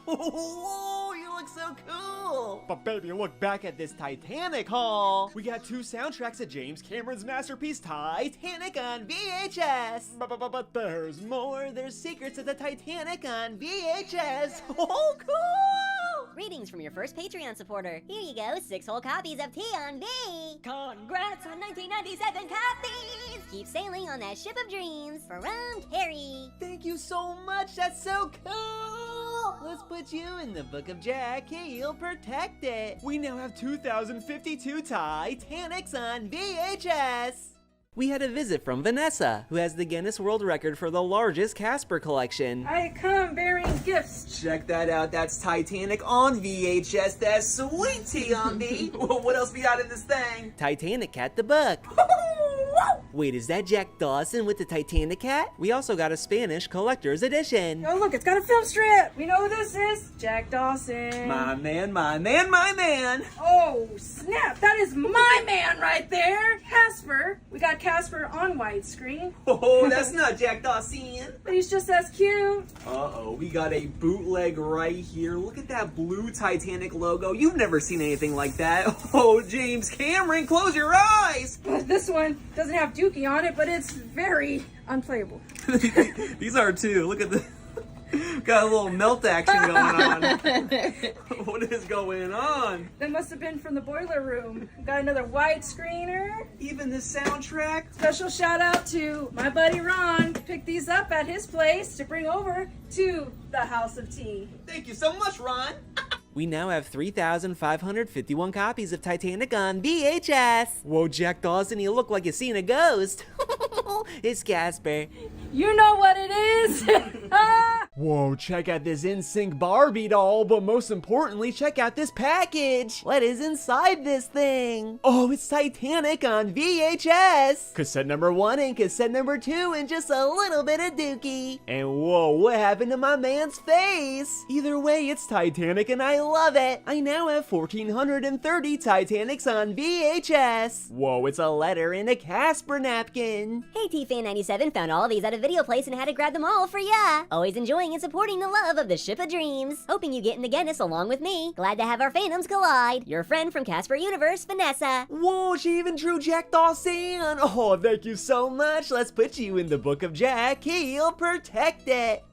Whoa, you look so cool. But baby, look back at this Titanic haul. We got 2 soundtracks of James Cameron's masterpiece, Titanic on VHS. But there's more. There's secrets of the Titanic on VHS. Oh, cool. Greetings from your first Patreon supporter. Here you go, 6 whole copies of T on V. Congrats on 1997 copies. Keep sailing on that ship of dreams. From Carrie. Thank you so much. That's so cool. Let's put you in the book of Jack. He'll protect it. We now have 2,052 Titanics on VHS. We had a visit from Vanessa, who has the Guinness World Record for the largest Casper collection. I come bearing gifts. Check that out. That's Titanic on VHS. That's sweet T on V. What else we got in this thing? Titanic Cat the book. Wait, is that Jack Dawson with the Titanic Cat? We also got a Spanish collector's edition. Oh, look, it's got a film strip. We know who this is. Jack Dawson. My man, my man, my man. Oh, snap. That is my man right there. Casper. We got Casper on widescreen. Oh, that's not Jack Dawson. But he's just as cute. Uh-oh, we got a bootleg right here. Look at that blue Titanic logo. You've never seen anything like that. Oh, James Cameron, close your eyes. But this one doesn't have Dookie on it, but it's very unplayable. These are too. Look at the... Got a little melt action going on. What is going on? That must have been from the boiler room. Got another widescreener. Even the soundtrack. Special shout out to my buddy Ron. Picked these up at his place to bring over to the House of Tea. Thank you so much, Ron. We now have 3,551 copies of Titanic on VHS. Whoa, Jack Dawson, you look like you've seen a ghost. It's Casper. You know what it is? Whoa, check out this NSYNC Barbie doll, but most importantly, check out this package. What is inside this thing? Oh, it's Titanic on VHS. Cassette number 1 and cassette number 2 and just a little bit of Dookie. And whoa, what happened to my man's face? Either way, it's Titanic and I love it. I now have 1,430 Titanics on VHS. Whoa, it's a letter and a Casper napkin. Hey, T-Fan97 found all these at a video place and had to grab them all for ya. Always enjoying and supporting the love of the Ship of Dreams. Hoping you get in the Guinness along with me. Glad to have our fandoms collide. Your friend from Casper Universe, Vanessa. Whoa, she even drew Jack Dawson. Oh, thank you so much. Let's put you in the book of Jack. He'll protect it.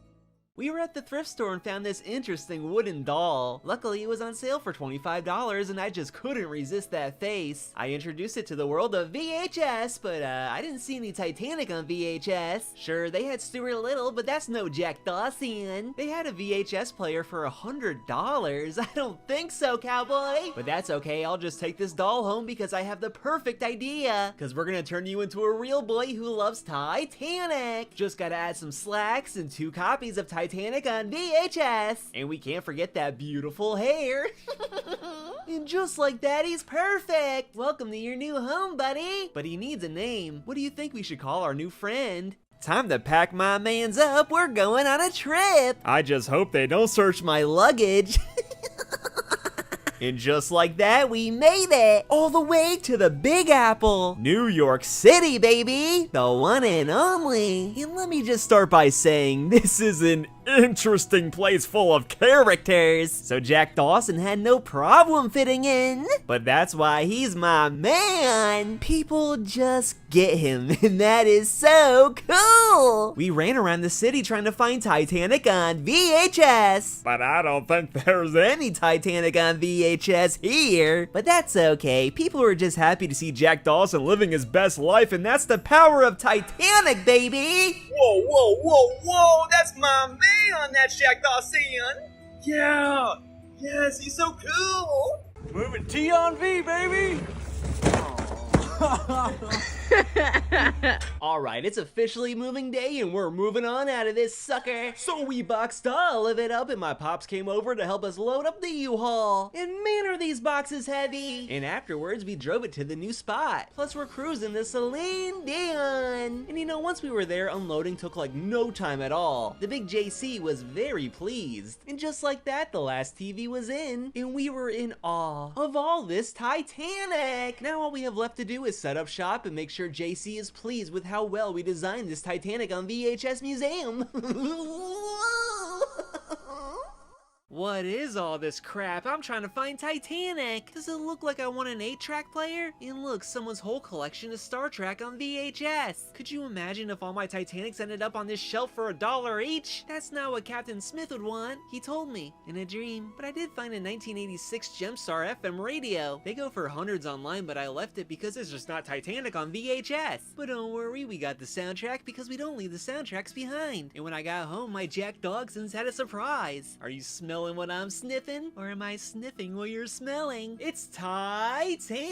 We were at the thrift store and found this interesting wooden doll. Luckily, it was on sale for $25 and I just couldn't resist that face. I introduced it to the world of VHS, but I didn't see any Titanic on VHS. Sure, they had Stuart Little, but that's no Jack Dawson. They had a VHS player for $100. I don't think so, cowboy. But that's okay, I'll just take this doll home because I have the perfect idea. Because we're gonna turn you into a real boy who loves Titanic. Just gotta add some slacks and 2 copies of Titanic on VHS. And we can't forget that beautiful hair. And just like that, he's perfect. Welcome to your new home, buddy. But he needs a name. What do you think we should call our new friend? Time to pack my mans up. We're going on a trip. I just hope they don't search my luggage. And just like that, we made it all the way to the Big Apple, New York City, baby, the one and only. And let me just start by saying this is an interesting place full of characters, so Jack Dawson had no problem fitting in. But that's why he's my man. People just get him, and that is so cool. We ran around the city trying to find Titanic on VHS, but I don't think there's any Titanic on VHS here. But that's okay. People are just happy to see Jack Dawson living his best life, and that's the power of Titanic, baby. Whoa, whoa, whoa, whoa, that's my man. That's Jack Dawson. Yeah, yes, he's so cool. Moving T on V, baby. Alright, it's officially moving day and we're moving on out of this sucker. So we boxed all of it up and my pops came over to help us load up the U-Haul. And man, are these boxes heavy. And afterwards, we drove it to the new spot. Plus, we're cruising to Celine Dion. And you know, once we were there, unloading took like no time at all. The big JC was very pleased. And just like that, the last TV was in. And we were in awe of all this Titanic. Now all we have left to do is set up shop and make sure JC is pleased with how well we designed this Titanic on VHS Museum. What is all this crap? I'm trying to find Titanic. Does it look like I want an 8-track player? And look, someone's whole collection is Star Trek on VHS. Could you imagine if all my Titanics ended up on this shelf for $1 each? That's not what Captain Smith would want. He told me in a dream. But I did find a 1986 Gemstar FM radio. They go for hundreds online, but I left it because it's just not Titanic on VHS. But don't worry, we got the soundtrack because we don't leave the soundtracks behind. And when I got home, my Jack Dawsons had a surprise. Are you smelling what I'm sniffing? Or am I sniffing what you're smelling? It's Titanic!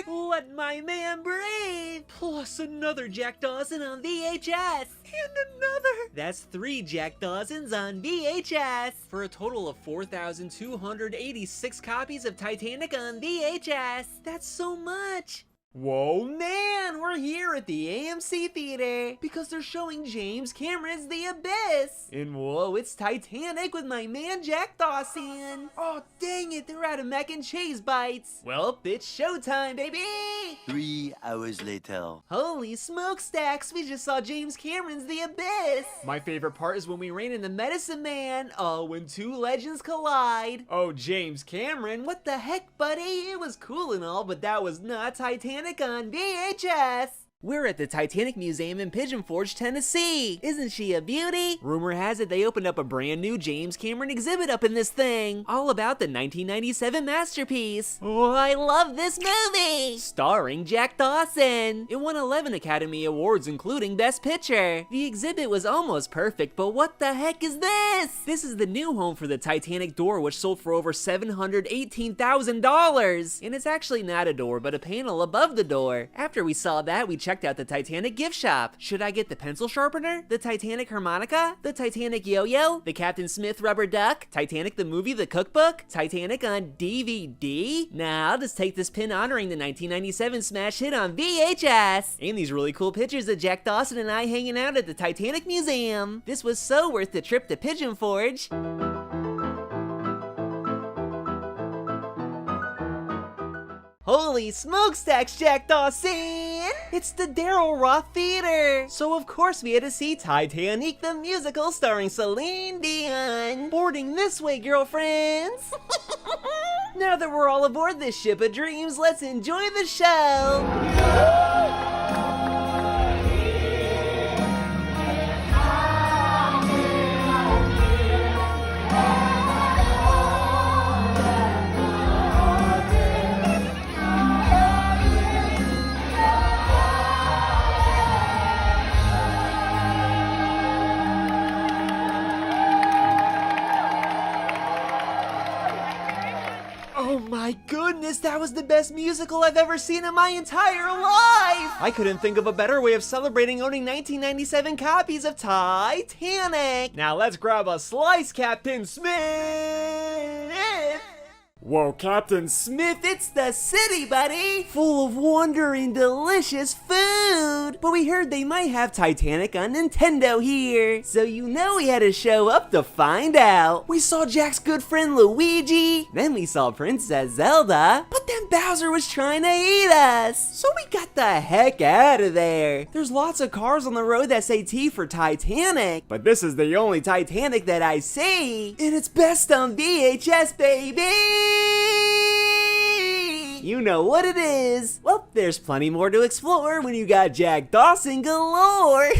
Let my man breathe! Plus another Jack Dawson on VHS! And another! That's 3 Jack Dawsons on VHS! For a total of 4,286 copies of Titanic on VHS! That's so much! Whoa, man, we're here at the AMC Theater because they're showing James Cameron's The Abyss. And whoa, it's Titanic with my man Jack Dawson. Oh, dang it, they're out of mac and cheese bites. Well, it's showtime, baby. 3 hours later. Holy smokestacks, we just saw James Cameron's The Abyss. My favorite part is when we ran into Medicine Man. Oh, when 2 legends collide. Oh, James Cameron, what the heck, buddy? It was cool and all, but that was not Titanic on VHS. We're at the Titanic Museum in Pigeon Forge, Tennessee. Isn't she a beauty? Rumor has it they opened up a brand new James Cameron exhibit up in this thing, all about the 1997 masterpiece. Oh, I love this movie! Starring Jack Dawson. It won 11 Academy Awards, including Best Picture. The exhibit was almost perfect, but what the heck is this? This is the new home for the Titanic door, which sold for over $718,000. And it's actually not a door, but a panel above the door. After we saw that, we checked out the Titanic gift shop. Should I get the pencil sharpener? The Titanic harmonica? The Titanic yo-yo? The Captain Smith rubber duck? Titanic the movie, the cookbook? Titanic on DVD? Nah, I'll just take this pin honoring the 1997 smash hit on VHS. And these really cool pictures of Jack Dawson and I hanging out at the Titanic Museum. This was so worth the trip to Pigeon Forge. Holy smokestacks, Jack Dawson! It's the Daryl Roth Theater! So of course we had to see Titanic the musical starring Celine Dion. Boarding this way, girlfriends! Now that we're all aboard this ship of dreams, let's enjoy the show! Oh my goodness, that was the best musical I've ever seen in my entire life! I couldn't think of a better way of celebrating owning 1997 copies of Titanic! Now let's grab a slice, Captain Smith! Whoa, Captain Smith, it's the city, buddy! Full of wonder and delicious food! But we heard they might have Titanic on Nintendo here, so you know we had to show up to find out. We saw Jack's good friend Luigi, then we saw Princess Zelda, but then Bowser was trying to eat us! So we got the heck out of there! There's lots of cars on the road that say T for Titanic, but this is the only Titanic that I see, and it's best on VHS, baby! You know what it is. Well, there's plenty more to explore when you got Jack Dawson galore.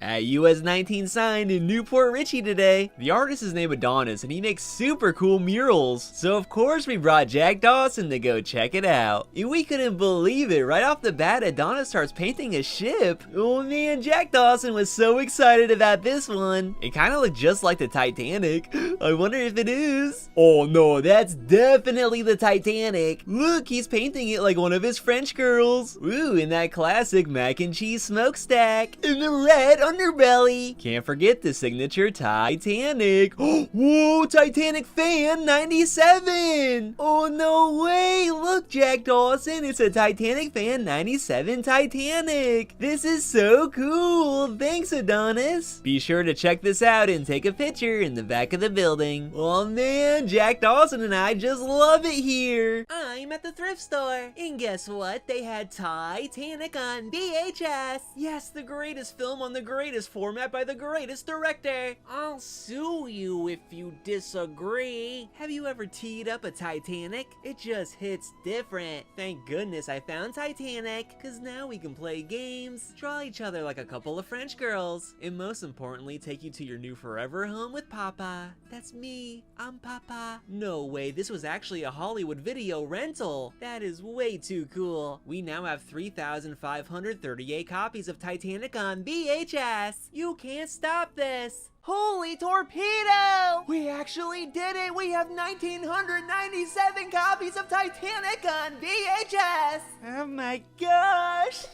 At US 19 signed in Newport Richie today. The artist is named Adonis and he makes super cool murals. So of course we brought Jack Dawson to go check it out. And we couldn't believe it. Right off the bat, Adonis starts painting a ship. Oh man, Jack Dawson was so excited about this one. It kind of looked just like the Titanic. I wonder if it is. Oh no, that's definitely the Titanic. Look, he's painting it like one of his French girls. Ooh, in that classic mac and cheese smokestack. In the red underbelly. Can't forget the signature Titanic. Whoa, Titanic fan 97. Oh, no way. Look, Jack Dawson, it's a Titanic fan 97 Titanic. This is so cool. Thanks, Adonis. Be sure to check this out and take a picture in the back of the building. Oh man, Jack Dawson and I just love it here. I'm at the thrift store. And guess what? They had Titanic on VHS. Yes, the greatest film on the greatest format by the greatest director. I'll sue you if you disagree. Have you ever teed up a Titanic? It just hits different. Thank goodness I found Titanic, cause now we can play games, draw each other like a couple of French girls, and most importantly, take you to your new forever home with Papa. That's me, I'm Papa. No way, this was actually a Hollywood video rental. That is way too cool. We now have 3,538 copies of Titanic on VHS. You can't stop this. Holy torpedo! We actually did it! We have 1,997 copies of Titanic on VHS! Oh my gosh!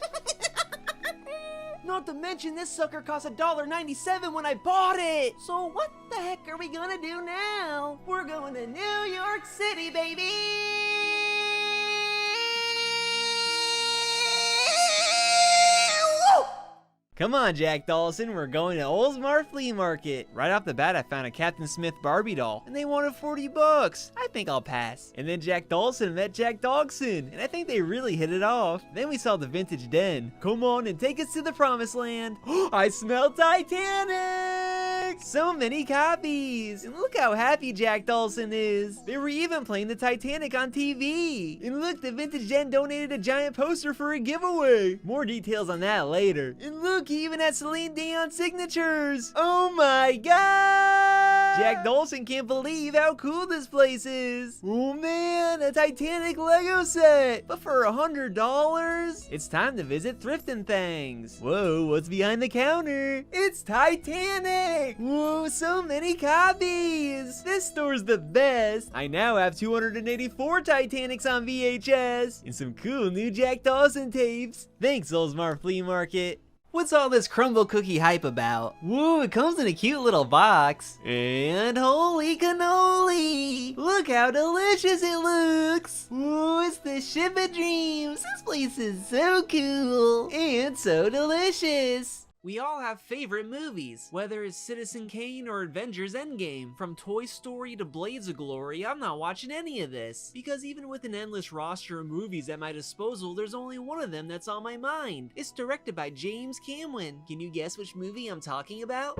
Not to mention this sucker cost $1.97 when I bought it! So what the heck are we gonna do now? We're going to New York City, baby! Come on, Jack Dawson, we're going to Oldsmar Flea Market. Right off the bat, I found a Captain Smith Barbie doll, and they wanted 40 bucks. I think I'll pass. And then Jack Dawson met Jack Dawson, and I think they really hit it off. Then we saw the vintage den. Come on and take us to the promised land. I smell Titanic! So many copies! And look how happy Jack Dawson is. They were even playing the Titanic on TV. And look, the Vintage Den donated a giant poster for a giveaway. More details on that later. And look, he even had Celine Dion signatures. Oh my god! Jack Dawson can't believe how cool this place is. Oh man, a Titanic Lego set. But for $100? It's time to visit Thrift and Things. Whoa, what's behind the counter? It's Titanic! Whoa, so many copies! This store's the best. I now have 284 Titanics on VHS and some cool new Jack Dawson tapes. Thanks, Oldsmar Flea Market. What's all this crumble cookie hype about? Whoa, it comes in a cute little box. And holy cannoli! Look how delicious it looks! Whoa, it's the Ship of Dreams! This place is so cool! And so delicious! We all have favorite movies, whether it's Citizen Kane or Avengers Endgame. From Toy Story to Blades of Glory, I'm not watching any of this. Because even with an endless roster of movies at my disposal, there's only one of them that's on my mind. It's directed by James Cameron. Can you guess which movie I'm talking about?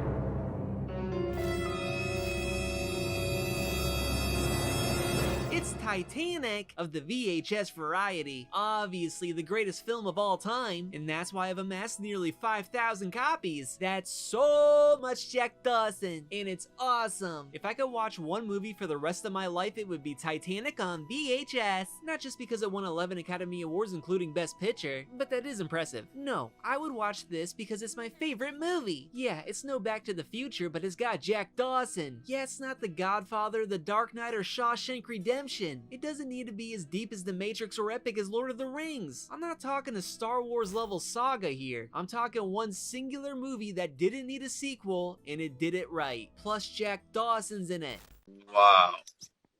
It's Titanic of the VHS variety. Obviously the greatest film of all time, and that's why I've amassed nearly 5,000 copies. That's so much Jack Dawson, and it's awesome. If I could watch one movie for the rest of my life, it would be Titanic on VHS. Not just because it won 11 Academy Awards including Best Picture, but that is impressive. No, I would watch this because it's my favorite movie. Yeah, it's no Back to the Future, but it's got Jack Dawson. Yeah, it's not The Godfather, The Dark Knight, or Shawshank Redemption. It doesn't need to be as deep as The Matrix or epic as Lord of the Rings. I'm not talking a Star Wars level saga here. I'm talking one singular movie that didn't need a sequel, and it did it right. Plus Jack Dawson's in it. Wow.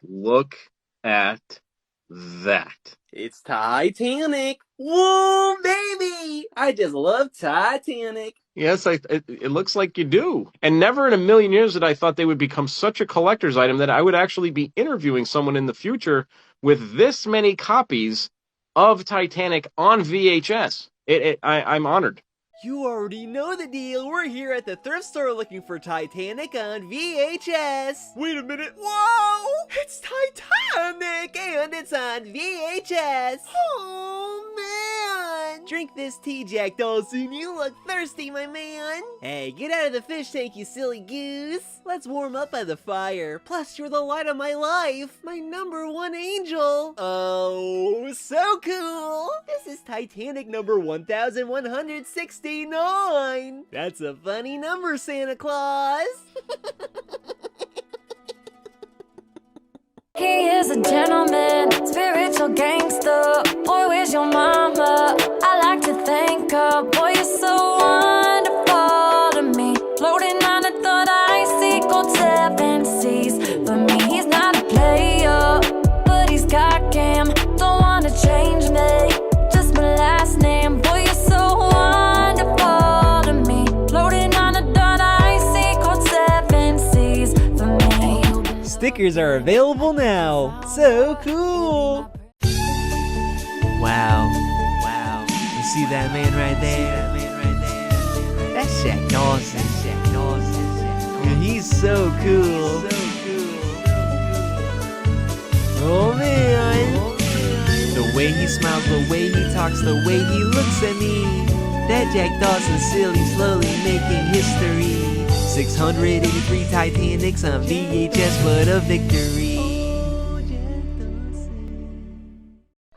Look at that. It's Titanic. Whoa, baby! I just love Titanic. Yes, it looks like you do. And never in a million years did I thought they would become such a collector's item that I would actually be interviewing someone in the future with this many copies of Titanic on VHS. I'm honored. You already know the deal. We're here at the thrift store looking for Titanic on VHS. Wait a minute. Whoa! It's Titanic and it's on VHS. Oh, man. Drink this tea, Jack Dawson. You look thirsty, my man. Hey, get out of the fish tank, you silly goose. Let's warm up by the fire. Plus, you're the light of my life. My #1 angel. Oh, so cool. This is Titanic number 1169. That's a funny number, Santa Claus. He is a gentleman, spiritual gangster. Boy, where's your mama? I like to thank her. Boy, you're so wonderful to me. Floating on a thought I see, cold 7 seas. For me, he's not a player, but he's got game. Don't wanna change me, just my last name. Boy, you're so wonderful to me. Floating on a thought I see, cold 7 seas. For me. Stickers are available now. So cool. Wow. Wow. You see that man right there? That's Jack Dawson. And he's so cool. Oh man. The way he smiles, the way he talks, the way he looks at me. That Jack Dawson silly, slowly making history. 683 Titanics on VHS, what a victory.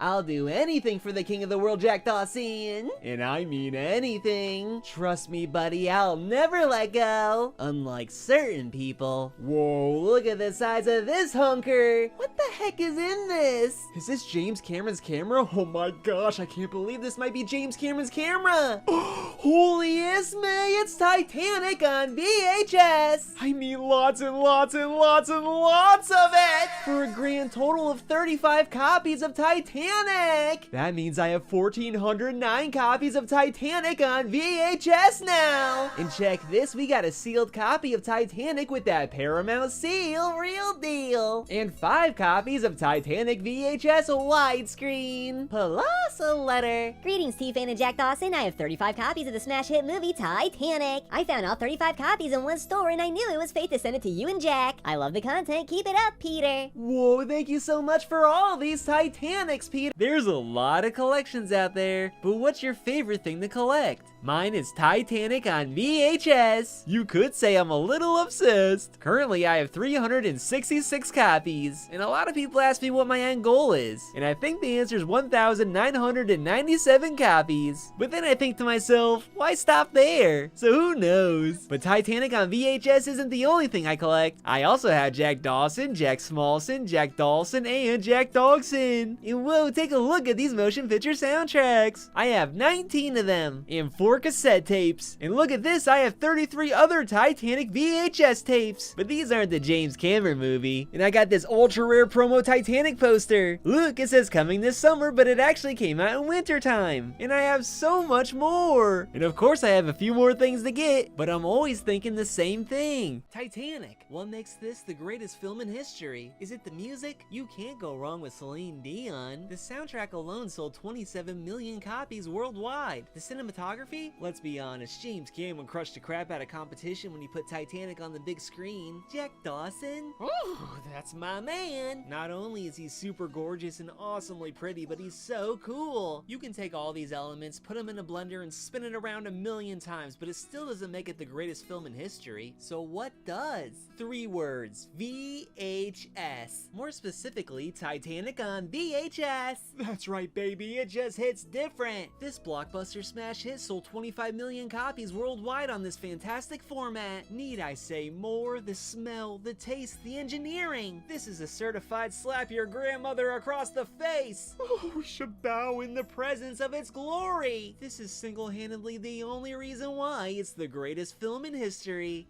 I'll do anything for the king of the world, Jack Dawson. And I mean anything. Trust me, buddy, I'll never let go. Unlike certain people. Whoa, look at the size of this hunker. What the heck is in this? Is this James Cameron's camera? Oh my gosh, I can't believe this might be James Cameron's camera. Holy Isme, it's Titanic on VHS. I mean lots and lots and lots and lots of it. For a grand total of 35 copies of Titanic. Titanic! That means I have 1,409 copies of Titanic on VHS now! And check this, we got a sealed copy of Titanic with that Paramount seal, real deal! And 5 copies of Titanic VHS widescreen, plus a letter. Greetings, T-Fan and Jack Dawson. I have 35 copies of the smash hit movie Titanic. I found all 35 copies in one store and I knew it was fate to send it to you and Jack. I love the content. Keep it up, Peter. Whoa, thank you so much for all these Titanics, Peter. There's a lot of collections out there, but what's your favorite thing to collect? Mine is Titanic on VHS. You could say I'm a little obsessed. Currently, I have 366 copies, and a lot of people ask me what my end goal is, and I think the answer is 1,997 copies. But then I think to myself, why stop there? So who knows? But Titanic on VHS isn't the only thing I collect. I also have Jack Dawson, Jack Smallson, Jack Dawson, and Jack Dogson. And whoa, take a look at these motion picture soundtracks. I have 19 of them, and 4 cassette tapes. And look at this, I have 33 other Titanic VHS tapes. But these aren't the James Cameron movie. And I got this ultra rare promo Titanic poster. Look, it says coming this summer, but it actually came out in winter time. And I have so much more. And of course I have a few more things to get, but I'm always thinking the same thing. Titanic, what makes this the greatest film in history? Is it the music? You can't go wrong with Celine Dion. The soundtrack alone sold 27 million copies worldwide. The cinematography? Let's be honest, James Cameron crushed the crap out of competition when he put Titanic on the big screen. Jack Dawson? Ooh, that's my man. Not only is he super gorgeous and awesomely pretty, but he's so cool. You can take all these elements, put them in a blender, and spin it around a million times, but it still doesn't make it the greatest film in history. So what does? 3 words. VHS. More specifically, Titanic on VHS. That's right, baby. It just hits different. This blockbuster smash hit sold 25 million copies worldwide on this fantastic format. Need I say more? The smell, the taste, the engineering. This is a certified slap your grandmother across the face. Oh, we should bow in the presence of its glory. This is single-handedly the only reason why it's the greatest film in history.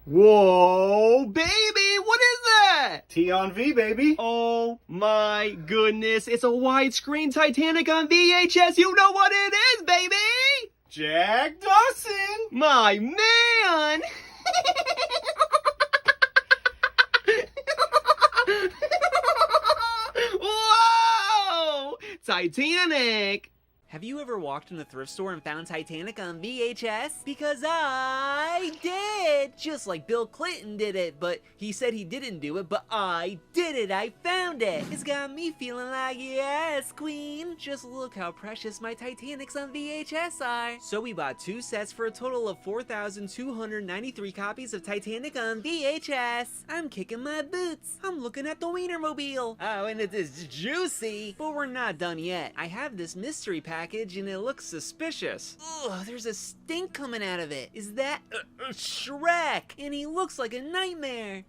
Whoa, baby, what is that? T on V, baby. Oh my goodness, it's a widescreen Titanic on VHS. You know what it is, baby? Jack Dawson, my man. Whoa, Titanic. Have you ever walked in a thrift store and found Titanic on VHS? Because I did! Just like Bill Clinton did it, but he said he didn't do it, but I did it! I found it! It's got me feeling like, yes, queen! Just look how precious my Titanics on VHS are! So we bought 2 sets for a total of 4,293 copies of Titanic on VHS! I'm kicking my boots! I'm looking at the Wienermobile! Oh, and it is juicy! But we're not done yet. I have this mystery package and it looks suspicious. Ugh, there's a stink coming out of it. Is that Shrek? And he looks like a nightmare.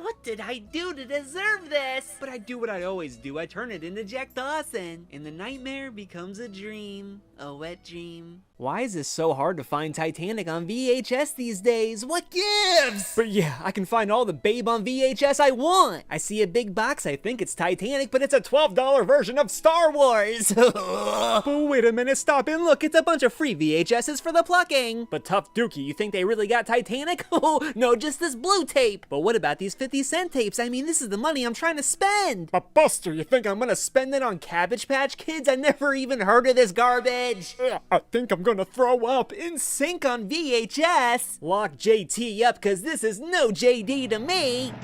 What did I do to deserve this? But I do what I always do. I turn it into Jack Dawson. And the nightmare becomes a dream. A wet dream. Why is this so hard to find Titanic on VHS these days? What gives? But yeah, I can find all the Babe on VHS I want. I see a big box, I think it's Titanic, but it's a $12 version of Star Wars. But wait a minute, stop and look, it's a bunch of free VHSs for the plucking. But Tough Dookie, you think they really got Titanic? Oh, no, just this blue tape. But what about these 50-cent tapes? I mean, this is the money I'm trying to spend. But Buster, you think I'm gonna spend it on Cabbage Patch Kids? I never even heard of this garbage. I think I'm gonna throw up. In Sync on VHS. Lock JT up, cause this is no JD to me.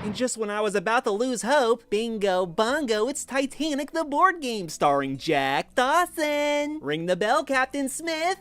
And just when I was about to lose hope, bingo bongo, it's Titanic the board game starring Jack Dawson. Ring the bell, Captain Smith.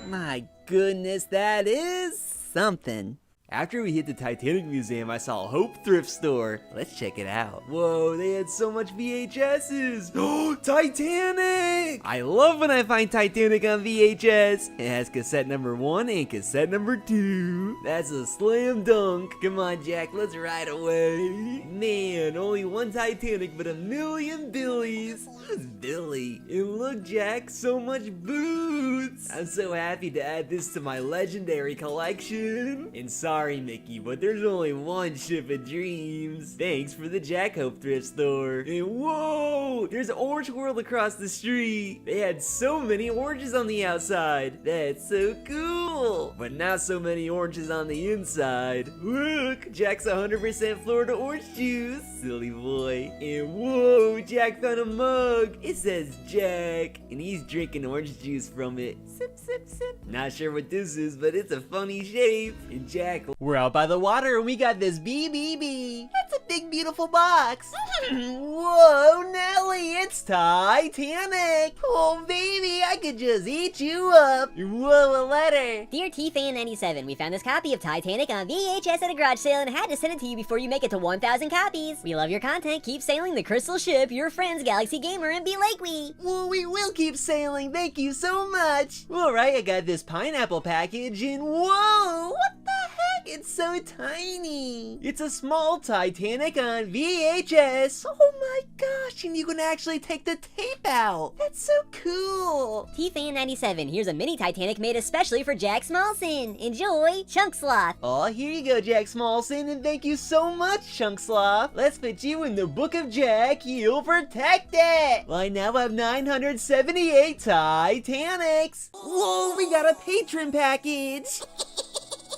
My goodness, that is something. After we hit the Titanic Museum, I saw Hope Thrift Store. Let's check it out. Whoa, they had so much VHSs. Oh, Titanic! I love when I find Titanic on VHS. It has cassette number 1 and cassette number 2. That's a slam dunk. Come on, Jack, let's ride away. Man, only one Titanic, but a million Billies. Who's Billy? And look, Jack, so much boots! I'm so happy to add this to my legendary collection. And sorry, Mickey, but there's only one Ship of Dreams. Thanks for the Jack Hope thrift store. And whoa! There's Orange World across the street. They had so many oranges on the outside. That's so cool. But not so many oranges on the inside. Look, Jack's 100% Florida orange juice. Silly boy. And whoa, Jack found a mug. It says Jack. And he's drinking orange juice from it. Sip, sip, sip. Not sure what this is, but it's a funny shape. And Jack, we're out by the water and we got this BBB. That's a big, beautiful box. Whoa, Nelly, it's Titanic. Oh, baby, I could just eat you up. Whoa, a letter. Dear TFan97, we found this copy of Titanic on VHS at a garage sale and had to send it to you before you make it to 1,000 copies. We love your content. Keep sailing the crystal ship. Your friends, Galaxy Gamer and B Lakewee. Well, we will keep sailing. Thank you so much. All right, I got this pineapple package and whoa, what the heck? It's so tiny. It's a small Titanic on VHS. Oh my gosh, and you can actually take the tape out. That's so cool. TFan97, here's a mini Titanic made especially for Jack Smallson. Enjoy, Chunk Sloth. Oh, here you go, Jack Smallson, and thank you so much, Chunk Sloth. Let's put you in the Book of Jack. You'll protect it. Well, I now have 978 Titanics. Whoa, we got a patron package.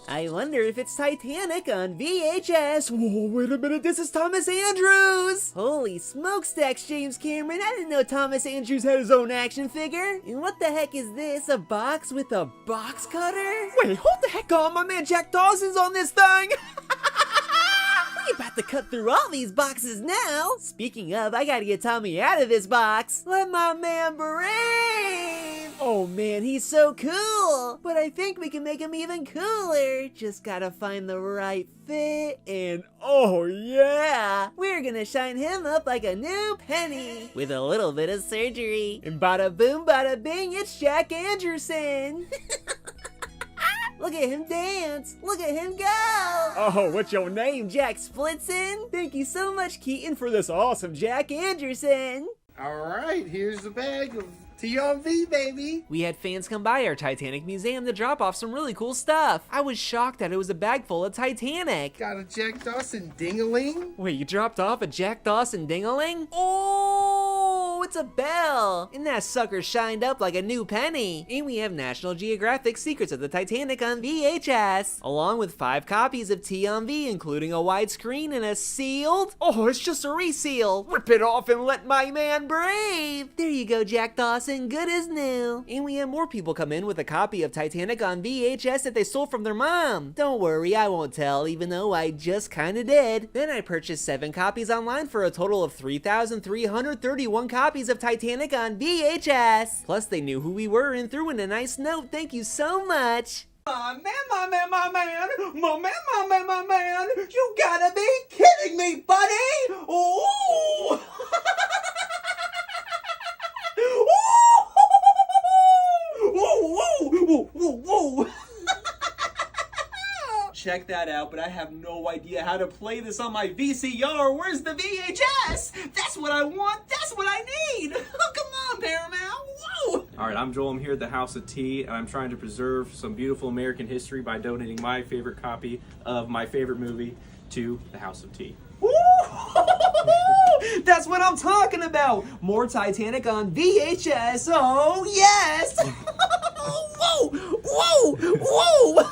I wonder if it's Titanic on VHS. Whoa, wait a minute, this is Thomas Andrews! Holy smokestacks, James Cameron, I didn't know Thomas Andrews had his own action figure. And what the heck is this, a box with a box cutter? Wait, hold the heck on, my man Jack Dawson's on this thing! We're about to cut through all these boxes now. Speaking of, I gotta get Tommy out of this box. Let my man brave! Oh man, he's so cool! But I think we can make him even cooler. Just gotta find the right fit and oh yeah! We're gonna shine him up like a new penny. With a little bit of surgery. And bada boom, bada bing, it's Jack Anderson! Look at him dance! Look at him go! Oh, what's your name, Jack Splitzen? Thank you so much, Keaton, for this awesome Jack Anderson! Alright, here's the bag of TMV, baby! We had fans come by our Titanic museum to drop off some really cool stuff. I was shocked that it was a bag full of Titanic. Got a Jack Dawson ding-a-ling? Wait, you dropped off a Jack Dawson ding-a-ling? Oh, it's a bell! And that sucker shined up like a new penny. And we have National Geographic Secrets of the Titanic on VHS, along with 5 copies of TMV, including a widescreen and a sealed. Oh, it's just a reseal. Rip it off and let my man brave. There you go, Jack Dawson, good as new. And we had more people come in with a copy of Titanic on VHS that they stole from their mom. Don't worry, I won't tell, even though I just kinda did. Then I purchased 7 copies online for a total of 3,331 copies of Titanic on VHS. Plus, they knew who we were and threw in a nice note. Thank you so much. My man, my man, my man, my man, my man, my man, you gotta be kidding me, buddy! Ooh! Woo, woo, woo. Check that out, but I have no idea how to play this on my VCR. Where's the VHS? That's what I want. That's what I need. Oh, come on, Paramount. Whoa. All right, I'm Joel. I'm here at the House of Tea, and I'm trying to preserve some beautiful American history by donating my favorite copy of my favorite movie to the House of Tea. That's what I'm talking about. More Titanic on VHS. Oh, yes. Whoa, whoa, whoa.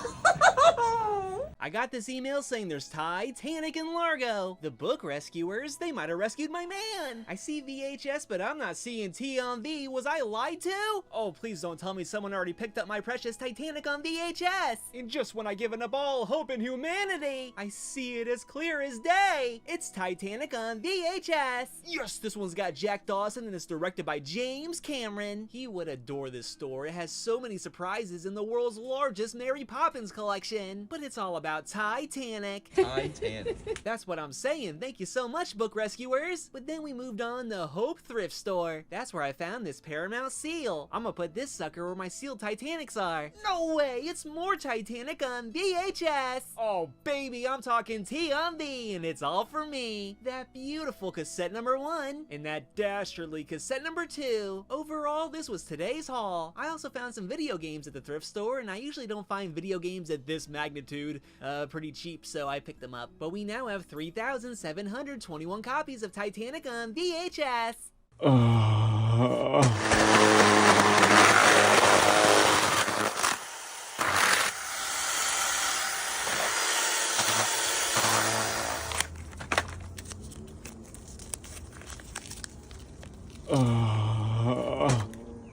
I got this email saying there's Titanic in Largo. The book rescuers, they might have rescued my man. I see VHS, but I'm not seeing T on V. Was I lied to? Oh, please don't tell me someone already picked up my precious Titanic on VHS. And just when I given up all hope in humanity, I see it as clear as day. It's Titanic on VHS. Yes, this one's got Jack Dawson and it's directed by James Cameron. He would adore this store. It has so many surprises in the world's largest Mary Poppins collection. But it's all about about Titanic. Titanic. That's what I'm saying. Thank you so much, book rescuers. But then we moved on to Hope Thrift Store. That's where I found this Paramount seal. I'm gonna put this sucker where my sealed Titanics are. No way, it's more Titanic on VHS. Oh baby, I'm talking T on V, and it's all for me. That beautiful cassette number 1 and that dastardly cassette number 2. Overall, this was today's haul. I also found some video games at the thrift store, and I usually don't find video games at this magnitude pretty cheap, so I picked them up. But we now have 3,721 copies of Titanic on VHS.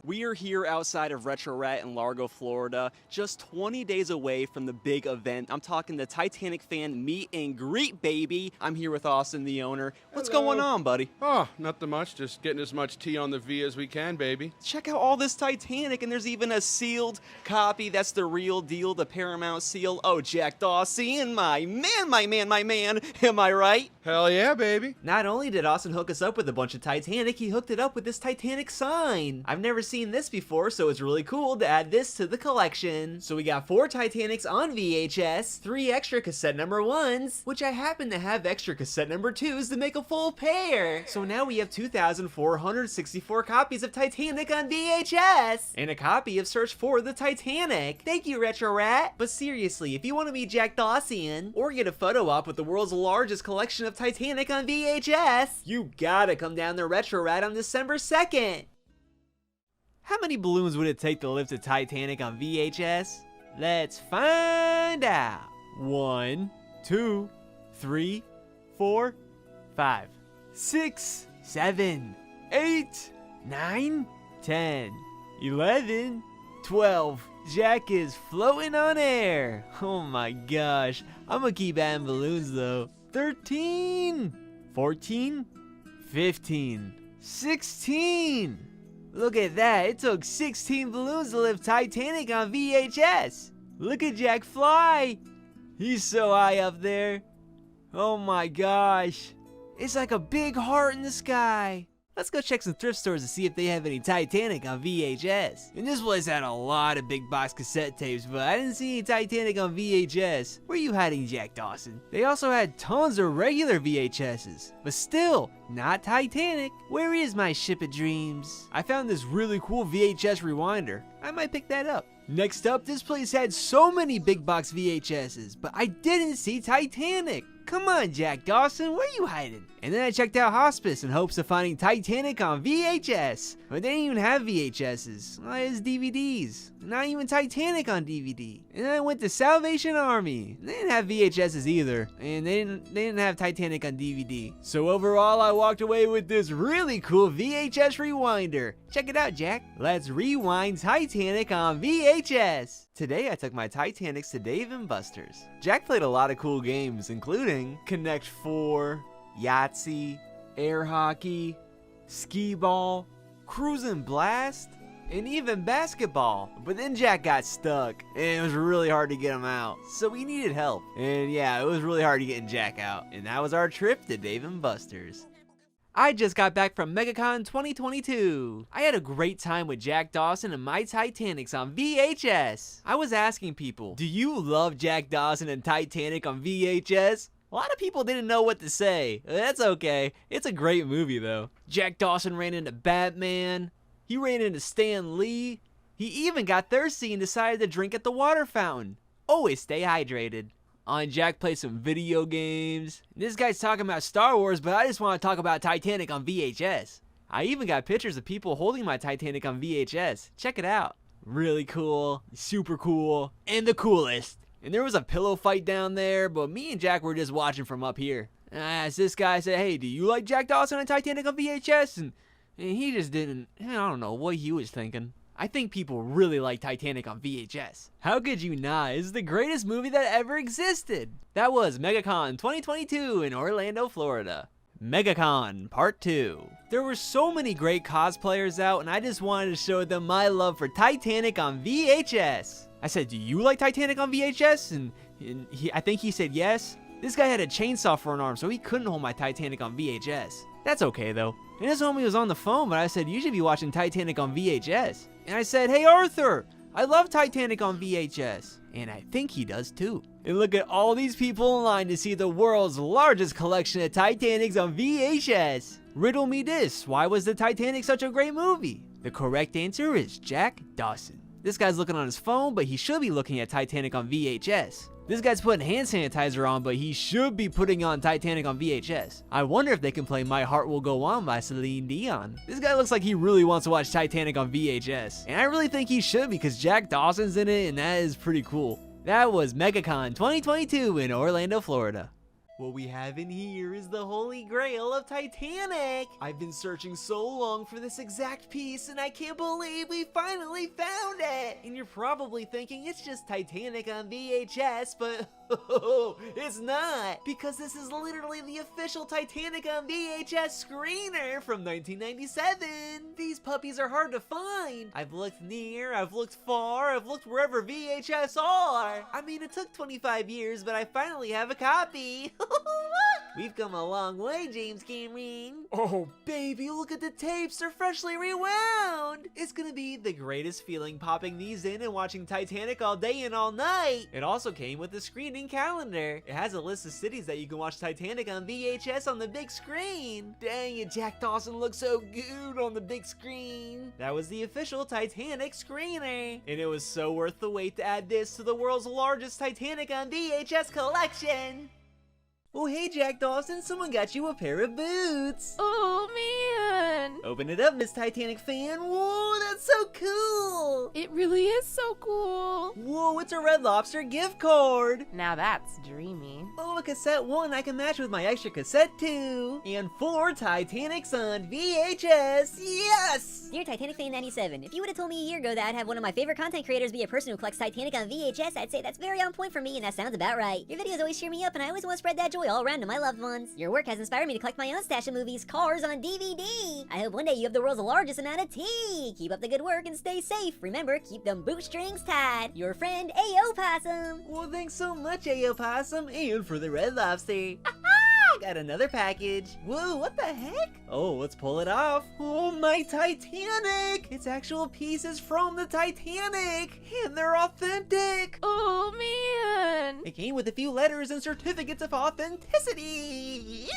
We are here outside of Retro Rat in Largo, Florida, just 20 days away from the big event. I'm talking the Titanic fan meet and greet, baby. I'm here with Austin, the owner. What's going on, buddy? Oh, nothing much. Just getting as much tea on the V as we can, baby. Check out all this Titanic, and there's even a sealed copy. That's the real deal, the Paramount seal. Oh, Jack Dawson, my man. Am I right? Hell yeah, baby. Not only did Austin hook us up with a bunch of Titanic, he hooked it up with this Titanic sign. I've never seen this before, so it's really cool to add this to the collection. So we got 4 Titanics on VHS, 3 extra cassette number 1s, which I happen to have extra cassette number 2s to make a full pair. So now we have 2,464 copies of Titanic on VHS, and a copy of Search for the Titanic. Thank you, Retro Rat. But seriously, if you want to meet Jack Dawson, or get a photo op with the world's largest collection of Titanic on VHS, you gotta come down to Retro Rat on December 2nd. How many balloons would it take to lift a Titanic on VHS? Let's find out. 1, 2, 3, 4, 5, 6, 7, 8, 9, 10, 11, 12. Jack is floating on air. Oh my gosh. I'm gonna keep adding balloons though. 13, 14, 15, 16. Look at that, it took 16 balloons to lift Titanic on VHS. Look at Jack fly. He's so high up there. Oh my gosh. It's like a big heart in the sky. Let's go check some thrift stores to see if they have any Titanic on VHS. And this place had a lot of big box cassette tapes, but I didn't see any Titanic on VHS. Where are you hiding, Jack Dawson? They also had tons of regular VHSs, but still, not Titanic. Where is my Ship of Dreams? I found this really cool VHS rewinder. I might pick that up. Next up, this place had so many big box VHSs, but I didn't see Titanic. Come on, Jack Dawson, where are you hiding? And then I checked out Hospice in hopes of finding Titanic on VHS, but they didn't even have VHSs. Well, it was DVDs. Not even Titanic on DVD. And then I went to Salvation Army. They didn't have VHSs either, and they didn't have Titanic on DVD. So overall, I walked away with this really cool VHS rewinder. Check it out, Jack. Let's rewind Titanic on VHS. Today I took my Titanics to Dave & Buster's. Jack played a lot of cool games, including Connect 4, Yahtzee, air hockey, skee ball, cruising blast, and even basketball. But then Jack got stuck, and it was really hard to get him out. So we needed help. And yeah, it was really hard to get Jack out. And that was our trip to Dave & Buster's. I just got back from MegaCon 2022. I had a great time with Jack Dawson and my Titanics on VHS. I was asking people, do you love Jack Dawson and Titanic on VHS? A lot of people didn't know what to say. That's okay. It's a great movie though. Jack Dawson ran into Batman. He ran into Stan Lee. He even got thirsty and decided to drink at the water fountain. Always stay hydrated. Jack plays some video games. This guy's talking about Star Wars, but I just want to talk about Titanic on VHS. I even got pictures of people holding my Titanic on VHS. Check it out. Really cool, super cool, and the coolest. And there was a pillow fight down there, but me and Jack were just watching from up here. And I asked this guy, I said, hey, do you like Jack Dawson and Titanic on VHS? And he just didn't, I don't know what he was thinking. I think people really like Titanic on VHS. How could you not? It's the greatest movie that ever existed. That was MegaCon 2022 in Orlando, Florida. MegaCon Part 2. There were so many great cosplayers out, and I just wanted to show them my love for Titanic on VHS. I said, do you like Titanic on VHS? And And I think he said yes. This guy had a chainsaw for an arm, so he couldn't hold my Titanic on VHS. That's okay though. And his homie was on the phone, but I said, you should be watching Titanic on VHS. And I said, hey Arthur, I love Titanic on VHS. And I think he does too. And look at all these people in line to see the world's largest collection of Titanics on VHS. Riddle me this, why was the Titanic such a great movie? The correct answer is Jack Dawson. This guy's looking on his phone, but he should be looking at Titanic on VHS. This guy's putting hand sanitizer on, but he should be putting on Titanic on VHS. I wonder if they can play My Heart Will Go On by Celine Dion. This guy looks like he really wants to watch Titanic on VHS. And I really think he should because Jack Dawson's in it and that is pretty cool. That was MegaCon 2022 in Orlando, Florida. What we have in here is the holy grail of Titanic. I've been searching so long for this exact piece and I can't believe we finally found it. And you're probably thinking it's just Titanic on VHS, but it's not. Because this is literally the official Titanic on VHS screener from 1997. These puppies are hard to find. I've looked near, I've looked far, I've looked wherever VHS are. I mean, it took 25 years, but I finally have a copy. We've come a long way, James Cameron. Oh, baby, look at the tapes. They're freshly rewound. It's gonna be the greatest feeling popping these in and watching Titanic all day and all night. It also came with a screening calendar. It has a list of cities that you can watch Titanic on VHS on the big screen. Dang it, Jack Dawson looks so good on the big screen. That was the official Titanic screener. And it was so worth the wait to add this to the world's largest Titanic on VHS collection. Oh, hey, Jack Dawson, someone got you a pair of boots. Oh, man. Open it up, Miss Titanic fan. Whoa, that's so cool. It really is so cool. Whoa, it's a Red Lobster gift card. Now that's dreamy. Oh, a cassette 1 I can match with my extra cassette 2. And 4 Titanics on VHS. Yes! Dear Titanic Fan 97, if you would have told me a year ago that I'd have one of my favorite content creators be a person who collects Titanic on VHS, I'd say that's very on point for me, and that sounds about right. Your videos always cheer me up, and I always want to spread that joy all around to my loved ones. Your work has inspired me to collect my own stash of movies, Cars on DVD. I hope one day you have the world's largest amount of tea. Keep up the good work and stay safe. Remember, keep them bootstrings tied. Your friend, A.O. Possum. Well, thanks so much, A.O. Possum, and for the Red Lobster. Got another package. Whoa, what the heck? Oh, let's pull it off. Oh, my Titanic! It's actual pieces from the Titanic, and they're authentic. Oh, man. It came with a few letters and certificates of authenticity.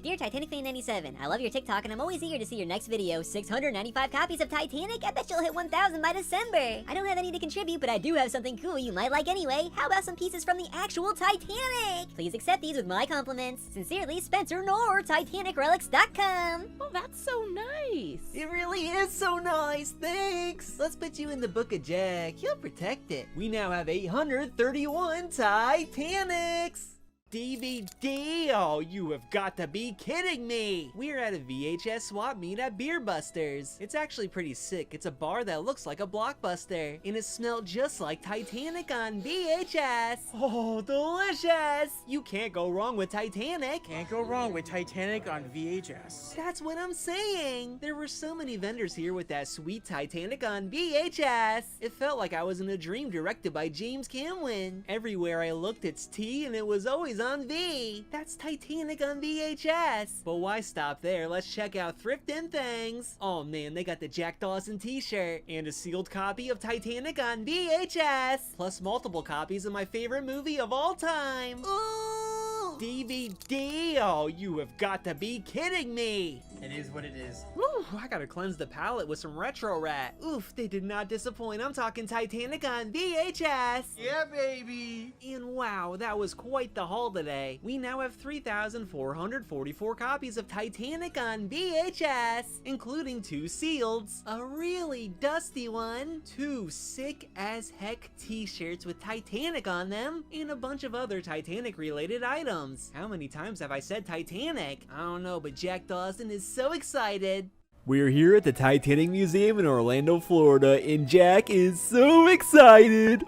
Dear Titanic Fan 97, I love your TikTok and I'm always eager to see your next video. 695 copies of Titanic? I bet you'll hit 1,000 by December. I don't have any to contribute, but I do have something cool you might like anyway. How about some pieces from the actual Titanic? Please accept these with my compliments. Sincerely, Spencer Knorr, TitanicRelics.com. Oh, that's so nice. It really is so nice. Thanks. Let's put you in the Book of Jack. He'll protect it. We now have 831 Titanics. DVD? Oh, you have got to be kidding me! We're at a VHS swap meet at Beer Busters. It's actually pretty sick. It's a bar that looks like a Blockbuster, and it smelled just like Titanic on VHS. Oh, delicious! You can't go wrong with Titanic. Can't go wrong with Titanic on VHS. That's what I'm saying. There were so many vendors here with that sweet Titanic on VHS. It felt like I was in a dream directed by James Cameron. Everywhere I looked, it's T, and it was always on V. That's Titanic on VHS. But why stop there? Let's check out Thrift and Things. Oh man, they got the Jack Dawson t-shirt and a sealed copy of Titanic on VHS, plus multiple copies of my favorite movie of all time. Ooh! DVD? Oh, you have got to be kidding me. It is what it is. Whew, I gotta cleanse the palate with some Retro Rat. Oof, they did not disappoint. I'm talking Titanic on VHS. Yeah, baby. And wow, that was quite the haul today. We now have 3,444 copies of Titanic on VHS, including 2 sealeds, a really dusty one, 2 sick as heck t-shirts with Titanic on them, and a bunch of other Titanic related items. How many times have I said Titanic? I don't know, but Jack Dawson is so excited. We're here at the Titanic Museum in Orlando, Florida, and Jack is so excited.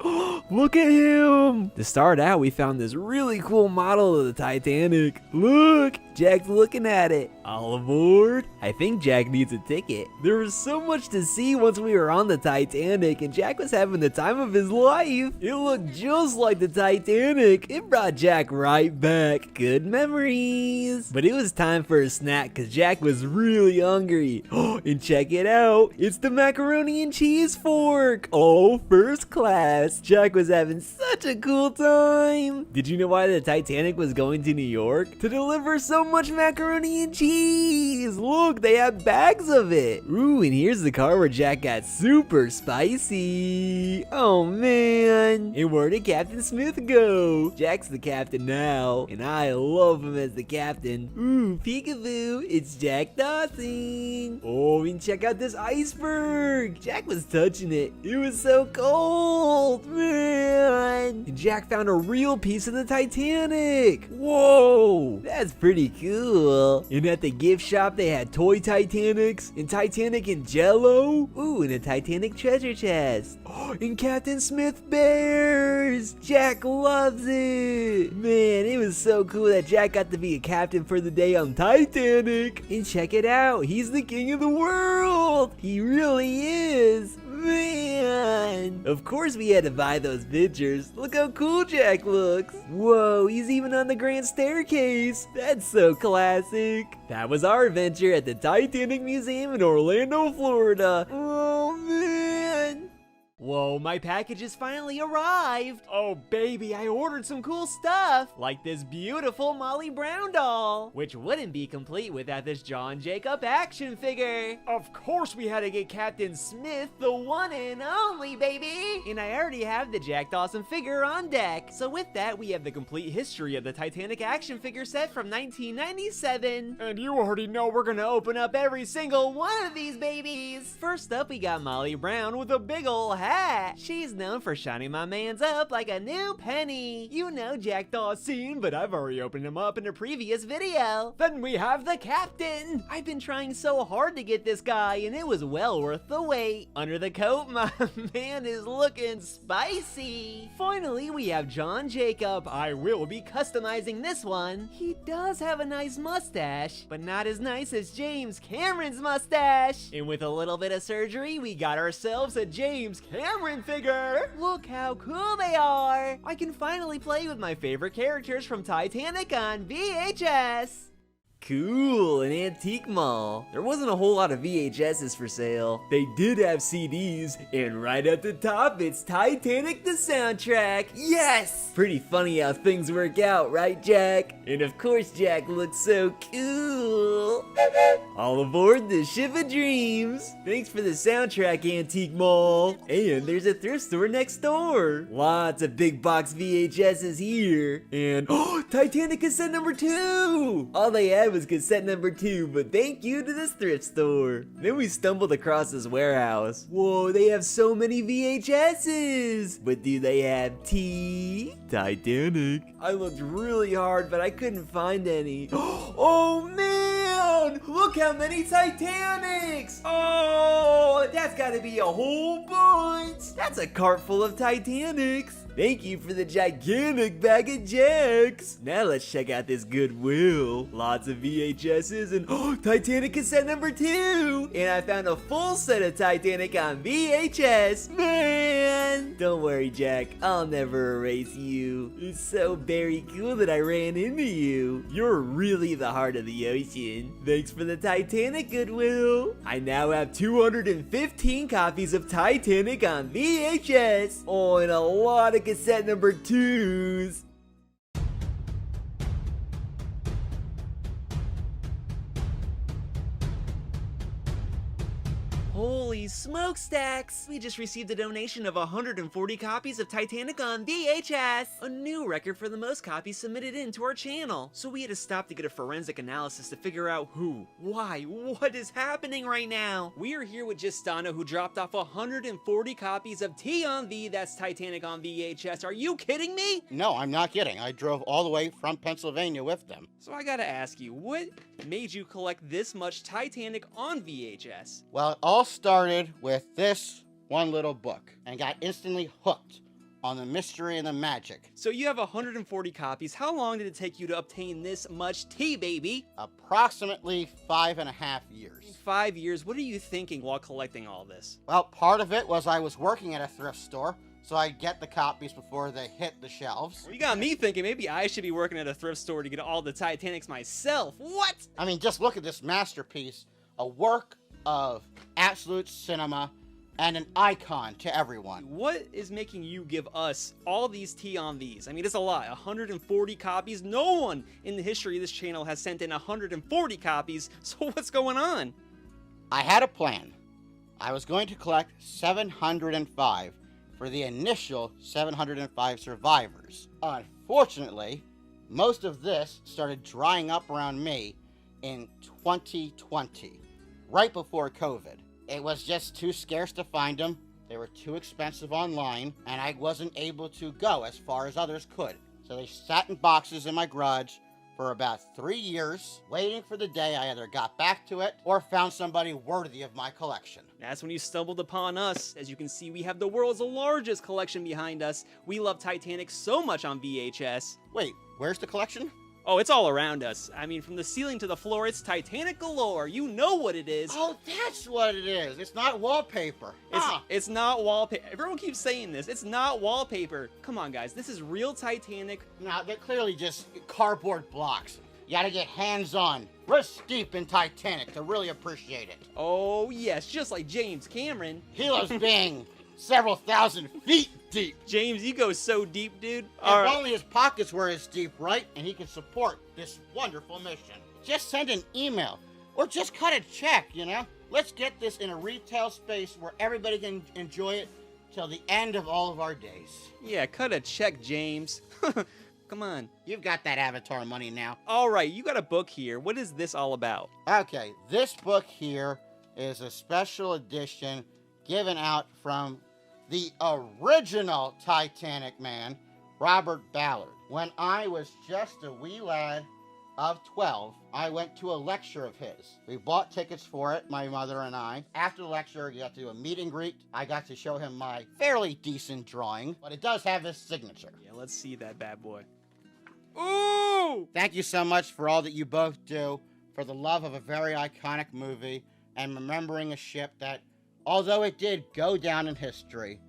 Look at him. To start out, we found this really cool model of the Titanic. Look, Jack's looking at it. All aboard? I think Jack needs a ticket. There was so much to see once we were on the Titanic, and Jack was having the time of his life. It looked just like the Titanic. It brought Jack right back. Good memories. But it was time for a snack because Jack was really hungry. And check it out. It's the macaroni and cheese fork. Oh, first class. Jack was having such a cool time. Did you know why the Titanic was going to New York? To deliver so much macaroni and cheese. Look, they have bags of it. Ooh, and here's the car where Jack got super spicy. Oh, man. And where did Captain Smith go? Jack's the captain now, and I love him as the captain. Ooh, peekaboo, it's Jack Dawson. Oh, and check out this iceberg. Jack was touching it. It was so cold, man. And Jack found a real piece of the Titanic. Whoa, that's pretty cool. And at the gift shop, they had toy Titanics and Titanic and Jello. Ooh, and a Titanic treasure chest. And Captain Smith bears. Jack loves it. Man, it was so cool that Jack got to be a captain for the day on Titanic. And check it out, he's the king of the world. He really is. Man, of course we had to buy those pictures. Look how cool Jack looks. Whoa, he's even on the grand staircase. That's so classic. That was our adventure at the Titanic Museum in Orlando, Florida. Oh, man. Whoa, my package has finally arrived. Oh, baby, I ordered some cool stuff, like this beautiful Molly Brown doll, which wouldn't be complete without this John Jacob action figure. Of course we had to get Captain Smith, the one and only, baby. And I already have the Jack Dawson figure on deck. So with that, we have the complete history of the Titanic action figure set from 1997. And you already know we're gonna open up every single one of these babies. First up, we got Molly Brown with a big ol' hat. She's known for shining my mans up like a new penny. You know Jack Dawson, but I've already opened him up in a previous video. Then we have the captain. I've been trying so hard to get this guy, and it was well worth the wait. Under the coat, my man is looking spicy. Finally, we have John Jacob. I will be customizing this one. He does have a nice mustache, but not as nice as James Cameron's mustache. And with a little bit of surgery, we got ourselves a James Cameron figure. Look how cool they are. I can finally play with my favorite characters from Titanic on VHS. Cool, an antique mall. There wasn't a whole lot of VHSs for sale. They did have CDs, and right at the top, it's Titanic the soundtrack. Yes! Pretty funny how things work out, right, Jack? And of course, Jack looks so cool. All aboard the Ship of Dreams. Thanks for the soundtrack, antique mall. And there's a thrift store next door. Lots of big box VHSs here. And, Titanic cassette number 2. All they had was cassette number 2, but thank you to this thrift store. Then we stumbled across this warehouse. Whoa, they have so many VHSs. But do they have Titanic? I looked really hard, but I couldn't find any. Oh man, look how many Titanics. Oh, that's gotta be a whole bunch. That's a cart full of Titanics. Thank you for the gigantic bag of Jacks. Now let's check out this Goodwill. Lots of VHSs and Titanic cassette number 2. And I found a full set of Titanic on VHS. Man, don't worry, Jack. I'll never erase you. It's so very cool that I ran into you. You're really the heart of the ocean. Thanks for the Titanic, Goodwill. I now have 215 copies of Titanic on VHS. Oh, and a lot of cassette number 2s. Holy smokestacks! We just received a donation of 140 copies of Titanic on VHS! A new record for the most copies submitted into our channel. So we had to stop to get a forensic analysis to figure out who, why, what is happening right now. We are here with Gistano, who dropped off 140 copies of T on V, that's Titanic on VHS. Are you kidding me? No, I'm not kidding. I drove all the way from Pennsylvania with them. So I gotta ask you, what made you collect this much Titanic on VHS? Well, it all started with this one little book and got instantly hooked on the mystery and the magic. So you have 140 copies. How long did it take you to obtain this much T, baby? Approximately 5.5 years. 5 years? What are you thinking while collecting all this? Well, part of it was I was working at a thrift store, so I'd get the copies before they hit the shelves. Well, you got me thinking maybe I should be working at a thrift store to get all the Titanics myself. What? I mean, just look at this masterpiece, a work of absolute cinema and an icon to everyone. What is making you give us all these T on Vs? I mean, it's a lot. 140 copies. No one in the history of this channel has sent in 140 copies. So what's going on? I had a plan. I was going to collect 705 for the initial 705 survivors. Unfortunately, most of this started drying up around me in 2020, right before COVID. It was just too scarce to find them, they were too expensive online, and I wasn't able to go as far as others could. So they sat in boxes in my garage for about 3 years, waiting for the day I either got back to it or found somebody worthy of my collection. That's when you stumbled upon us. As you can see, we have the world's largest collection behind us. We love Titanic so much on VHS. Wait, where's the collection? Oh, it's all around us. I mean, from the ceiling to the floor, it's Titanic galore. You know what it is. Oh, that's what it is. It's not wallpaper. It's not wallpaper. Everyone keeps saying this. It's not wallpaper. Come on, guys. This is real Titanic. No, they're clearly just cardboard blocks. You gotta get hands-on. We're steep in Titanic to really appreciate it. Oh, yes. Just like James Cameron. He loves being several thousand feet deep. James, you go so deep, dude. If only his pockets were as deep, right? And he can support this wonderful mission. Just send an email or just cut a check, you know? Let's get this in a retail space where everybody can enjoy it till the end of all of our days. Yeah, cut a check, James. Come on. You've got that Avatar money now. All right, you got a book here. What is this all about? Okay, this book here is a special edition given out from the original Titanic man, Robert Ballard. When I was just a wee lad of 12, I went to a lecture of his. We bought tickets for it, my mother and I. After the lecture, you got to do a meet and greet. I got to show him my fairly decent drawing, but it does have his signature. Yeah, let's see that bad boy. Ooh! Thank you so much for all that you both do, for the love of a very iconic movie, and remembering a ship that, although it did go down in history,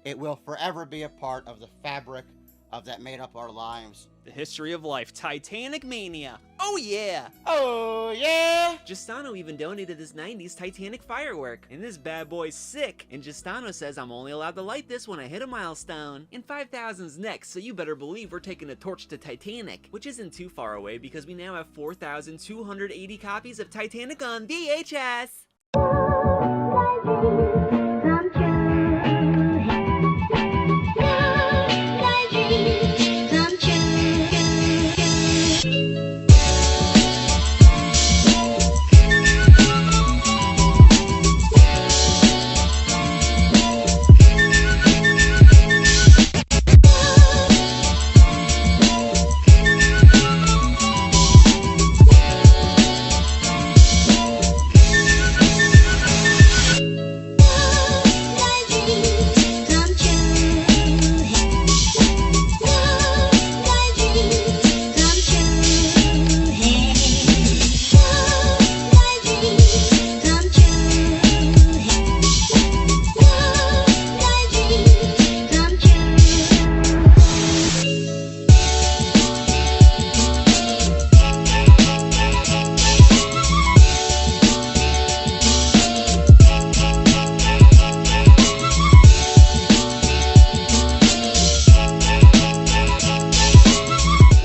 it will forever be a part of the fabric of that made up our lives. The history of life, Titanic mania. Oh yeah! Oh yeah! Gistano even donated this 90s Titanic firework. And this bad boy's sick. And Gistano says I'm only allowed to light this when I hit a milestone. And 5,000's next, so you better believe we're taking a torch to Titanic. Which isn't too far away because we now have 4,280 copies of Titanic on VHS.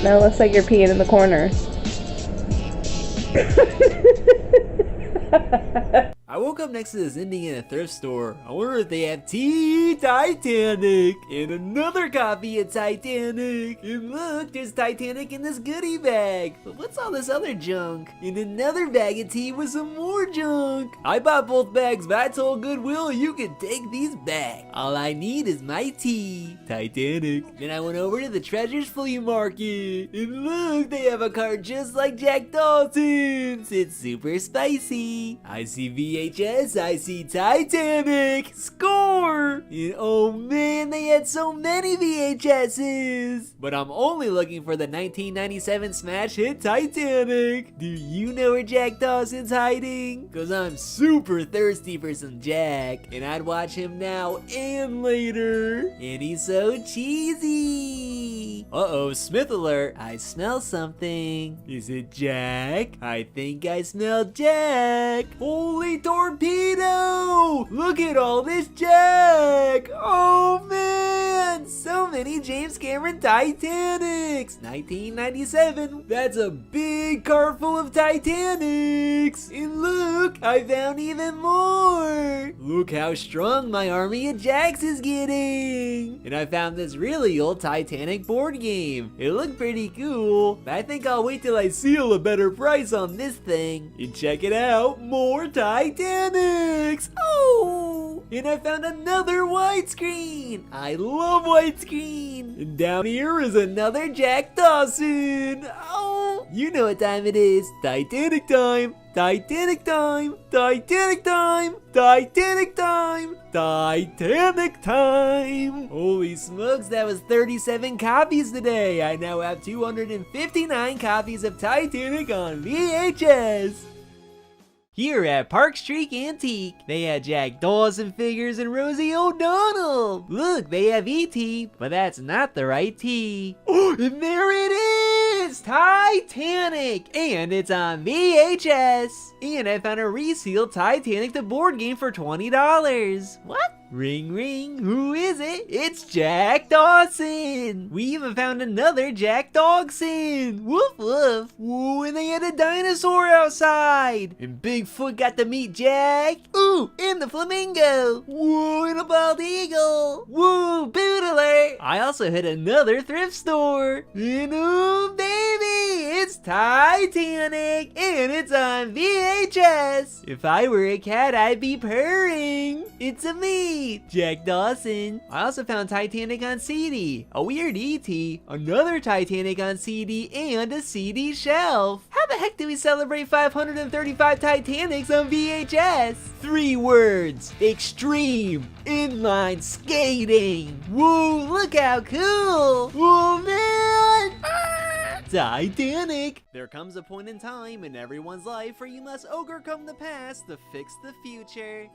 Now it looks like you're peeing in the corner. I woke up next to this Indiana thrift store. I wonder if they have Titanic and another copy of Titanic. And look, there's Titanic in this goodie bag. But what's all this other junk? And another bag of tea with some more junk. I bought both bags, but I told Goodwill you could take these back. All I need is my tea. Titanic. Then I went over to the Treasures Flea Market. And look, they have a card just like Jack Dawson's. It's super spicy. I see VHS, I see Titanic. Score! And oh man, they had so many VHSs. But I'm only looking for the 1997 smash hit Titanic. Do you know where Jack Dawson's hiding? Cause I'm super thirsty for some Jack. And I'd watch him now and later. And he's so cheesy. Uh-oh, Smith alert. I smell something. Is it Jack? I think I smell Jack. Holy torpedo! Look at all this Jack! Oh man! So many James Cameron Titanics! 1997. That's a big car full of Titanics! And look, I found even more! Look how strong my army of Jacks is getting! And I found this really old Titanic board game. It looked pretty cool, but I think I'll wait till I seal a better price on this thing. And check it out, more Titanics! Oh! And I found another widescreen! I love widescreen! And down here is another Jack Dawson! Oh! You know what time it is. Titanic time! Titanic time! Titanic time! Titanic time! Titanic time! Holy smokes, that was 37 copies today! I now have 259 copies of Titanic on VHS! Here at Park Street Antique, they had Jack Dawson figures and Rosie O'Donnell. Look, they have E.T., but that's not the right T. Oh, and there it is! Titanic! And it's on VHS. And I found a resealed Titanic the board game for $20. What? Ring ring, who is it? It's Jack Dawson! We even found another Jack Dogson! Woof woof! Whoa, and they had a dinosaur outside! And Bigfoot got to meet Jack! Ooh, and the flamingo! Whoa, and a bald eagle! Whoa, boot alert! I also hit another thrift store! And oh baby, it's Titanic! And it's on VHS! If I were a cat, I'd be purring! It's a me! Jack Dawson. I also found Titanic on CD, a weird E.T., another Titanic on CD, and a CD shelf. How the heck do we celebrate 535 Titanics on VHS? 3 words: extreme inline skating. Whoa, look how cool! Whoa, man! Titanic! There comes a point in time in everyone's life where you must overcome the past to fix the future.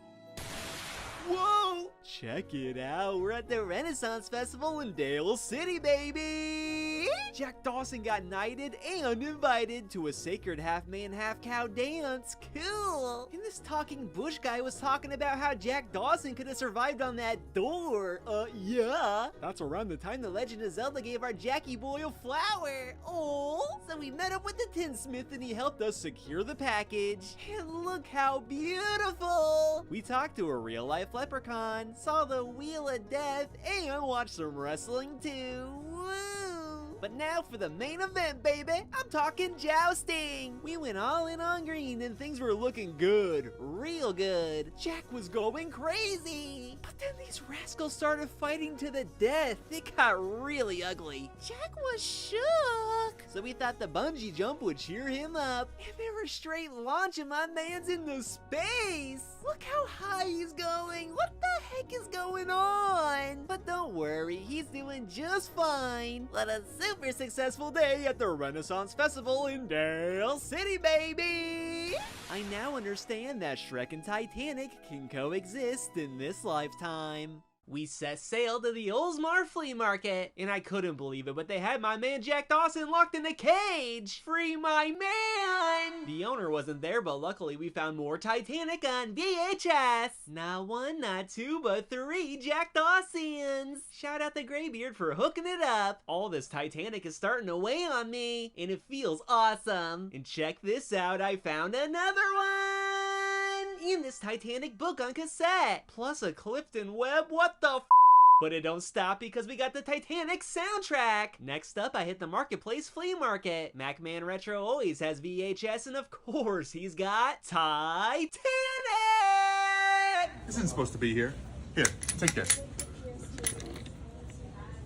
Whoa! Check it out, we're at the Renaissance Festival in Dale City, baby! Jack Dawson got knighted and invited to a sacred half-man, half-cow dance. Cool! And this talking bush guy was talking about how Jack Dawson could have survived on that door. Yeah! That's around the time the Legend of Zelda gave our Jackie boy a flower. Oh! So we met up with the tinsmith and he helped us secure the package. And look how beautiful! We talked to a real-life leprechaun, saw the Wheel of Death, and watched some wrestling too. Woo! But now for the main event, baby. I'm talking jousting. We went all in on green and things were looking good, real good. Jack was going crazy. But then these rascals started fighting to the death. It got really ugly. Jack was shook. So we thought the bungee jump would cheer him up. And they were straight launching my mans into space. Look how high he's going. What the heck is going on? But don't worry, he's doing just fine. What a super successful day at the Renaissance Festival in Dale City, baby! I now understand that Shrek and Titanic can coexist in this lifetime. We set sail to the Oldsmar Flea Market, and I couldn't believe it, but they had my man Jack Dawson locked in a cage! Free my man! The owner wasn't there, but luckily we found more Titanic on VHS! Not 1, not 2, but 3 Jack Dawsons! Shout out to Graybeard for hooking it up! All this Titanic is starting to weigh on me, and it feels awesome! And check this out, I found another one! And this Titanic book on cassette. Plus a Clifton Webb, what the f? But it don't stop because we got the Titanic soundtrack. Next up, I hit the Marketplace Flea Market. MacMan Retro always has VHS, and of course, he's got Titanic! This isn't supposed to be here. Here, take this.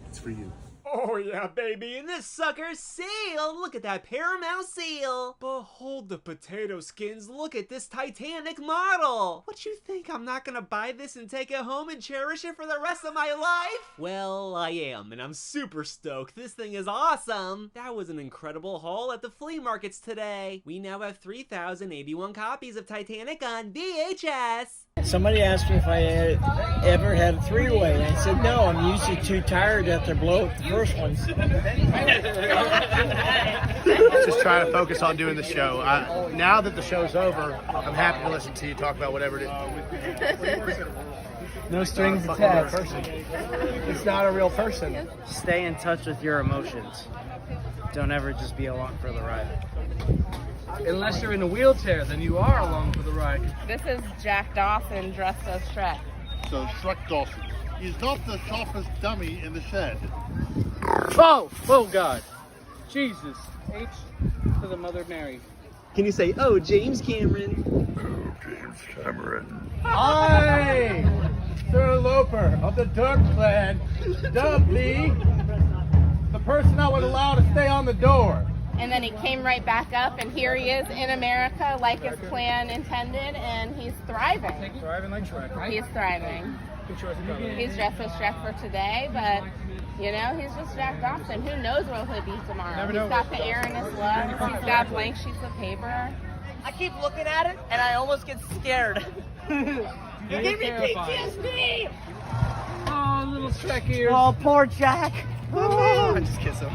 It's for you. Oh yeah, baby, and this sucker's sealed! Look at that Paramount seal! Behold the potato skins, look at this Titanic model! What you think, I'm not gonna buy this and take it home and cherish it for the rest of my life? Well, I am, and I'm super stoked. This thing is awesome! That was an incredible haul at the flea markets today. We now have 3,081 copies of Titanic on VHS! Somebody asked me if I had ever had a three-way, and I said no, I'm usually too tired after blow up the first one. Just trying to focus on doing the show. Now that the show's over, I'm happy to listen to you talk about whatever it is. No strings attached. It's not a real person. Stay in touch with your emotions. Don't ever just be along for the ride. Unless you're in a wheelchair, then you are along for the ride. This is Jack Dawson dressed as Shrek. So Shrek Dawson. He's not the sharpest dummy in the shed. Oh! Oh God. Jesus. H to the Mother Mary. Can you say, oh, James Cameron? Oh, James Cameron. I, Sir Loper of the Dirk Clan, dubbed thee the person I would allow to stay on the door. And then he came right back up, and here he is in America like his plan intended, and he's thriving. Thriving like Shrek. He's thriving. He's dressed as Shrek for today, but, you know, he's just Jack Dawson. Who knows what he'll be tomorrow? He's got the air in his lungs. He's got blank sheets of paper. I keep looking at it, and I almost get scared. Give me PTSD! Oh, little Shrek ears. Oh, poor Jack. I just kiss him.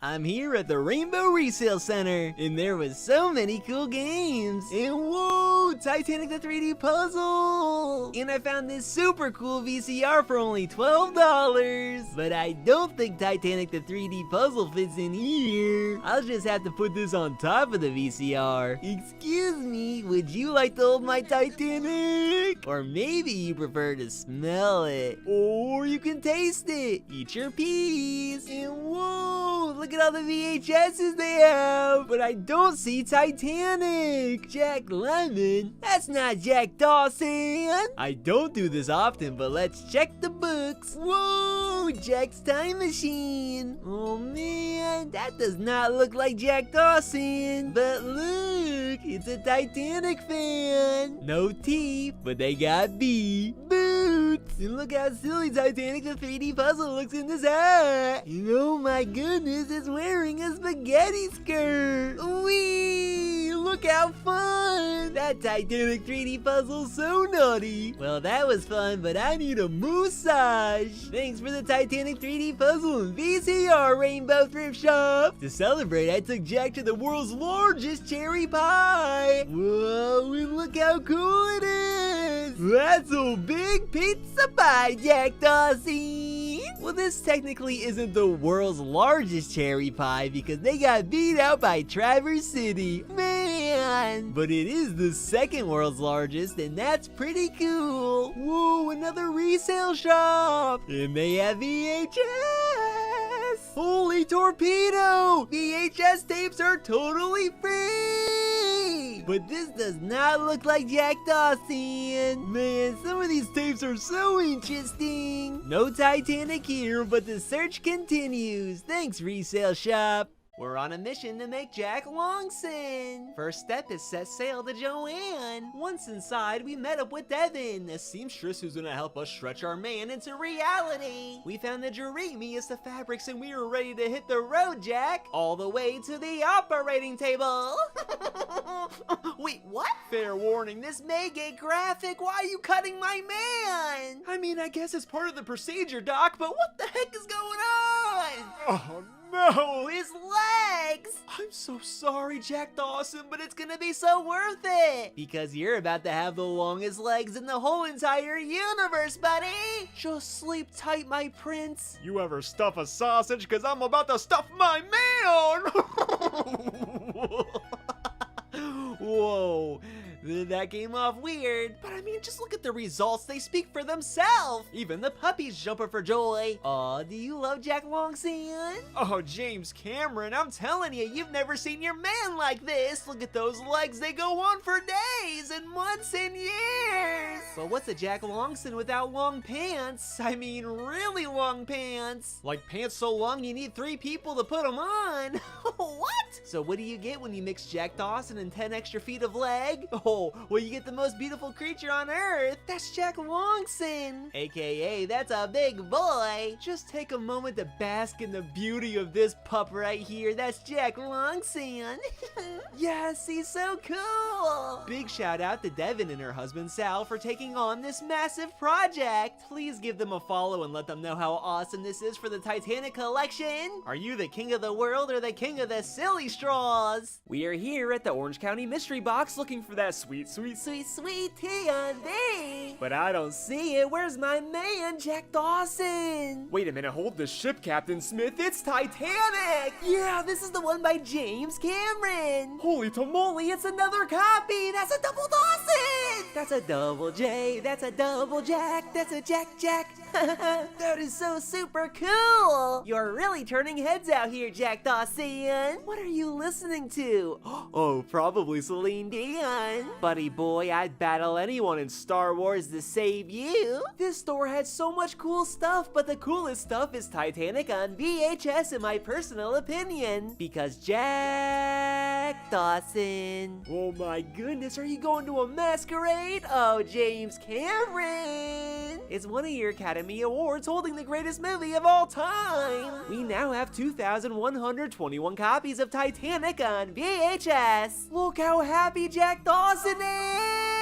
I'm here at the Rainbow Resale Center, and there was so many cool games. And whoa, Titanic the 3D Puzzle! And I found this super cool VCR for only $12. But I don't think Titanic the 3D Puzzle fits in here. I'll just have to put this on top of the VCR. Excuse me, would you like to hold my Titanic? Or maybe you prefer to smell it. Or you can taste it. Eat your piece. And whoa, look at all the VHSs they have. But I don't see Titanic. Jack Lemmon? That's not Jack Dawson. I don't do this often, but let's check the books. Whoa, Jack's Time Machine. Oh man, that does not look like Jack Dawson. But look, it's a Titanic fan. No teeth, but they got B. Boots. And look how silly Titanic the 3D Puzzle looks in this hat. And oh my goodness, it's wearing a spaghetti skirt. Whee! Look how fun! That Titanic 3D Puzzle's so naughty. Well, that was fun, but I need a massage. Thanks for the Titanic 3D Puzzle and VCR, Rainbow Thrift Shop. To celebrate, I took Jack to the world's largest cherry pie. Whoa, and look how cool it is. That's a big pizza pie, Jack Dawson. Well, this technically isn't the world's largest cherry pie because they got beat out by Traverse City. Man! But it is the second world's largest, and that's pretty cool. Whoa, another resale shop! And they have VHS! Holy torpedo! VHS tapes are totally free! But this does not look like Jack Dawson. Man, some of these tapes are so interesting. No Titanic here, but the search continues. Thanks, resale shop. We're on a mission to make Jack Longson. First step is set sail to Joanne. Once inside, we met up with Devin, a seamstress who's gonna help us stretch our man into reality. We found the geraniums, the fabrics, and we were ready to hit the road, Jack. All the way to the operating table. Wait, what? Fair warning, this may get graphic. Why are you cutting my man? I mean, I guess it's part of the procedure, Doc, but what the heck is going on? Oh, no, his legs! I'm so sorry, Jack Dawson, but it's gonna be so worth it! Because you're about to have the longest legs in the whole entire universe, buddy! Just sleep tight, my prince. You ever stuff a sausage? Cause I'm about to stuff my man! Whoa. That came off weird, but I mean, just look at the results. They speak for themselves. Even the puppies jumping for joy. Aw, do you love Jack Longsand? Oh, James Cameron, I'm telling you, you've never seen your man like this. Look at those legs. They go on for days and months and years. But what's a Jack Longsand without long pants? I mean, really long pants. Like pants so long you need 3 people to put them on. What? So what do you get when you mix Jack Dawson and 10 extra feet of leg? Oh, well, you get the most beautiful creature on earth. That's Jack Longsand, aka that's a big boy. Just take a moment to bask in the beauty of this pup right here. That's Jack Longsand. Yes, he's so cool. Big shout out to Devin and her husband Sal for taking on this massive project. Please give them a follow and let them know how awesome this is for the Titanic collection. Are you the king of the world or the king of the silly straws? We are here at the Orange County Mystery Box looking for that sweet T&D. But I don't see it. Where's my man, Jack Dawson? Wait a minute, hold the ship, Captain Smith. It's Titanic! Yeah, this is the one by James Cameron. Holy tamale, it's another copy. That's a double Dawson! That's a double J, that's a double Jack, that's a Jack. That is so super cool. You're really turning heads out here, Jack Dawson. What are you listening to? Oh, probably Celine Dion. Buddy boy, I'd battle anyone in Star Wars to save you. This store has so much cool stuff, but the coolest stuff is Titanic on VHS in my personal opinion. Because Jack Dawson. Oh my goodness, are you going to a masquerade? Oh, James Cameron. It's one of your Academy Awards holding the greatest movie of all time. We now have 2,121 copies of Titanic on VHS. Look how happy Jack Dawson is!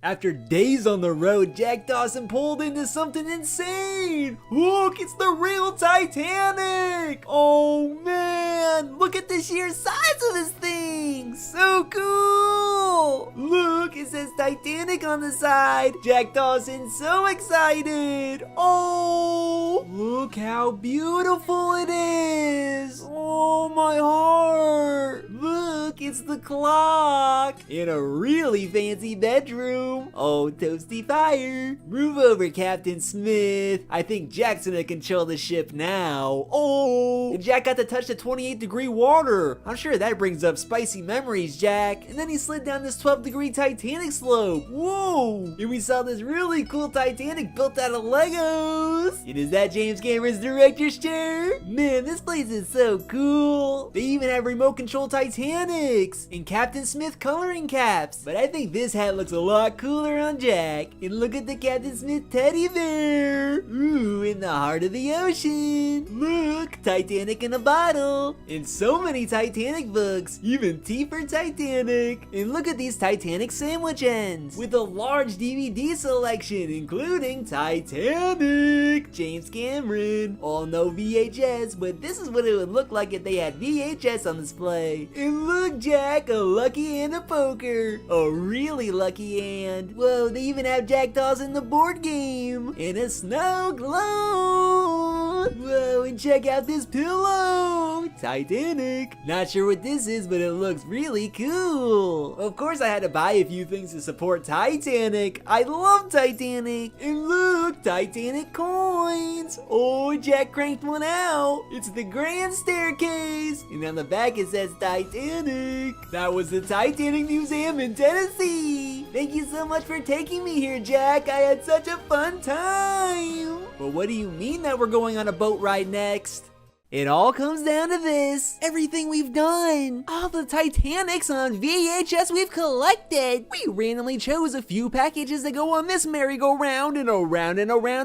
After days on the road, Jack Dawson pulled into something insane. Look, it's the real Titanic. Oh man, look at the sheer size of this thing. So cool. Look, it says Titanic on the side. Jack Dawson's so excited. Oh, look how beautiful it is. Oh, my heart. Look, it's the clock in a really fancy bedroom. Oh, toasty fire. Move over, Captain Smith. I think Jack's gonna control the ship now. Oh, and Jack got to touch the 28-degree water. I'm sure that brings up spicy memories, Jack. And then he slid down this 12-degree Titanic slope. Whoa, and we saw this really cool Titanic built out of Legos. And is that James Cameron's director's chair? Man, this place is so cool. They even have remote control Titanics and Captain Smith coloring caps. But I think this hat looks a lot cooler on Jack. And look at the Captain Smith teddy bear. Ooh, in the heart of the ocean. Look, Titanic in a bottle. And so many Titanic books. Even T for Titanic. And look at these Titanic sandwich ends. With a large DVD selection, including Titanic. James Cameron. All no VHS, but this is what it would look like if they had VHS on display. And look, Jack, a lucky hand of poker. A really lucky hand. Whoa, they even have Jack Dawson the board game. And a snow globe. Whoa, and check out this pillow. Titanic. Not sure what this is, but it looks really cool. Of course, I had to buy a few things to support Titanic. I love Titanic. And look, Titanic coins. Oh, Jack cranked one out. It's the Grand Staircase. And on the back it says Titanic. That was the Titanic Museum in Tennessee. Thank you so much for taking me here, Jack. I had such a fun time. But what do you mean that we're going on a boat ride next? It all comes down to this. Everything we've done. All the Titanics on VHS we've collected. We randomly chose a few packages that go on this merry-go-round, and around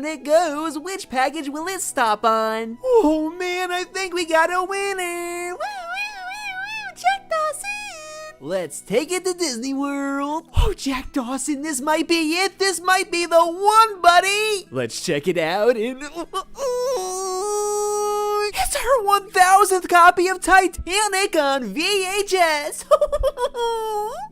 it goes. Which package will it stop on? Oh man, I think we got a winner. Woo, woo, woo, woo. Jack Dawson. Let's take it to Disney World. Oh, Jack Dawson, this might be it. This might be the one, buddy. Let's check it out. And it's her 1,000th copy of Titanic on VHS.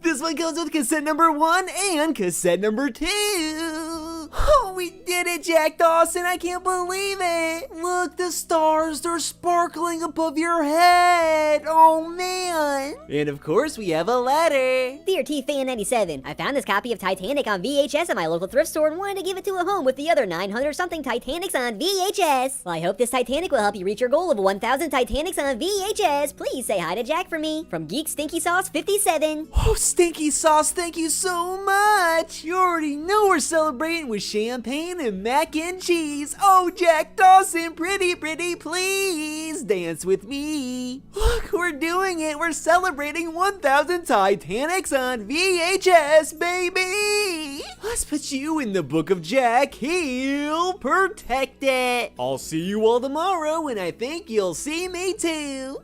This one comes with cassette number 1 and cassette number 2. Oh, we did did it, Jack Dawson! I can't believe it! Look, the stars, they're sparkling above your head! Oh man! And of course, we have a letter! Dear T-Fan97, I found this copy of Titanic on VHS at my local thrift store and wanted to give it to a home with the other 900-something Titanics on VHS. Well, I hope this Titanic will help you reach your goal of 1,000 Titanics on VHS. Please say hi to Jack for me. From Geek Stinky Sauce 57. Oh, Stinky Sauce, thank you so much! You already know we're celebrating with champagne and mac and cheese. Oh, Jack Dawson, pretty, please dance with me. Look, we're doing it. We're celebrating 1,000 Titanics on VHS, baby. Let's put you in the book of Jack. He'll protect it. I'll see you all tomorrow, and I think you'll see me too.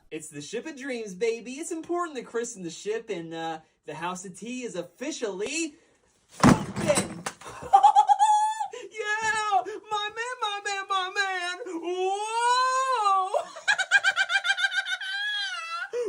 It's the Ship of Dreams, baby. It's important to christen the ship, and the House of Tea is officially open. Yeah! My man! Whoa!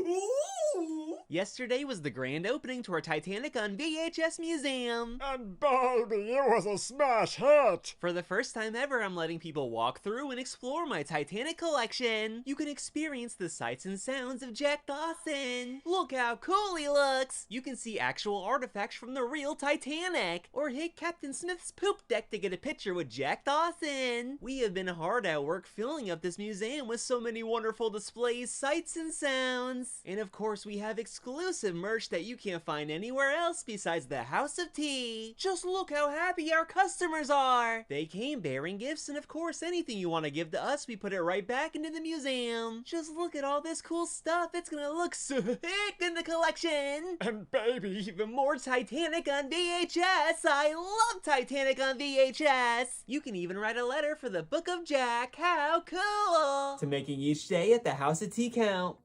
Ooh. Yesterday was the grand opening to our Titanic on VHS museum. And baby, it was a smash hit! For the first time ever, I'm letting people walk through and explore my Titanic collection. You can experience the sights and sounds of Jack Dawson. Look how cool he looks! You can see actual artifacts from the real Titanic, or hit Captain Smith's poop deck to get a picture with Jack Dawson. We have been hard at work filling up this museum with so many wonderful displays, sights, and sounds. And of course, we have exclusive merch that you can't find anywhere else besides the House of Tea. Just look how happy our customers are. They came bearing gifts, and of course, anything you want to give to us, we put it right back into the museum. Just look at all this cool stuff. It's gonna look sick in the collection. And baby, even more Titanic on VHS. I love Titanic on VHS. You can even write a letter for the Book of Jack. How cool! To making each day at the House of Tea count.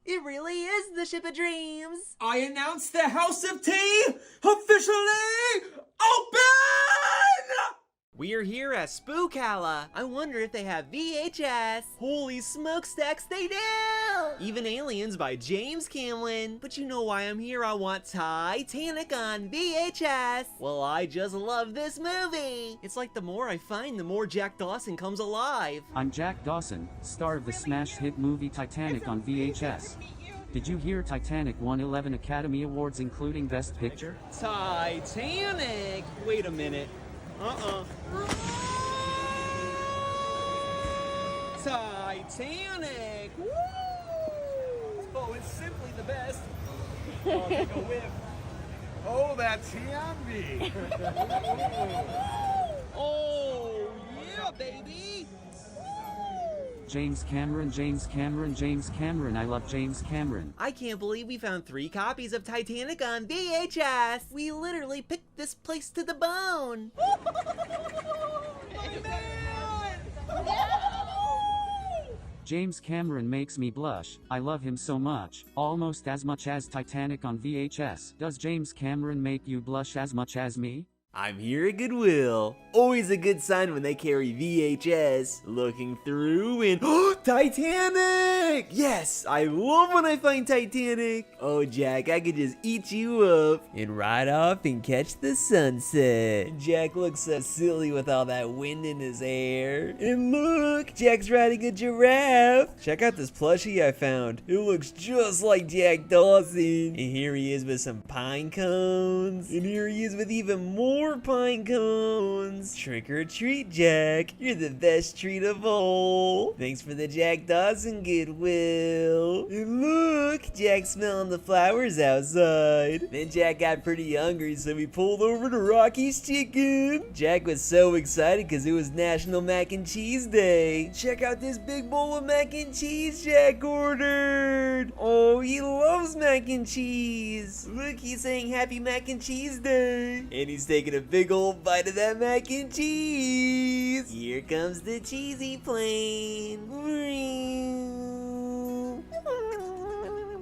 It really is the Ship of Dreams. I announce the House of Tea officially open! We are here at Spookalla. I wonder if they have VHS. Holy smokestacks, they do! Even Aliens by James Cameron. But you know why I'm here. I want Titanic on VHS. Well, I just love this movie. It's like the more I find, the more Jack Dawson comes alive. I'm Jack Dawson, star of the smash hit movie Titanic on VHS. Did you hear Titanic won 11 Academy Awards including Best Picture? Titanic! Wait a minute. Titanic! Woo! Oh, it's simply the best. Oh, take a whiff. oh, that's yummy! Oh, yeah, baby! James Cameron, I love James Cameron. I can't believe we found 3 copies of Titanic on VHS. We literally picked this place to the bone. James Cameron makes me blush. I love him so much. Almost as much as Titanic on VHS. Does James Cameron make you blush as much as me? I'm here at Goodwill. Always a good sign when they carry VHS. Looking through and Titanic! Yes, I love when I find Titanic. Oh, Jack, I could just eat you up and ride off and catch the sunset. Jack looks so silly with all that wind in his hair. And look, Jack's riding a giraffe. Check out this plushie I found. It looks just like Jack Dawson. And here he is with some pine cones. And here he is with even more pine cones. Trick or treat, Jack. You're the best treat of all. Thanks for the Jack Dawson Goodwill. And look, Jack's smelling the flowers outside. Then Jack got pretty hungry, so we pulled over to Rocky's Chicken. Jack was so excited because it was National Mac and Cheese Day. Check out this big bowl of mac and cheese Jack ordered. Oh, he loves mac and cheese. Look, he's saying Happy Mac and Cheese Day. And he's taking a big old bite of that mac and cheese. Here comes the cheesy plane.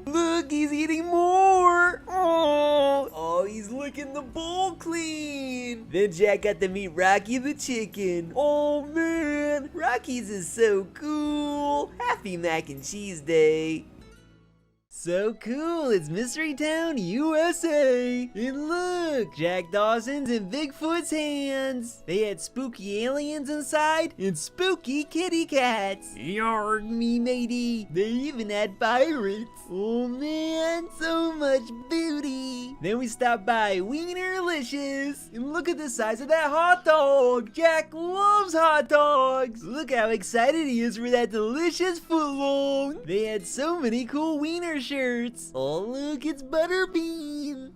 Look, he's eating more. Oh, he's licking the bowl clean. Then Jack got to meet Rocky the chicken. Oh man, Rocky's is so cool. Happy Mac and Cheese Day. So cool, it's Mystery Town, USA! And look, Jack Dawson's in Bigfoot's hands! They had spooky aliens inside and spooky kitty cats! Yarg me matey! They even had pirates! Oh man, so much booty! Then we stopped by Wienerlicious! And look at the size of that hot dog! Jack loves hot dogs! Look how excited he is for that delicious footlong! They had so many cool wiener shirts! Oh look, it's Butterbean!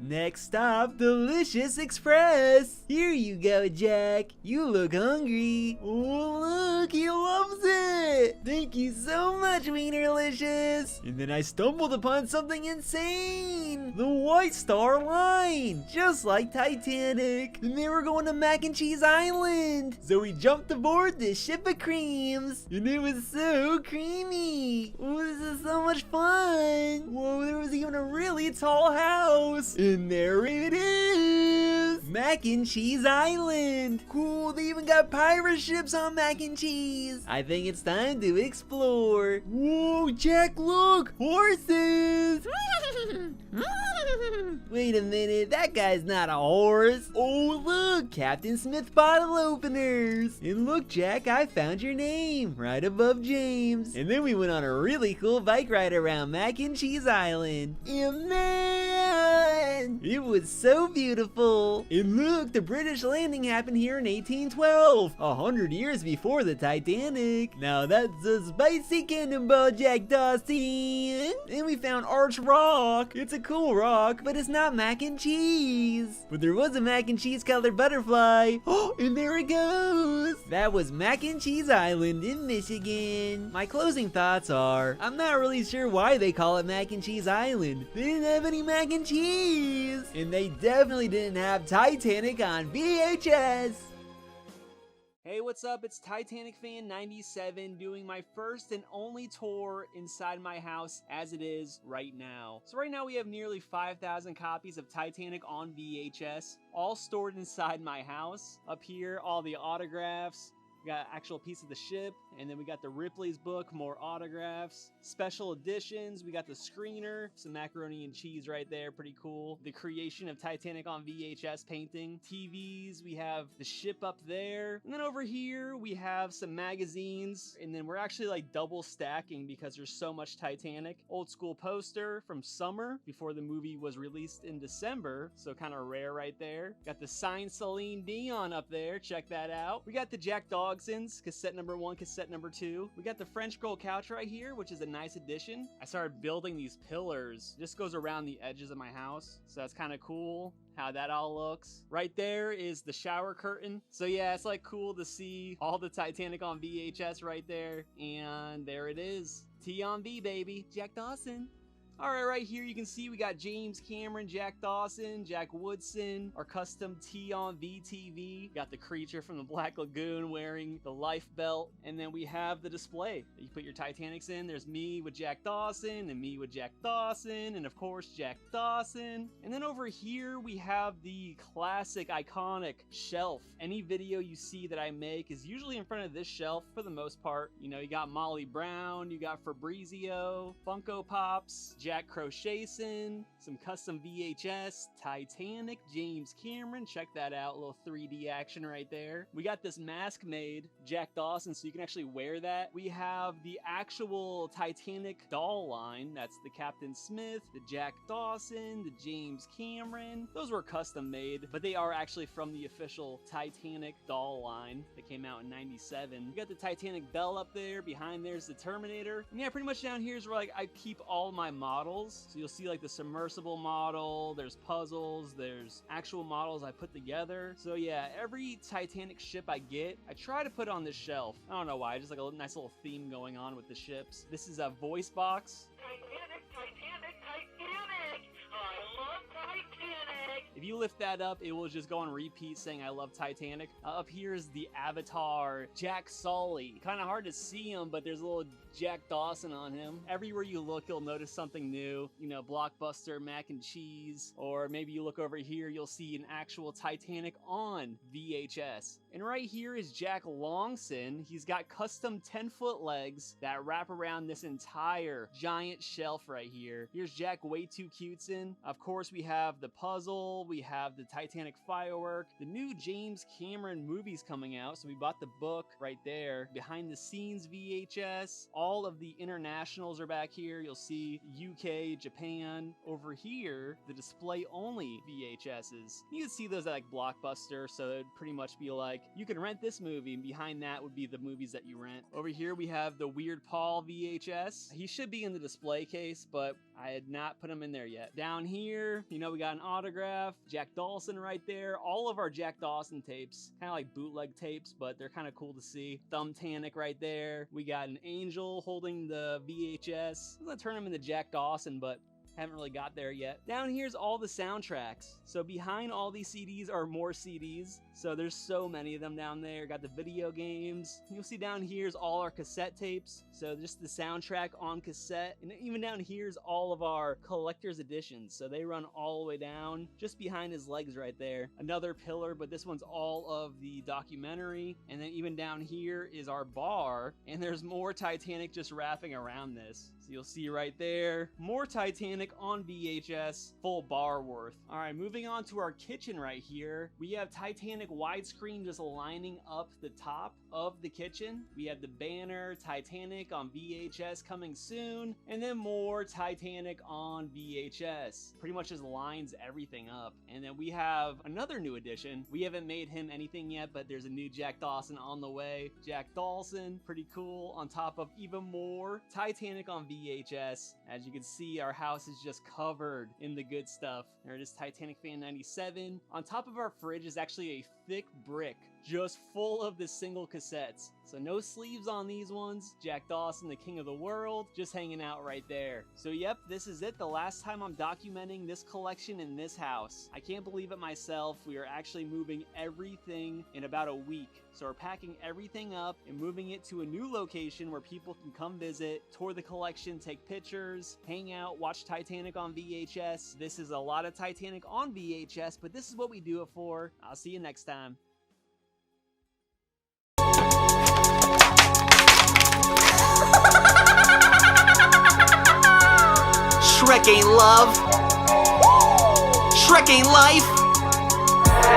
Next stop, Delicious Express! Here you go, Jack! You look hungry! Oh look, he loves it! Thank you so much, Wienerlicious! And then I stumbled upon something insane! The White Star Line! Just like Titanic! And they were going to Mac and Cheese Island! So we jumped aboard this ship of creams! And it was so creamy! Oh, this is so much fun! Whoa, there was even a really tall house! And there it is! Mac and Cheese Island! Cool, they even got pirate ships on Mac and Cheese! I think it's time to explore! Whoa, Jack, look! Horses! Wait a minute, that guy's not a horse! Oh look, Captain Smith bottle openers! And look, Jack, I found your name, right above James. And then we went on a really cool bike ride around Mac and Cheese Island. And man, it was so beautiful! And look, the British landing happened here in 1812, 100 years before the Titanic. Now that's a spicy cannonball, Jack Dawson! And we found Arch Rock. It's a cool rock, but it's not mac and cheese. But there was a mac and cheese colored butterfly. Oh, and there it goes. That was Mac and Cheese Island in Michigan. My closing thoughts are, I'm not really sure why they call it Mac and Cheese Island. They didn't have any mac and cheese. And they definitely didn't have Titanic on VHS. Hey, what's up? It's Titanic Fan 97 doing my first and only tour inside my house as it is right now. So right now we have nearly 5,000 copies of Titanic on VHS, all stored inside my house. Up here, all the autographs. We got an actual piece of the ship, and then we got the Ripley's book, more autographs, special editions. We got the screener, some macaroni and cheese right there, pretty cool. The creation of Titanic on VHS painting, TVs, we have the ship up there. And then over here, we have some magazines, and then we're actually like double stacking because there's so much Titanic. Old school poster from summer before the movie was released in December, so kind of rare right there. Got the signed Celine Dion up there, check that out. We got the Jack Dawson's cassette number 1, cassette number 2. We got the French girl couch right here, which is a nice addition. I started building these pillars. This goes around the edges of my house, so that's kind of cool how that all looks. Right there is the shower curtain. So yeah, it's like cool to see all the Titanic on VHS right there. And there it is. T on V, baby. Jack Dawson. Alright, right here you can see we got James Cameron, Jack Dawson, Jack Woodson, our custom T on VTV. Got the creature from the Black Lagoon wearing the life belt. And then we have the display that you put your Titanics in. There's me with Jack Dawson and me with Jack Dawson and of course Jack Dawson. And then over here we have the classic iconic shelf. Any video you see that I make is usually in front of this shelf for the most part. You know, you got Molly Brown, you got Fabrizio, Funko Pops, Jack Crochetson, some custom VHS, Titanic, James Cameron, check that out, a little 3D action right there. We got this mask made, Jack Dawson, so you can actually wear that. We have the actual Titanic doll line, that's the Captain Smith, the Jack Dawson, the James Cameron. Those were custom made, but they are actually from the official Titanic doll line that came out in '97. We got the Titanic bell up there, behind there's the Terminator. And yeah, pretty much down here is where like I keep all my models. So you'll see like the submersible model, there's puzzles, there's actual models I put together. So yeah, every Titanic ship I get, I try to put on this shelf. I don't know why, just like a nice little theme going on with the ships. This is a voice box. Titanic, Titanic, Titanic! I love Titanic! If If you lift that up, it will just go on repeat saying I love Titanic. Up here is the Avatar Jack Sully. Kind of hard to see him, but there's a little Jack Dawson on him. Everywhere you look, you'll notice something new. You know, Blockbuster mac and cheese, or maybe you look over here, you'll see an actual Titanic on VHS. And right here is Jack Longson. He's got custom 10-foot legs that wrap around this entire giant shelf right here. Here's Jack Way Too Cutesin. Of course, we have the puzzle, we have the Titanic firework, the new James Cameron movies coming out, so we bought the book right there. Behind the scenes VHS, all of the internationals are back here. You'll see UK, Japan. Over here, the display only VHSs. You can see those at like Blockbuster, so it'd pretty much be like, you can rent this movie, and behind that would be the movies that you rent. Over here we have the Weird Paul VHS. He should be in the display case, but I had not put him in there yet. Down here, you know, we got an autograph, Jack Dawson right there. All of our Jack Dawson tapes, kind of like bootleg tapes, but they're kind of cool to see. Thumbtanic right there. We got an angel holding the VHS. I'm gonna turn him into Jack Dawson, but haven't really got there yet. Down here's all the soundtracks. So behind all these CDs are more CDs. So there's so many of them down there. Got the video games. You'll see down here's all our cassette tapes. So just the soundtrack on cassette. And even down here's all of our collector's editions. So they run all the way down, just behind his legs right there. Another pillar, but this one's all of the documentary. And then even down here is our bar. And there's more Titanic just wrapping around this. So you'll see right there, more Titanic on VHS, full bar worth. All right, moving on to our kitchen right here. We have Titanic widescreen just lining up the top of the kitchen. We have the banner, Titanic on VHS coming soon, and then more Titanic on VHS. Pretty much just lines everything up. And then we have another new addition. We haven't made him anything yet, but there's a new Jack Dawson on the way. Jack Dawson, pretty cool, on top of even more Titanic on VHS. As you can see, our house is just covered in the good stuff. There it is, Titanic Fan 97. On top of our fridge is actually a thick brick just full of the single cassettes. So no sleeves on these ones. Jack Dawson, the king of the world, just hanging out right there. So yep, this is it. The last time I'm documenting this collection in this house. I can't believe it myself. We are actually moving everything in about a week. So we're packing everything up and moving it to a new location where people can come visit, tour the collection, take pictures, hang out, watch Titanic on VHS. This is a lot of Titanic on VHS, but this is what we do it for. I'll see you next time. Shrek ain't love. Shrek ain't life.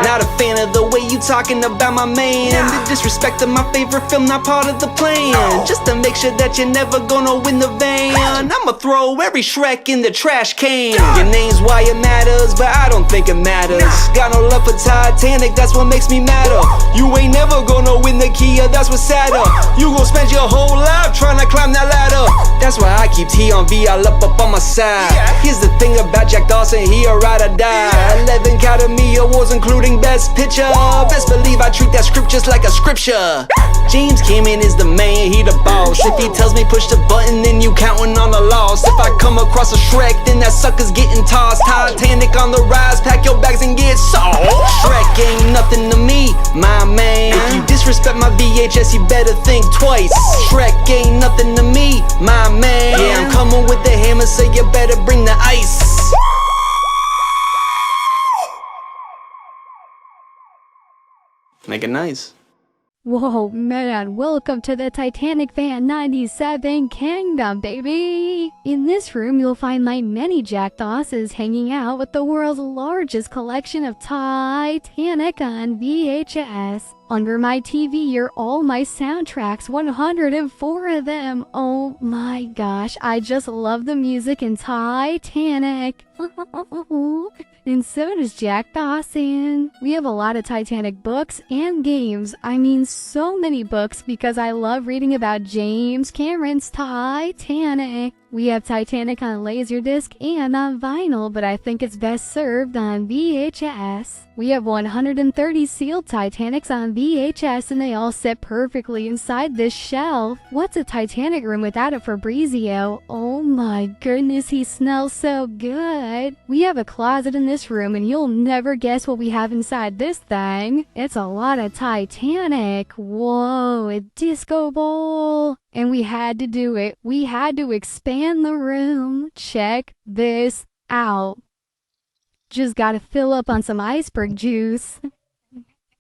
Not a fan of the way you talking about my man. The disrespect of my favorite film, not part of the plan. Just to make sure that you're never gonna win the van. I'ma throw every Shrek in the trash can. Your name's why it matters, but I don't think it matters. Got no love for Titanic, that's what makes me madder. You ain't never gonna win the Kia, that's what's sadder. You gon' spend your whole life trying to climb that ladder. That's why I keep T on V all up on my side. Here's the thing about Jack Dawson, he a ride or die. 11 Academy Awards including Best Picture. Best believe I treat that script just like a scripture. James Cameron is the man, he the boss. If he tells me push the button, then you counting on the loss. If I come across a Shrek, then that sucker's getting tossed. Titanic on the rise, pack your bags and get sauced. Shrek ain't nothing to me, my man. If you disrespect my VHS, you better think twice. Shrek ain't nothing to me, my man. Yeah, I'm coming with the hammer, so you better bring the ice. Make it nice. Whoa, man, welcome to the Titanic Fan 97 Kingdom, baby! In this room, you'll find my many Jack Dawsons hanging out with the world's largest collection of Titanic on VHS. Under my TV are all my soundtracks, 104 of them. Oh my gosh, I just love the music in Titanic. And so does Jack Dawson. We have a lot of Titanic books and games. I mean, so many books because I love reading about James Cameron's Titanic. We have Titanic on Laserdisc and on vinyl, but I think it's best served on VHS. We have 130 sealed Titanics on VHS and they all sit perfectly inside this shelf. What's a Titanic room without a Fabrizio? Oh my goodness, he smells so good. We have a closet in this room and you'll never guess what we have inside this thing. It's a lot of Titanic. Whoa, a disco ball. And we had to do it. We had to expand the room. Check this out. Just gotta fill up on some iceberg juice.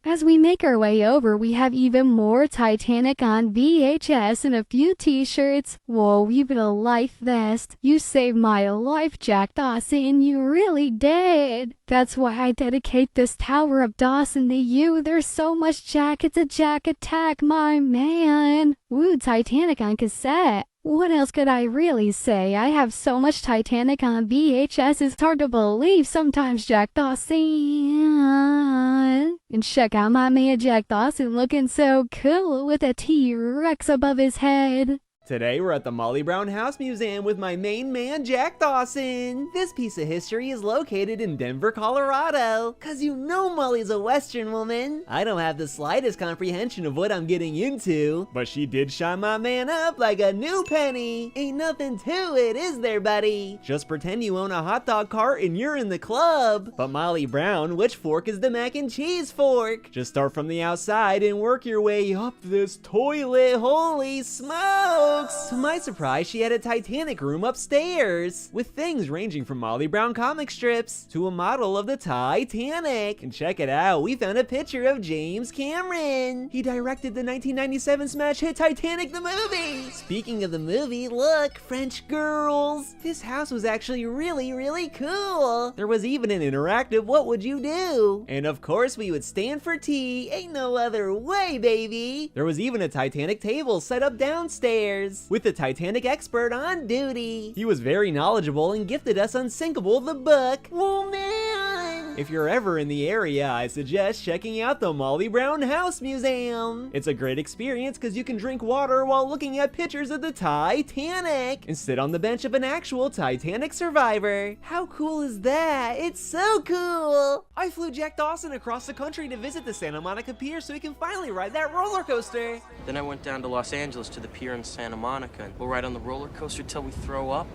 As we make our way over, we have even more Titanic on VHS and a few t-shirts. Whoa, even a life vest. You saved my life, Jack Dawson. You really did. That's why I dedicate this Tower of Dawson to you. There's so much Jack. It's a Jack attack, my man. Woo, Titanic on cassette. What else could I really say? I have so much Titanic on VHS, it's hard to believe sometimes, Jack Dawson. And check out my man Jack Dawson looking so cool with a T-Rex above his head. Today we're at the Molly Brown House Museum with my main man, Jack Dawson. This piece of history is located in Denver, Colorado. Cause you know Molly's a Western woman. I don't have the slightest comprehension of what I'm getting into, but she did shine my man up like a new penny. Ain't nothing to it, is there, buddy? Just pretend you own a hot dog cart and you're in the club. But Molly Brown, which fork is the mac and cheese fork? Just start from the outside and work your way up this toilet, holy smokes! To my surprise, she had a Titanic room upstairs, with things ranging from Molly Brown comic strips to a model of the Titanic. And check it out, we found a picture of James Cameron. He directed the 1997 smash hit Titanic the movie. Speaking of the movie, look, French girls. This house was actually really cool. There was even an interactive what would you do? And of course we would stand for tea, ain't no other way, baby. There was even a Titanic table set up downstairs with the Titanic expert on duty. He was very knowledgeable and gifted us Unsinkable the book. Whoa, man! If you're ever in the area, I suggest checking out the Molly Brown House Museum. It's a great experience because you can drink water while looking at pictures of the Titanic and sit on the bench of an actual Titanic survivor. How cool is that? It's so cool! I flew Jack Dawson across the country to visit the Santa Monica Pier so he can finally ride that roller coaster. Then I went down to Los Angeles to the pier in Santa Monica and we'll ride on the roller coaster till we throw up.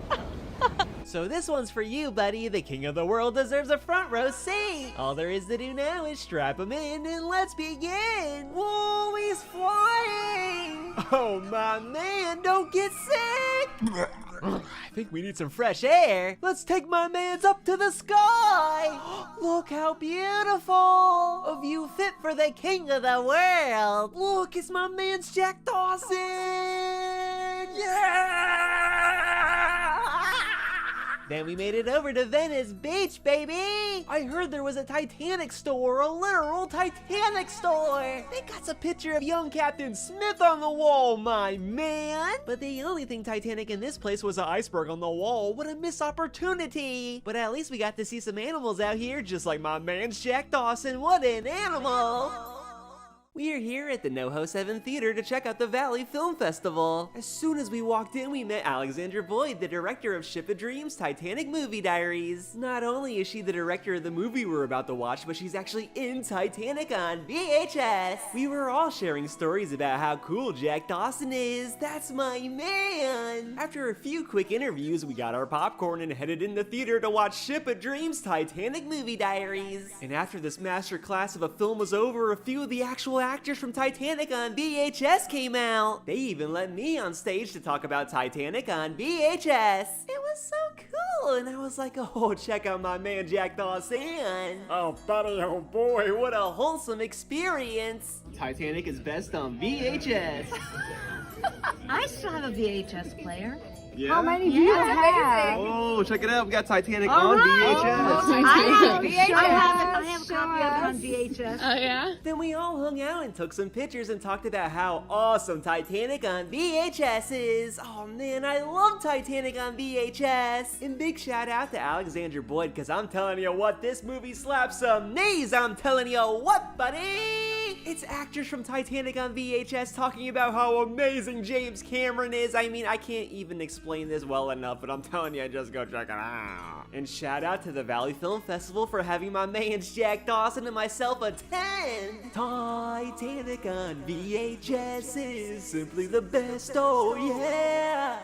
So this one's for you, buddy. The king of the world deserves a front row seat. All there is to do now is strap him in and let's begin. Whoa, he's flying! Oh my man, don't get sick! I think we need some fresh air. Let's take my mans up to the sky. Look how beautiful. A view fit for the king of the world. Look, it's my man's Jack Dawson. Yeah! Then we made it over to Venice Beach, baby! I heard there was a Titanic store, a literal Titanic store! They got a picture of young Captain Smith on the wall, my man! But the only thing Titanic in this place was an iceberg on the wall. What a missed opportunity! But at least we got to see some animals out here, just like my man's Jack Dawson. What an animal! We are here at the NoHo 7 Theater to check out the Valley Film Festival. As soon as we walked in, we met Alexandra Boyd, the director of Ship of Dreams, Titanic Movie Diaries. Not only is she the director of the movie we're about to watch, but she's actually in Titanic on VHS. We were all sharing stories about how cool Jack Dawson is. That's my man. After a few quick interviews, we got our popcorn and headed in the theater to watch Ship of Dreams, Titanic Movie Diaries. And after this master class of a film was over, a few of the actual actors from Titanic on VHS came out. They even let me on stage to talk about Titanic on VHS. It was so cool, and I was like, oh, check out my man Jack Dawson. Oh, buddy, oh boy, what a wholesome experience. Titanic is best on VHS. I still have a VHS player. Yeah? How many do you have? Oh, check it out. We got Titanic All on right. VHS. I have a copy of it on VHS. Oh, yeah? Then we all hung out and took some pictures and talked about how awesome Titanic on VHS is. Oh man, I love Titanic on VHS. And big shout out to Alexandra Boyd, because I'm telling you what, this movie slaps some knees. I'm telling you what, buddy. It's actors from Titanic on VHS talking about how amazing James Cameron is. I mean, I can't even explain this well enough, but I'm telling you, just go check it out. And shout out to the Valley Film Festival for having my mans Jack Dawson and myself attend. Titanic on VHS is simply the best, oh yeah.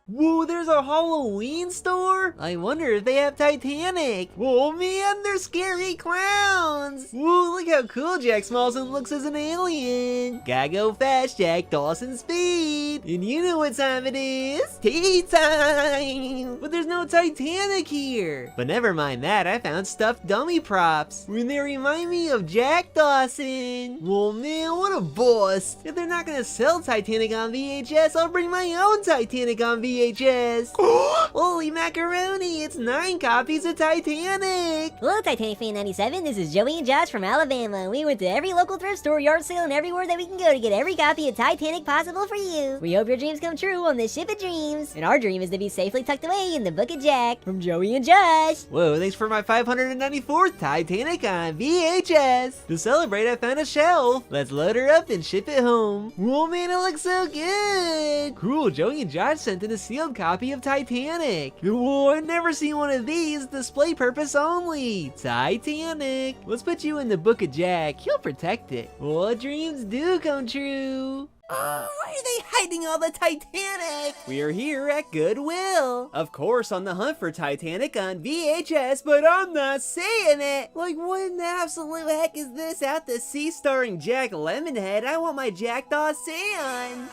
Whoa, there's a Halloween store? I wonder if they have Titanic. Whoa, man, they're scary clowns. Whoa, look how cool Jack Smallson looks as an alien. Gotta go fast, Jack Dawson speed. And you know what time it is. Tea time. But there's no Titanic here. But never mind that, I found stuffed dummy props. And they remind me of Jack Dawson. Whoa, man, what a bust. If they're not gonna sell Titanic on VHS, I'll bring my own Titanic on VHS. Holy macaroni, it's 9 copies of Titanic! Hello, Titanic Fan 97. This is Joey and Josh from Alabama. We went to every local thrift store, yard sale, and everywhere that we can go to get every copy of Titanic possible for you. We hope your dreams come true on this ship of dreams. And our dream is to be safely tucked away in the Book of Jack. From Joey and Josh. Whoa, thanks for my 594th Titanic on VHS. To celebrate, I found a shelf. Let's load her up and ship it home. Whoa, man, it looks so good. Cool, Joey and Josh sent in a sealed copy of Titanic. Whoa, I've never seen one of these. Display purpose only. Titanic. Let's put you in the Book of Jack. He'll protect it. What dreams do come true. Why are they hiding all the Titanic? We are here at Goodwill. Of course, on the hunt for Titanic on VHS, but I'm not saying it. Like, what in the absolute heck is this out to sea starring Jack Lemonhead? I want my Jack Dawson.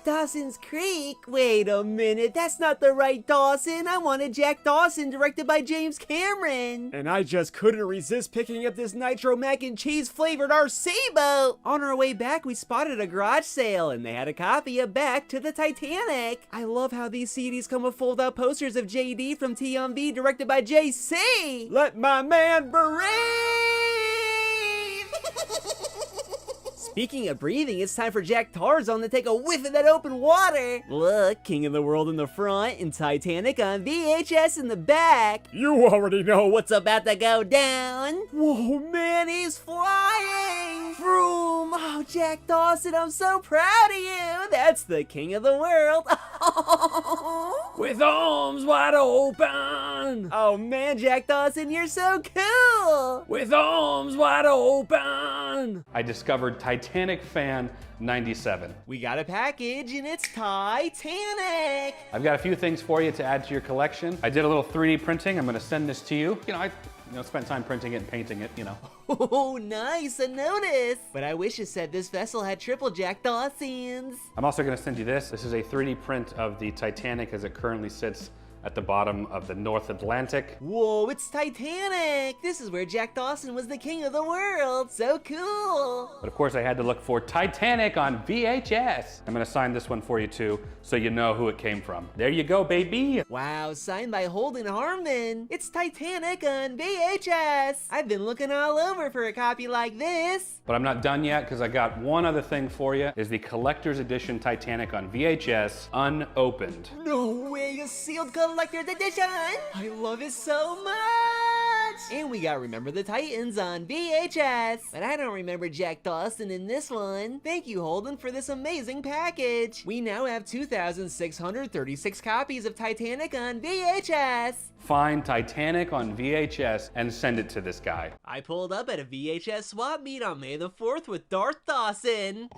Dawson's Creek. Wait a minute, that's not the right Dawson. I wanted Jack Dawson, directed by James Cameron. And I just couldn't resist picking up this nitro mac and cheese flavored RC boat. On our way back, we spotted a garage sale, and they had a copy of Back to the Titanic. I love how these CDs come with fold-out posters of JD from TMV, directed by JC. Let my man breathe! Speaking of breathing, it's time for Jack Tarzan to take a whiff of that open water. Look, King of the World in the front and Titanic on VHS in the back. You already know what's about to go down. Whoa, man, he's flying. Vroom. Oh, Jack Dawson, I'm so proud of you. That's the King of the World. With arms wide open. Oh, man, Jack Dawson, you're so cool. With arms wide open. I discovered Titanic Fan 97. We got a package and it's Titanic. I've got a few things for you to add to your collection. I did a little 3D printing. I'm going to send this to you. I spent time printing it and painting it, Oh, nice, a notice. But I wish it said this vessel had triple Jack Dawsons. I'm also going to send you this. This is a 3D print of the Titanic as it currently sits at the bottom of the North Atlantic. Whoa, it's Titanic! This is where Jack Dawson was the king of the world. So cool! But of course I had to look for Titanic on VHS. I'm gonna sign this one for you too, so you know who it came from. There you go, baby! Wow, signed by Holden Harmon. It's Titanic on VHS. I've been looking all over for a copy like this. But I'm not done yet, because I got one other thing for you, is the collector's edition Titanic on VHS, unopened. No way, a sealed collector's edition! I love it so much! And we got Remember the Titans on VHS. But I don't remember Jack Dawson in this one. Thank you, Holden, for this amazing package. We now have 2,636 copies of Titanic on VHS. Find Titanic on VHS and send it to this guy. I pulled up at a VHS swap meet on May the 4th with Darth Dawson.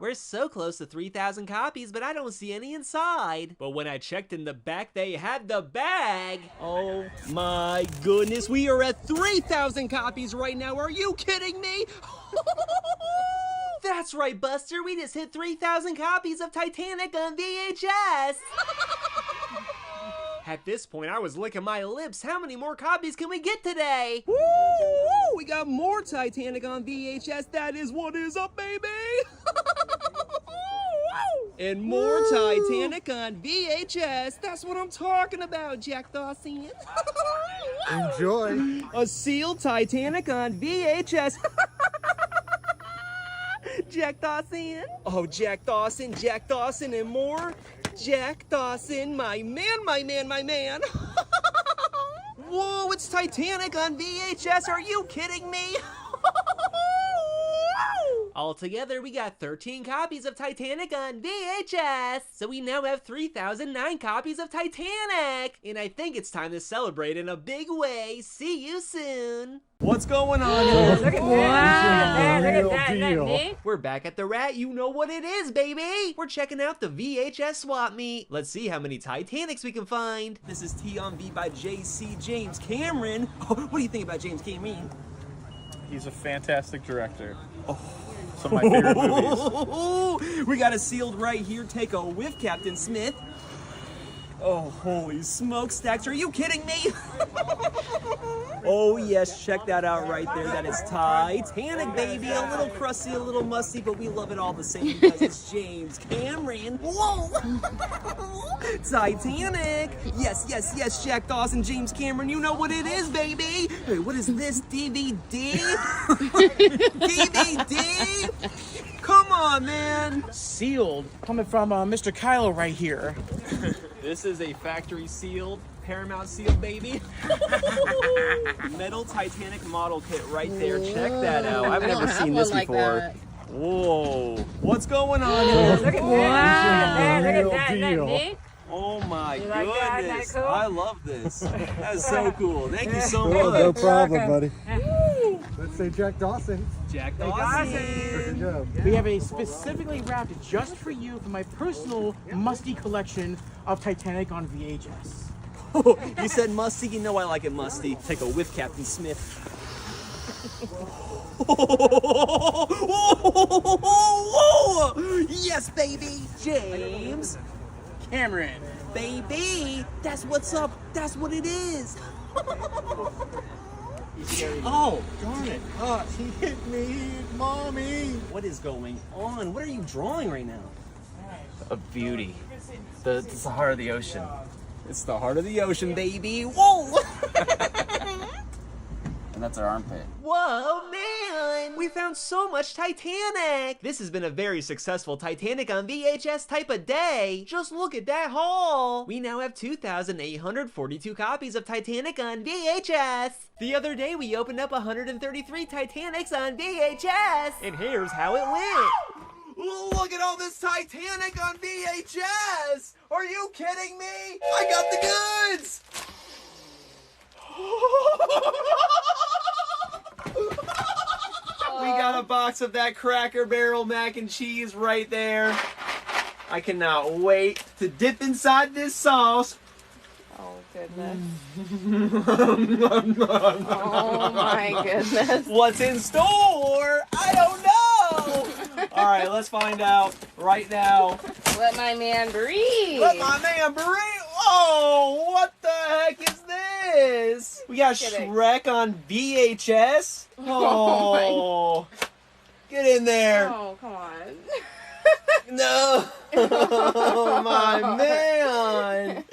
We're so close to 3,000 copies, but I don't see any inside. But when I checked in the back, they had the bag. Oh my goodness, we are at 3,000 copies right now. Are you kidding me? That's right, Buster. We just hit 3,000 copies of Titanic on VHS. At this point, I was licking my lips. How many more copies can we get today? Woo! We got more Titanic on VHS. That is what is up, baby! And more Titanic on VHS. That's what I'm talking about, Jack Dawson. Enjoy. A sealed Titanic on VHS. Jack Dawson. Oh, Jack Dawson, and more. Jack Dawson, my man, my man, my man. Whoa, it's Titanic on VHS. Are you kidding me? Altogether, we got 13 copies of Titanic on VHS. So we now have 3,009 copies of Titanic. And I think it's time to celebrate in a big way. See you soon. What's going on? Look at that. Look at that. Isn't that neat? We're back at the Rat. You know what it is, baby. We're checking out the VHS swap meet. Let's see how many Titanics we can find. This is T on V by JC James Cameron. What do you think about James Cameron? He's a fantastic director. Some of my favorite movies. We got it sealed right here. Take a whiff, Captain Smith. Oh, holy smokestacks. Are you kidding me? Oh, yes. Check that out right there. That is Titanic, baby. A little crusty, a little musty, but we love it all the same because it's James Cameron. Whoa! Titanic. Yes, yes, yes. Jack Dawson, James Cameron. You know what it is, baby. Hey, what is this? DVD? DVD? Come on, man. Sealed. Coming from Mr. Kylo right here. This is a factory sealed, Paramount sealed, baby. Metal Titanic model kit right there. Check that out. I've never seen this before. Whoa. What's going on here? Look at that. Look at that. Isn't that neat? Oh my You like that? Isn't goodness. that cool? I love this. That's so cool. Thank you so much. No problem, buddy. Let's say Jack Dawson. Jack Dawson. Job. We have a specifically wrapped just for you from my personal musty collection of Titanic on VHS. You said musty? You know I like it musty. Take a whiff, Captain Smith. Yes, baby. James Cameron. Baby, that's what's up. That's what it is. Oh, darn it. He hit me, Mommy. What is going on? What are you drawing right now? A beauty. It's the heart of the ocean. It's the heart of the ocean, baby. Whoa! And that's our armpit. Whoa, man! We found so much Titanic! This has been a very successful Titanic on VHS type of day. Just look at that haul! We now have 2,842 copies of Titanic on VHS. The other day, we opened up 133 Titanics on VHS. And here's how it went. Look at all this Titanic on VHS! Are you kidding me? I got the goods! We got a box of that Cracker Barrel mac and cheese right there. I cannot wait to dip inside this sauce. Oh, goodness. Oh, my goodness. What's in store? I don't know. All right, let's find out right now. Let my man breathe. Let my man breathe. Oh, what the heck is this? We got Shrek on VHS. Oh, get in there. Oh, come on. No. Oh, my man.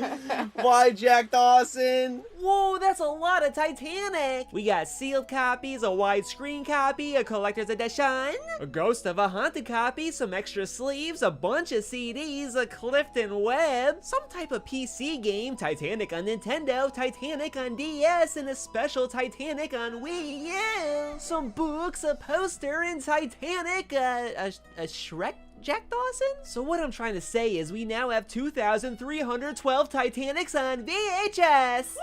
Why, Jack Dawson? Whoa, that's a lot of Titanic. We got sealed copies, a widescreen copy, a collector's edition, a Ghost of a Haunted copy, some extra sleeves, a bunch of CDs, a Clifton Web, some type of PC game, Titanic on Nintendo, Titanic on DS, and a special Titanic on Wii U. Some books, a poster, and Titanic, a Shrek Jack Dawson? So what I'm trying to say is we now have 2,312 Titanics on VHS!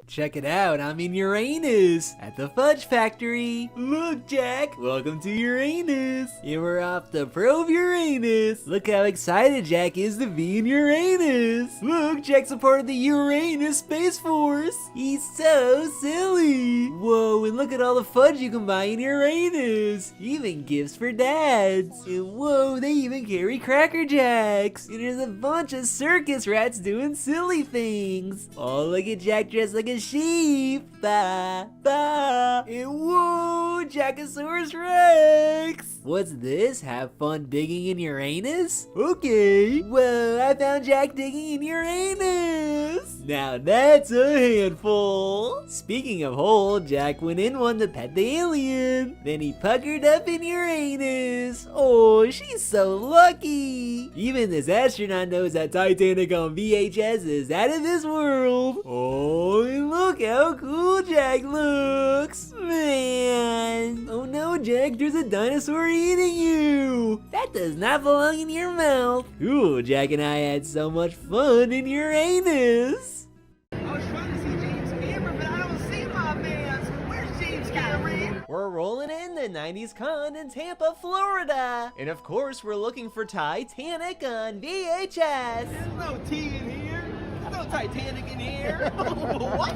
Check it out, I'm in Uranus, at the Fudge Factory. Look, Jack, welcome to Uranus. You were off to probe Uranus. Look how excited Jack is to be in Uranus. Look, Jack's a part of the Uranus Space Force. He's so silly. Whoa, and look at all the fudge you can buy in Uranus. Even gifts for dads. And whoa, they even carry Cracker Jacks. And there's a bunch of circus rats doing silly things. Oh, look at Jack dressed like a sheep. Ba, ba. And whoa, Woo! Jackosaurus Rex! What's this? Have fun digging in Uranus? Okay. Whoa, I found Jack digging in Uranus! Now that's a handful. Speaking of hole, Jack went in one to pet the alien. Then he puckered up in Uranus. Oh, she's so lucky. Even this astronaut knows that Titanic on VHS is out of this world. Oh, and look how cool Jack looks. Man. Oh no, Jack, there's a dinosaur eating you. That does not belong in your mouth. Ooh, Jack and I had so much fun in Uranus. I was trying to see James Cameron, but I don't see my man. So where's James Cameron? We're rolling in the 90s Con in Tampa, Florida. And of course, we're looking for Titanic on VHS. There's no T in here. There's no Titanic in here. What?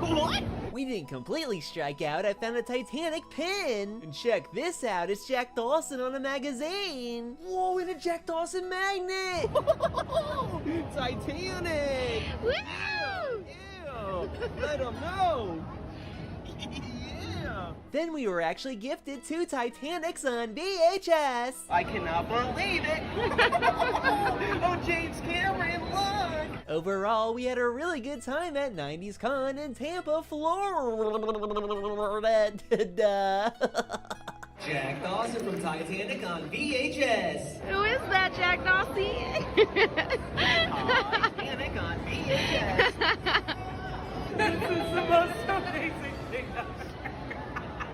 What? We didn't completely strike out. I found a Titanic pin. And check this out. It's Jack Dawson on a magazine. Whoa, and a Jack Dawson magnet. Titanic. Woo! Ew. Let him know. Yeah. Then we were actually gifted 2 Titanics on VHS. I cannot believe it. Oh, James Cameron, look. Overall, we had a really good time at 90s Con in Tampa, Florida. Jack Dawson from Titanic on VHS. Who is that, Jack Dawson? Titanic on VHS. This is the most amazing thing ever.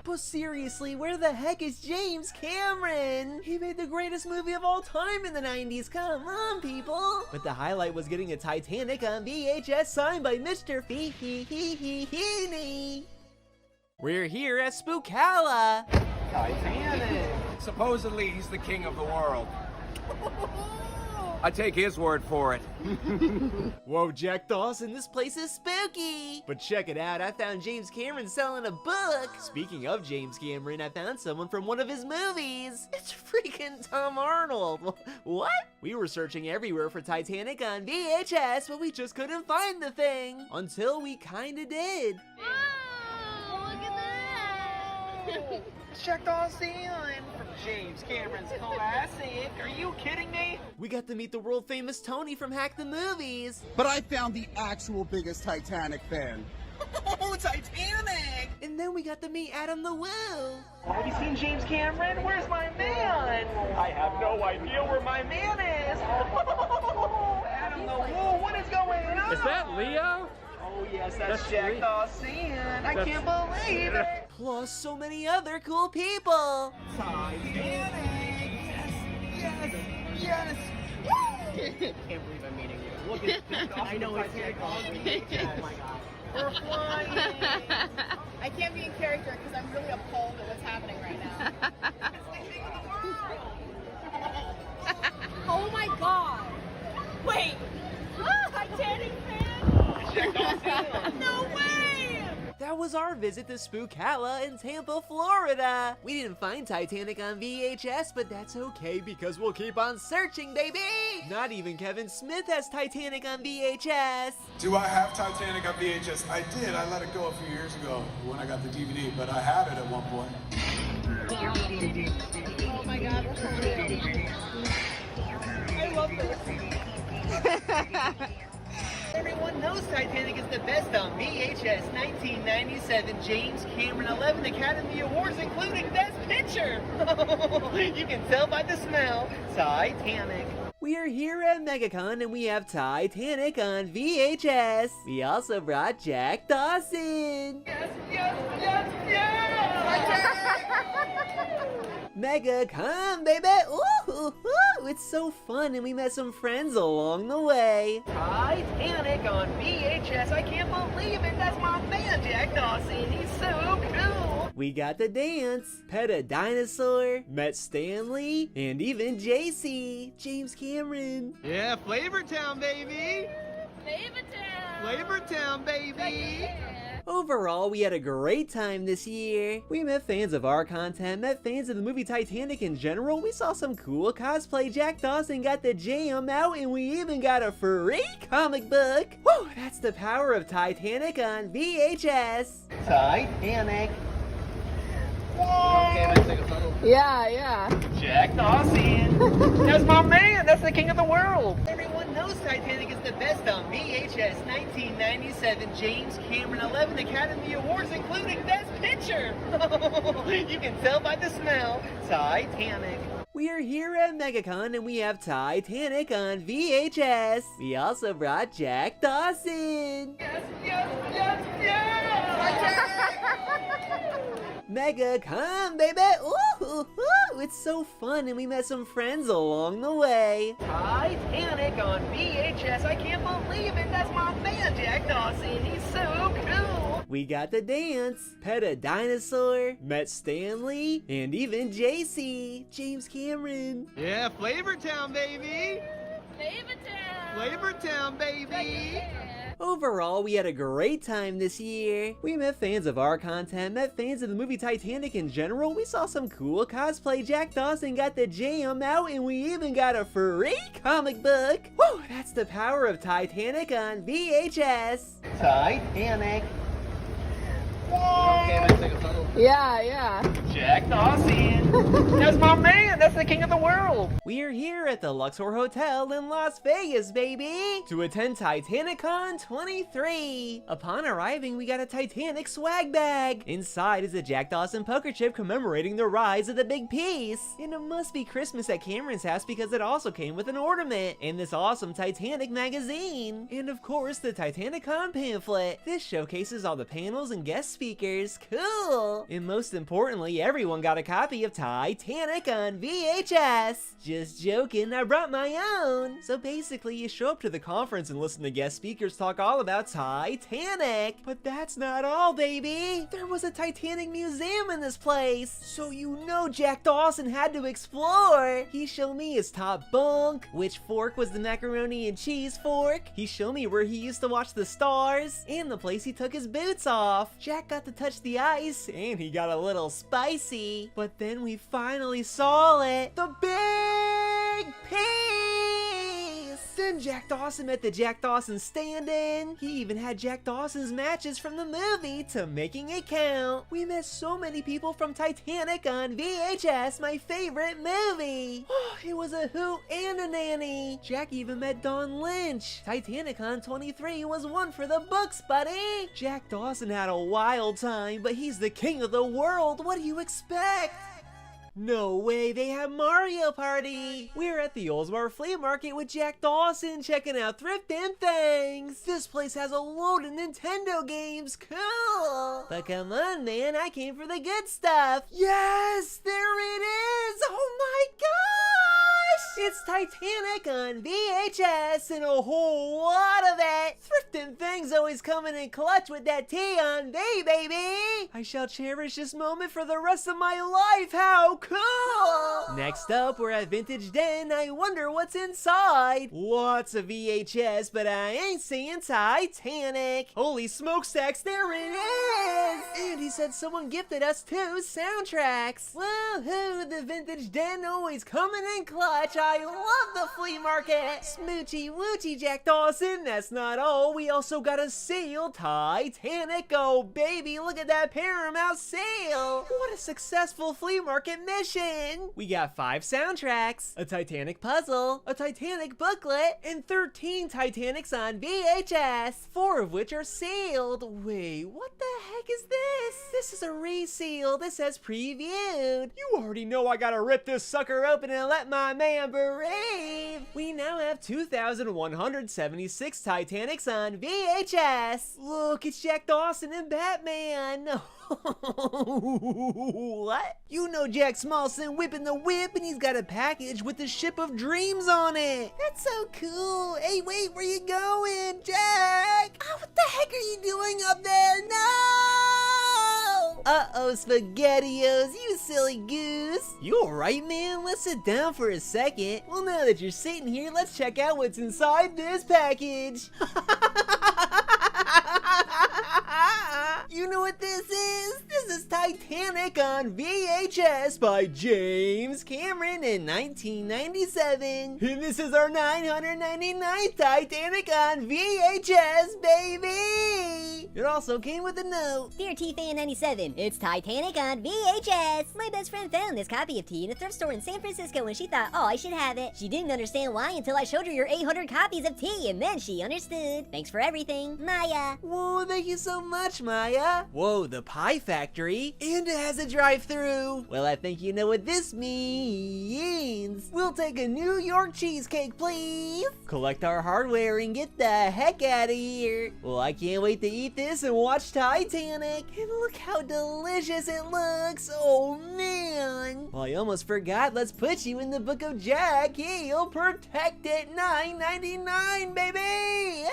But seriously, where the heck is James Cameron? He made the greatest movie of all time in the 90s. Come on, people. But the highlight was getting a Titanic on VHS signed by Mr. Feeney. We're here at Spookalla. Titanic. Supposedly, he's the king of the world. I take his word for it. Whoa, Jack Dawson, this place is spooky. But check it out, I found James Cameron selling a book. Speaking of James Cameron, I found someone from one of his movies. It's freaking Tom Arnold. What? We were searching everywhere for Titanic on VHS, but we just couldn't find the thing. Until we kinda did. Whoa, look at that! Jack Dawson from James Cameron's classic. Are you kidding me? We got to meet the world famous Tony from Hack the Movies. But I found the actual biggest Titanic fan. Oh, Titanic! And then we got to meet Adam the Woo. Have you seen James Cameron? Where's my man? I have no idea where my man is. Adam the Woo, what is going on? Is that Leo? Oh yes, that's Jack Dawson. I can't believe it. Plus so many other cool people. Titanic! Yes! Yes! Can't believe I'm meeting you. Look at this. I know it's Jack Dawson. Oh my god. We're flying! I can't be in character because I'm really appalled at what's happening right now. Oh my god! Wait! Titanic fan? Jack Dawson! No way! That was our visit to Spookalla in Tampa, Florida. We didn't find Titanic on VHS, but that's okay because we'll keep on searching, baby! Not even Kevin Smith has Titanic on VHS. Do I have Titanic on VHS? I did. I let it go a few years ago when I got the DVD, but I had it at one point. Oh my god, we're for real. I love this. Everyone knows Titanic is the best on VHS. 1997, James Cameron, 11 Academy Awards, including Best Picture. You can tell by the smell. Titanic. We are here at MegaCon and we have Titanic on VHS. We also brought Jack Dawson. Yes, yes, yes, yes! MegaCon, baby! Ooh, it's so fun and we met some friends along the way. Titanic on VHS. I can't believe it. That's my man, Jack Dawson. He's so cool. We got to dance, pet a dinosaur, met Stanley, and even JC, James Cameron. Yeah, Flavortown, baby. Flavortown, baby. Overall, we had a great time this year. We met fans of our content, met fans of the movie Titanic in general. We saw some cool cosplay. Jack Dawson got the jam out, and we even got a free comic book. Woo, that's the power of Titanic on VHS. Titanic. Yeah. Jack Dawson. That's my man. That's the king of the world. Everyone knows Titanic is the best on VHS 1997 James Cameron 11 Academy Awards, including Best Picture. You can tell by the smell. Titanic. We are here at MegaCon and we have Titanic on VHS. We also brought Jack Dawson. MegaCon, baby! Ooh, it's so fun, and we met some friends along the way. Titanic on VHS. I can't believe it. That's my man, Jack Dawson. He's so cool. We got to dance, pet a dinosaur, met Stanley, and even JC, James Cameron. Yeah, Flavortown, baby. Flavortown, baby. Overall, we had a great time this year. We met fans of our content, met fans of the movie Titanic in general. We saw some cool cosplay. Jack Dawson got the jam out, and we even got a free comic book. Woo, that's the power of Titanic on VHS. Titanic. Yeah. Jack Dawson. That's my man. That's the king of the world. We're here at the Luxor Hotel in Las Vegas, baby, to attend TitanicCon 23. Upon arriving, we got a Titanic swag bag. Inside is a Jack Dawson poker chip commemorating the rise of the big piece. And it must be Christmas at Cameron's house because it also came with an ornament and this awesome Titanic magazine. And of course, the TitanicCon pamphlet. This showcases all the panels and guest speakers. Cool! And most importantly, everyone got a copy of Titanic on VHS. Just joking, I brought my own. So basically, you show up to the conference and listen to guest speakers talk all about Titanic. But that's not all, baby. There was a Titanic museum in this place. So you know Jack Dawson had to explore. He showed me his top bunk, which fork was the macaroni and cheese fork. He showed me where he used to watch the stars, and the place he took his boots off. Jack got to touch the ice, and he got a little spicy. But then we finally saw it. The big piece! Then Jack Dawson met the Jack Dawson stand-in. He even had Jack Dawson's matches from the movie to making it count. We met so many people from Titanic on VHS, my favorite movie. It was a hoot and a nanny. Jack even met Dawn Lynch. TitanicCon 23 was one for the books, buddy. Jack Dawson had a wild time, but he's the king of the world. What do you expect? No way, they have Mario Party! We're at the Oldsmar Flea Market with Jack Dawson checking out thrift and things. This place has a load of Nintendo games, cool! But come on, man, I came for the good stuff. Yes, there it is! Oh my gosh! It's Titanic on VHS and a whole lot of it. Thrift and things always coming in clutch with that T on V, baby. I shall cherish this moment for the rest of my life. How cool! Next up, we're at Vintage Den. I wonder what's inside. Lots of VHS, but I ain't seeing Titanic. Holy smokestacks, there it is! And he said someone gifted us 2 soundtracks. Woohoo, the Vintage Den always coming in clutch. I love the flea market. Smoochy woochy, Jack Dawson. That's not all. We also got a sealed Titanic. Oh, baby, look at that Paramount seal. What a successful flea market mission. We got 5 soundtracks, a Titanic puzzle, a Titanic booklet, and 13 Titanics on VHS, 4 of which are sealed. Wait, what the heck is this? This is a reseal. This says previewed. You already know I gotta rip this sucker open and let my man breathe. We now have 2,176 Titanics on VHS. Look, it's Jack Dawson and Batman. What? You know Jack Smallson whipping the whip, and he's got a package with the Ship of Dreams on it. That's so cool. Hey, wait, where you going, Jack? Oh, what the heck are you doing up there? No! Uh-oh, SpaghettiOs, you silly goose. You alright, man? Let's sit down for a second. Well, now that you're sitting here, let's check out what's inside this package. You know what this is? This is Titanic on VHS by James Cameron in 1997. And this is our 999th Titanic on VHS, baby! It also came with a note. Dear T-Fan97, it's Titanic on VHS. My best friend found this copy of T in a thrift store in San Francisco and she thought, oh, I should have it. She didn't understand why until I showed her your 800 copies of T and then she understood. Thanks for everything, Maya. Whoa, thank you so much, Maya. Whoa, the Pie Factory? And it has a drive-thru. Well, I think you know what this means. We'll take a New York cheesecake, please. Collect our hardware and get the heck out of here. Well, I can't wait to eat this and watch Titanic. And look how delicious it looks. Oh, man. Well, I almost forgot. Let's put you in the book of Jack. He'll protect it. $9.99, baby.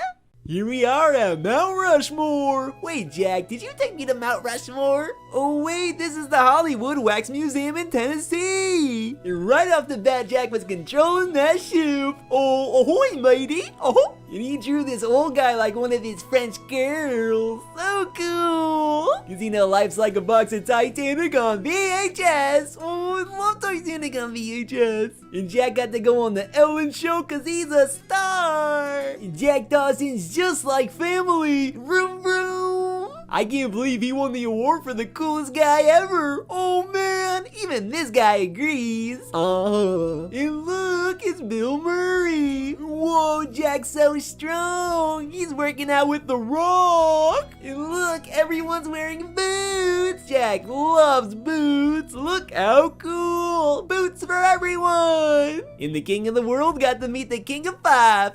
Here we are at Mount Rushmore. Wait, Jack, did you take me to Mount Rushmore? Oh wait, this is the Hollywood Wax Museum in Tennessee. And right off the bat, Jack was controlling that ship. Oh, ahoy, matey. Oh, and he drew this old guy like one of his French girls. So cool. Cause you know life's like a box of Titanic on VHS. Oh, I love Titanic on VHS. And Jack got to go on the Ellen Show cause he's a star. And Jack Dawson's just like family. Vroom vroom. I can't believe he won the award for the coolest guy ever. Oh man, even this guy agrees. And look, it's Bill Murray. Whoa, Jack's so strong. He's working out with The Rock. And look, everyone's wearing boots. Jack loves boots. Look how cool. Boots for everyone. And the King of the World got to meet the King of Five.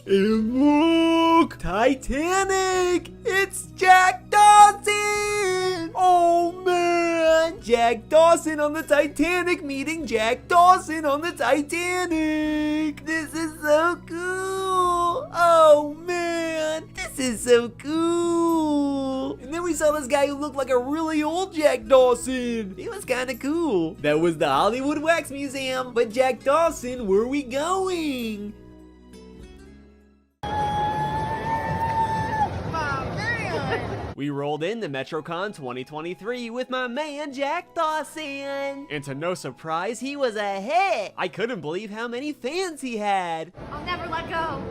And look! Titanic! It's Jack Dawson! Oh man! Jack Dawson on the Titanic meeting Jack Dawson on the Titanic! This is so cool! Oh man! This is so cool! And then we saw this guy who looked like a really old Jack Dawson! He was kinda cool. That was the Hollywood Wax Museum, but Jack Dawson, where are we going? We rolled into MetroCon 2023 with my man Jack Dawson. And to no surprise, he was a hit. I couldn't believe how many fans he had. I'll never let go.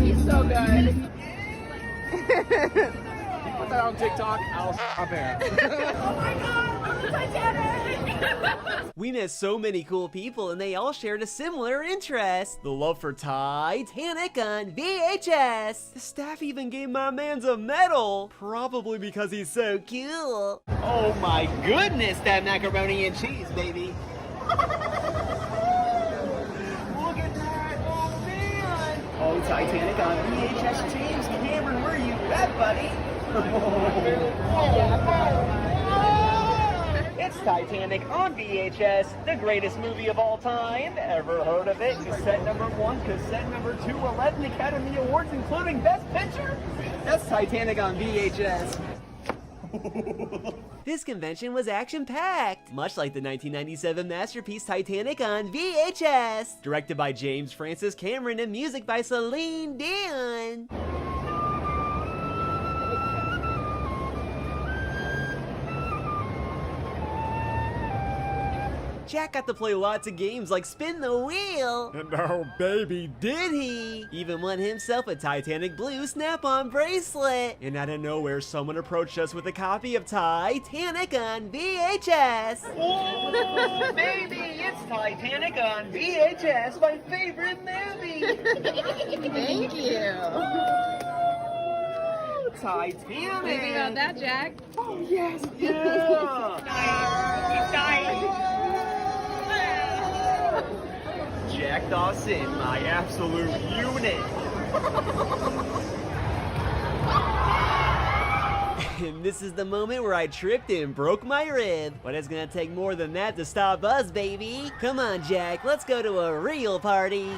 He's so good. Put that on TikTok. I'll up there. Oh my god, I'm the Titanic! We met so many cool people and they all shared a similar interest. The love for Titanic on VHS. The staff even gave my man a medal. Probably because he's so cool. Oh my goodness, that macaroni and cheese, baby. Look at that, oh man. Oh, Titanic on VHS. James Cameron, where you at, buddy? It's Titanic on VHS, the greatest movie of all time. Ever heard of it? Cassette number 1, cassette number 2, 11 Academy Awards, including Best Picture? That's Titanic on VHS. This convention was action-packed, much like the 1997 masterpiece Titanic on VHS. Directed by James Francis Cameron and music by Celine Dion. Jack got to play lots of games like Spin the Wheel. And oh baby, did he! Even won himself a Titanic Blue Snap-on bracelet. And out of nowhere, someone approached us with a copy of Titanic on VHS. Oh baby, it's Titanic on VHS, my favorite movie. Thank you. Titanic. What do you think about that, Jack? Oh yes, yeah. Jack Dawson, my absolute unit. And this is the moment where I tripped and broke my rib. But it's gonna take more than that to stop us, baby. Come on, Jack, let's go to a real party.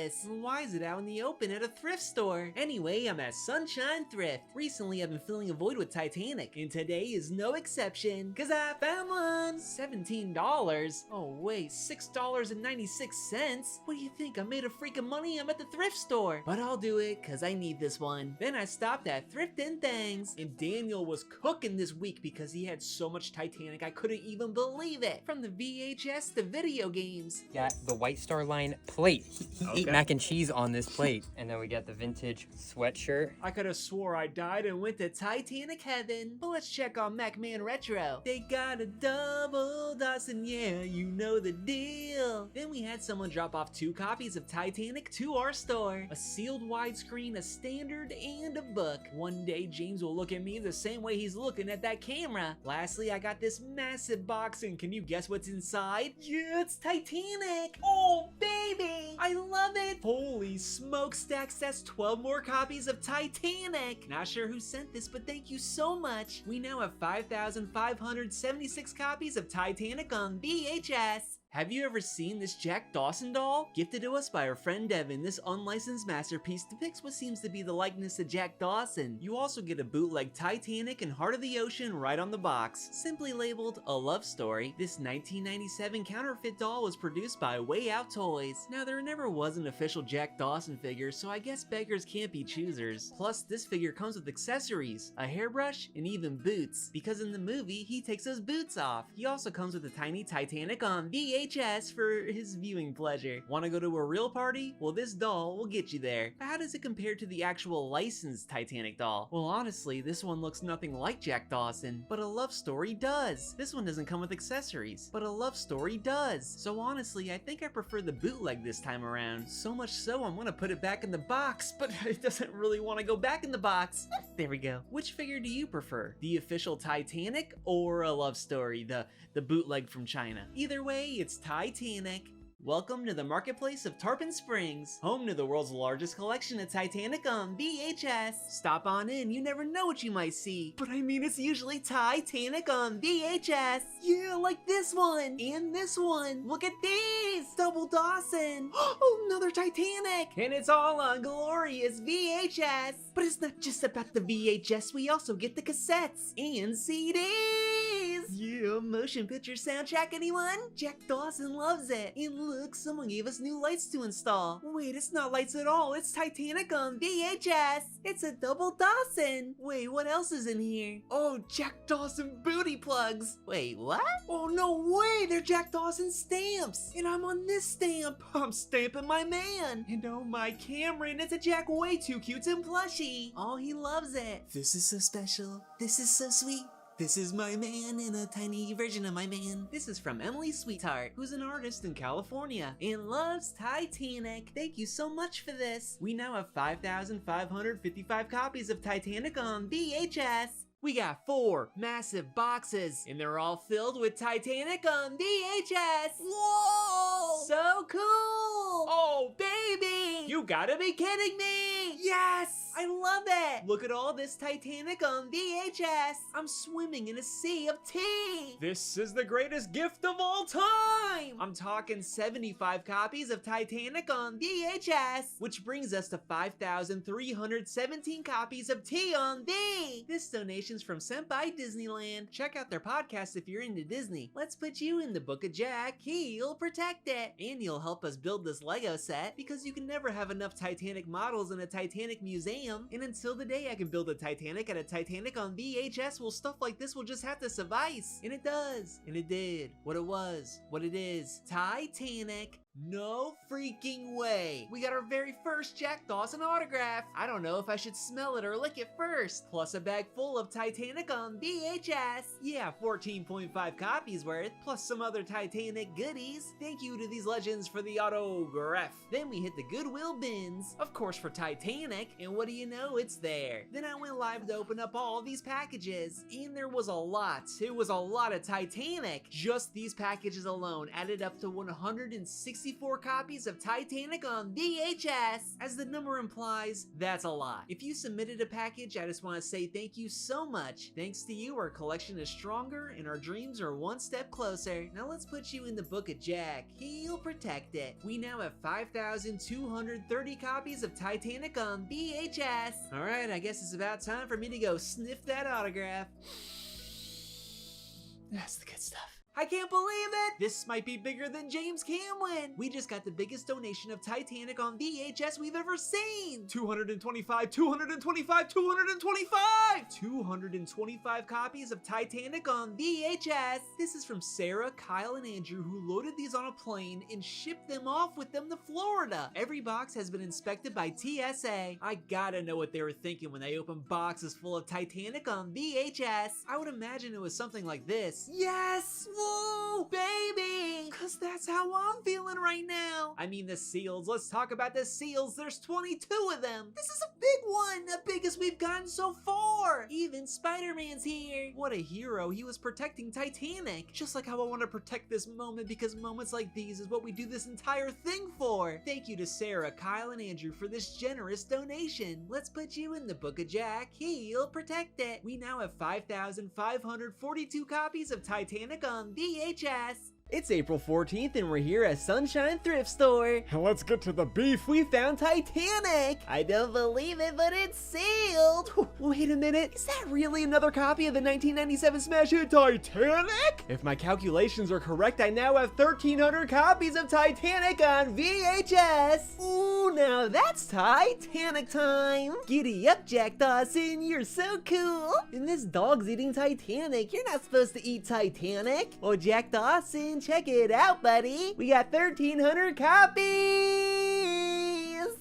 this? Why is it out in the open at a thrift store? Anyway, I'm at Sunshine Thrift. Recently, I've been filling a void with Titanic, and today is no exception, cause I found one! $17? Oh wait, $6.96? What do you think, I made a freaking money? I'm at the thrift store! But I'll do it, cause I need this one. Then I stopped at Thriftin' Things, and Daniel was cooking this week because he had so much Titanic I couldn't even believe it! From the VHS to video games. Got the White Star Line plate. He ate mac and cheese on this plate. And then we got the vintage sweatshirt. I could have swore I died and went to Titanic heaven. But let's check on MacMan Retro. They got a double Dawson, yeah, you know the deal. Then we had someone drop off 2 copies of Titanic to our store. A sealed widescreen, a standard, and a book. One day James will look at me the same way he's looking at that camera. Lastly, I got this massive box, and can you guess what's inside? Yeah, it's Titanic! Oh, baby! I love it! Holy smokestacks, that's 12 more copies of Titanic! Not sure who sent this, but thank you so much! We now have 5,576 copies of Titanic on VHS! Have you ever seen this Jack Dawson doll? Gifted to us by our friend Devin, this unlicensed masterpiece depicts what seems to be the likeness of Jack Dawson. You also get a bootleg Titanic and Heart of the Ocean right on the box, simply labeled A Love Story. This 1997 counterfeit doll was produced by Way Out Toys. Now, there never was an official Jack Dawson figure, so I guess beggars can't be choosers. Plus, this figure comes with accessories, a hairbrush, and even boots, because in the movie, he takes those boots off. He also comes with a tiny Titanic on VHS for his viewing pleasure. Want to go to a real party? Well, this doll will get you there. But how does it compare to the actual licensed Titanic doll? Well, honestly, this one looks nothing like Jack Dawson, but A Love Story does. This one doesn't come with accessories, but A Love Story does. So honestly, I think I prefer the bootleg this time around. So much so, I'm gonna put it back in the box, but it doesn't really want to go back in the box. There we go. Which figure do you prefer? The official Titanic or A Love Story, the bootleg from China? Either way, it's Titanic. Welcome to the marketplace of Tarpon Springs, home to the world's largest collection of Titanic on VHS. Stop on in, you never know what you might see. But I mean, it's usually Titanic on VHS. Yeah, like this one, and this one. Look at these, Double Dawson. Oh, another Titanic. And it's all on glorious VHS. But it's not just about the VHS, we also get the cassettes and CDs. Yeah, motion picture soundtrack, anyone? Jack Dawson loves it. And look, someone gave us new lights to install. Wait, it's not lights at all. It's Titanic on VHS. It's a Double Dawson. Wait, what else is in here? Oh, Jack Dawson booty plugs. Wait, what? Oh, no way. They're Jack Dawson stamps. And I'm on this stamp. I'm stamping my man. And oh, my Cameron, it's a Jack way too cute and plushy. Oh, he loves it. This is so special. This is so sweet. This is my man and a tiny version of my man. This is from Emily Sweetheart, who's an artist in California and loves Titanic. Thank you so much for this. We now have 5,555 copies of Titanic on VHS. We got 4 massive boxes, and they're all filled with Titanic on VHS. Whoa! So cool! Oh, baby! You gotta be kidding me! Yes! I love it! Look at all this Titanic on VHS. I'm swimming in a sea of tea. This is the greatest gift of all time! I'm talking 75 copies of Titanic on VHS, which brings us to 5,317 copies of tea on V. This donation's from Senpai Disneyland. Check out their podcast if you're into Disney. Let's put you in the Book of Jack. He'll protect it. And you'll help us build this Lego set, because you can never have enough Titanic models in a Titanic museum. And until the day I can build a Titanic at a Titanic on VHS, well, stuff like this will just have to suffice. And it does. And it did. What it was. What it is. Titanic. No freaking way. We got our very first Jack Dawson autograph. I don't know if I should smell it or lick it first. Plus a bag full of Titanic on VHS. Yeah, 14.5 copies worth, plus some other Titanic goodies. Thank you to these legends for the autograph. Then we hit the Goodwill bins, of course for Titanic, and what do you know, it's there. Then I went live to open up all these packages, and there was a lot. It was a lot of Titanic. Just these packages alone added up to 160 64 copies of Titanic on VHS. As the number implies, that's a lot. If you submitted a package, I just want to say thank you so much. Thanks to you, our collection is stronger and our dreams are one step closer. Now let's put you in the Book of Jack. He'll protect it. We now have 5,230 copies of Titanic on VHS. All right, I guess it's about time for me to go sniff that autograph. That's the good stuff. I can't believe it! This might be bigger than James Camwin! We just got the biggest donation of Titanic on VHS we've ever seen! 225 copies of Titanic on VHS! This is from Sarah, Kyle, and Andrew, who loaded these on a plane and shipped them off with them to Florida. Every box has been inspected by TSA. I gotta know what they were thinking when they opened boxes full of Titanic on VHS. I would imagine it was something like this. Yes! Whoa, baby! Cause that's how I'm feeling right now. I mean the seals. Let's talk about the seals. There's 22 of them. This is a big one, the biggest we've gotten so far. Even Spider-Man's here. What a hero. He was protecting Titanic. Just like how I want to protect this moment, because moments like these is what we do this entire thing for. Thank you to Sarah, Kyle, and Andrew for this generous donation. Let's put you in the Book of Jack. He'll protect it. We now have 5,542 copies of Titanic on VHS. It's April 14th and we're here at Sunshine Thrift Store. And let's get to the beef. We found Titanic! I don't believe it, but it's sealed! Wait a minute, is that really another copy of the 1997 smash hit Titanic? If my calculations are correct, I now have 1,300 copies of Titanic on VHS! Ooh, now that's Titanic time! Giddy up, Jack Dawson, you're so cool! And this dog's eating Titanic. You're not supposed to eat Titanic! Oh, Jack Dawson, check it out, buddy. We got 1,300 copies.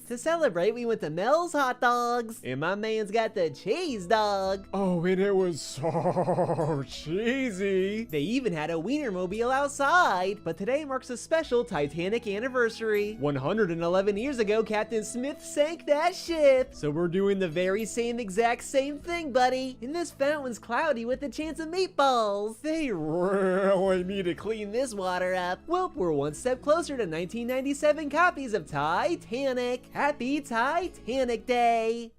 To celebrate, we went to Mel's Hot Dogs, and my man's got the cheese dog. Oh, and it was so cheesy. They even had a Wienermobile outside. But today marks a special Titanic anniversary. 111 years ago, Captain Smith sank that ship. So we're doing the very exact same thing, buddy. And this fountain's cloudy with a chance of meatballs. They really need to clean this water up. Well, we're one step closer to 1997 copies of Titanic. Happy Titanic Day!